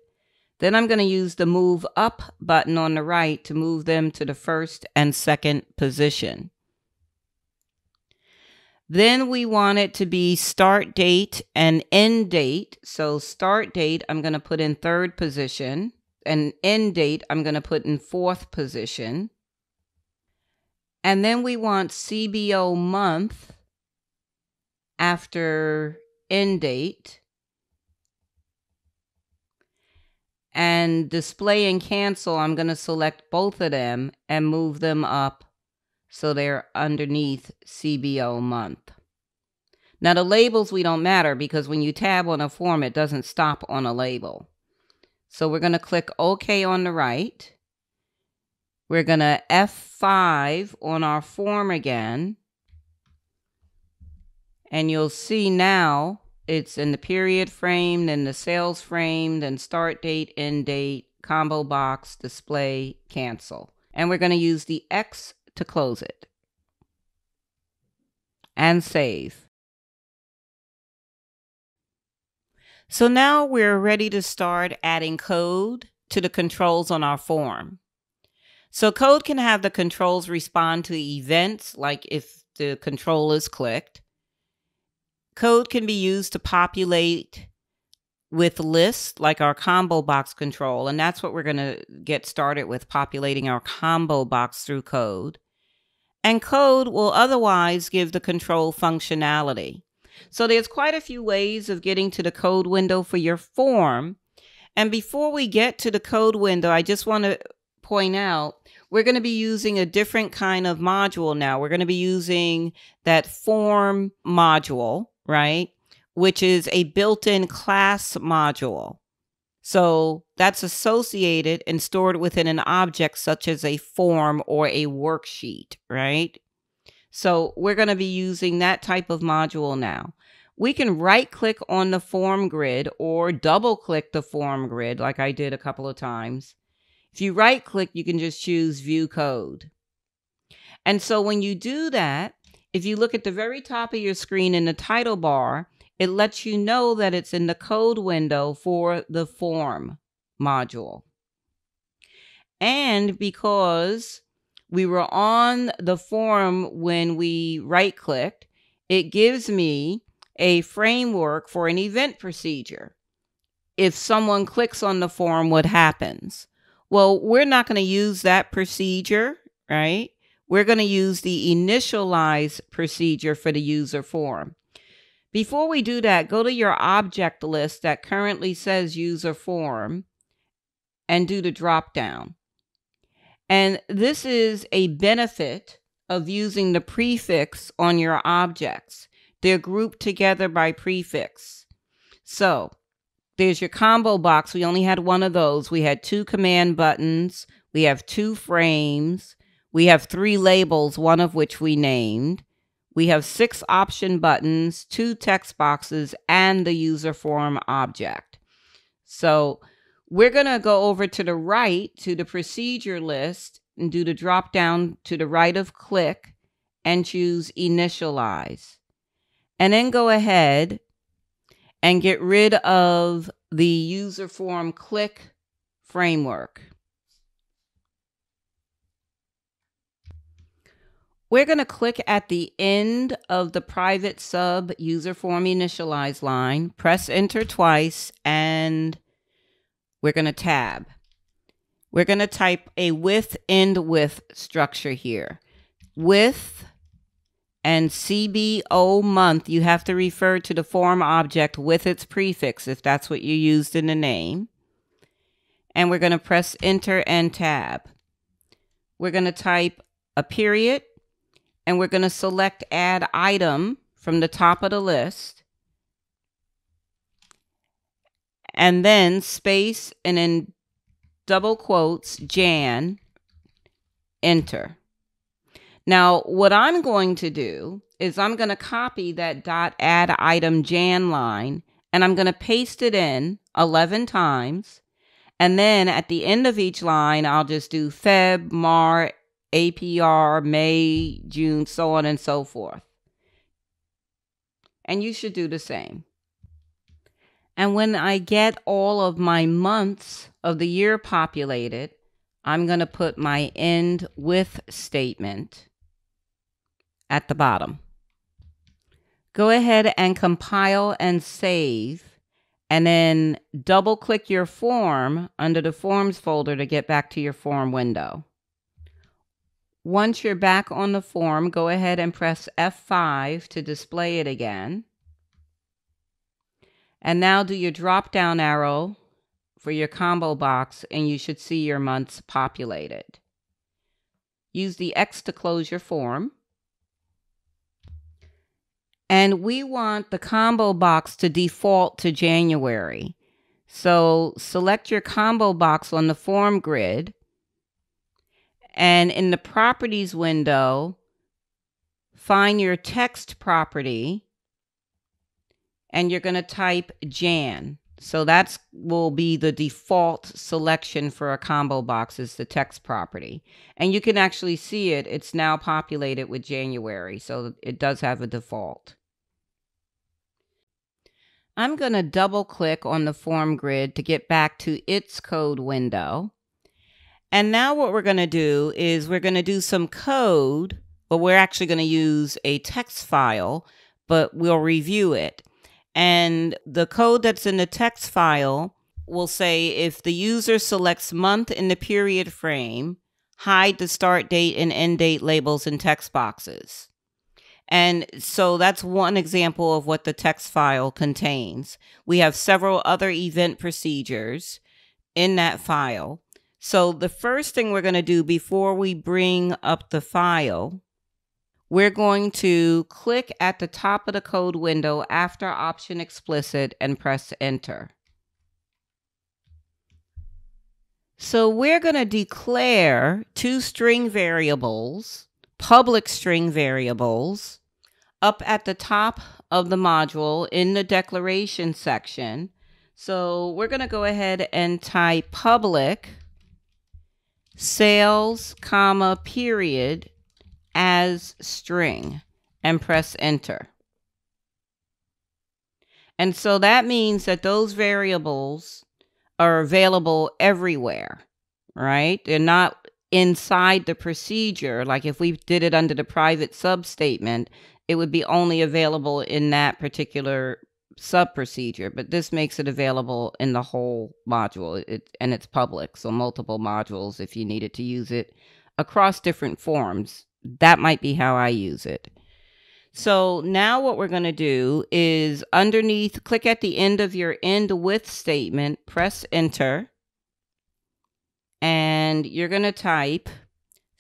Then I'm going to use the move up button on the right to move them to the first and second position. Then we want it to be start date and end date. So start date, I'm going to put in third position, and end date, I'm going to put in fourth position. And then we want CBO month after end date. And display and cancel, I'm going to select both of them and move them up so they're underneath CBO month. Now the labels we don't matter because when you tab on a form, it doesn't stop on a label. So we're going to click OK on the right. We're going to F5 on our form again. And you'll see now it's in the period frame, then the sales frame, then start date, end date, combo box, display, cancel. And we're going to use the X to close it. And save. So now we're ready to start adding code to the controls on our form. So code can have the controls respond to events, like if the control is clicked. Code can be used to populate with lists, like our combo box control, and that's what we're going to get started with, populating our combo box through code. And code will otherwise give the control functionality. So there's quite a few ways of getting to the code window for your form. And before we get to the code window, I just want to point out, we're going to be using a different kind of module now. We're going to be using that form module, right? Which is a built-in class module. So that's associated and stored within an object such as a form or a worksheet, right? So we're going to be using that type of module now. We can right-click on the form grid or double-click the form grid like I did a couple of times. If you right-click, you can just choose View Code. And so when you do that, if you look at the very top of your screen in the title bar, it lets you know that it's in the code window for the form module. And because we were on the form when we right-clicked, it gives me a framework for an event procedure. If someone clicks on the form, what happens? Well, we're not going to use that procedure, right? We're going to use the initialize procedure for the user form. Before we do that, go to your object list that currently says user form and do the drop down. And this is a benefit of using the prefix on your objects. They're grouped together by prefix. So there's your combo box. We only had one of those. We had 2 command buttons. We have 2 frames. We have 3 labels, one of which we named. We have 6 option buttons, 2 text boxes, and the user form object. So we're going to go over to the right to the procedure list and do the drop down to the right of click and choose initialize. And then go ahead and get rid of the user form click framework. We're going to click at the end of the private sub user form initialize line, press enter twice, and we're going to tab. We're going to type a with end with structure here. With and CBO month, you have to refer to the form object with its prefix if that's what you used in the name. And we're going to press enter and tab. We're going to type a period. And we're going to select add item from the top of the list. And then space and in double quotes, Jan, enter. Now, what I'm going to do is I'm going to copy that .add item Jan line and I'm going to paste it in 11 times. And then at the end of each line, I'll just do Feb, Mar, APR, May, June, so on and so forth. And you should do the same. And when I get all of my months of the year populated, I'm going to put my end with statement at the bottom. Go ahead and compile and save, and then double click your form under the forms folder to get back to your form window. Once you're back on the form, go ahead and press F5 to display it again. And now do your drop down arrow for your combo box and you should see your months populated. Use the X to close your form. And we want the combo box to default to January. So select your combo box on the form grid. And in the properties window, find your text property and you're going to type Jan. So that will be the default selection for a combo box is the text property. And you can actually see it. It's now populated with January. So it does have a default. I'm going to double click on the form grid to get back to its code window. And now what we're going to do is we're going to do some code, but we're actually going to use a text file, but we'll review it. And the code that's in the text file will say if the user selects month in the period frame, hide the start date and end date labels in text boxes. And so that's one example of what the text file contains. We have several other event procedures in that file. So the first thing we're going to do before we bring up the file, we're going to click at the top of the code window after option explicit and press enter. So we're going to declare two string variables, public string variables, up at the top of the module in the declaration section. So we're going to go ahead and type public sales, comma, period as string and press enter. And so that means that those variables are available everywhere, right? They're not inside the procedure. Like if we did it under the private substatement, it would be only available in that particular sub procedure, but this makes it available in the whole module, and it's public, so multiple modules if you needed to use it across different forms. That might be how I use it. So now what we're going to do is underneath, click at the end of your end with statement, press enter, and you're going to type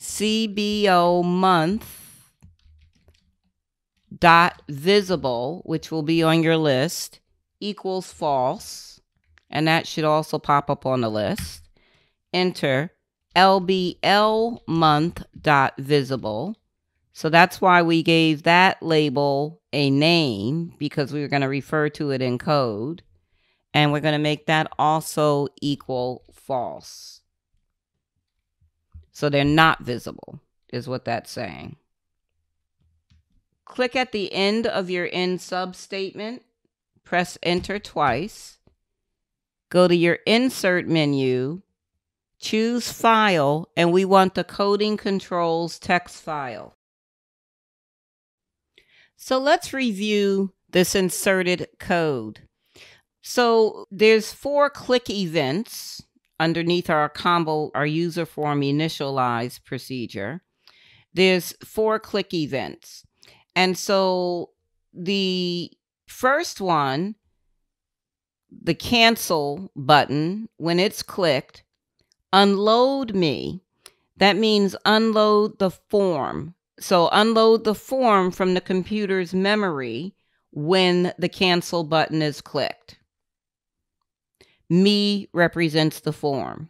CBO month dot visible, which will be on your list, equals false, and that should also pop up on the list. Enter LBL month dot visible. So that's why we gave that label a name, because we were going to refer to it in code, and we're going to make that also equal false. So they're not visible is what that's saying. Click at the end of your end sub statement, press enter twice, go to your insert menu, choose file, and we want the coding controls text file. So let's review this inserted code. So there's 4 click events underneath our combo, our user form initialize procedure. There's 4 click events. And so the first one, the cancel button, when it's clicked, unload me. That means unload the form. So unload the form from the computer's memory when the cancel button is clicked. Me represents the form.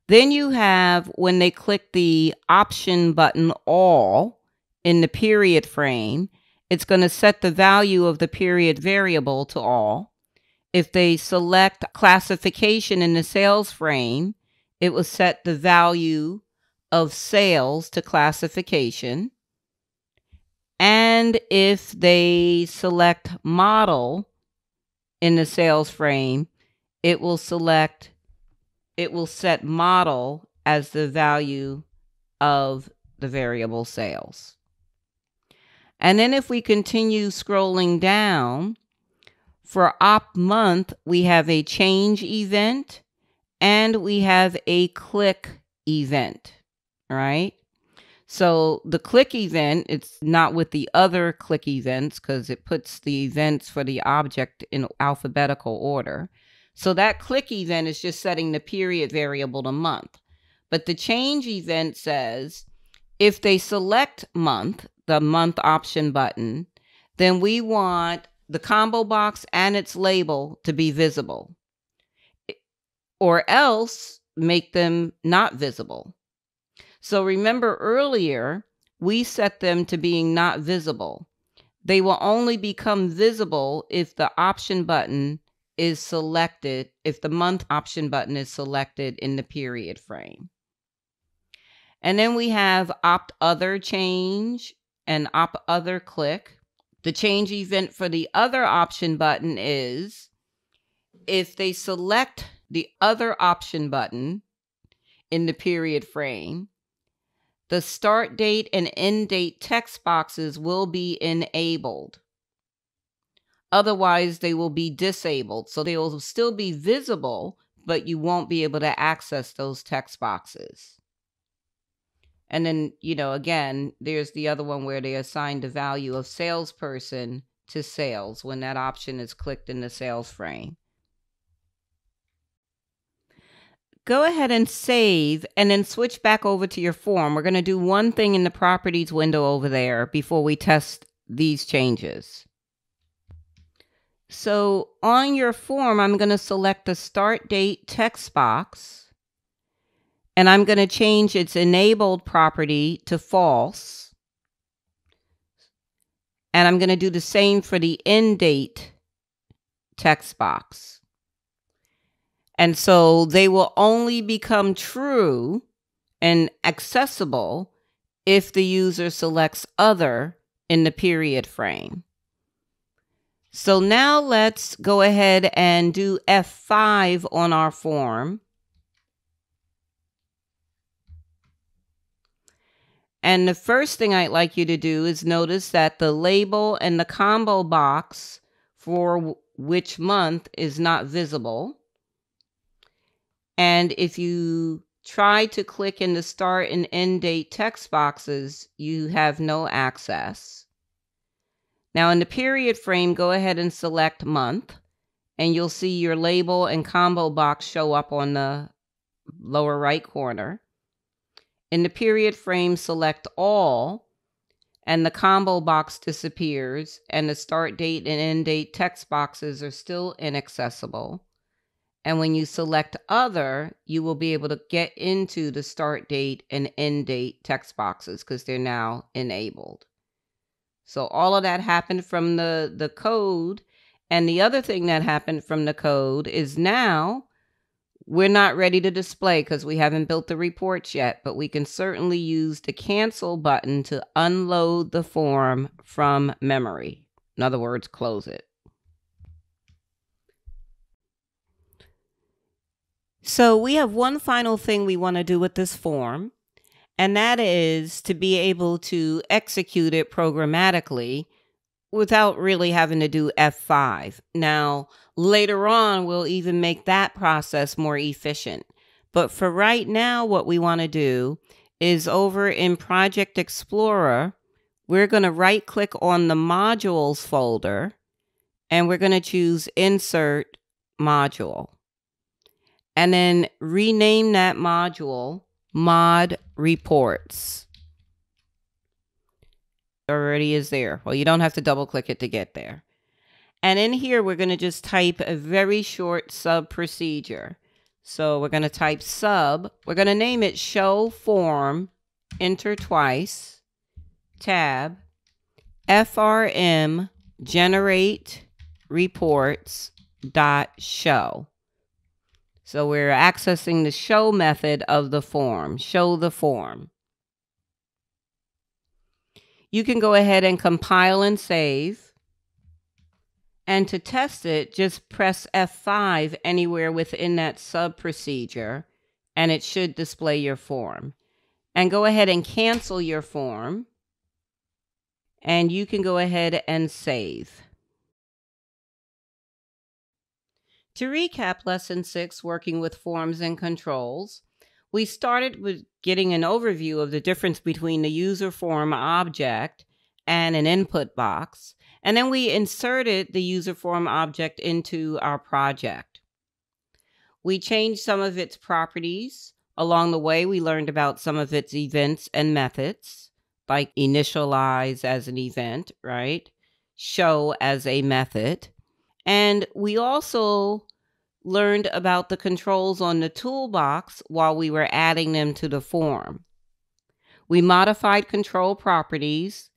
Then you have when they click the option button all in the period frame, it's going to set the value of the period variable to all. If they select classification in the sales frame, it will set the value of sales to classification. And if they select model in the sales frame, it will set model as the value of the variable sales. And then if we continue scrolling down, for op month, we have a change event and we have a click event, right? So the click event, it's not with the other click events because it puts the events for the object in alphabetical order. So that click event is just setting the period variable to month. But the change event says if they select month, the month option button, then we want the combo box and its label to be visible, or else make them not visible. So remember earlier, we set them to being not visible. They will only become visible if the option button is selected, if the month option button is selected in the period frame. And then we have opt other change and opt other click. The change event for the other option button is if they select the other option button in the period frame, the start date and end date text boxes will be enabled. Otherwise, they will be disabled. So they will still be visible, but you won't be able to access those text boxes. And then, again, there's the other one where they assign the value of salesperson to sales when that option is clicked in the sales frame. Go ahead and save and then switch back over to your form. We're going to do one thing in the properties window over there before we test these changes. So on your form, I'm going to select the start date text box. And I'm going to change its enabled property to false. And I'm going to do the same for the end date text box. And so they will only become true and accessible if the user selects other in the period frame. So now let's go ahead and do F5 on our form. And the first thing I'd like you to do is notice that the label and the combo box for which month is not visible. And if you try to click in the start and end date text boxes, you have no access. Now in the period frame, go ahead and select month, and you'll see your label and combo box show up on the lower right corner. In the period frame, select all, and the combo box disappears, and the start date and end date text boxes are still inaccessible. And when you select other, you will be able to get into the start date and end date text boxes because they're now enabled. So all of that happened from the code. And the other thing that happened from the code is now we're not ready to display because we haven't built the reports yet, but we can certainly use the cancel button to unload the form from memory. In other words, close it. So we have one final thing we want to do with this form, and that is to be able to execute it programmatically without really having to do F5. Now, later on, we'll even make that process more efficient. But for right now, what we want to do is over in Project Explorer, we're going to right-click on the Modules folder, and we're going to choose Insert Module. And then rename that module Mod Reports. Already is there. Well, you don't have to double click it to get there. And in here, we're going to just type a very short sub procedure. So we're going to type sub. We're going to name it show form, enter twice, tab, frm generate reports dot show. So we're accessing the show method of the form, show the form. You can go ahead and compile and save. And to test it, just press F5 anywhere within that sub procedure, and it should display your form. And go ahead and cancel your form, and you can go ahead and save. To recap Lesson 6, working with forms and controls, we started with getting an overview of the difference between the user form object and an input box, and then we inserted the user form object into our project. We changed some of its properties. Along the way, we learned about some of its events and methods, like initialize as an event, right? Show as a method. And we also learned about the controls on the toolbox while we were adding them to the form. We modified control properties.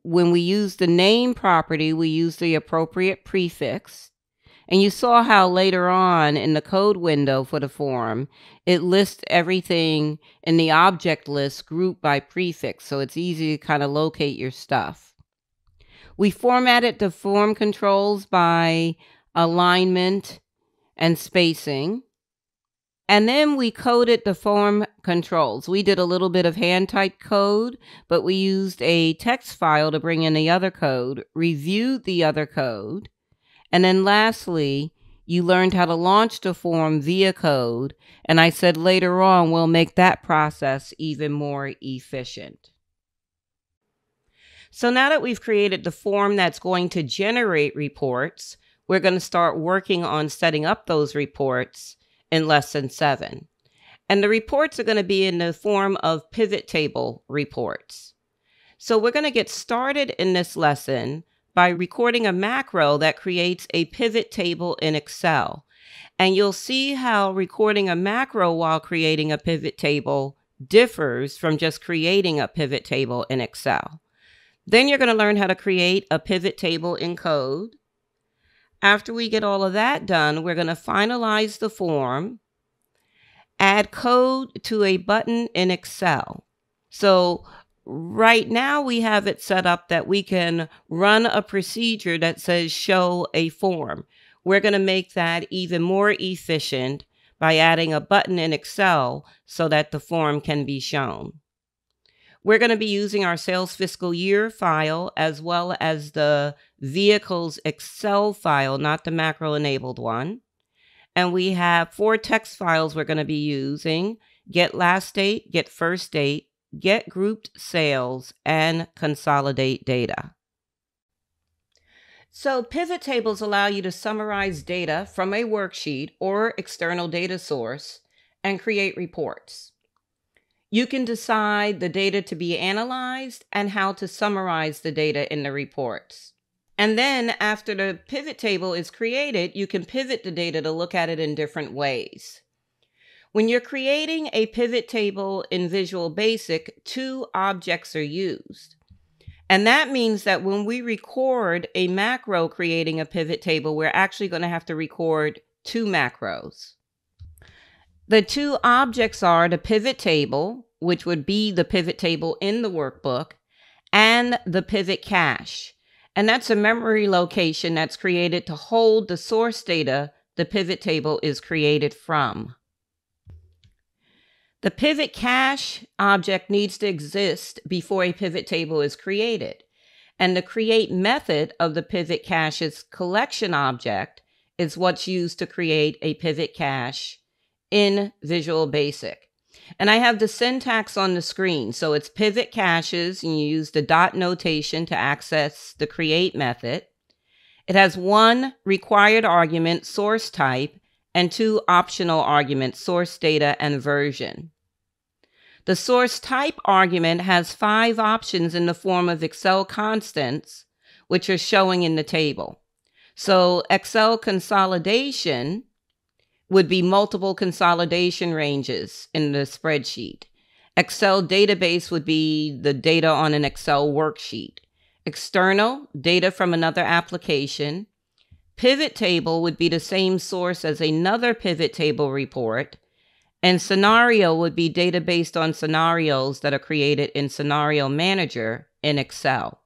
When we used the name property, we used the appropriate prefix. And you saw how later on in the code window for the form, it lists everything in the object list grouped by prefix, so it's easy to kind of locate your stuff. We formatted the form controls by alignment and spacing. And then we coded the form controls. We did a little bit of hand-typed code, but we used a text file to bring in the other code, reviewed the other code, and then lastly, you learned how to launch the form via code, and I said later on we'll make that process even more efficient. So now that we've created the form that's going to generate reports, we're going to start working on setting up those reports in Lesson 7. And the reports are going to be in the form of pivot table reports. So we're going to get started in this lesson by recording a macro that creates a pivot table in Excel. And you'll see how recording a macro while creating a pivot table differs from just creating a pivot table in Excel. Then you're going to learn how to create a pivot table in code. After we get all of that done, we're going to finalize the form, add code to a button in Excel. So right now we have it set up that we can run a procedure that says show a form. We're going to make that even more efficient by adding a button in Excel so that the form can be shown. We're going to be using our sales fiscal year file as well as the vehicles Excel file, not the macro enabled one. And we have 4 text files we're going to be using: get last date, get first date, get grouped sales, and consolidate data. So pivot tables allow you to summarize data from a worksheet or external data source and create reports. You can decide the data to be analyzed and how to summarize the data in the reports. And then after the pivot table is created, you can pivot the data to look at it in different ways. When you're creating a pivot table in Visual Basic, 2 objects are used. And that means that when we record a macro creating a pivot table, we're actually going to have to record 2 macros. The 2 objects are the pivot table, which would be the pivot table in the workbook, and the pivot cache. And that's a memory location that's created to hold the source data the pivot table is created from. The pivot cache object needs to exist before a pivot table is created. And the create method of the pivot cache's collection object is what's used to create a pivot cache in Visual Basic. And I have the syntax on the screen. So it's pivot caches, and you use the dot notation to access the create method. It has 1 required argument, source type, and 2 optional arguments, source data and version. The source type argument has 5 options in the form of Excel constants, which are showing in the table. So Excel consolidation would be multiple consolidation ranges in the spreadsheet. Excel database would be the data on an Excel worksheet. External, data from another application. Pivot table would be the same source as another pivot table report. And scenario would be data based on scenarios that are created in Scenario Manager in Excel.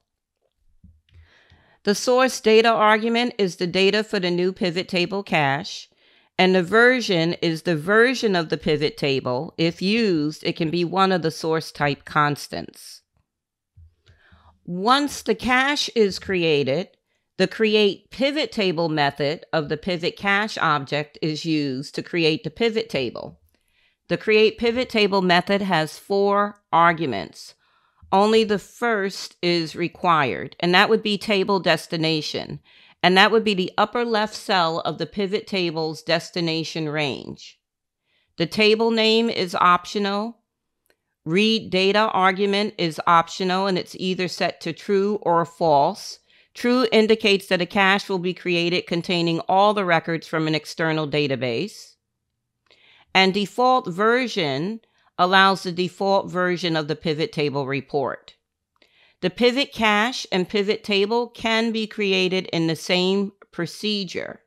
The source data argument is the data for the new pivot table cache. And the version is the version of the pivot table. If used, it can be one of the source type constants. Once the cache is created, the create pivot table method of the pivot cache object is used to create the pivot table. The create pivot table method has 4 arguments. Only the first is required, and that would be table destination. And that would be the upper left cell of the pivot table's destination range. The table name is optional. Read data argument is optional, and it's either set to true or false. True indicates that a cache will be created containing all the records from an external database. And default version allows the default version of the pivot table report. The pivot cache and pivot table can be created in the same procedure.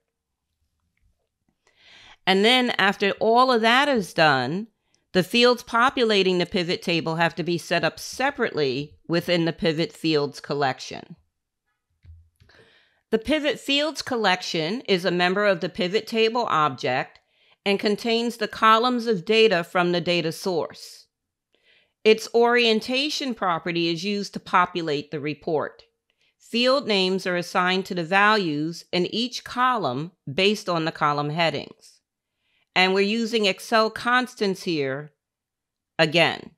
And then after all of that is done, the fields populating the pivot table have to be set up separately within the pivot fields collection. The pivot fields collection is a member of the pivot table object and contains the columns of data from the data source. Its orientation property is used to populate the report. Field names are assigned to the values in each column based on the column headings. And we're using Excel constants here again.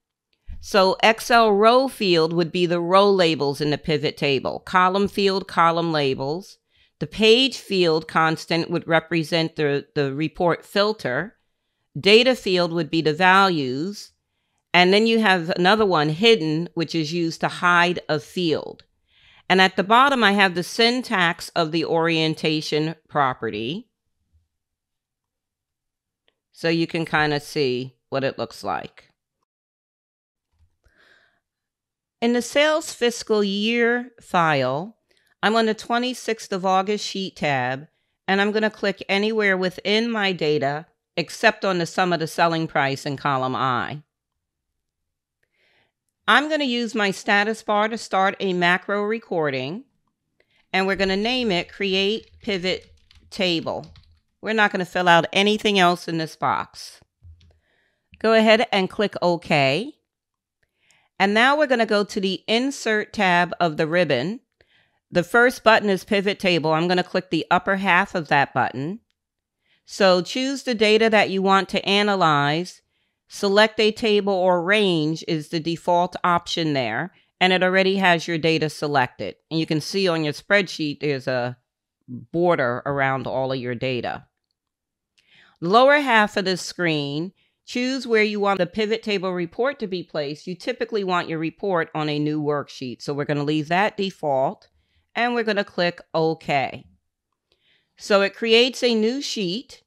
So Excel row field would be the row labels in the pivot table. Column field, column labels. The page field constant would represent the report filter. Data field would be the values. And then you have another one, hidden, which is used to hide a field. And at the bottom, I have the syntax of the orientation property. So you can kind of see what it looks like. In the sales fiscal year file, I'm on the 26th of August sheet tab, and I'm going to click anywhere within my data except on the sum of the selling price in column I. I'm going to use my status bar to start a macro recording, and we're going to name it Create Pivot Table. We're not going to fill out anything else in this box. Go ahead and click OK. And now we're going to go to the Insert tab of the ribbon. The first button is Pivot Table. I'm going to click the upper half of that button. So choose the data that you want to analyze. Select a table or range is the default option there. And it already has your data selected. And you can see on your spreadsheet there's a border around all of your data. Lower half of the screen, choose where you want the pivot table report to be placed. You typically want your report on a new worksheet. So we're going to leave that default and we're going to click OK. So it creates a new sheet.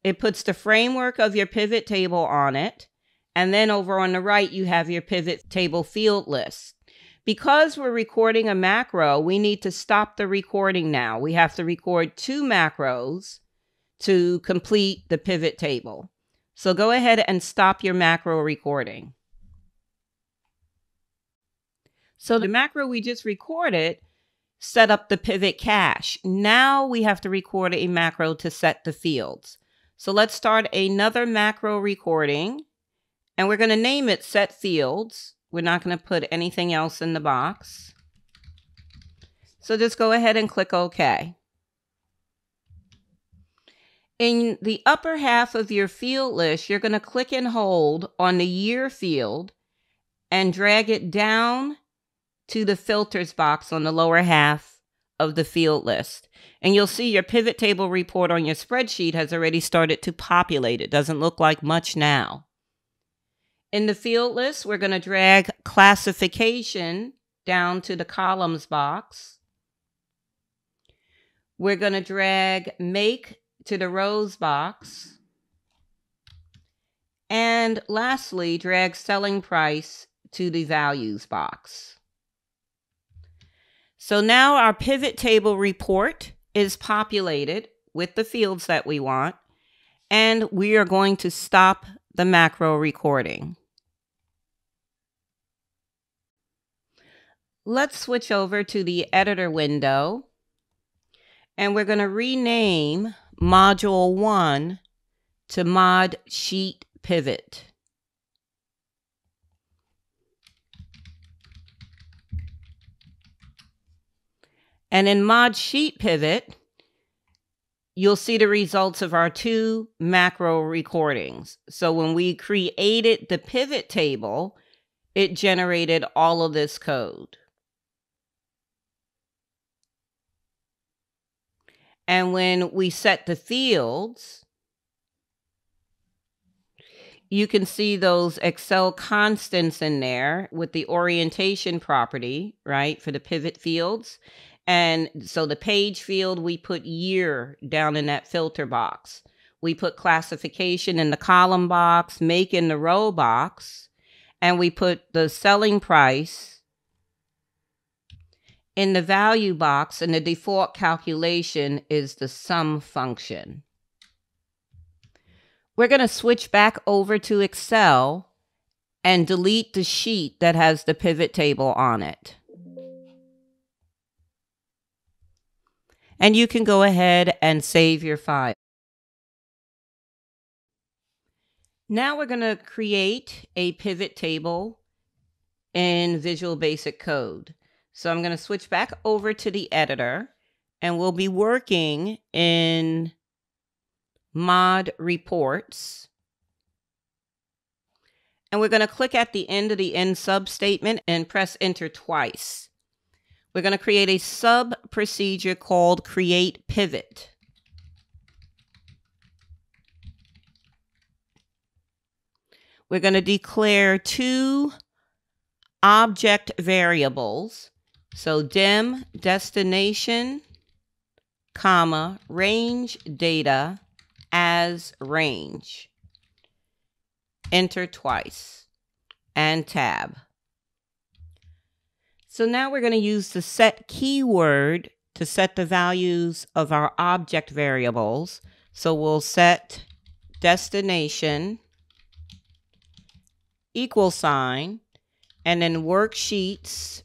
It puts the framework of your pivot table on it. And then over on the right, you have your pivot table field list. Because we're recording a macro, we need to stop the recording now. We have to record 2 macros to complete the pivot table. So go ahead and stop your macro recording. So the macro we just recorded set up the pivot cache. Now we have to record a macro to set the fields. So let's start another macro recording, and we're going to name it Set Fields. We're not going to put anything else in the box. So just go ahead and click OK. In the upper half of your field list, you're going to click and hold on the year field and drag it down to the filters box on the lower half of the field list. And you'll see your pivot table report on your spreadsheet has already started to populate. It doesn't look like much now. In the field list, we're going to drag classification down to the columns box. We're going to drag make to the rows box. And lastly, drag selling price to the values box. So now our pivot table report is populated with the fields that we want, and we are going to stop the macro recording. Let's switch over to the editor window, and we're going to rename Module 1 to Mod Sheet Pivot. And in Mod Sheet Pivot, you'll see the results of our 2 macro recordings. So when we created the pivot table, it generated all of this code. And when we set the fields, you can see those Excel constants in there with the orientation property, right, for the pivot fields. And so the page field, we put year down in that filter box. We put classification in the column box, make in the row box, and we put the selling price in the value box, and the default calculation is the sum function. We're going to switch back over to Excel and delete the sheet that has the pivot table on it. And you can go ahead and save your file. Now we're going to create a pivot table in Visual Basic Code. So I'm going to switch back over to the editor, and we'll be working in mod reports. And we're going to click at the end of the end sub statement and press enter twice. We're going to create a sub procedure called create pivot. We're going to declare two object variables. So dim destination, comma, range data as range. Enter twice and tab. So now we're going to use the set keyword to set the values of our object variables. So we'll set destination equal sign, and then worksheets,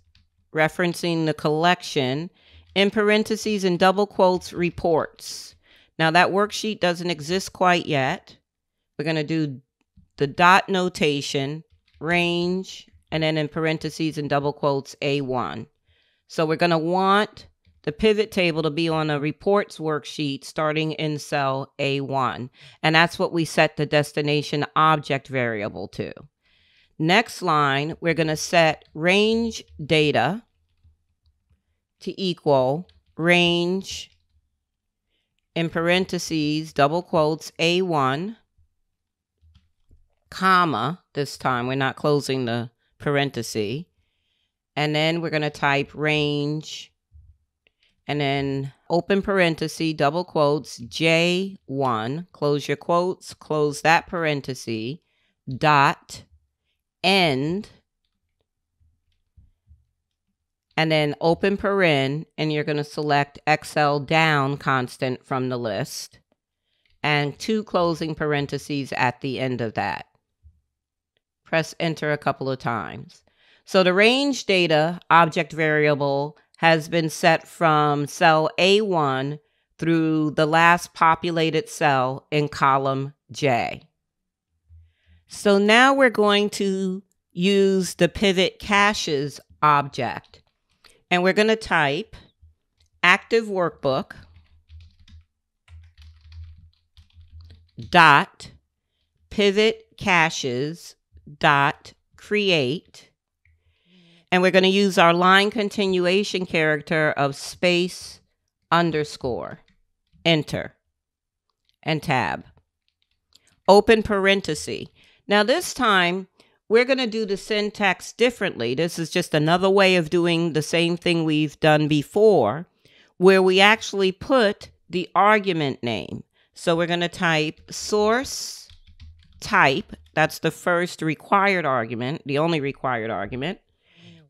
referencing the collection, in parentheses and double quotes, reports. Now that worksheet doesn't exist quite yet. We're going to do the dot notation, range, and then in parentheses and double quotes, A1. So we're going to want the pivot table to be on a reports worksheet starting in cell A1. And that's what we set the destination object variable to. Next line, we're going to set range data to equal range, in parentheses, double quotes, A1, comma, this time we're not closing the parenthesis, and then we're going to type range, and then open parenthesis, double quotes, J1, close your quotes, close that parenthesis, dot, end, and then open paren, and you're going to select XL down constant from the list, and two closing parentheses at the end of that. Press enter a couple of times. So the range data object variable has been set from cell A1 through the last populated cell in column J. So now we're going to use the pivot caches object, and we're going to type active workbook dot pivot caches dot create, and we're going to use our line continuation character of space underscore, enter, and tab. Open parenthesis. Now this time, we're going to do the syntax differently. This is just another way of doing the same thing we've done before, where we actually put the argument name. So we're going to type source type. That's the first required argument, the only required argument.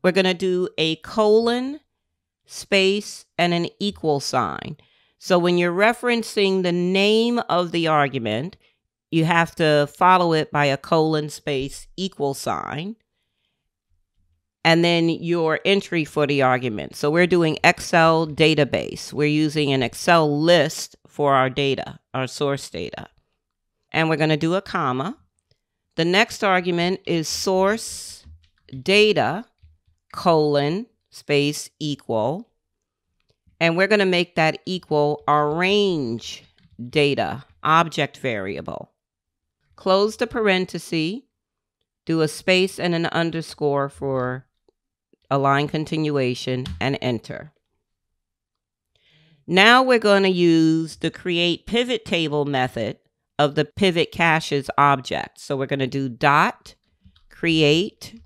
We're going to do a colon, space, and an equal sign. So when you're referencing the name of the argument, you have to follow it by a colon, space, equal sign, and then your entry for the argument. So we're doing Excel database. We're using an Excel list for our data, our source data. And we're going to do a comma. The next argument is source data, colon, space, equal. And we're going to make that equal our range data object variable. Close the parenthesis, do a space and an underscore for a line continuation, and enter. Now we're going to use the create pivot table method of the pivot caches object. So we're going to do dot create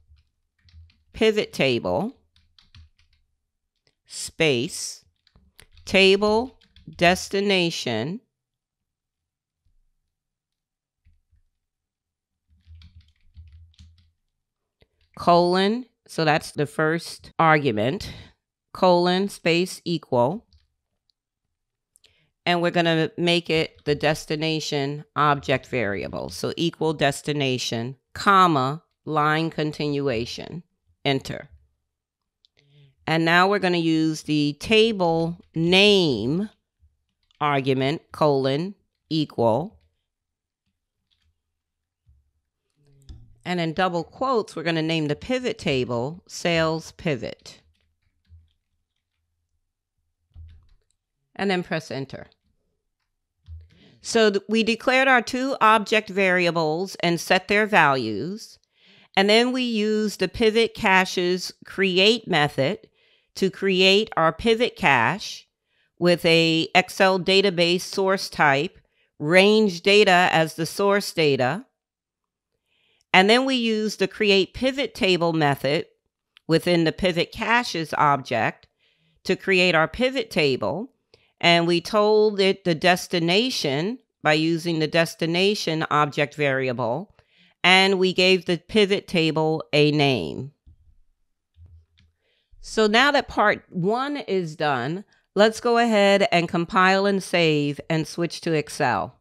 pivot table space table destination colon, so that's the first argument, colon, space, equal. And we're going to make it the destination object variable. So equal destination, comma, line continuation, enter. And now we're going to use the table name argument, colon, equal. And in double quotes, we're going to name the pivot table sales pivot. and then press enter. So we declared our two object variables and set their values. And then we used the pivot cache's create method to create our pivot cache with a Excel database source type, range data as the source data. And then we used the create pivot table method within the pivot cache's object to create our pivot table. And we told it the destination by using the destination object variable. And we gave the pivot table a name. So now that part 1 is done, let's go ahead and compile and save and switch to Excel.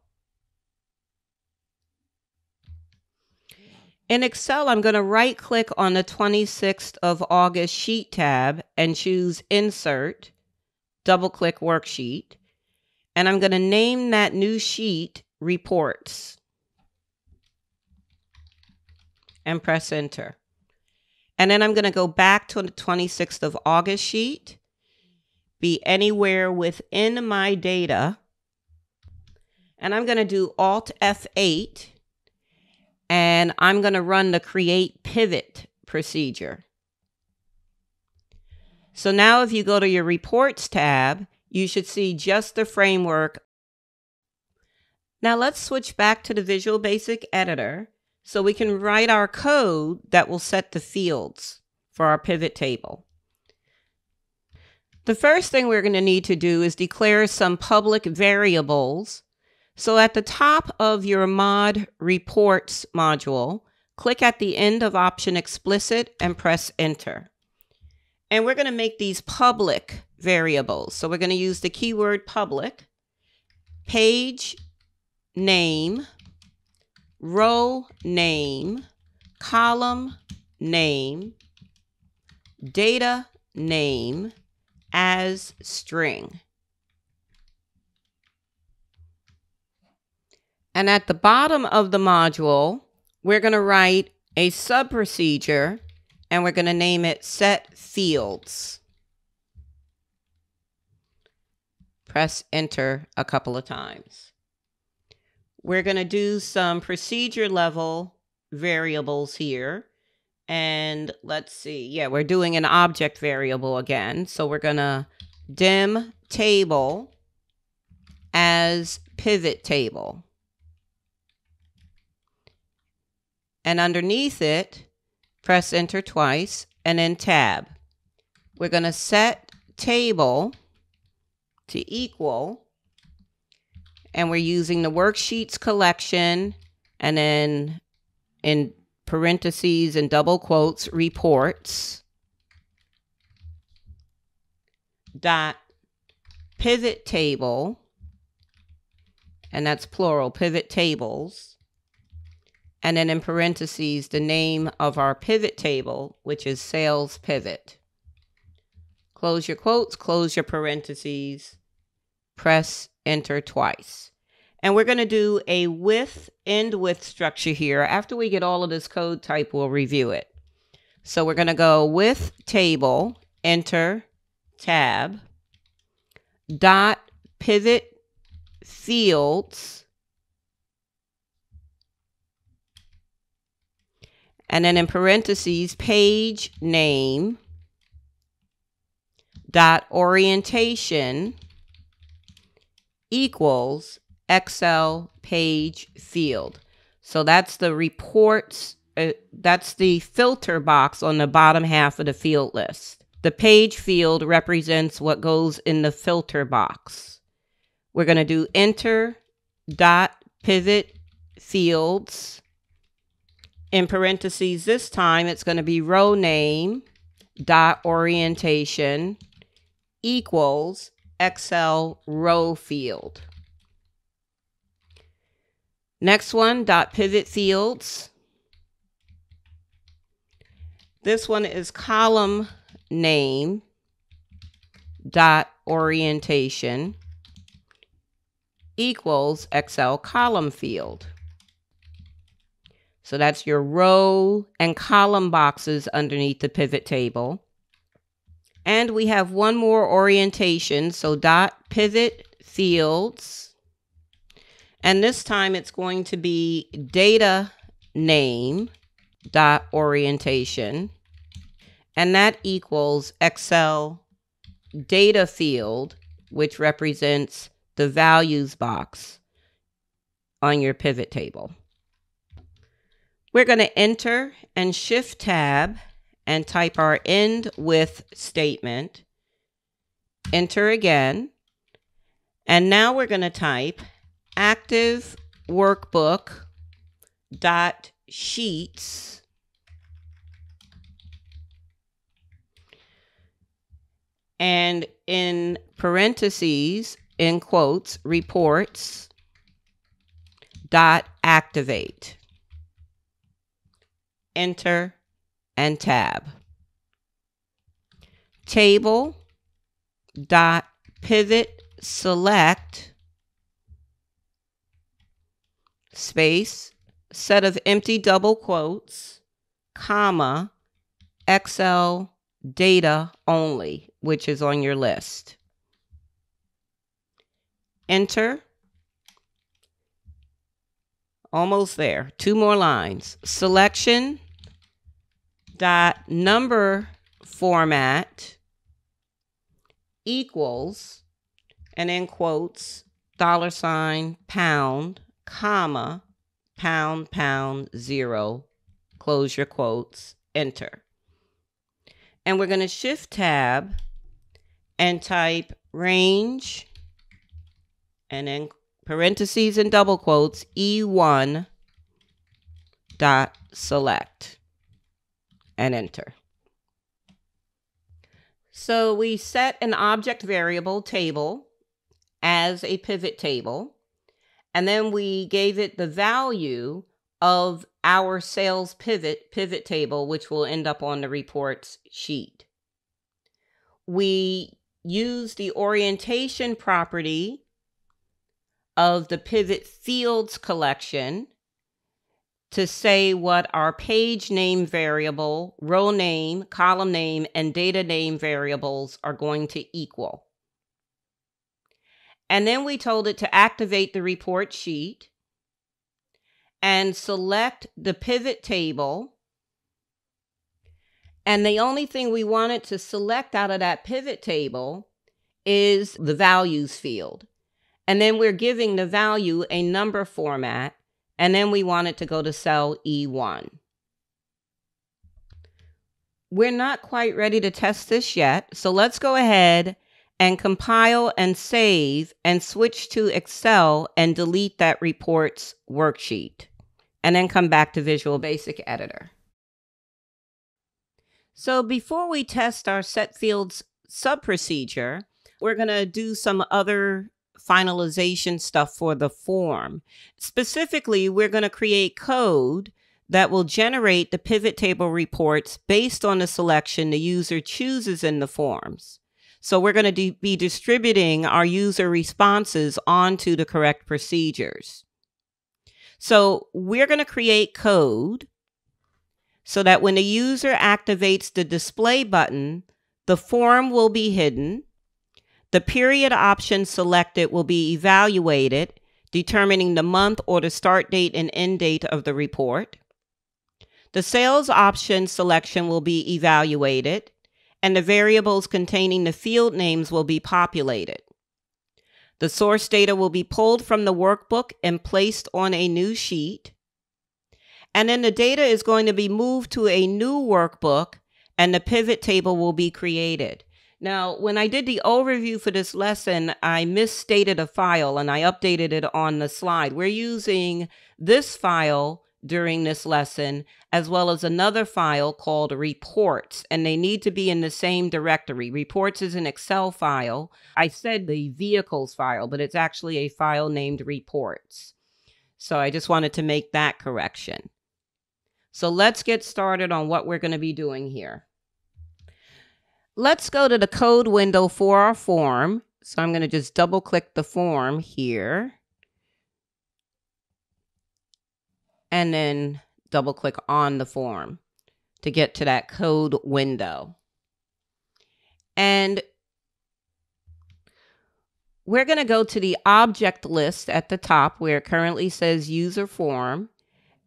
In Excel, I'm going to right-click on the 26th of August sheet tab and choose Insert, double-click Worksheet, and I'm going to name that new sheet Reports and press Enter. And then I'm going to go back to the 26th of August sheet, be anywhere within my data, and I'm going to do Alt F8, and I'm going to run the create pivot procedure. So now if you go to your reports tab, you should see just the framework. Now let's switch back to the Visual Basic editor so we can write our code that will set the fields for our pivot table. The first thing we're going to need to do is declare some public variables. So at the top of your mod reports module, click at the end of option explicit and press enter. And we're going to make these public variables. So we're going to use the keyword public, page name, row name, column name, data name as string. And at the bottom of the module, we're going to write a sub-procedure, and we're going to name it set fields. Press enter a couple of times. We're going to do some procedure level variables here. And let's see. Yeah, we're doing an object variable again. So we're going to dim table as pivot table. And underneath it, press enter twice and then tab. We're going to set table to equal, and we're using the worksheets collection, and then in parentheses and double quotes, reports dot pivot table, and that's plural, pivot tables. And then in parentheses, the name of our pivot table, which is sales pivot. Close your quotes, close your parentheses, press enter twice. And we're going to do a with, end with structure here. After we get all of this code type, we'll review it. So we're going to go with table, enter, tab, dot pivot fields, and then in parentheses, page name, dot orientation equals Excel page field. So that's the reports, that's the filter box on the bottom half of the field list. The page field represents what goes in the filter box. We're going to do enter dot pivot fields. In parentheses this time, it's going to be row name dot orientation equals Excel row field. Next one, dot pivot fields. This one is column name dot orientation equals Excel column field. So that's your row and column boxes underneath the pivot table. And we have one more orientation. So dot pivot fields. And this time it's going to be data name dot orientation. And that equals Excel data field, which represents the values box on your pivot table. We're going to enter and shift tab and type our end with statement. Enter again. And now we're going to type active workbook dot sheets and in parentheses, in quotes, reports dot activate. Enter and tab. Table dot pivot select space set of empty double quotes, comma, Excel data only, which is on your list. Enter. Almost there. 2 more lines. Selection dot number format equals, and in quotes, $, comma, pound, 0, close your quotes, enter. And we're going to shift tab and type range, and in parentheses and double quotes, E1 dot select, and enter. So we set an object variable table as a pivot table, and then we gave it the value of our sales pivot table, which will end up on the reports sheet. We use the orientation property of the pivot fields collection to say what our page name variable, row name, column name, and data name variables are going to equal. And then we told it to activate the report sheet and select the pivot table. And the only thing we wanted to select out of that pivot table is the values field. And then we're giving the value a number format. And then we want it to go to cell E1. We're not quite ready to test this yet. So let's go ahead and compile and save and switch to Excel and delete that reports worksheet. And then come back to Visual Basic Editor. So before we test our set fields sub-procedure, we're going to do some other finalization stuff for the form. Specifically, we're going to create code that will generate the pivot table reports based on the selection the user chooses in the forms. So we're going to be distributing our user responses onto the correct procedures. So we're going to create code so that when the user activates the display button, the form will be hidden. The period option selected will be evaluated, determining the month or the start date and end date of the report. The sales option selection will be evaluated, and the variables containing the field names will be populated. The source data will be pulled from the workbook and placed on a new sheet. And then the data is going to be moved to a new workbook, and the pivot table will be created. Now, when I did the overview for this lesson, I misstated a file and I updated it on the slide. We're using this file during this lesson, as well as another file called reports, and they need to be in the same directory. Reports is an Excel file. I said the vehicles file, but it's actually a file named reports. So I just wanted to make that correction. So let's get started on what we're going to be doing here. Let's go to the code window for our form. So I'm going to just double click the form here. And then double click on the form to get to that code window. And we're going to go to the object list at the top where it currently says user form.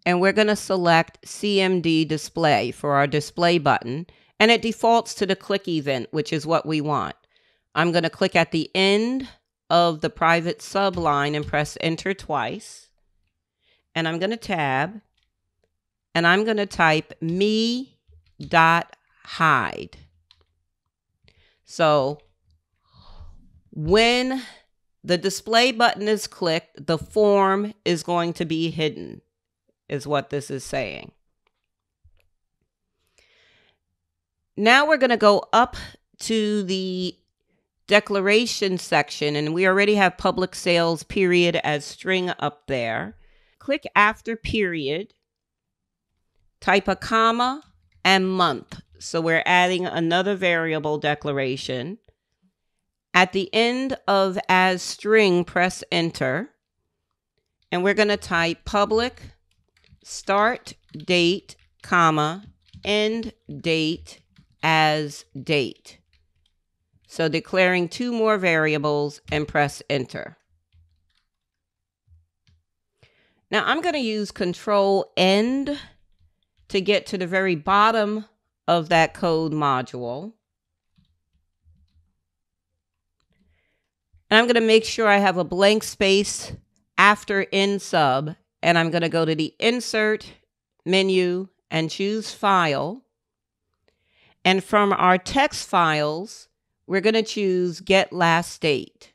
And we're going to select CMD display for our display button. And it defaults to the click event, which is what we want. I'm going to click at the end of the private subline and press enter twice. And I'm going to tab. And I'm going to type me.hide. So when the display button is clicked, the form is going to be hidden, is what this is saying. Now we're going to go up to the declaration section, and we already have public sales period as string up there. Click after period, type a comma and month. So we're adding another variable declaration. At the end of as string, press enter. And we're going to type public start date, comma, end date as date. So declaring two more variables and press enter. Now I'm going to use Control End to get to the very bottom of that code module. And I'm going to make sure I have a blank space after end sub. And I'm going to go to the Insert menu and choose File. And from our text files, we're going to choose Get Last Date.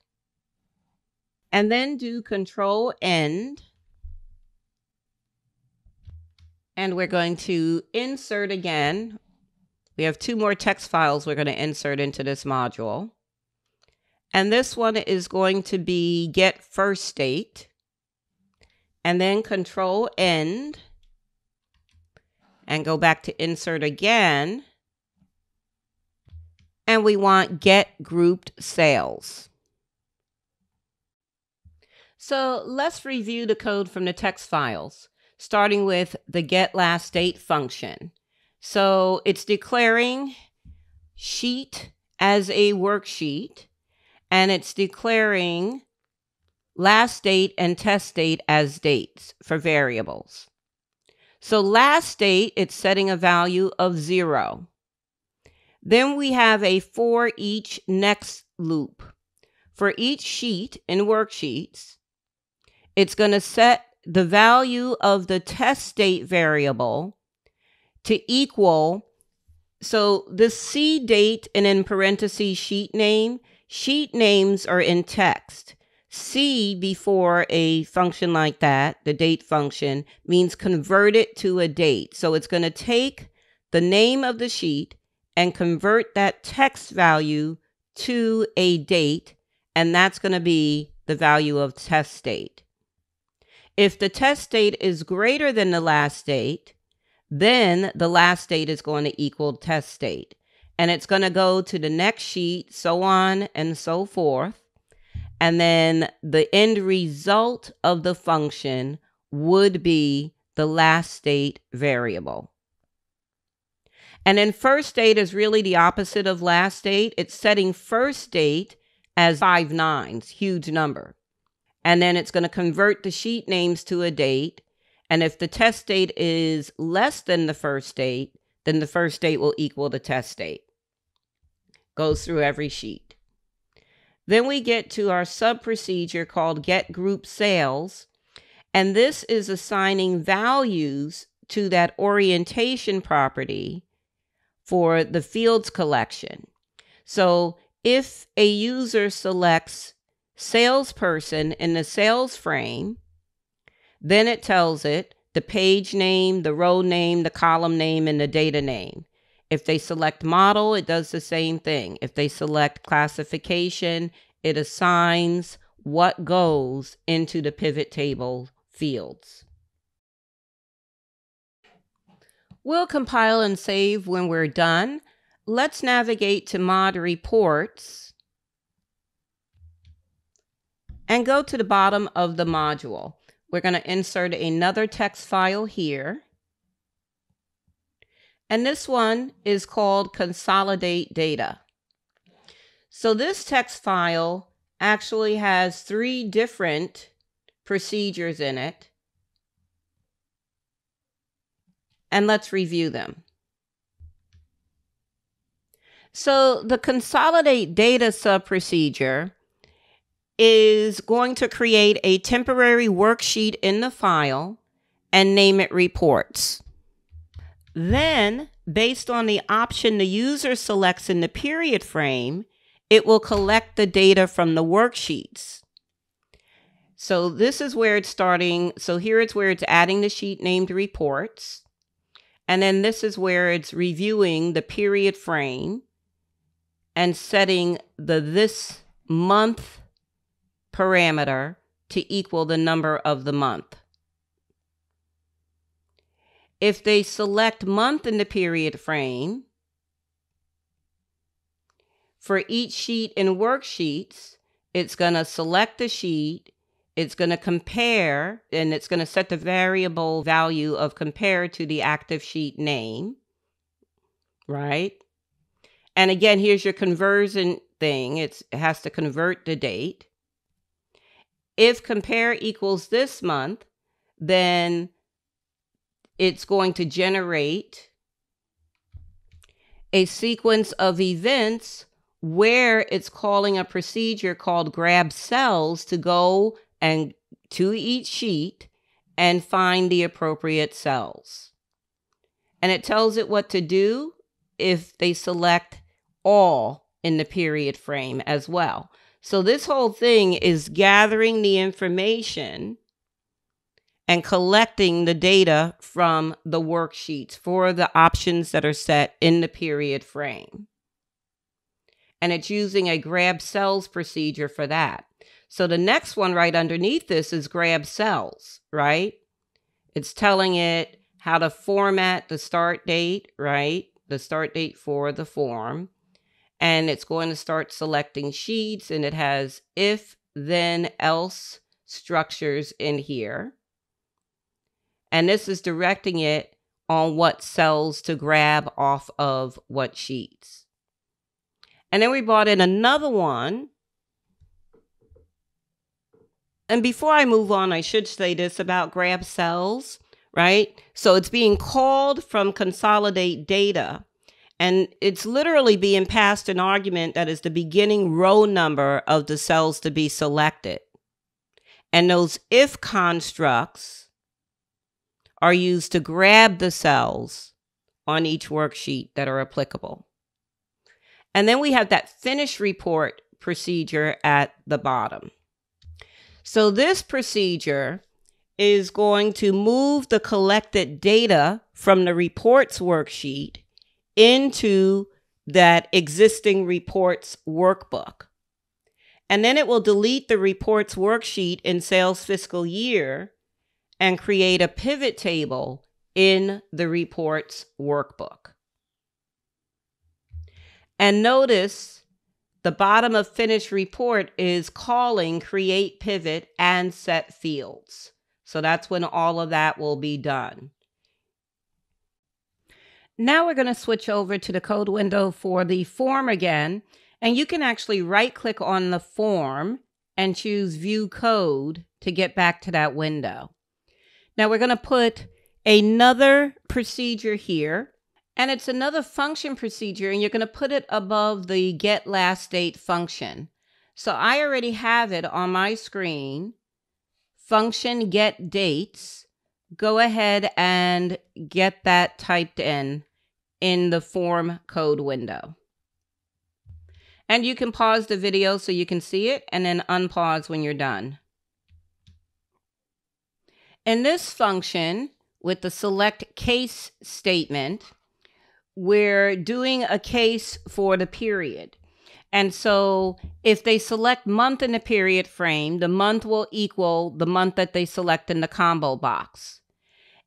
And then do Control End. And we're going to insert again. We have two more text files we're going to insert into this module. And this one is going to be Get First Date. And then Control End. And go back to insert again. And we want Get Grouped Sales. So let's review the code from the text files, starting with the Get Last Date function. So it's declaring sheet as a worksheet, and it's declaring last date and test date as dates for variables. So last date, it's setting a value of 0. Then we have a for each next loop. For each sheet in worksheets, it's going to set the value of the test date variable to equal, so the C date and in parentheses sheet names are in text. C before a function like that, the date function, means convert it to a date. So it's going to take the name of the sheet and convert that text value to a date, and that's going to be the value of test date. If the test date is greater than the last date, then the last date is going to equal test date. And it's going to go to the next sheet, so on and so forth. And then the end result of the function would be the last date variable. And then first date is really the opposite of last date. It's setting first date as 5 nines, huge number. And then it's going to convert the sheet names to a date. And if the test date is less than the first date, then the first date will equal the test date. Goes through every sheet. Then we get to our sub procedure called Get Group Sales. And this is assigning values to that orientation property for the fields collection. So if a user selects salesperson in the sales frame, then it tells it the page name, the row name, the column name, and the data name. If they select model, it does the same thing. If they select classification, it assigns what goes into the pivot table fields. We'll compile and save when we're done. Let's navigate to Mod Reports and go to the bottom of the module. We're going to insert another text file here. And this one is called Consolidate Data. So this text file actually has 3 different procedures in it. And let's review them. So the consolidate data sub-procedure is going to create a temporary worksheet in the file and name it reports. Then, based on the option the user selects in the period frame, it will collect the data from the worksheets. So this is where it's starting. So here it's where it's adding the sheet named reports. And then this is where it's reviewing the period frame and setting the this month parameter to equal the number of the month. If they select month in the period frame, for each sheet in worksheets, it's going to select the sheet, it's going to compare, and it's going to set the variable value of compare to the active sheet name, right? And again, here's your conversion thing. It has to convert the date. If compare equals this month, then it's going to generate a sequence of events where it's calling a procedure called grab cells to go and to each sheet and find the appropriate cells. And it tells it what to do if they select all in the period frame as well. So this whole thing is gathering the information and collecting the data from the worksheets for the options that are set in the period frame. And it's using a grab cells procedure for that. So the next one right underneath this is grab cells, right? It's telling it how to format the start date, right? The start date for the form. And it's going to start selecting sheets, and it has if, then, else structures in here. And this is directing it on what cells to grab off of what sheets. And then we brought in another one. And before I move on, I should say this about grab cells, right? So it's being called from consolidate data. And it's literally being passed an argument that is the beginning row number of the cells to be selected. And those if constructs are used to grab the cells on each worksheet that are applicable. And then we have that finish report procedure at the bottom. So this procedure is going to move the collected data from the reports worksheet into that existing reports workbook. And then it will delete the reports worksheet in sales fiscal year and create a pivot table in the reports workbook. And notice the bottom of finish report is calling create pivot and set fields. So that's when all of that will be done. Now we're going to switch over to the code window for the form again. And you can actually right click on the form and choose view code to get back to that window. Now we're going to put another procedure here, and it's another function procedure, and you're going to put it above the get last date function. So I already have it on my screen. Function get dates. Go ahead and get that typed in the form code window. And you can pause the video so you can see it and then unpause when you're done. In this function, with the select case statement, we're doing a case for the period. And so if they select month in the period frame, the month will equal the month that they select in the combo box.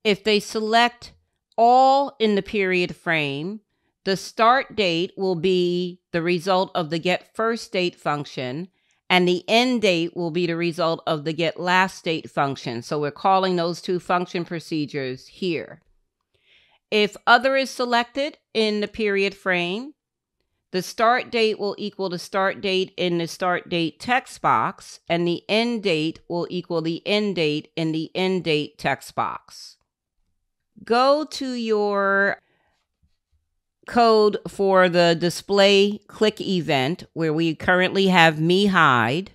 If they select all in the period frame, the start date will be the result of the get first date function, and the end date will be the result of the get last date function. So we're calling those two function procedures here. If other is selected in the period frame, The start date will equal the start date in the start date text box, and the end date will equal the end date in the end date text box. Go to your code for the display click event where we currently have me hide,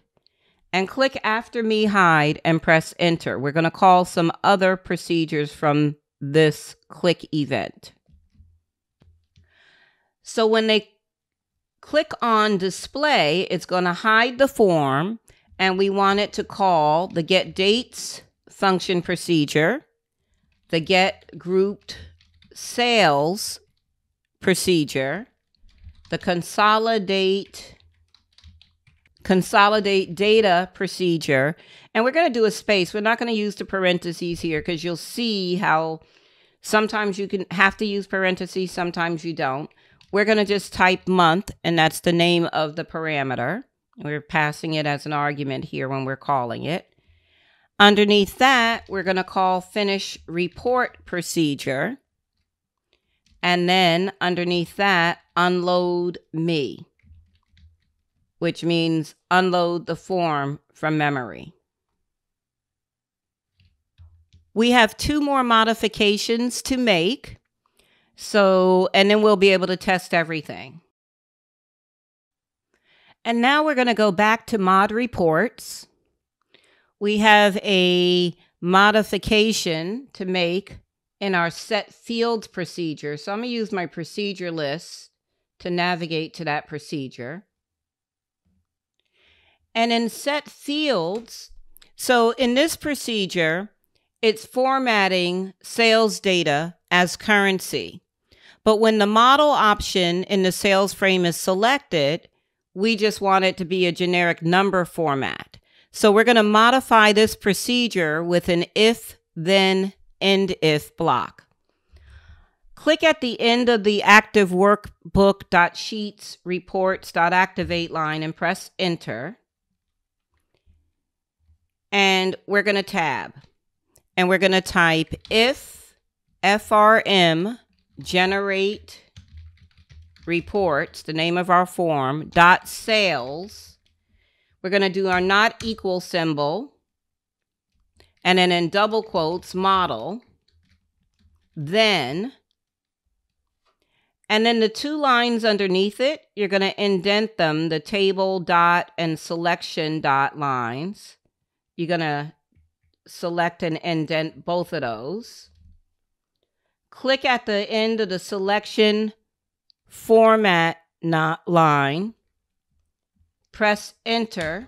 and click after me hide and press enter. We're going to call some other procedures from this click event. So when they click on display, it's going to hide the form, and we want it to call the get dates function procedure, the get grouped sales procedure, the consolidate data procedure, and we're going to do a space. We're not going to use the parentheses here because you'll see how sometimes you can have to use parentheses, sometimes you don't. We're going to just type month, and that's the name of the parameter. We're passing it as an argument here when we're calling it. Underneath that, we're going to call finish report procedure. And then underneath that, unload me, which means unload the form from memory. We have 2 more modifications to make. And then we'll be able to test everything. And now we're going to go back to mod reports. We have a modification to make in our set fields procedure. So I'm going to use my procedure list to navigate to that procedure. And in set fields, so in this procedure, it's formatting sales data as currency. But when the model option in the sales frame is selected, we just want it to be a generic number format. So we're going to modify this procedure with an if, then, end if block. Click at the end of the active workbook.sheets reports.activate line and press enter. And we're going to tab. And we're going to type if frm generate reports, the name of our form, dot sales. We're going to do our not equal symbol, and then in double quotes, model, then, and then the 2 lines underneath it, you're going to indent them, the table dot and selection dot lines. You're going to select and indent both of those. Click at the end of the selection format line, press enter,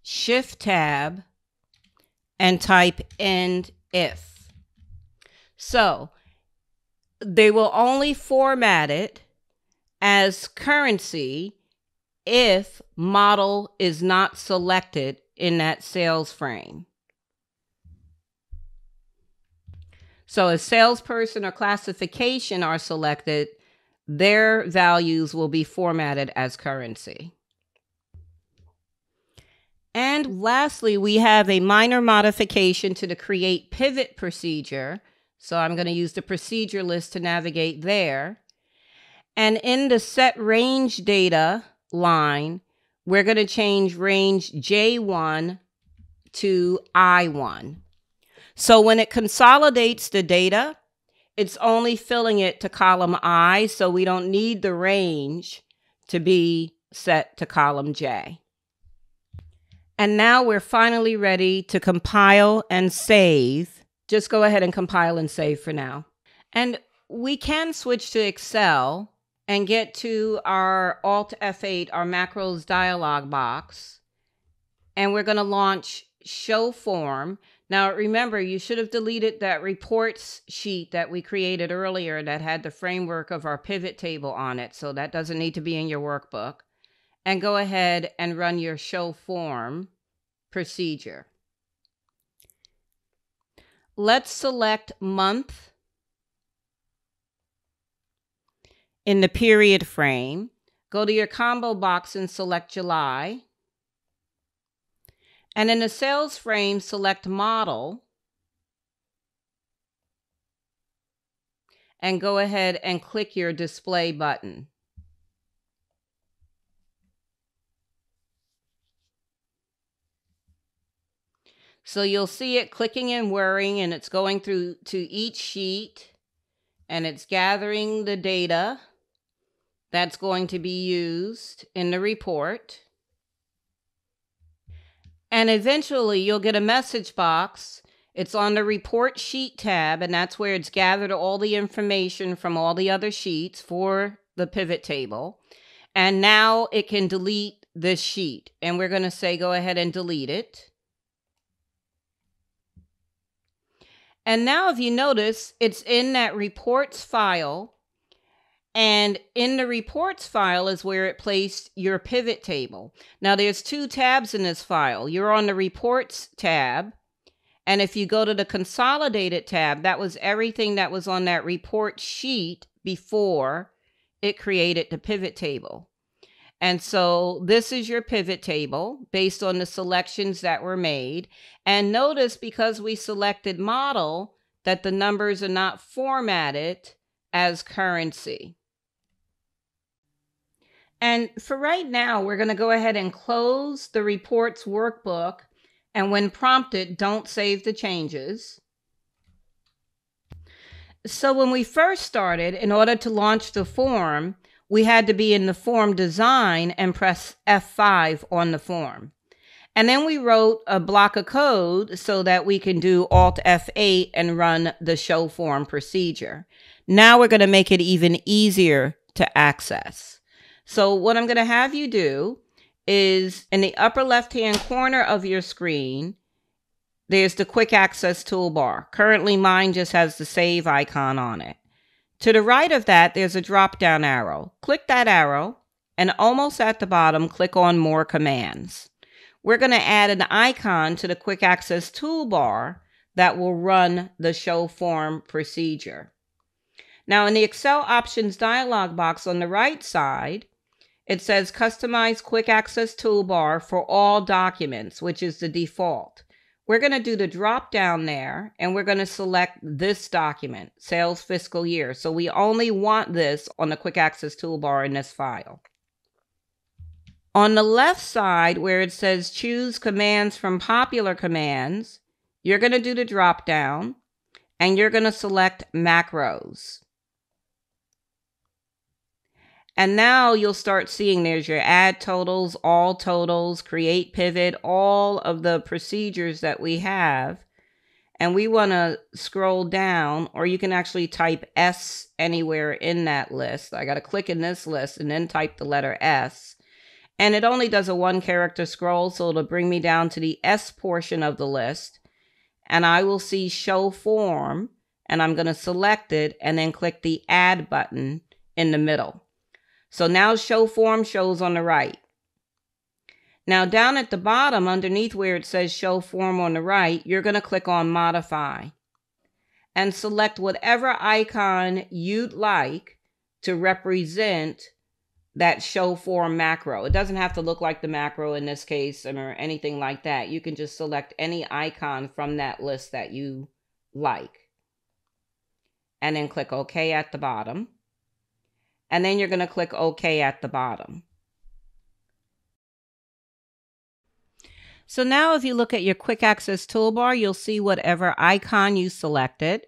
shift tab, and type end if. So they will only format it as currency if model is not selected in that sales frame. So if salesperson or classification are selected, their values will be formatted as currency. And lastly, we have a minor modification to the create pivot procedure. So I'm going to use the procedure list to navigate there. And in the set range data line, we're going to change range J1 to I1. So when it consolidates the data, it's only filling it to column I, so we don't need the range to be set to column J. And now we're finally ready to compile and save. Just go ahead and compile and save for now. And we can switch to Excel and get to our Alt F8, our macros dialog box. And we're going to launch Show Form. Now, remember, you should have deleted that reports sheet that we created earlier that had the framework of our pivot table on it. So that doesn't need to be in your workbook. And go ahead and run your Show Form procedure. Let's select month in the period frame. Go to your combo box and select July. And in the sales frame, select model. And go ahead and click your display button. So you'll see it clicking and whirring, and it's going through to each sheet, and it's gathering the data that's going to be used in the report. And eventually you'll get a message box. It's on the report sheet tab, and that's where it's gathered all the information from all the other sheets for the pivot table. And now it can delete this sheet, and we're going to say go ahead and delete it. And now if you notice, it's in that reports file, and in the reports file is where it placed your pivot table. Now there's two tabs in this file. You're on the reports tab, and if you go to the consolidated tab, that was everything that was on that report sheet before it created the pivot table. And so this is your pivot table based on the selections that were made. And notice, because we selected model, that the numbers are not formatted as currency. And for right now, we're going to go ahead and close the reports workbook. And when prompted, don't save the changes. So when we first started, in order to launch the form, we had to be in the form design and press F5 on the form. And then we wrote a block of code so that we can do Alt F8 and run the show form procedure. Now we're going to make it even easier to access. So what I'm going to have you do is, in the upper left-hand corner of your screen, there's the quick access toolbar. Currently, mine just has the save icon on it. To the right of that, there's a drop-down arrow. Click that arrow, and almost at the bottom, click on More Commands. We're going to add an icon to the quick access toolbar that will run the show form procedure. Now, in the Excel options dialog box on the right side, it says Customize Quick Access Toolbar for all documents, which is the default. We're going to do the drop down there, and we're going to select this document, sales fiscal year. So we only want this on the quick access toolbar in this file. On the left side, where it says choose commands from popular commands, you're going to do the drop down, and you're going to select macros. And now you'll start seeing there's your add totals, all totals, create pivot, all of the procedures that we have. And we want to scroll down, or you can actually type S anywhere in that list. I got to click in this list and then type the letter S. And it only does a 1-character scroll, so it'll bring me down to the S portion of the list. And I will see show form, and I'm going to select it and then click the add button in the middle. So now show form shows on the right. Now down at the bottom, underneath where it says show form on the right, you're going to click on modify and select whatever icon you'd like to represent that show form macro. It doesn't have to look like the macro in this case or anything like that. You can just select any icon from that list that you like. And then click OK at the bottom. And then you're going to click OK at the bottom. So now if you look at your quick access toolbar, you'll see whatever icon you selected.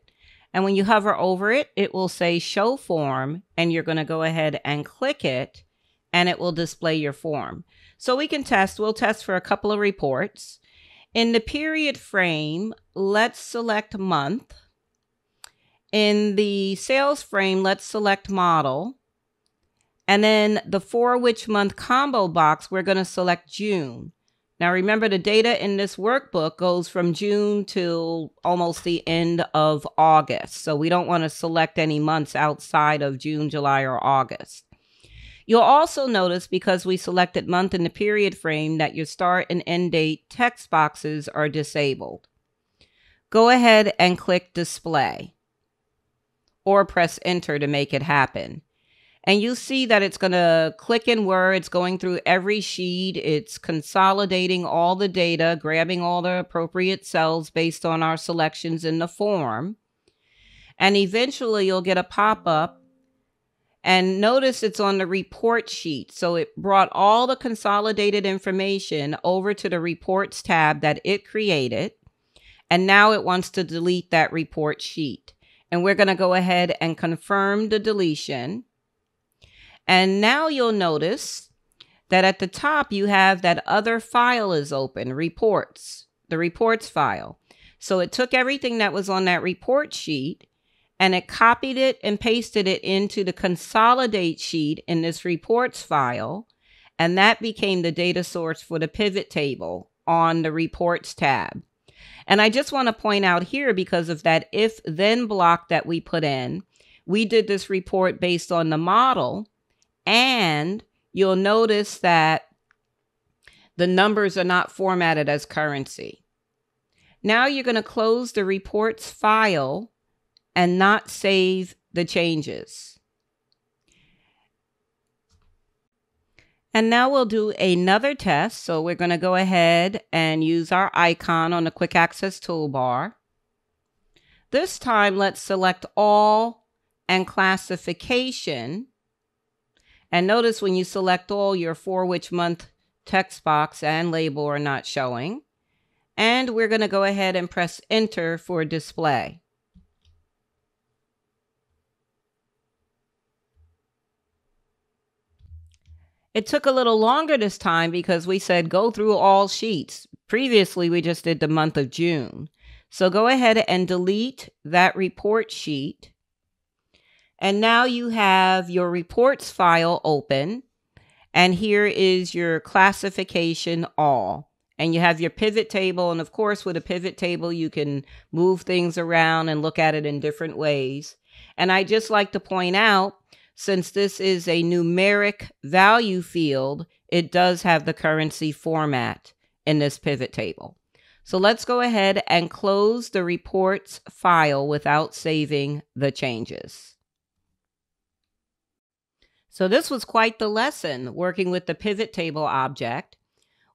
And when you hover over it, it will say show form, and you're going to go ahead and click it, and it will display your form. So we can test. We'll test for a couple of reports. In the period frame, let's select month. In the sales frame, let's select model. And then the for which month combo box, we're going to select June. Now remember, the data in this workbook goes from June till almost the end of August. So we don't want to select any months outside of June, July, or August. You'll also notice, because we selected month in the period frame, that your start and end date text boxes are disabled. Go ahead and click display, or press enter to make it happen. And you'll see that it's going to click in Word. It's going through every sheet. It's consolidating all the data, grabbing all the appropriate cells based on our selections in the form. And eventually you'll get a pop-up. And notice it's on the report sheet. So it brought all the consolidated information over to the reports tab that it created. And now it wants to delete that report sheet. And we're going to go ahead and confirm the deletion. And now you'll notice that at the top you have that other file is open, reports, the reports file. So it took everything that was on that report sheet and it copied it and pasted it into the consolidate sheet in this reports file. And that became the data source for the pivot table on the reports tab. And I just want to point out here, because of that if then block that we put in, we did this report based on the model, and you'll notice that the numbers are not formatted as currency. Now you're going to close the reports file and not save the changes. And now we'll do another test. So we're going to go ahead and use our icon on the quick access toolbar. This time, let's select all and classification. And notice when you select all, your for which month text box and label are not showing. And we're going to go ahead and press enter for display. It took a little longer this time because we said go through all sheets. Previously, we just did the month of June. So go ahead and delete that report sheet. And now you have your reports file open. And here is your classification all. And you have your pivot table. And of course, with a pivot table, you can move things around and look at it in different ways. And I just like to point out, since this is a numeric value field, it does have the currency format in this pivot table. So let's go ahead and close the reports file without saving the changes. So this was quite the lesson working with the pivot table object.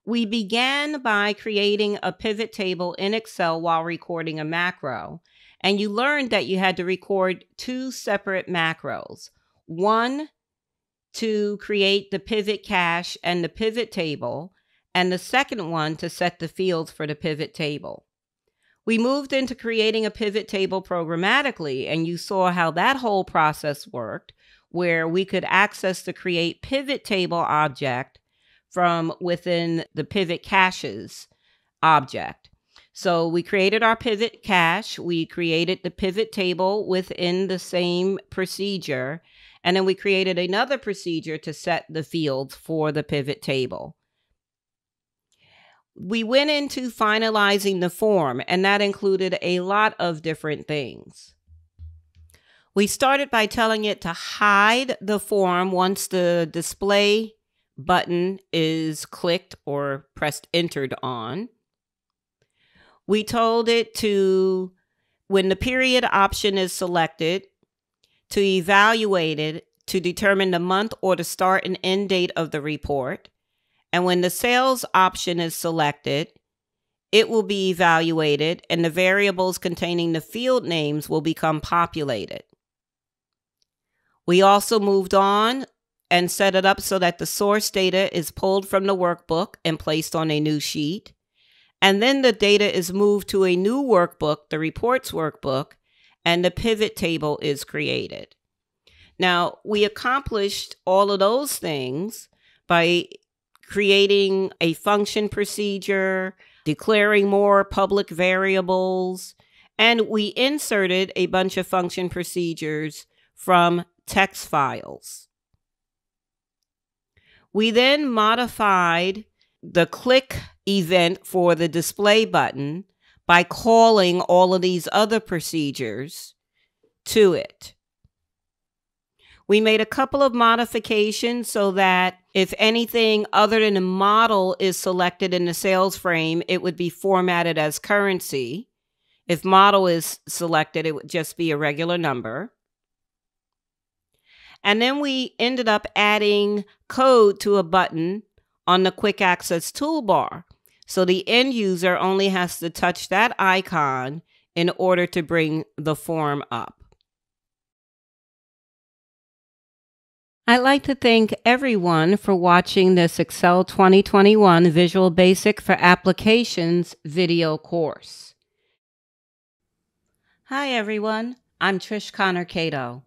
We began by creating a pivot table in Excel while recording a macro. And you learned that you had to record two separate macros. One to create the pivot cache and the pivot table, and the second one to set the fields for the pivot table. We moved into creating a pivot table programmatically, and you saw how that whole process worked, where we could access the create pivot table object from within the pivot caches object. So we created our pivot cache, we created the pivot table within the same procedure, and then we created another procedure to set the fields for the pivot table. We went into finalizing the form, and that included a lot of different things. We started by telling it to hide the form once the display button is clicked or pressed entered on. We told it to, when the period option is selected, to evaluate it to determine the month or the start and end date of the report. And when the sales option is selected, it will be evaluated and the variables containing the field names will become populated. We also moved on and set it up so that the source data is pulled from the workbook and placed on a new sheet. And then the data is moved to a new workbook, the reports workbook, and the pivot table is created. Now, we accomplished all of those things by creating a function procedure, declaring more public variables, and we inserted a bunch of function procedures from text files. We then modified the click event for the display button by calling all of these other procedures to it. We made a couple of modifications so that if anything other than a model is selected in the sales frame, it would be formatted as currency. If model is selected, it would just be a regular number. And then we ended up adding code to a button on the quick access toolbar. So the end user only has to touch that icon in order to bring the form up. I'd like to thank everyone for watching this Excel 2021 Visual Basic for Applications video course. Hi everyone, I'm Trish Connor-Cato.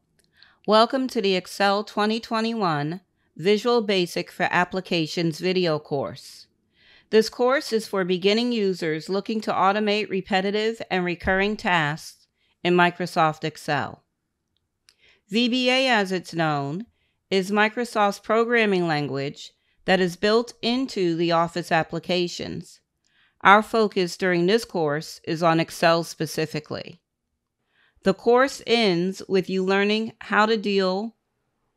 Welcome to the Excel 2021 Visual Basic for Applications video course. This course is for beginning users looking to automate repetitive and recurring tasks in Microsoft Excel. VBA, as it's known, is Microsoft's programming language that is built into the Office applications. Our focus during this course is on Excel specifically. The course ends with you learning how to deal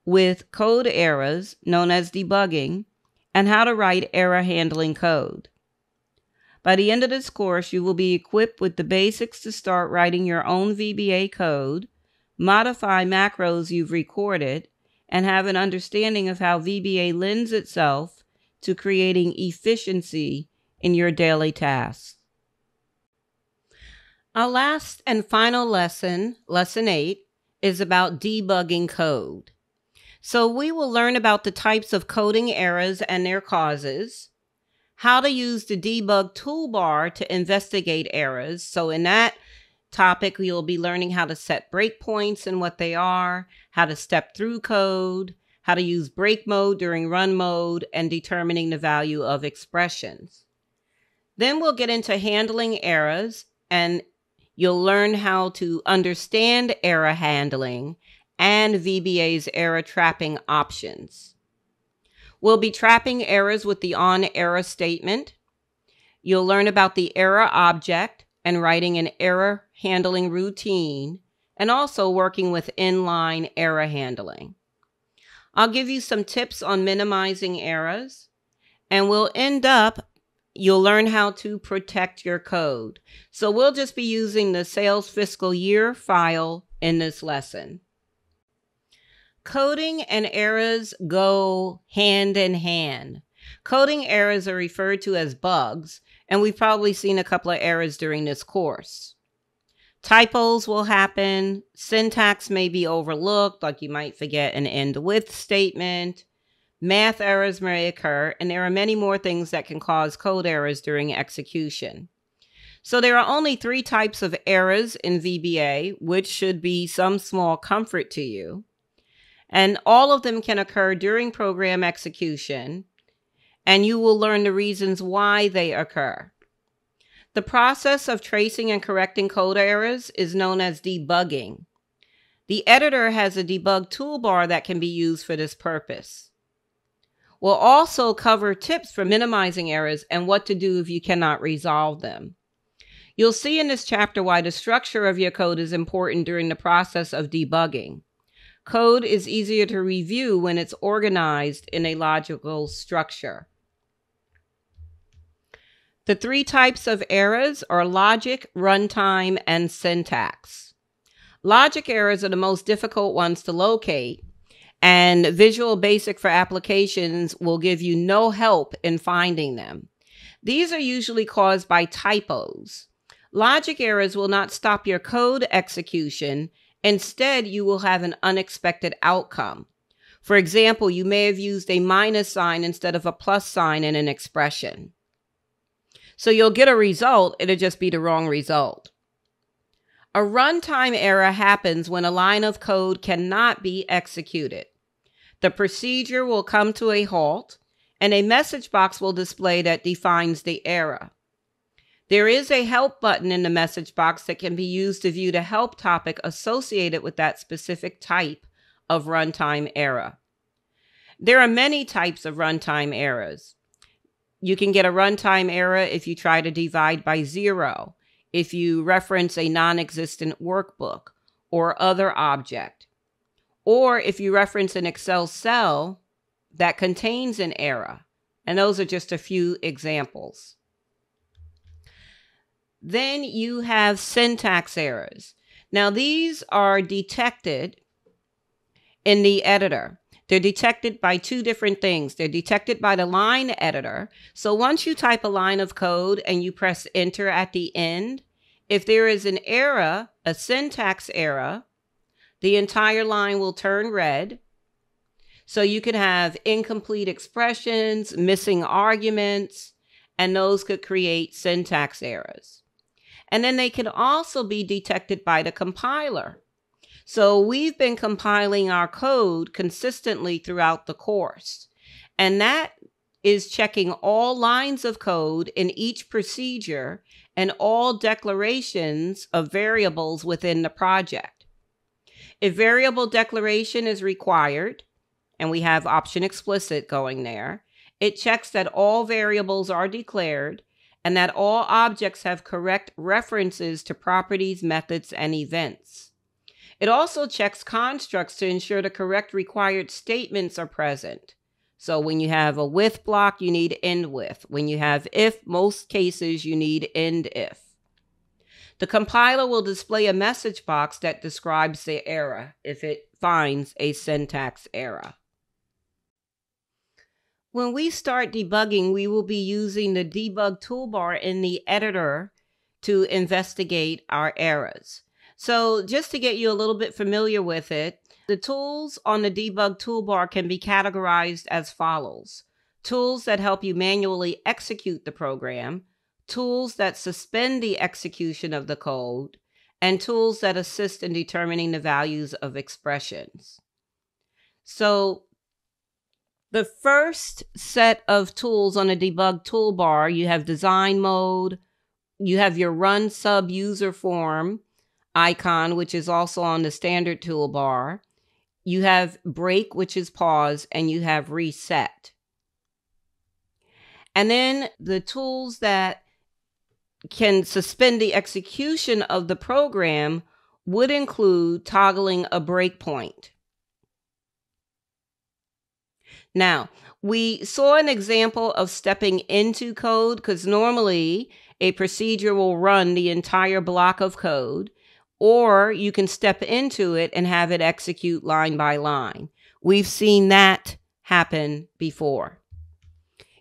with code errors, known as debugging, and how to write error handling code. By the end of this course, you will be equipped with the basics to start writing your own VBA code, modify macros you've recorded, and have an understanding of how VBA lends itself to creating efficiency in your daily tasks. Our last and final lesson, Lesson 8, is about debugging code. So we will learn about the types of coding errors and their causes, how to use the debug toolbar to investigate errors. So in that topic, you'll be learning how to set breakpoints and what they are, how to step through code, how to use break mode during run mode, and determining the value of expressions. Then we'll get into handling errors, and you'll learn how to understand error handling and VBA's error trapping options. We'll be trapping errors with the on-error statement. You'll learn about the error object and writing an error handling routine, and also working with inline error handling. I'll give you some tips on minimizing errors, and we'll end up, you'll learn how to protect your code. So we'll just be using the sales fiscal year file in this lesson. Coding and errors go hand in hand. Coding errors are referred to as bugs, and we've probably seen a couple of errors during this course. Typos will happen. Syntax may be overlooked, like you might forget an end with statement. Math errors may occur, and there are many more things that can cause code errors during execution. So there are only 3 types of errors in VBA, which should be some small comfort to you. And all of them can occur during program execution, and you will learn the reasons why they occur. The process of tracing and correcting code errors is known as debugging. The editor has a debug toolbar that can be used for this purpose. We'll also cover tips for minimizing errors and what to do if you cannot resolve them. You'll see in this chapter why the structure of your code is important during the process of debugging. Code is easier to review when it's organized in a logical structure. The 3 types of errors are logic, runtime, and syntax. Logic errors are the most difficult ones to locate, and Visual Basic for Applications will give you no help in finding them. These are usually caused by typos. Logic errors will not stop your code execution. Instead, you will have an unexpected outcome. For example, you may have used a minus sign instead of a plus sign in an expression. So you'll get a result, it'll just be the wrong result. A runtime error happens when a line of code cannot be executed. The procedure will come to a halt, and a message box will display that defines the error. There is a help button in the message box that can be used to view the help topic associated with that specific type of runtime error. There are many types of runtime errors. You can get a runtime error if you try to divide by 0, if you reference a non-existent workbook or other object, or if you reference an Excel cell that contains an error. And those are just a few examples. Then you have syntax errors. Now these are detected in the editor. They're detected by 2 different things. They're detected by the line editor. So once you type a line of code and you press enter at the end, if there is an error, a syntax error, the entire line will turn red. So you can have incomplete expressions, missing arguments, and those could create syntax errors. And then they can also be detected by the compiler. So we've been compiling our code consistently throughout the course. And that is checking all lines of code in each procedure and all declarations of variables within the project. If variable declaration is required, and we have option explicit going there, it checks that all variables are declared and that all objects have correct references to properties, methods, and events. It also checks constructs to ensure the correct required statements are present. So when you have a with block, you need end with. When you have if, most cases you need end if. The compiler will display a message box that describes the error if it finds a syntax error. When we start debugging, we will be using the debug toolbar in the editor to investigate our errors. So just to get you a little bit familiar with it, the tools on the debug toolbar can be categorized as follows: tools that help you manually execute the program, tools that suspend the execution of the code, and tools that assist in determining the values of expressions. So the first set of tools on the debug toolbar, you have design mode, you have your run sub user form icon, which is also on the standard toolbar. You have break, which is pause, and you have reset. And then the tools that can suspend the execution of the program would include toggling a breakpoint. Now, we saw an example of stepping into code because normally a procedure will run the entire block of code, or you can step into it and have it execute line by line. We've seen that happen before.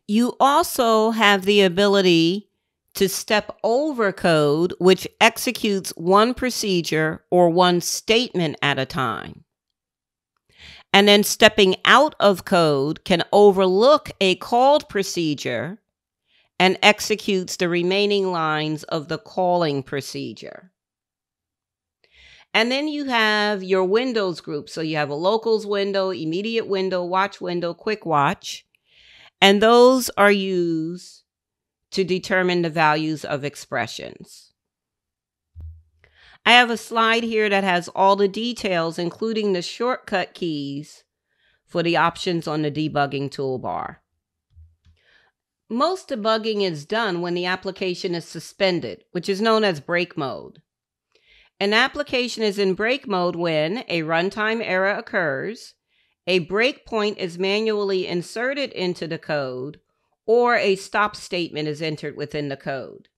You also have the ability to step over code, which executes one procedure or one statement at a time. And then stepping out of code can overlook a called procedure and executes the remaining lines of the calling procedure. And then you have your windows group. So you have a locals window, immediate window, watch window, quick watch. And those are used to determine the values of expressions. I have a slide here that has all the details, including the shortcut keys for the options on the debugging toolbar. Most debugging is done when the application is suspended, which is known as break mode. An application is in break mode when a runtime error occurs, a breakpoint is manually inserted into the code, or a stop statement is entered within the code.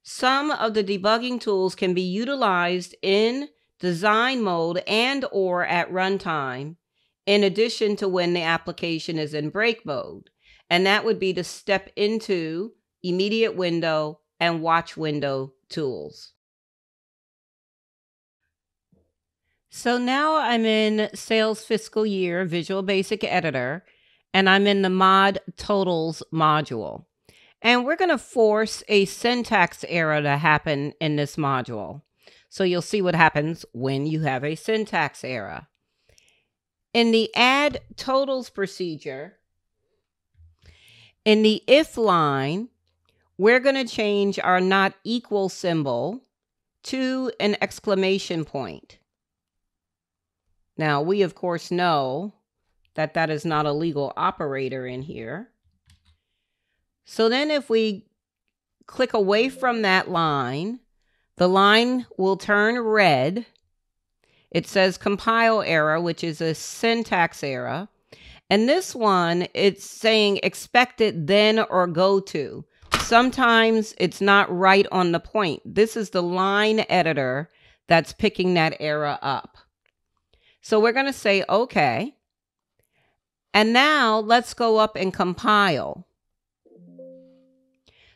Some of the debugging tools can be utilized in design mode and or at runtime, in addition to when the application is in break mode. And that would be the step into, immediate window, and watch window tools. So now I'm in Sales Fiscal Year Visual Basic Editor, and I'm in the Mod Totals module. And we're going to force a syntax error to happen in this module. So you'll see what happens when you have a syntax error. In the add totals procedure, in the if line, we're going to change our not equal symbol to an exclamation point. Now, we of course know that that is not a legal operator in here. So then if we click away from that line, the line will turn red. It says compile error, which is a syntax error. And this one, it's saying expected then or go to. Sometimes it's not right on the point. This is the line editor that's picking that error up. So we're going to say okay. And now let's go up and compile.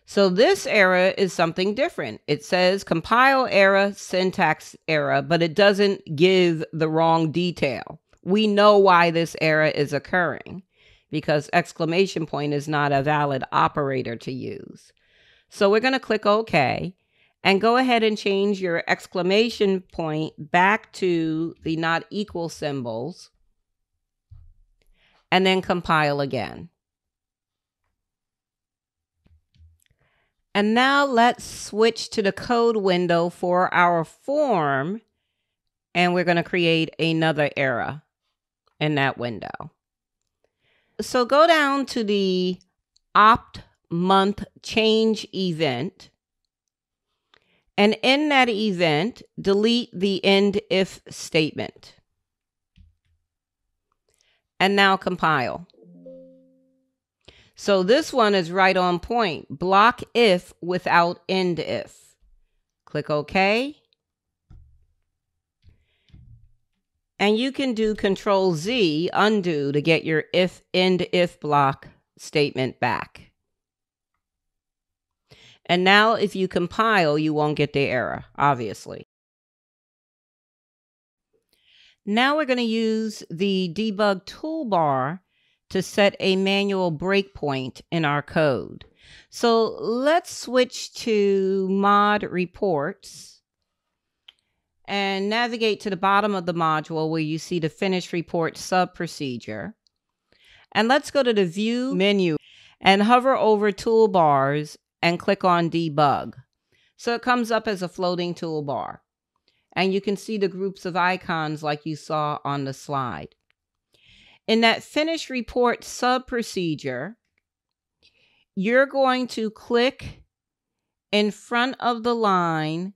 So this error is something different. It says compile error, syntax error, but it doesn't give the wrong detail. We know why this error is occurring because exclamation point is not a valid operator to use. So we're going to click OK. And go ahead and change your exclamation point back to the not equal symbols. And then compile again. And now let's switch to the code window for our form. And we're going to create another error in that window. So go down to the opt month change event. And in that event, delete the end if statement. And now compile. So this one is right on point. Block if without end if. Click OK. And you can do Control Z, undo, to get your if end if block statement back. And now if you compile, you won't get the error, obviously. Now we're going to use the debug toolbar to set a manual breakpoint in our code. So let's switch to mod reports and navigate to the bottom of the module where you see the finish report sub procedure. And let's go to the view menu and hover over toolbars and click on debug. So it comes up as a floating toolbar. And you can see the groups of icons like you saw on the slide. In that finish report sub procedure, you're going to click in front of the line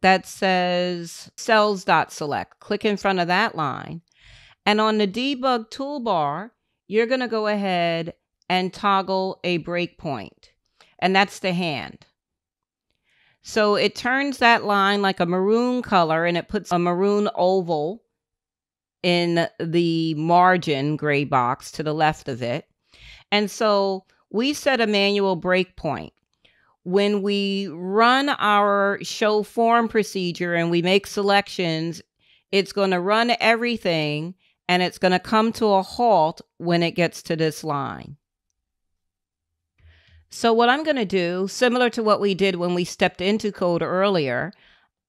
that says cells.select. Click in front of that line. And on the debug toolbar, you're going to go ahead and toggle a breakpoint. And that's the hand. So it turns that line like a maroon color and it puts a maroon oval in the margin gray box to the left of it. And so we set a manual breakpoint. When we run our show form procedure and we make selections, it's going to run everything and it's going to come to a halt when it gets to this line. So what I'm going to do, similar to what we did when we stepped into code earlier,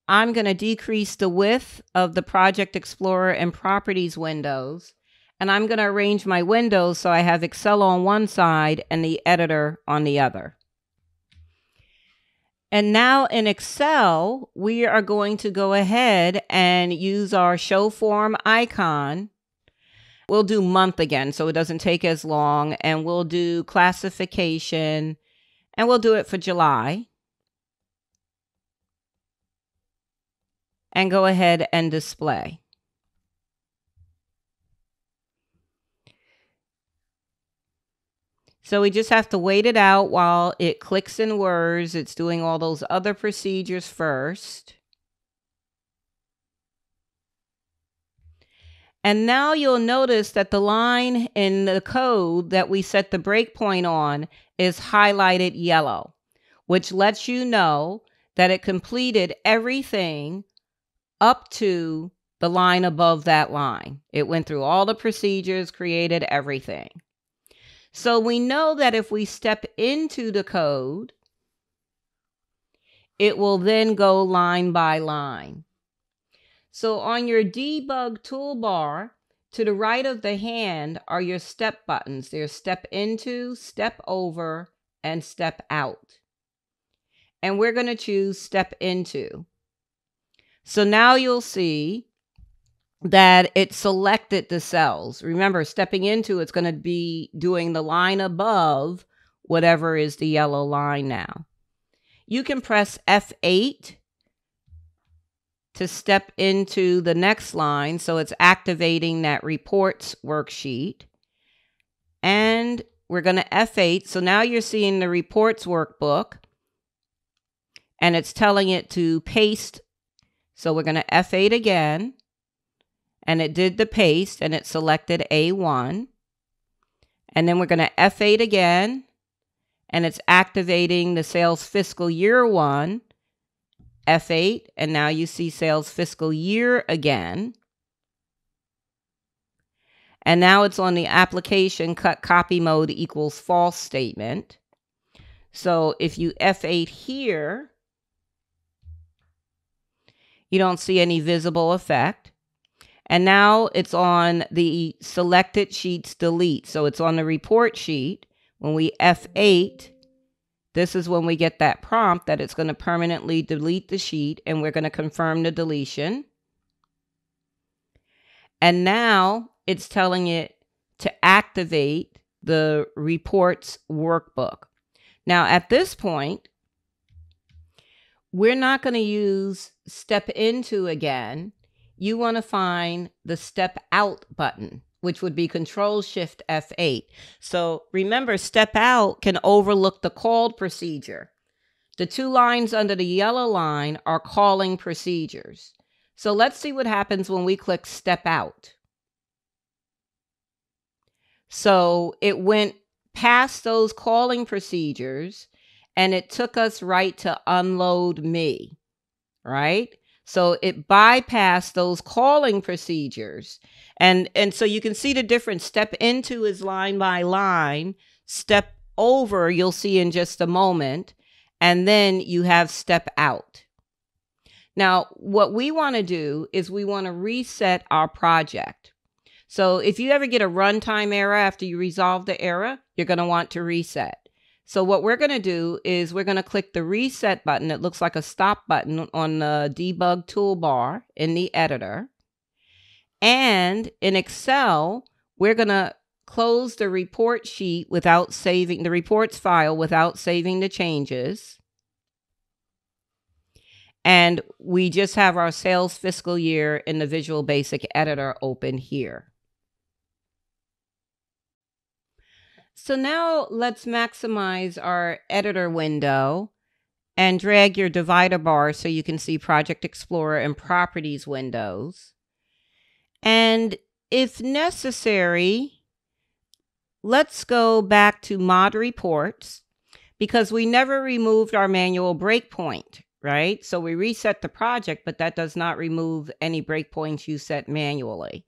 I'm going to decrease the width of the Project Explorer and Properties windows, and I'm going to arrange my windows so I have Excel on one side and the editor on the other. And now in Excel, we are going to go ahead and use our show form icon. We'll do month again so it doesn't take as long, and we'll do classification, and we'll do it for July. And go ahead and display. So we just have to wait it out while it clicks in words. It's doing all those other procedures first. And now you'll notice that the line in the code that we set the breakpoint on is highlighted yellow, which lets you know that it completed everything up to the line above that line. It went through all the procedures, created everything. So we know that if we step into the code, it will then go line by line. So on your debug toolbar, to the right of the hand are your step buttons. There's step into, step over, and step out. And we're going to choose step into. So now you'll see that it selected the cells. Remember, stepping into, it's going to be doing the line above whatever is the yellow line now. You can press F8 to step into the next line. So it's activating that reports worksheet. And we're going to F8. So now you're seeing the reports workbook. And it's telling it to paste. So we're going to F8 again. And it did the paste and it selected A1. And then we're going to F8 again. And it's activating the sales fiscal year 1. F8, and now you see sales fiscal year again. And now it's on the application cut copy mode equals false statement. So if you F8 here, You don't see any visible effect. And now it's on the selected sheets delete. So it's on the report sheet. When we F8, this is when we get that prompt that it's going to permanently delete the sheet, and we're going to confirm the deletion. And now it's telling it to activate the reports workbook. Now at this point, we're not going to use step into again. You want to find the step out button, which would be Control-Shift F8. So remember, step out can overlook the called procedure. The two lines under the yellow line are calling procedures. So let's see what happens when we click step out. So it went past those calling procedures and it took us right to unload me, right? So it bypassed those calling procedures. And so you can see the difference. Step into is line by line. Step over, you'll see in just a moment. And then you have step out. Now, what we want to do is we want to reset our project. So if you ever get a runtime error after you resolve the error, you're going to want to reset. So what we're going to do is we're going to click the reset button. It looks like a stop button on the debug toolbar in the editor. And in Excel, we're going to close the report sheet without saving the reports file, without saving the changes. And we just have our sales fiscal year in the Visual Basic editor open here. So now let's maximize our editor window and drag your divider bar so you can see Project Explorer and Properties windows. And if necessary, let's go back to Mod Reports because we never removed our manual breakpoint, right? So we reset the project, but that does not remove any breakpoints you set manually.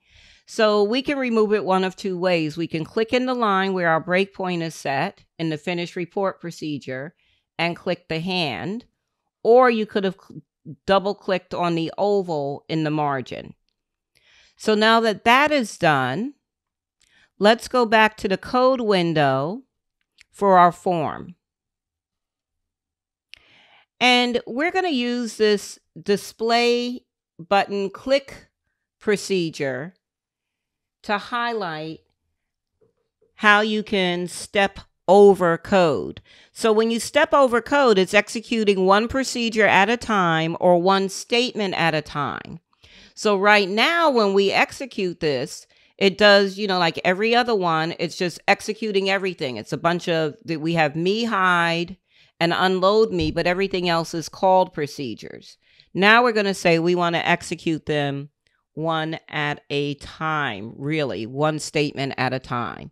So we can remove it one of two ways. We can click in the line where our breakpoint is set in the Finish Report procedure and click the hand, or you could have double-clicked on the oval in the margin. So now that that is done, let's go back to the code window for our form. And we're going to use this display button click procedure to highlight how you can step over code. So when you step over code, it's executing one procedure at a time or one statement at a time. So right now, when we execute this, it does, like every other one, it's just executing everything. It's a bunch of, we have me hide and unload me, but everything else is called procedures. Now we're going to say we want to execute them one at a time, really, one statement at a time.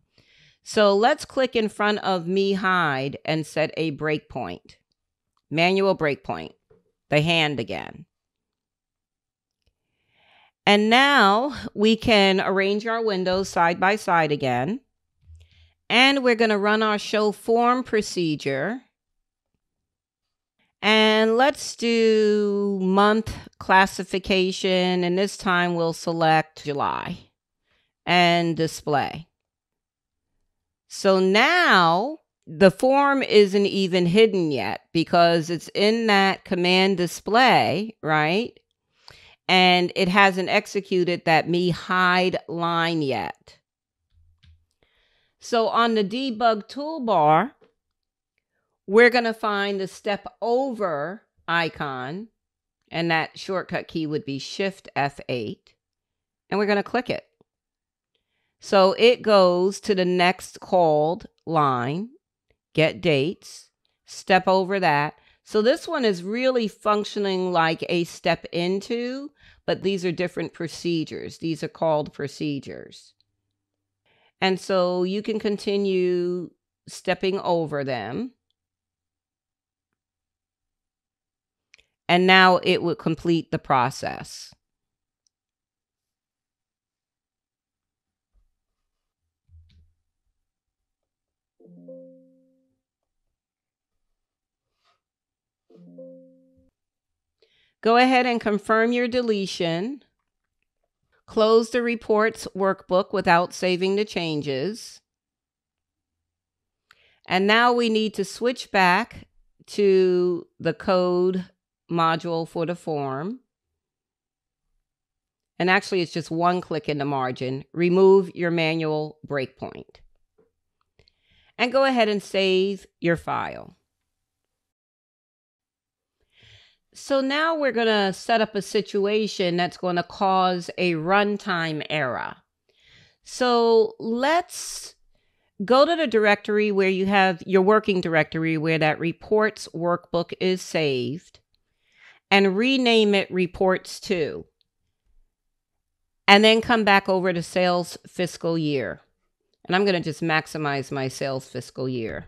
So let's click in front of me hide and set a breakpoint, manual breakpoint, the hand again. And now we can arrange our windows side by side again. And we're going to run our show form procedure. And let's do month classification, and this time we'll select July and display. So now the form isn't even hidden yet because it's in that command display, right? And it hasn't executed that me hide line yet. So on the debug toolbar, we're going to find the step over icon, and that shortcut key would be Shift F8, and we're going to click it. So it goes to the next called line, get dates, step over that. So this one is really functioning like a step into, but these are different procedures. These are called procedures. And so you can continue stepping over them. And now it would complete the process. Go ahead and confirm your deletion. Close the reports workbook without saving the changes. And now we need to switch back to the code module for the form. And actually, it's just one click in the margin. Remove your manual breakpoint. And go ahead and save your file. So now we're going to set up a situation that's going to cause a runtime error. So let's go to the directory where you have your working directory where that reports workbook is saved and rename it reports 2. And then come back over to sales fiscal year. And I'm going to just maximize my sales fiscal year.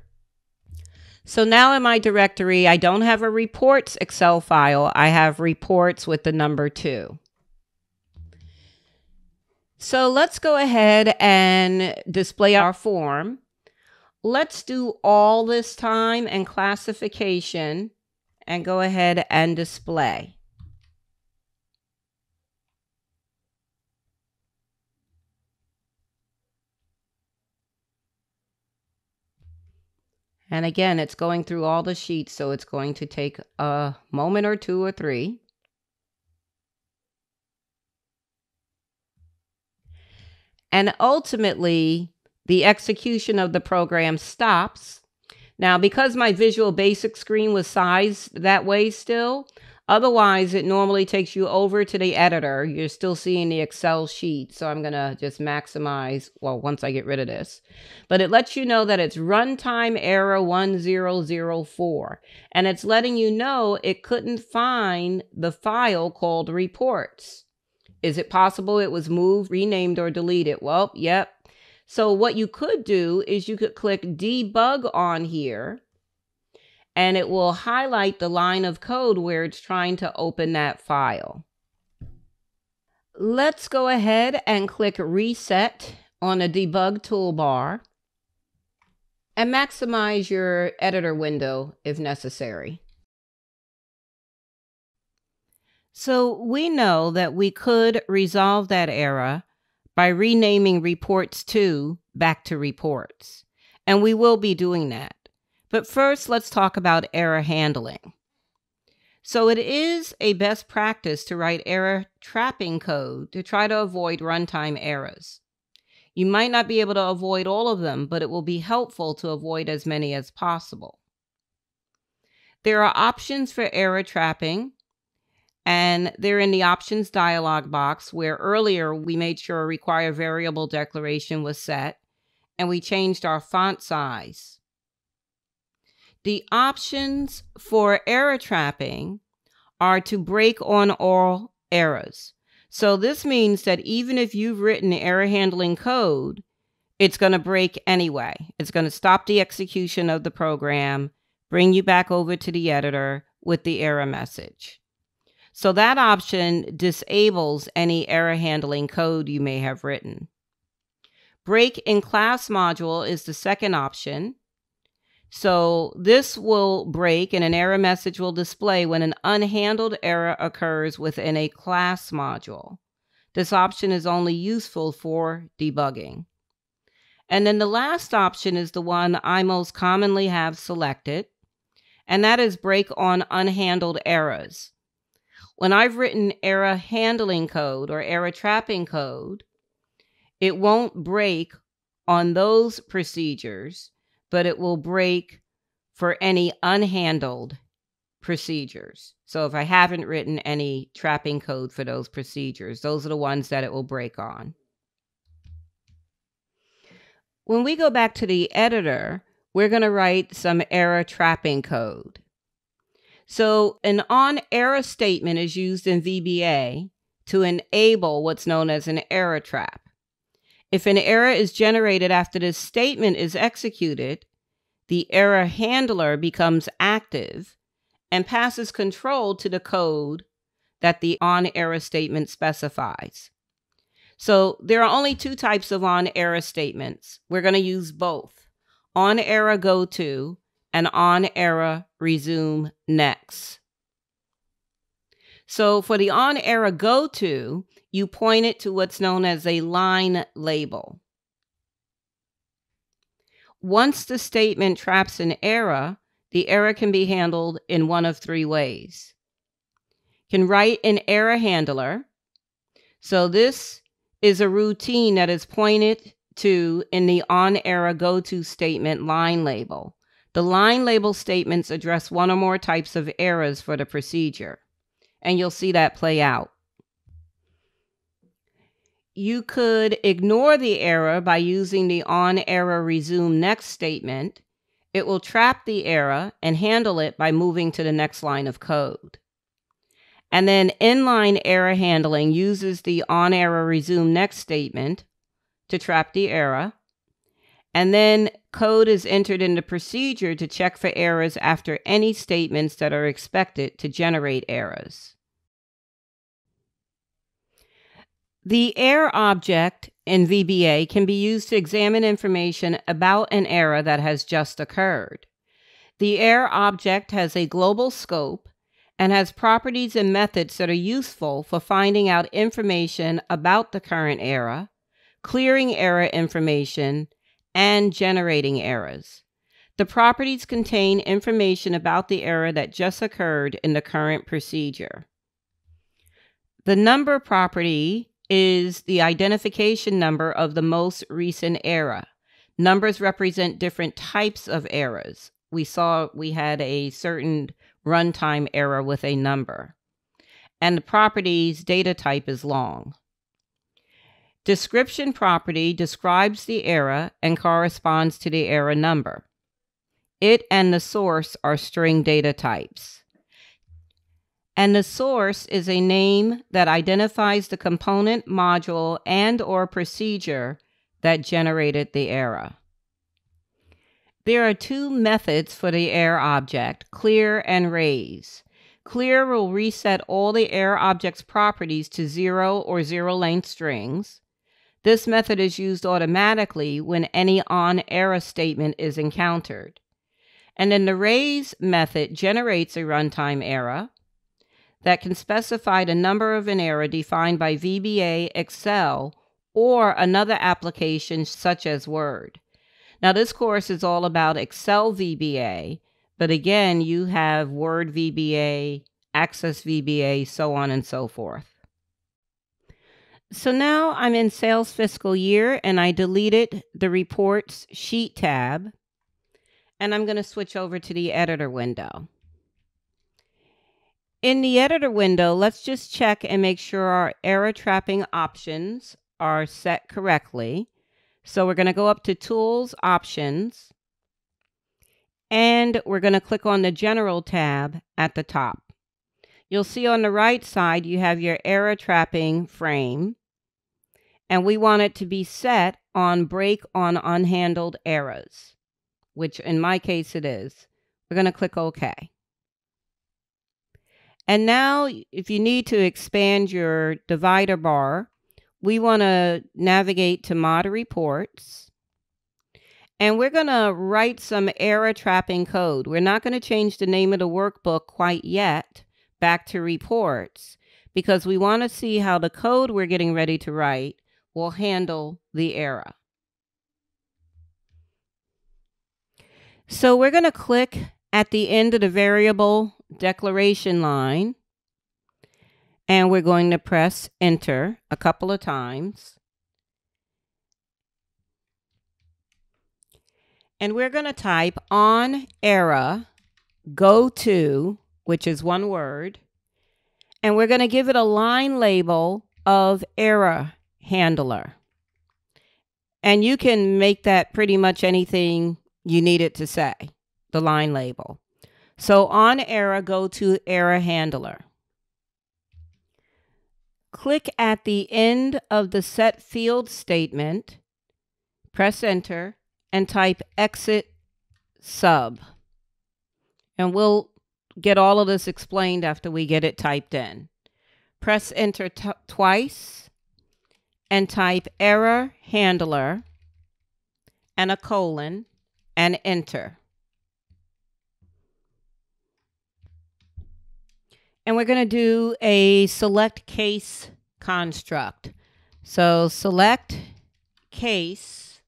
So now in my directory, I don't have a reports Excel file. I have reports with the number 2. So let's go ahead and display our form. Let's do all this time and classification and go ahead and display. And again, it's going through all the sheets, so it's going to take a moment or 2 or 3. And ultimately, the execution of the program stops. Now, because my Visual Basic screen was sized that way still, otherwise it normally takes you over to the editor. You're still seeing the Excel sheet, so I'm going to just maximize, well, once I get rid of this. But it lets you know that it's runtime error 1004, and it's letting you know it couldn't find the file called reports. Is it possible it was moved, renamed, or deleted? Well, yep. So what you could do is you could click debug on here, and it will highlight the line of code where it's trying to open that file. Let's go ahead and click reset on the debug toolbar and maximize your editor window if necessary. So we know that we could resolve that error by renaming reports 2 back to reports, and we will be doing that. But first, let's talk about error handling. So it is a best practice to write error trapping code to try to avoid runtime errors. You might not be able to avoid all of them, but it will be helpful to avoid as many as possible. There are options for error trapping, and they're in the options dialog box where earlier we made sure a require variable declaration was set, and we changed our font size. The options for error trapping are to break on all errors. So this means that even if you've written error handling code, it's going to break anyway. It's going to stop the execution of the program, bring you back over to the editor with the error message. So that option disables any error handling code you may have written. Break in class module is the second option. So this will break and an error message will display when an unhandled error occurs within a class module. This option is only useful for debugging. And then the last option is the one I most commonly have selected, and that is break on unhandled errors. When I've written error handling code or error trapping code, it won't break on those procedures, but it will break for any unhandled procedures. So if I haven't written any trapping code for those procedures, those are the ones that it will break on. When we go back to the editor, we're going to write some error trapping code. So an on error statement is used in VBA to enable what's known as an error trap. If an error is generated after this statement is executed, the error handler becomes active and passes control to the code that the on error statement specifies. So there are only 2 types of on error statements. We're going to use both: on error go to and on error resume next. So for the on error go to, you point it to what's known as a line label. Once the statement traps an error, the error can be handled in one of three ways. You can write an error handler. So this is a routine that is pointed to in the on error go to statement line label. The line label statements address one or more types of errors for the procedure, and you'll see that play out. You could ignore the error by using the on error resume next statement. It will trap the error and handle it by moving to the next line of code. And then inline error handling uses the on error resume next statement to trap the error. And then code is entered in the procedure to check for errors after any statements that are expected to generate errors. The error object in VBA can be used to examine information about an error that has just occurred. The error object has a global scope and has properties and methods that are useful for finding out information about the current error, clearing error information, and generating errors. The properties contain information about the error that just occurred in the current procedure. The number property is the identification number of the most recent error. Numbers represent different types of errors. We saw we had a certain runtime error with a number. And the property's data type is long. Description property describes the error and corresponds to the error number. It and the source are string data types. And the source is a name that identifies the component, module, and/or procedure that generated the error. There are two methods for the error object, clear and raise. Clear will reset all the error object's properties to 0 or 0-length strings. This method is used automatically when any on error statement is encountered. And then the raise method generates a runtime error that can specify the number of an error defined by VBA, Excel, or another application such as Word. Now, this course is all about Excel VBA, but again, you have Word VBA, Access VBA, so on and so forth. So now I'm in Sales Fiscal Year, and I deleted the Reports Sheet tab, and I'm going to switch over to the Editor window. In the editor window, let's just check and make sure our error trapping options are set correctly. So we're going to go up to Tools, Options, and we're going to click on the General tab at the top. You'll see on the right side you have your error trapping frame, and we want it to be set on Break on Unhandled Errors, which in my case it is. We're going to click OK. And now, if you need to expand your divider bar, we want to navigate to Mod Reports. And we're going to write some error trapping code. We're not going to change the name of the workbook quite yet back to Reports, because we want to see how the code we're getting ready to write will handle the error. So we're going to click at the end of the variable declaration line, and we're going to press Enter a couple of times. And we're going to type on error go to, which is one word, and we're going to give it a line label of error handler. And you can make that pretty much anything you need it to say, the line label. So on error, go to error handler. Click at the end of the set field statement, press Enter, and type exit sub. And we'll get all of this explained after we get it typed in. Press Enter twice and type error handler and a colon and Enter. And we're going to do a select case construct. So select case,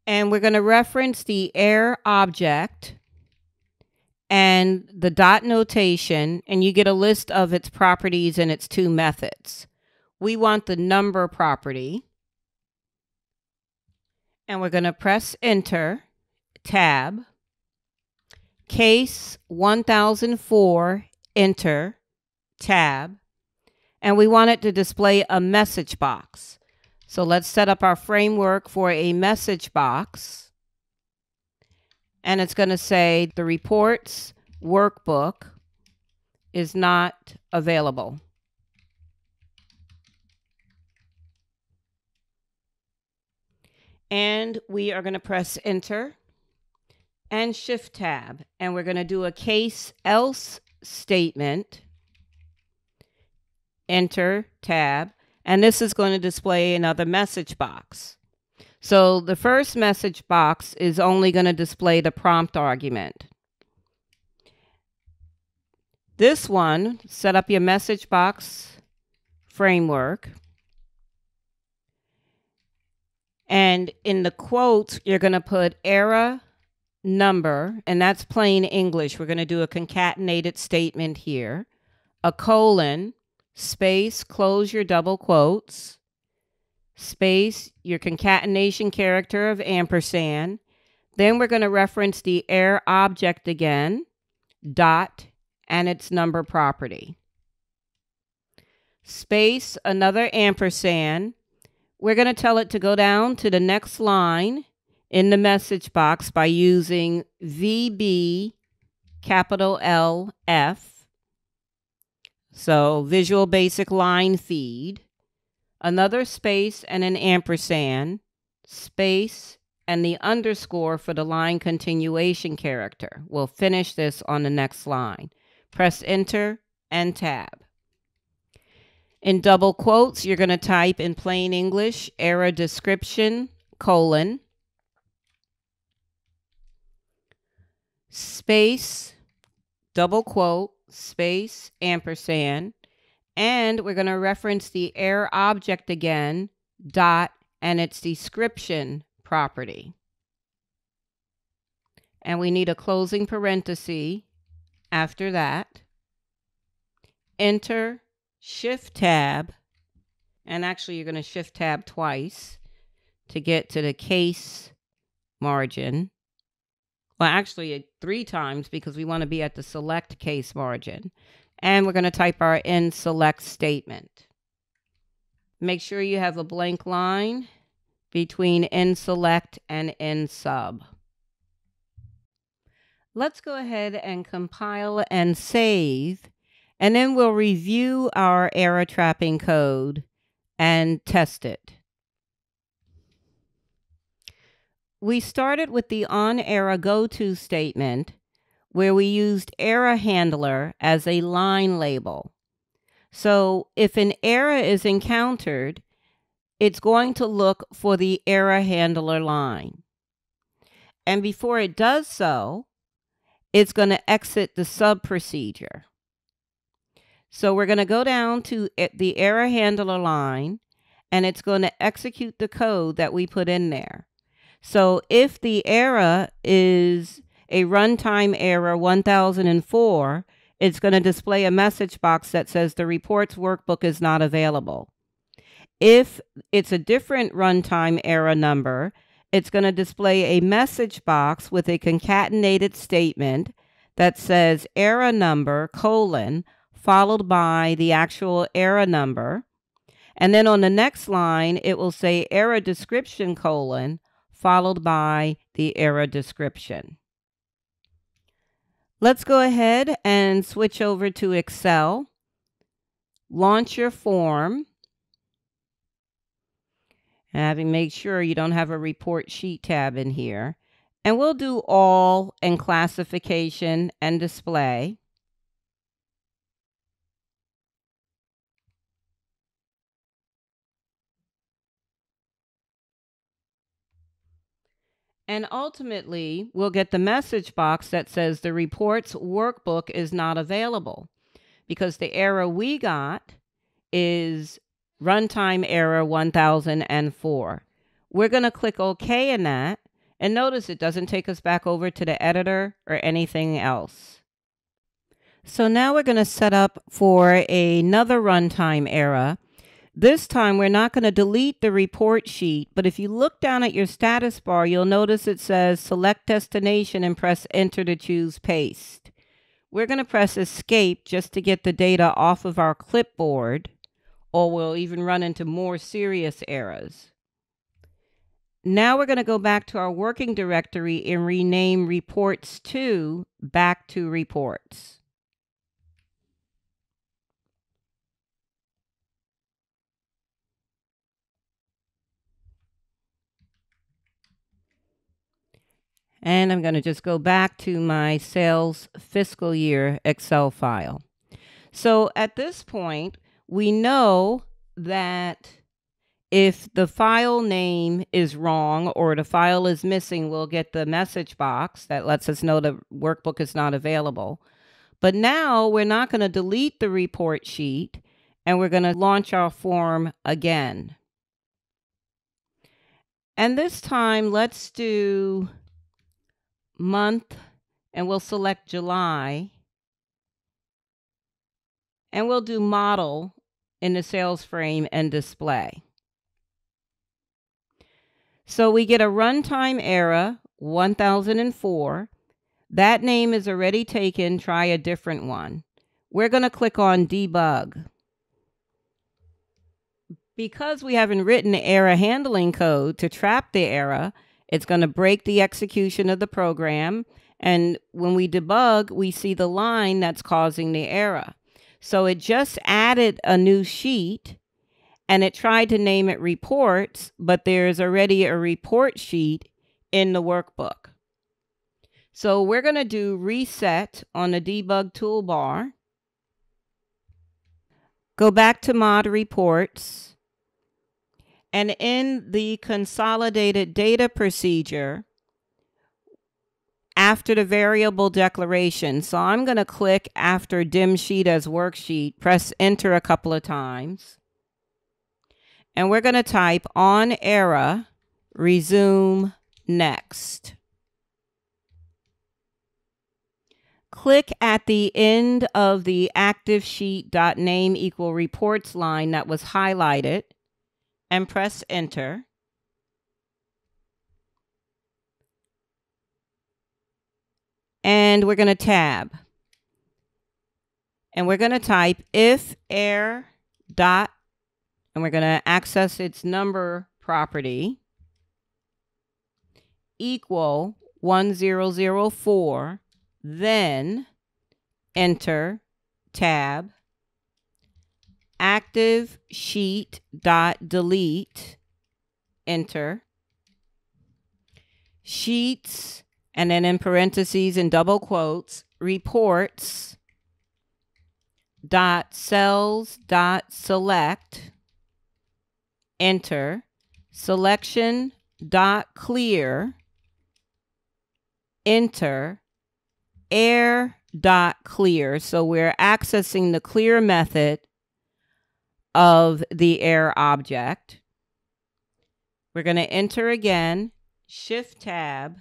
and we're going to reference the error object and the dot notation, and you get a list of its properties and its two methods. We want the number property, and we're going to press enter, tab, case 1004, enter, tab, and we want it to display a message box. So let's set up our framework for a message box. And it's going to say the reports workbook is not available. And we are going to press enter and shift tab. And we're going to do a case else statement. Enter, tab. And this is going to display another message box. So the first message box is only going to display the prompt argument. This one, set up your message box framework. And in the quotes, you're going to put error number, and that's plain English. We're going to do a concatenated statement here. A colon, space, close your double quotes, space, your concatenation character of ampersand. Then we're going to reference the error object again, dot, and its number property. Space, another ampersand. We're going to tell it to go down to the next line in the message box by using VB capital LF. So Visual Basic Line Feed. Another space and an ampersand, space, and the underscore for the line continuation character. We'll finish this on the next line. Press enter and tab. In double quotes, you're going to type in plain English, error description, colon, space, double quote, space, ampersand, and we're going to reference the error object again, dot, and its description property. And we need a closing parenthesis after that. Enter, shift tab, and actually you're going to shift tab twice to get to the case margin. Well, actually 3 times because we want to be at the select case margin. And we're going to type our end select statement. Make sure you have a blank line between end select and end sub. Let's go ahead and compile and save, and then we'll review our error trapping code and test it. We started with the onError goTo statement, where we used error handler as a line label. So if an error is encountered, it's going to look for the error handler line. And before it does so, it's going to exit the sub procedure. So we're going to go down to the error handler line, and it's going to execute the code that we put in there. So if the error is a runtime error 1004, it's going to display a message box that says the reports workbook is not available. If it's a different runtime error number, it's going to display a message box with a concatenated statement that says error number, colon, followed by the actual error number. And then on the next line, it will say error description, colon, followed by the error description. Let's go ahead and switch over to Excel. Launch your form. And make sure you don't have a report sheet tab in here. And we'll do all and classification and display. And ultimately, we'll get the message box that says the report's workbook is not available, because the error we got is runtime error 1004. We're going to click OK in that, and notice it doesn't take us back over to the editor or anything else. So now we're going to set up for another runtime error. This time we're not going to delete the report sheet, but if you look down at your status bar, you'll notice it says select destination and press enter to choose paste. We're going to press escape just to get the data off of our clipboard, or we'll even run into more serious errors. Now we're going to go back to our working directory and rename reports 2 back to reports. And I'm going to just go back to my sales fiscal year Excel file. So at this point, we know that if the file name is wrong or the file is missing, we'll get the message box that lets us know the workbook is not available. But now we're not going to delete the report sheet, and we're going to launch our form again. And this time, let's do month, and we'll select July. And we'll do model in the sales frame and display. So we get a runtime error 1004. That name is already taken. Try a different one. We're going to click on debug. Because we haven't written error handling code to trap the error, it's going to break the execution of the program. And when we debug, we see the line that's causing the error. So it just added a new sheet, and it tried to name it reports, but there's already a report sheet in the workbook. So we're going to do reset on the debug toolbar. Go back to mod reports. And in the consolidated data procedure, after the variable declaration, so I'm going to click after dim sheet as worksheet, press enter a couple of times. And we're going to type on error, resume next. Click at the end of the active sheet.name equal reports line that was highlighted and press enter. And we're going to tab. And we're going to type if error dot, and we're going to access its number property, equal 1004, then enter, tab, active sheet dot delete, enter, sheets, and then in parentheses and double quotes, reports dot cells dot select, enter, selection dot clear, enter, air dot clear. So we're accessing the clear method of the air object. We're going to enter again, shift tab,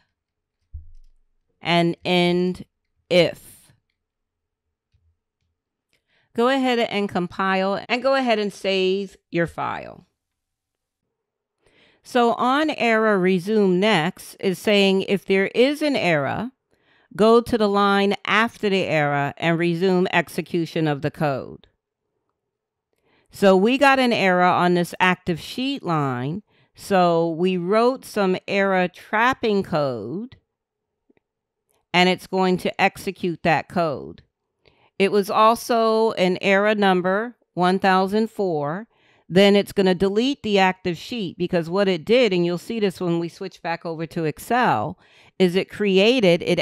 and end if. Go ahead and compile and go ahead and save your file. So on error resume next is saying if there is an error, go to the line after the error and resume execution of the code. So we got an error on this active sheet line. So we wrote some error trapping code, and it's going to execute that code. It was also an error number 1004. Then it's going to delete the active sheet, because what it did, and you'll see this when we switch back over to Excel, is it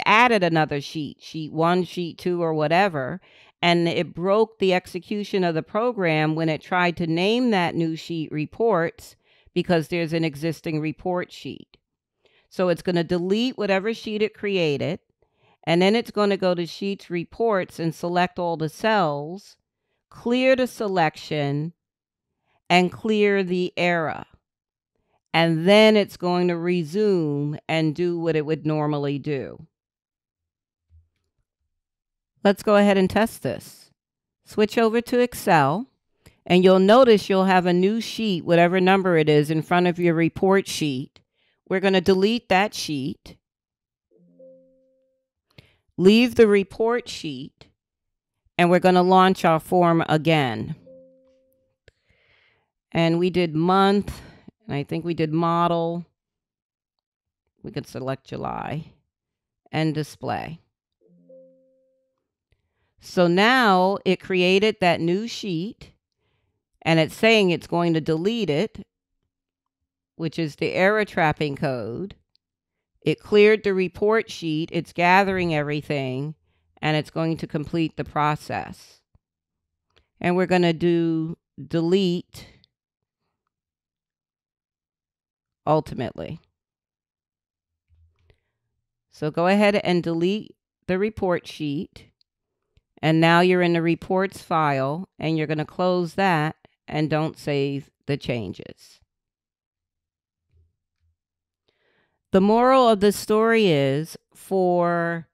added another sheet, sheet 1, sheet 2, or whatever, and it broke the execution of the program when it tried to name that new sheet reports, because there's an existing report sheet. So it's going to delete whatever sheet it created, and then it's going to go to Sheets Reports and select all the cells, clear the selection, and clear the error. And then it's going to resume and do what it would normally do. Let's go ahead and test this. Switch over to Excel, and you'll notice you'll have a new sheet, whatever number it is, in front of your report sheet. We're going to delete that sheet, leave the report sheet, and we're going to launch our form again. And we did month, and I think we did model. We could select July and display. So now it created that new sheet, and it's saying it's going to delete it, which is the error trapping code. It cleared the report sheet, it's gathering everything, and it's going to complete the process. And we're going to do delete ultimately. So go ahead and delete the report sheet. And now you're in the reports file, and you're going to close that and don't save the changes. The moral of the story is, for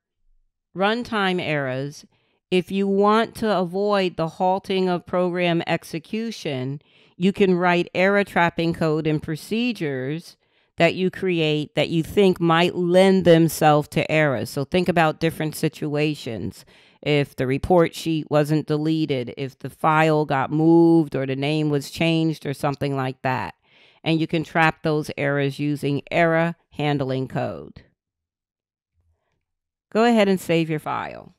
runtime errors, if you want to avoid the halting of program execution, you can write error trapping code and procedures that you create that you think might lend themselves to errors. So think about different situations. If the report sheet wasn't deleted, if the file got moved or the name was changed or something like that. And you can trap those errors using error handling code. Go ahead and save your file.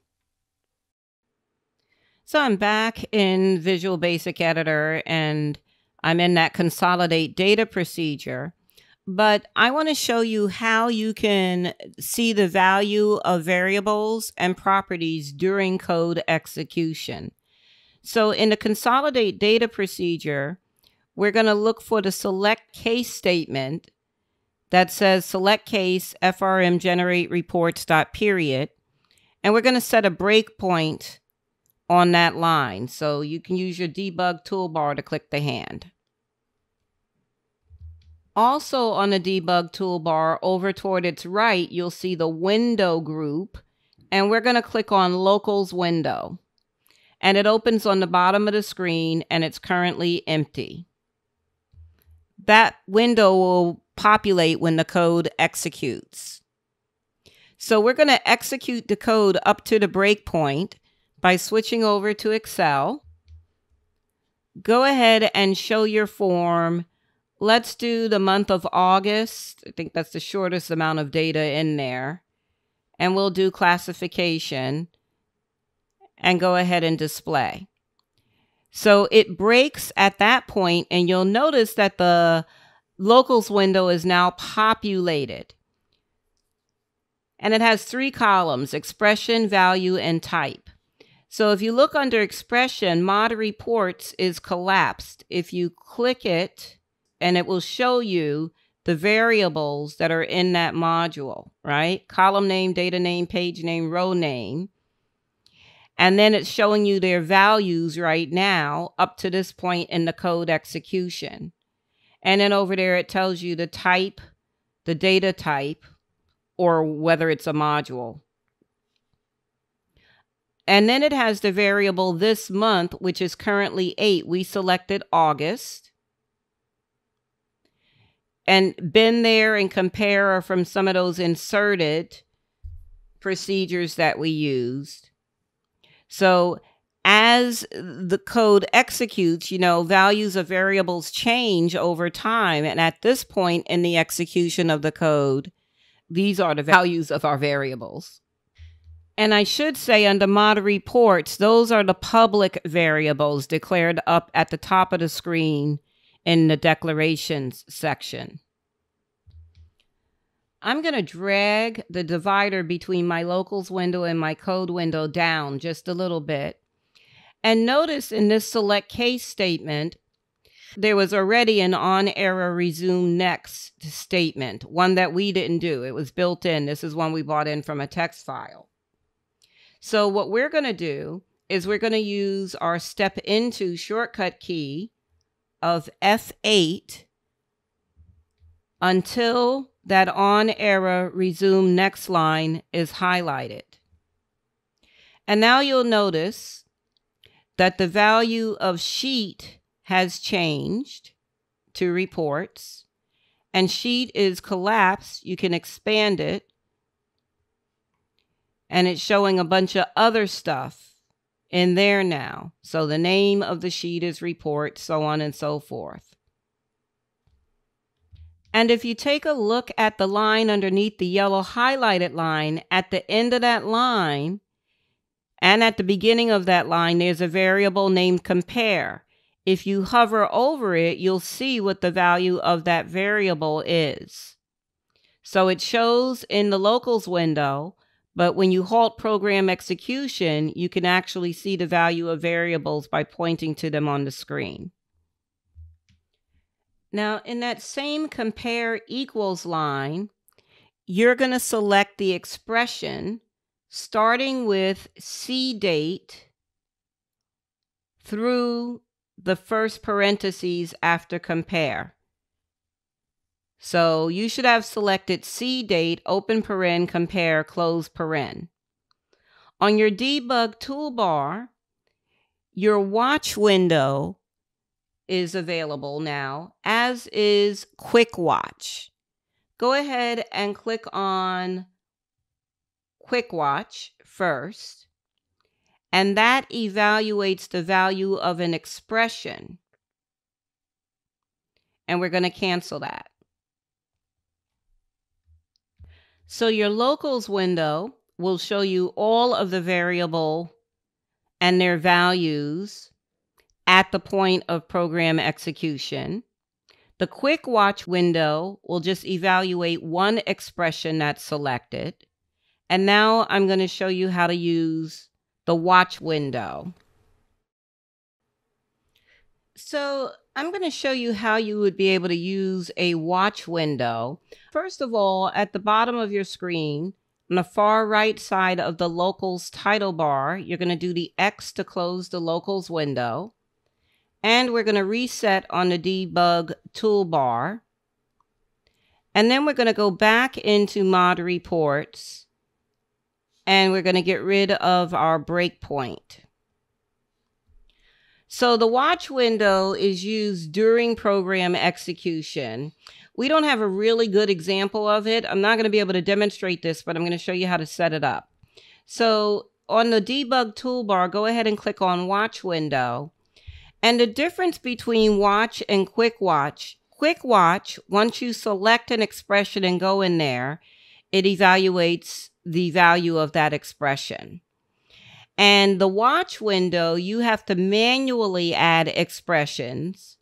So I'm back in Visual Basic Editor, and I'm in that consolidate data procedure. But I want to show you how you can see the value of variables and properties during code execution. So in the consolidate data procedure, we're going to look for the select case statement that says select case frm generate reports dot period. And we're going to set a breakpoint on that line. So you can use your debug toolbar to click the hand. Also on the debug toolbar over toward its right, you'll see the window group, and we're going to click on locals window. And it opens on the bottom of the screen, and it's currently empty. That window will populate when the code executes. So we're going to execute the code up to the breakpoint by switching over to Excel. Go ahead and show your form. Let's do the month of August. I think that's the shortest amount of data in there. And we'll do classification and go ahead and display. So it breaks at that point, and you'll notice that the locals window is now populated. And it has 3 columns: expression, value, and type. So if you look under expression, mod reports is collapsed. If you click it, and it will show you the variables that are in that module, right? Column name, data name, page name, row name. And then it's showing you their values right now up to this point in the code execution. And then over there, it tells you the type, the data type, or whether it's a module. And then it has the variable this month, which is currently 8. We selected August. And been there and compare from some of those inserted procedures that we used. So as the code executes, values of variables change over time. And at this point in the execution of the code, these are the values of our variables. And I should say under mod reports, those are the public variables declared up at the top of the screen in the declarations section. I'm going to drag the divider between my locals window and my code window down just a little bit. And notice in this select case statement, there was already an on error resume next statement, one that we didn't do. It was built in. This is one we brought in from a text file. So what we're going to do is we're going to use our step into shortcut key of F8 until that on error resume next line is highlighted. And now you'll notice that the value of sheet has changed to reports, and sheet is collapsed. You can expand it, and it's showing a bunch of other stuff in there now. So the name of the sheet is report, so on and so forth. And if you take a look at the line underneath the yellow highlighted line, at the end of that line and at the beginning of that line, there's a variable named compare. If you hover over it, you'll see what the value of that variable is. So it shows in the locals window, but when you halt program execution, you can actually see the value of variables by pointing to them on the screen. Now, in that same compare equals line, you're going to select the expression starting with CDate through the first parentheses after compare. So you should have selected CDate, open paren, compare, close paren. On your debug toolbar, your watch window is available now, as is Quick Watch. Go ahead and click on Quick Watch first, and that evaluates the value of an expression. And we're going to cancel that. So your locals window will show you all of the variable and their values at the point of program execution. The Quick Watch window will just evaluate one expression that's selected. And now I'm going to show you how to use the watch window. So I'm going to show you how you would be able to use a watch window. First of all, at the bottom of your screen, on the far right side of the locals title bar, you're going to do the X to close the locals window. And we're going to reset on the debug toolbar. And then we're going to go back into mod reports. And we're going to get rid of our breakpoint. So the watch window is used during program execution. We don't have a really good example of it. I'm not going to be able to demonstrate this, but I'm going to show you how to set it up. So on the debug toolbar, go ahead and click on watch window. And the difference between watch and quick watch, once you select an expression and go in there, it evaluates the value of that expression. And the watch window, you have to manually add expressions.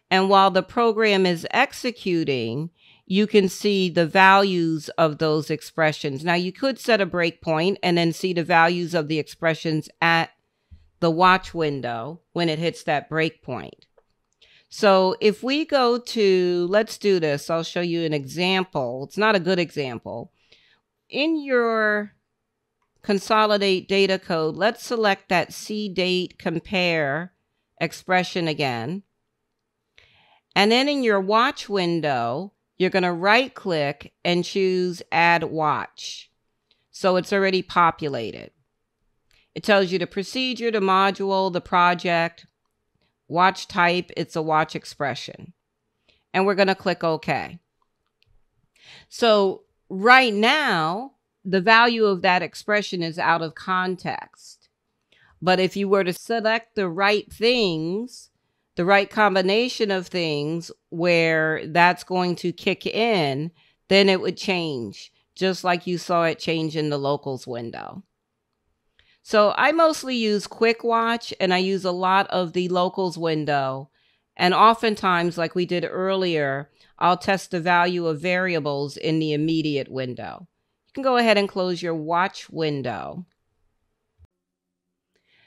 And while the program is executing, you can see the values of those expressions. Now, you could set a breakpoint and then see the values of the expressions at the watch window when it hits that breakpoint. So if we go to, let's do this. I'll show you an example. It's not a good example. In your consolidate data code, let's select that CDate compare expression again. And then in your watch window, you're going to right click and choose add watch. So it's already populated. It tells you the procedure, the module, the project, watch type, it's a watch expression. And we're going to click OK. So right now, the value of that expression is out of context. But if you were to select the right things, the right combination of things where that's going to kick in, then it would change, just like you saw it change in the locals window. So I mostly use Quick Watch, and I use a lot of the locals window. And oftentimes, like we did earlier, I'll test the value of variables in the immediate window. You can go ahead and close your watch window.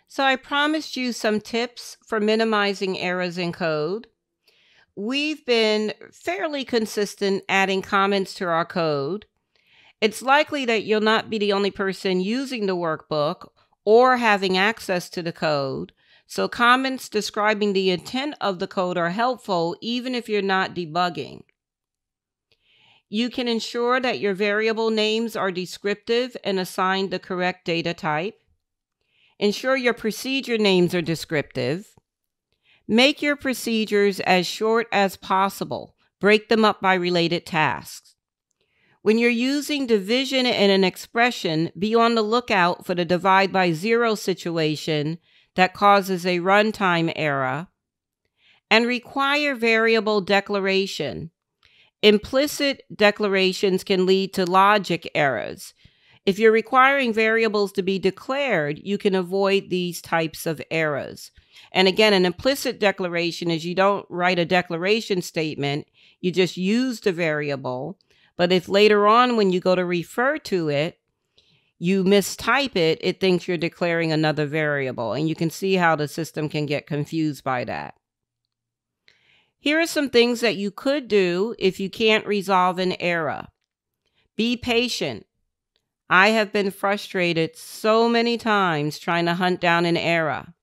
So I promised you some tips for minimizing errors in code. we've been fairly consistent adding comments to our code. It's likely that you'll not be the only person using the workbook or having access to the code. So comments describing the intent of the code are helpful even if you're not debugging. You can ensure that your variable names are descriptive and assign the correct data type. Ensure your procedure names are descriptive. Make your procedures as short as possible. Break them up by related tasks. When you're using division in an expression, be on the lookout for the divide by zero situation that causes a runtime error. And require variable declaration. Implicit declarations can lead to logic errors. If you're requiring variables to be declared, you can avoid these types of errors. And again, an implicit declaration is you don't write a declaration statement, you just use the variable. But if later on when you go to refer to it, you mistype it, it thinks you're declaring another variable. And you can see how the system can get confused by that. Here are some things that you could do if you can't resolve an error. Be patient. I have been frustrated so many times trying to hunt down an error.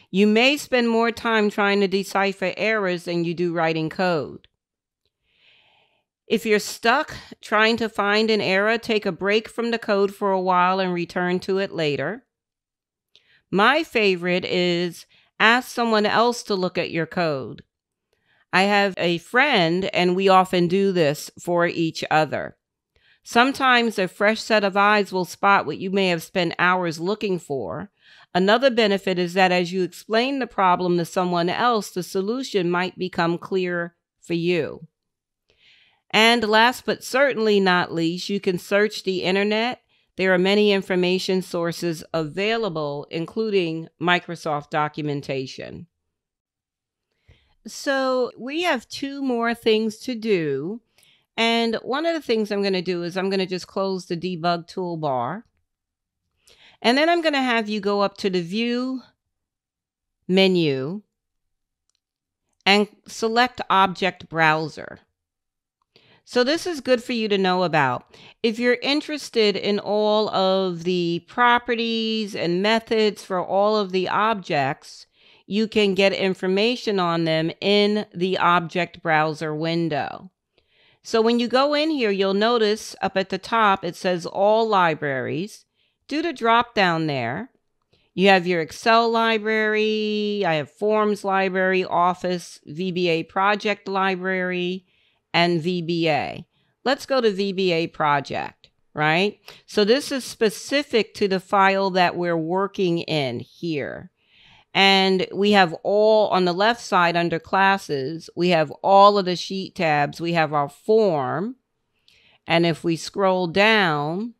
You may spend more time trying to decipher errors than you do writing code. If you're stuck trying to find an error, take a break from the code for a while and return to it later. My favorite is ask someone else to look at your code. I have a friend, and we often do this for each other. Sometimes a fresh set of eyes will spot what you may have spent hours looking for. Another benefit is that as you explain the problem to someone else, the solution might become clear for you. And last but certainly not least, you can search the internet. There are many information sources available, including Microsoft documentation. So we have two more things to do. And one of the things I'm going to do is I'm going to just close the debug toolbar. And then I'm going to have you go up to the View menu and select Object Browser. So this is good for you to know about. If you're interested in all of the properties and methods for all of the objects, you can get information on them in the Object Browser window. So when you go in here, you'll notice up at the top, it says All Libraries. Do the drop down there. You have your Excel library, I have Forms library, Office, VBA Project library, and VBA. Let's go to VBA Project, right? So this is specific to the file that we're working in here. And we have all on the left side under classes, we have all of the sheet tabs. We have our form. And if we scroll down,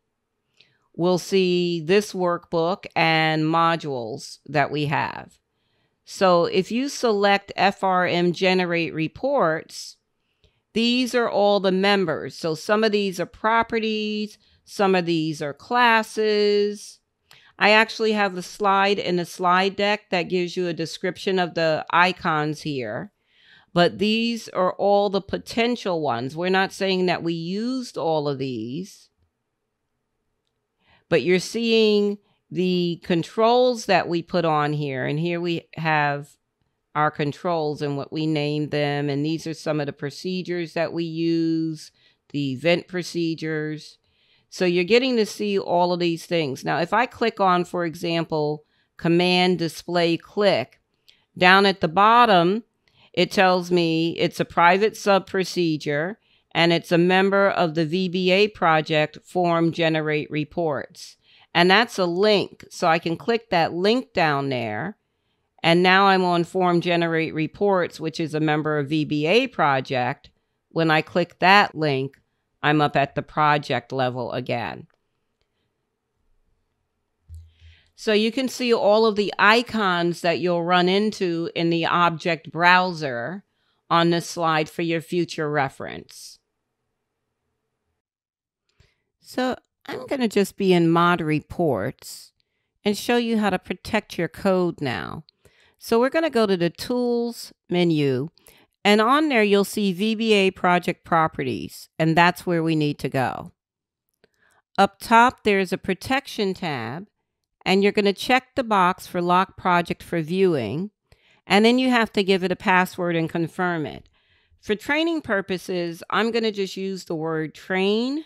we'll see this workbook and modules that we have. So if you select FRM Generate Reports, these are all the members. So some of these are properties, some of these are classes. I actually have the slide in the slide deck that gives you a description of the icons here. But these are all the potential ones. We're not saying that we used all of these. But you're seeing the controls that we put on here. And here we have our controls and what we named them. And these are some of the procedures that we use, the event procedures. So you're getting to see all of these things. Now, if I click on, for example, Command Display Click, down at the bottom, it tells me it's a private sub-procedure and it's a member of the VBA project Form Generate Reports. And that's a link. So I can click that link down there. And now I'm on Form Generate Reports, which is a member of VBA project. When I click that link, I'm up at the project level again. So you can see all of the icons that you'll run into in the object browser on this slide for your future reference. So I'm going to just be in Mod Reports and show you how to protect your code now. So we're going to go to the Tools menu, And on there, you'll see VBA project properties, and that's where we need to go. Up top, there's a protection tab, and you're going to check the box for lock project for viewing, and then you have to give it a password and confirm it. For training purposes, I'm going to just use the word train.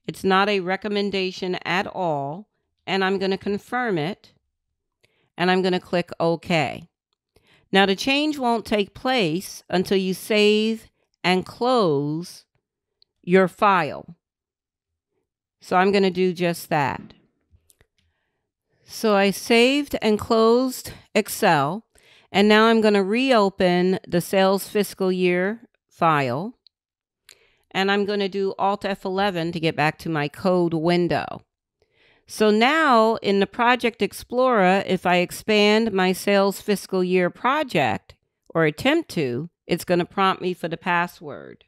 It's not a recommendation at all, and I'm going to confirm it, and I'm going to click OK. Now, the change won't take place until you save and close your file. So I'm going to do just that. So I saved and closed Excel, and now I'm going to reopen the sales fiscal year file, and I'm going to do Alt F11 to get back to my code window. So now in the Project Explorer, if I expand my sales fiscal year project or attempt to, it's going to prompt me for the password.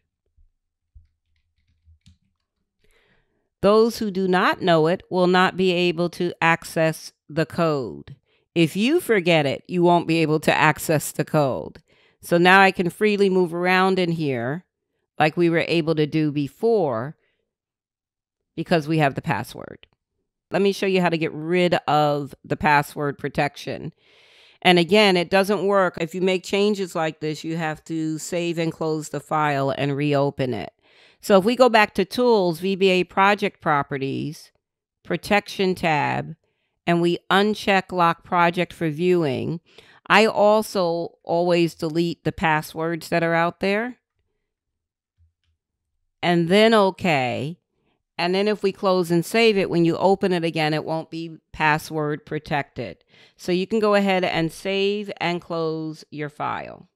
Those who do not know it will not be able to access the code. If you forget it, you won't be able to access the code. So now I can freely move around in here like we were able to do before because we have the password. Let me show you how to get rid of the password protection. And again, it doesn't work. If you make changes like this, you have to save and close the file and reopen it. So if we go back to Tools, VBA Project Properties, Protection tab, and we uncheck Lock Project for viewing, I also always delete the passwords that are out there. And then OK. And then if we close and save it, when you open it again, it won't be password protected. So you can go ahead and save and close your file.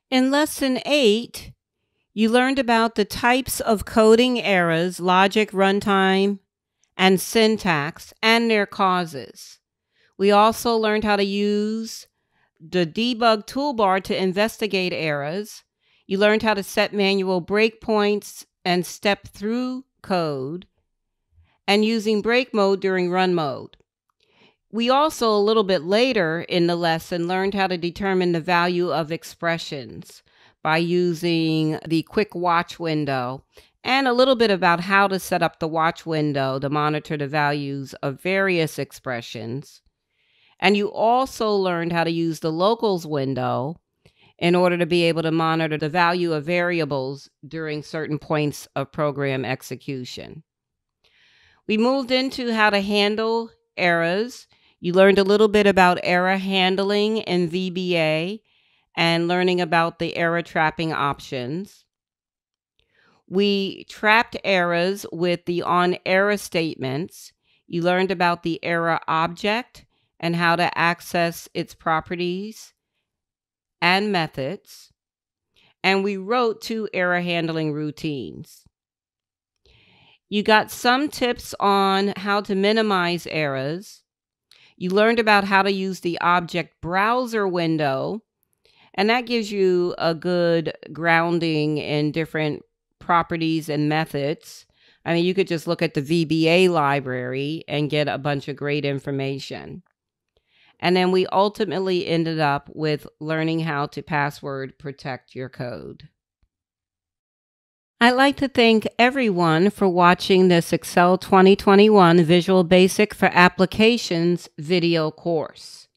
In Lesson 8, you learned about the types of coding errors, logic, runtime, and syntax, and their causes. We also learned how to use the debug toolbar to investigate errors. You learned how to set manual breakpoints and step through code, and using break mode during run mode. We also, a little bit later in the lesson, learned how to determine the value of expressions by using the quick watch window, and a little bit about how to set up the watch window to monitor the values of various expressions. And you also learned how to use the locals window in order to be able to monitor the value of variables during certain points of program execution. We moved into how to handle errors. You learned a little bit about error handling in VBA and learning about the error trapping options. We trapped errors with the on-error statements. You learned about the error object and how to access its properties and methods, and we wrote 2 error handling routines. You got some tips on how to minimize errors. You learned about how to use the object browser window, and that gives you a good grounding in different properties and methods. I mean, you could just look at the VBA library and get a bunch of great information. And then we ultimately ended up with learning how to password protect your code. I'd like to thank everyone for watching this Excel 2021 Visual Basic for Applications video course.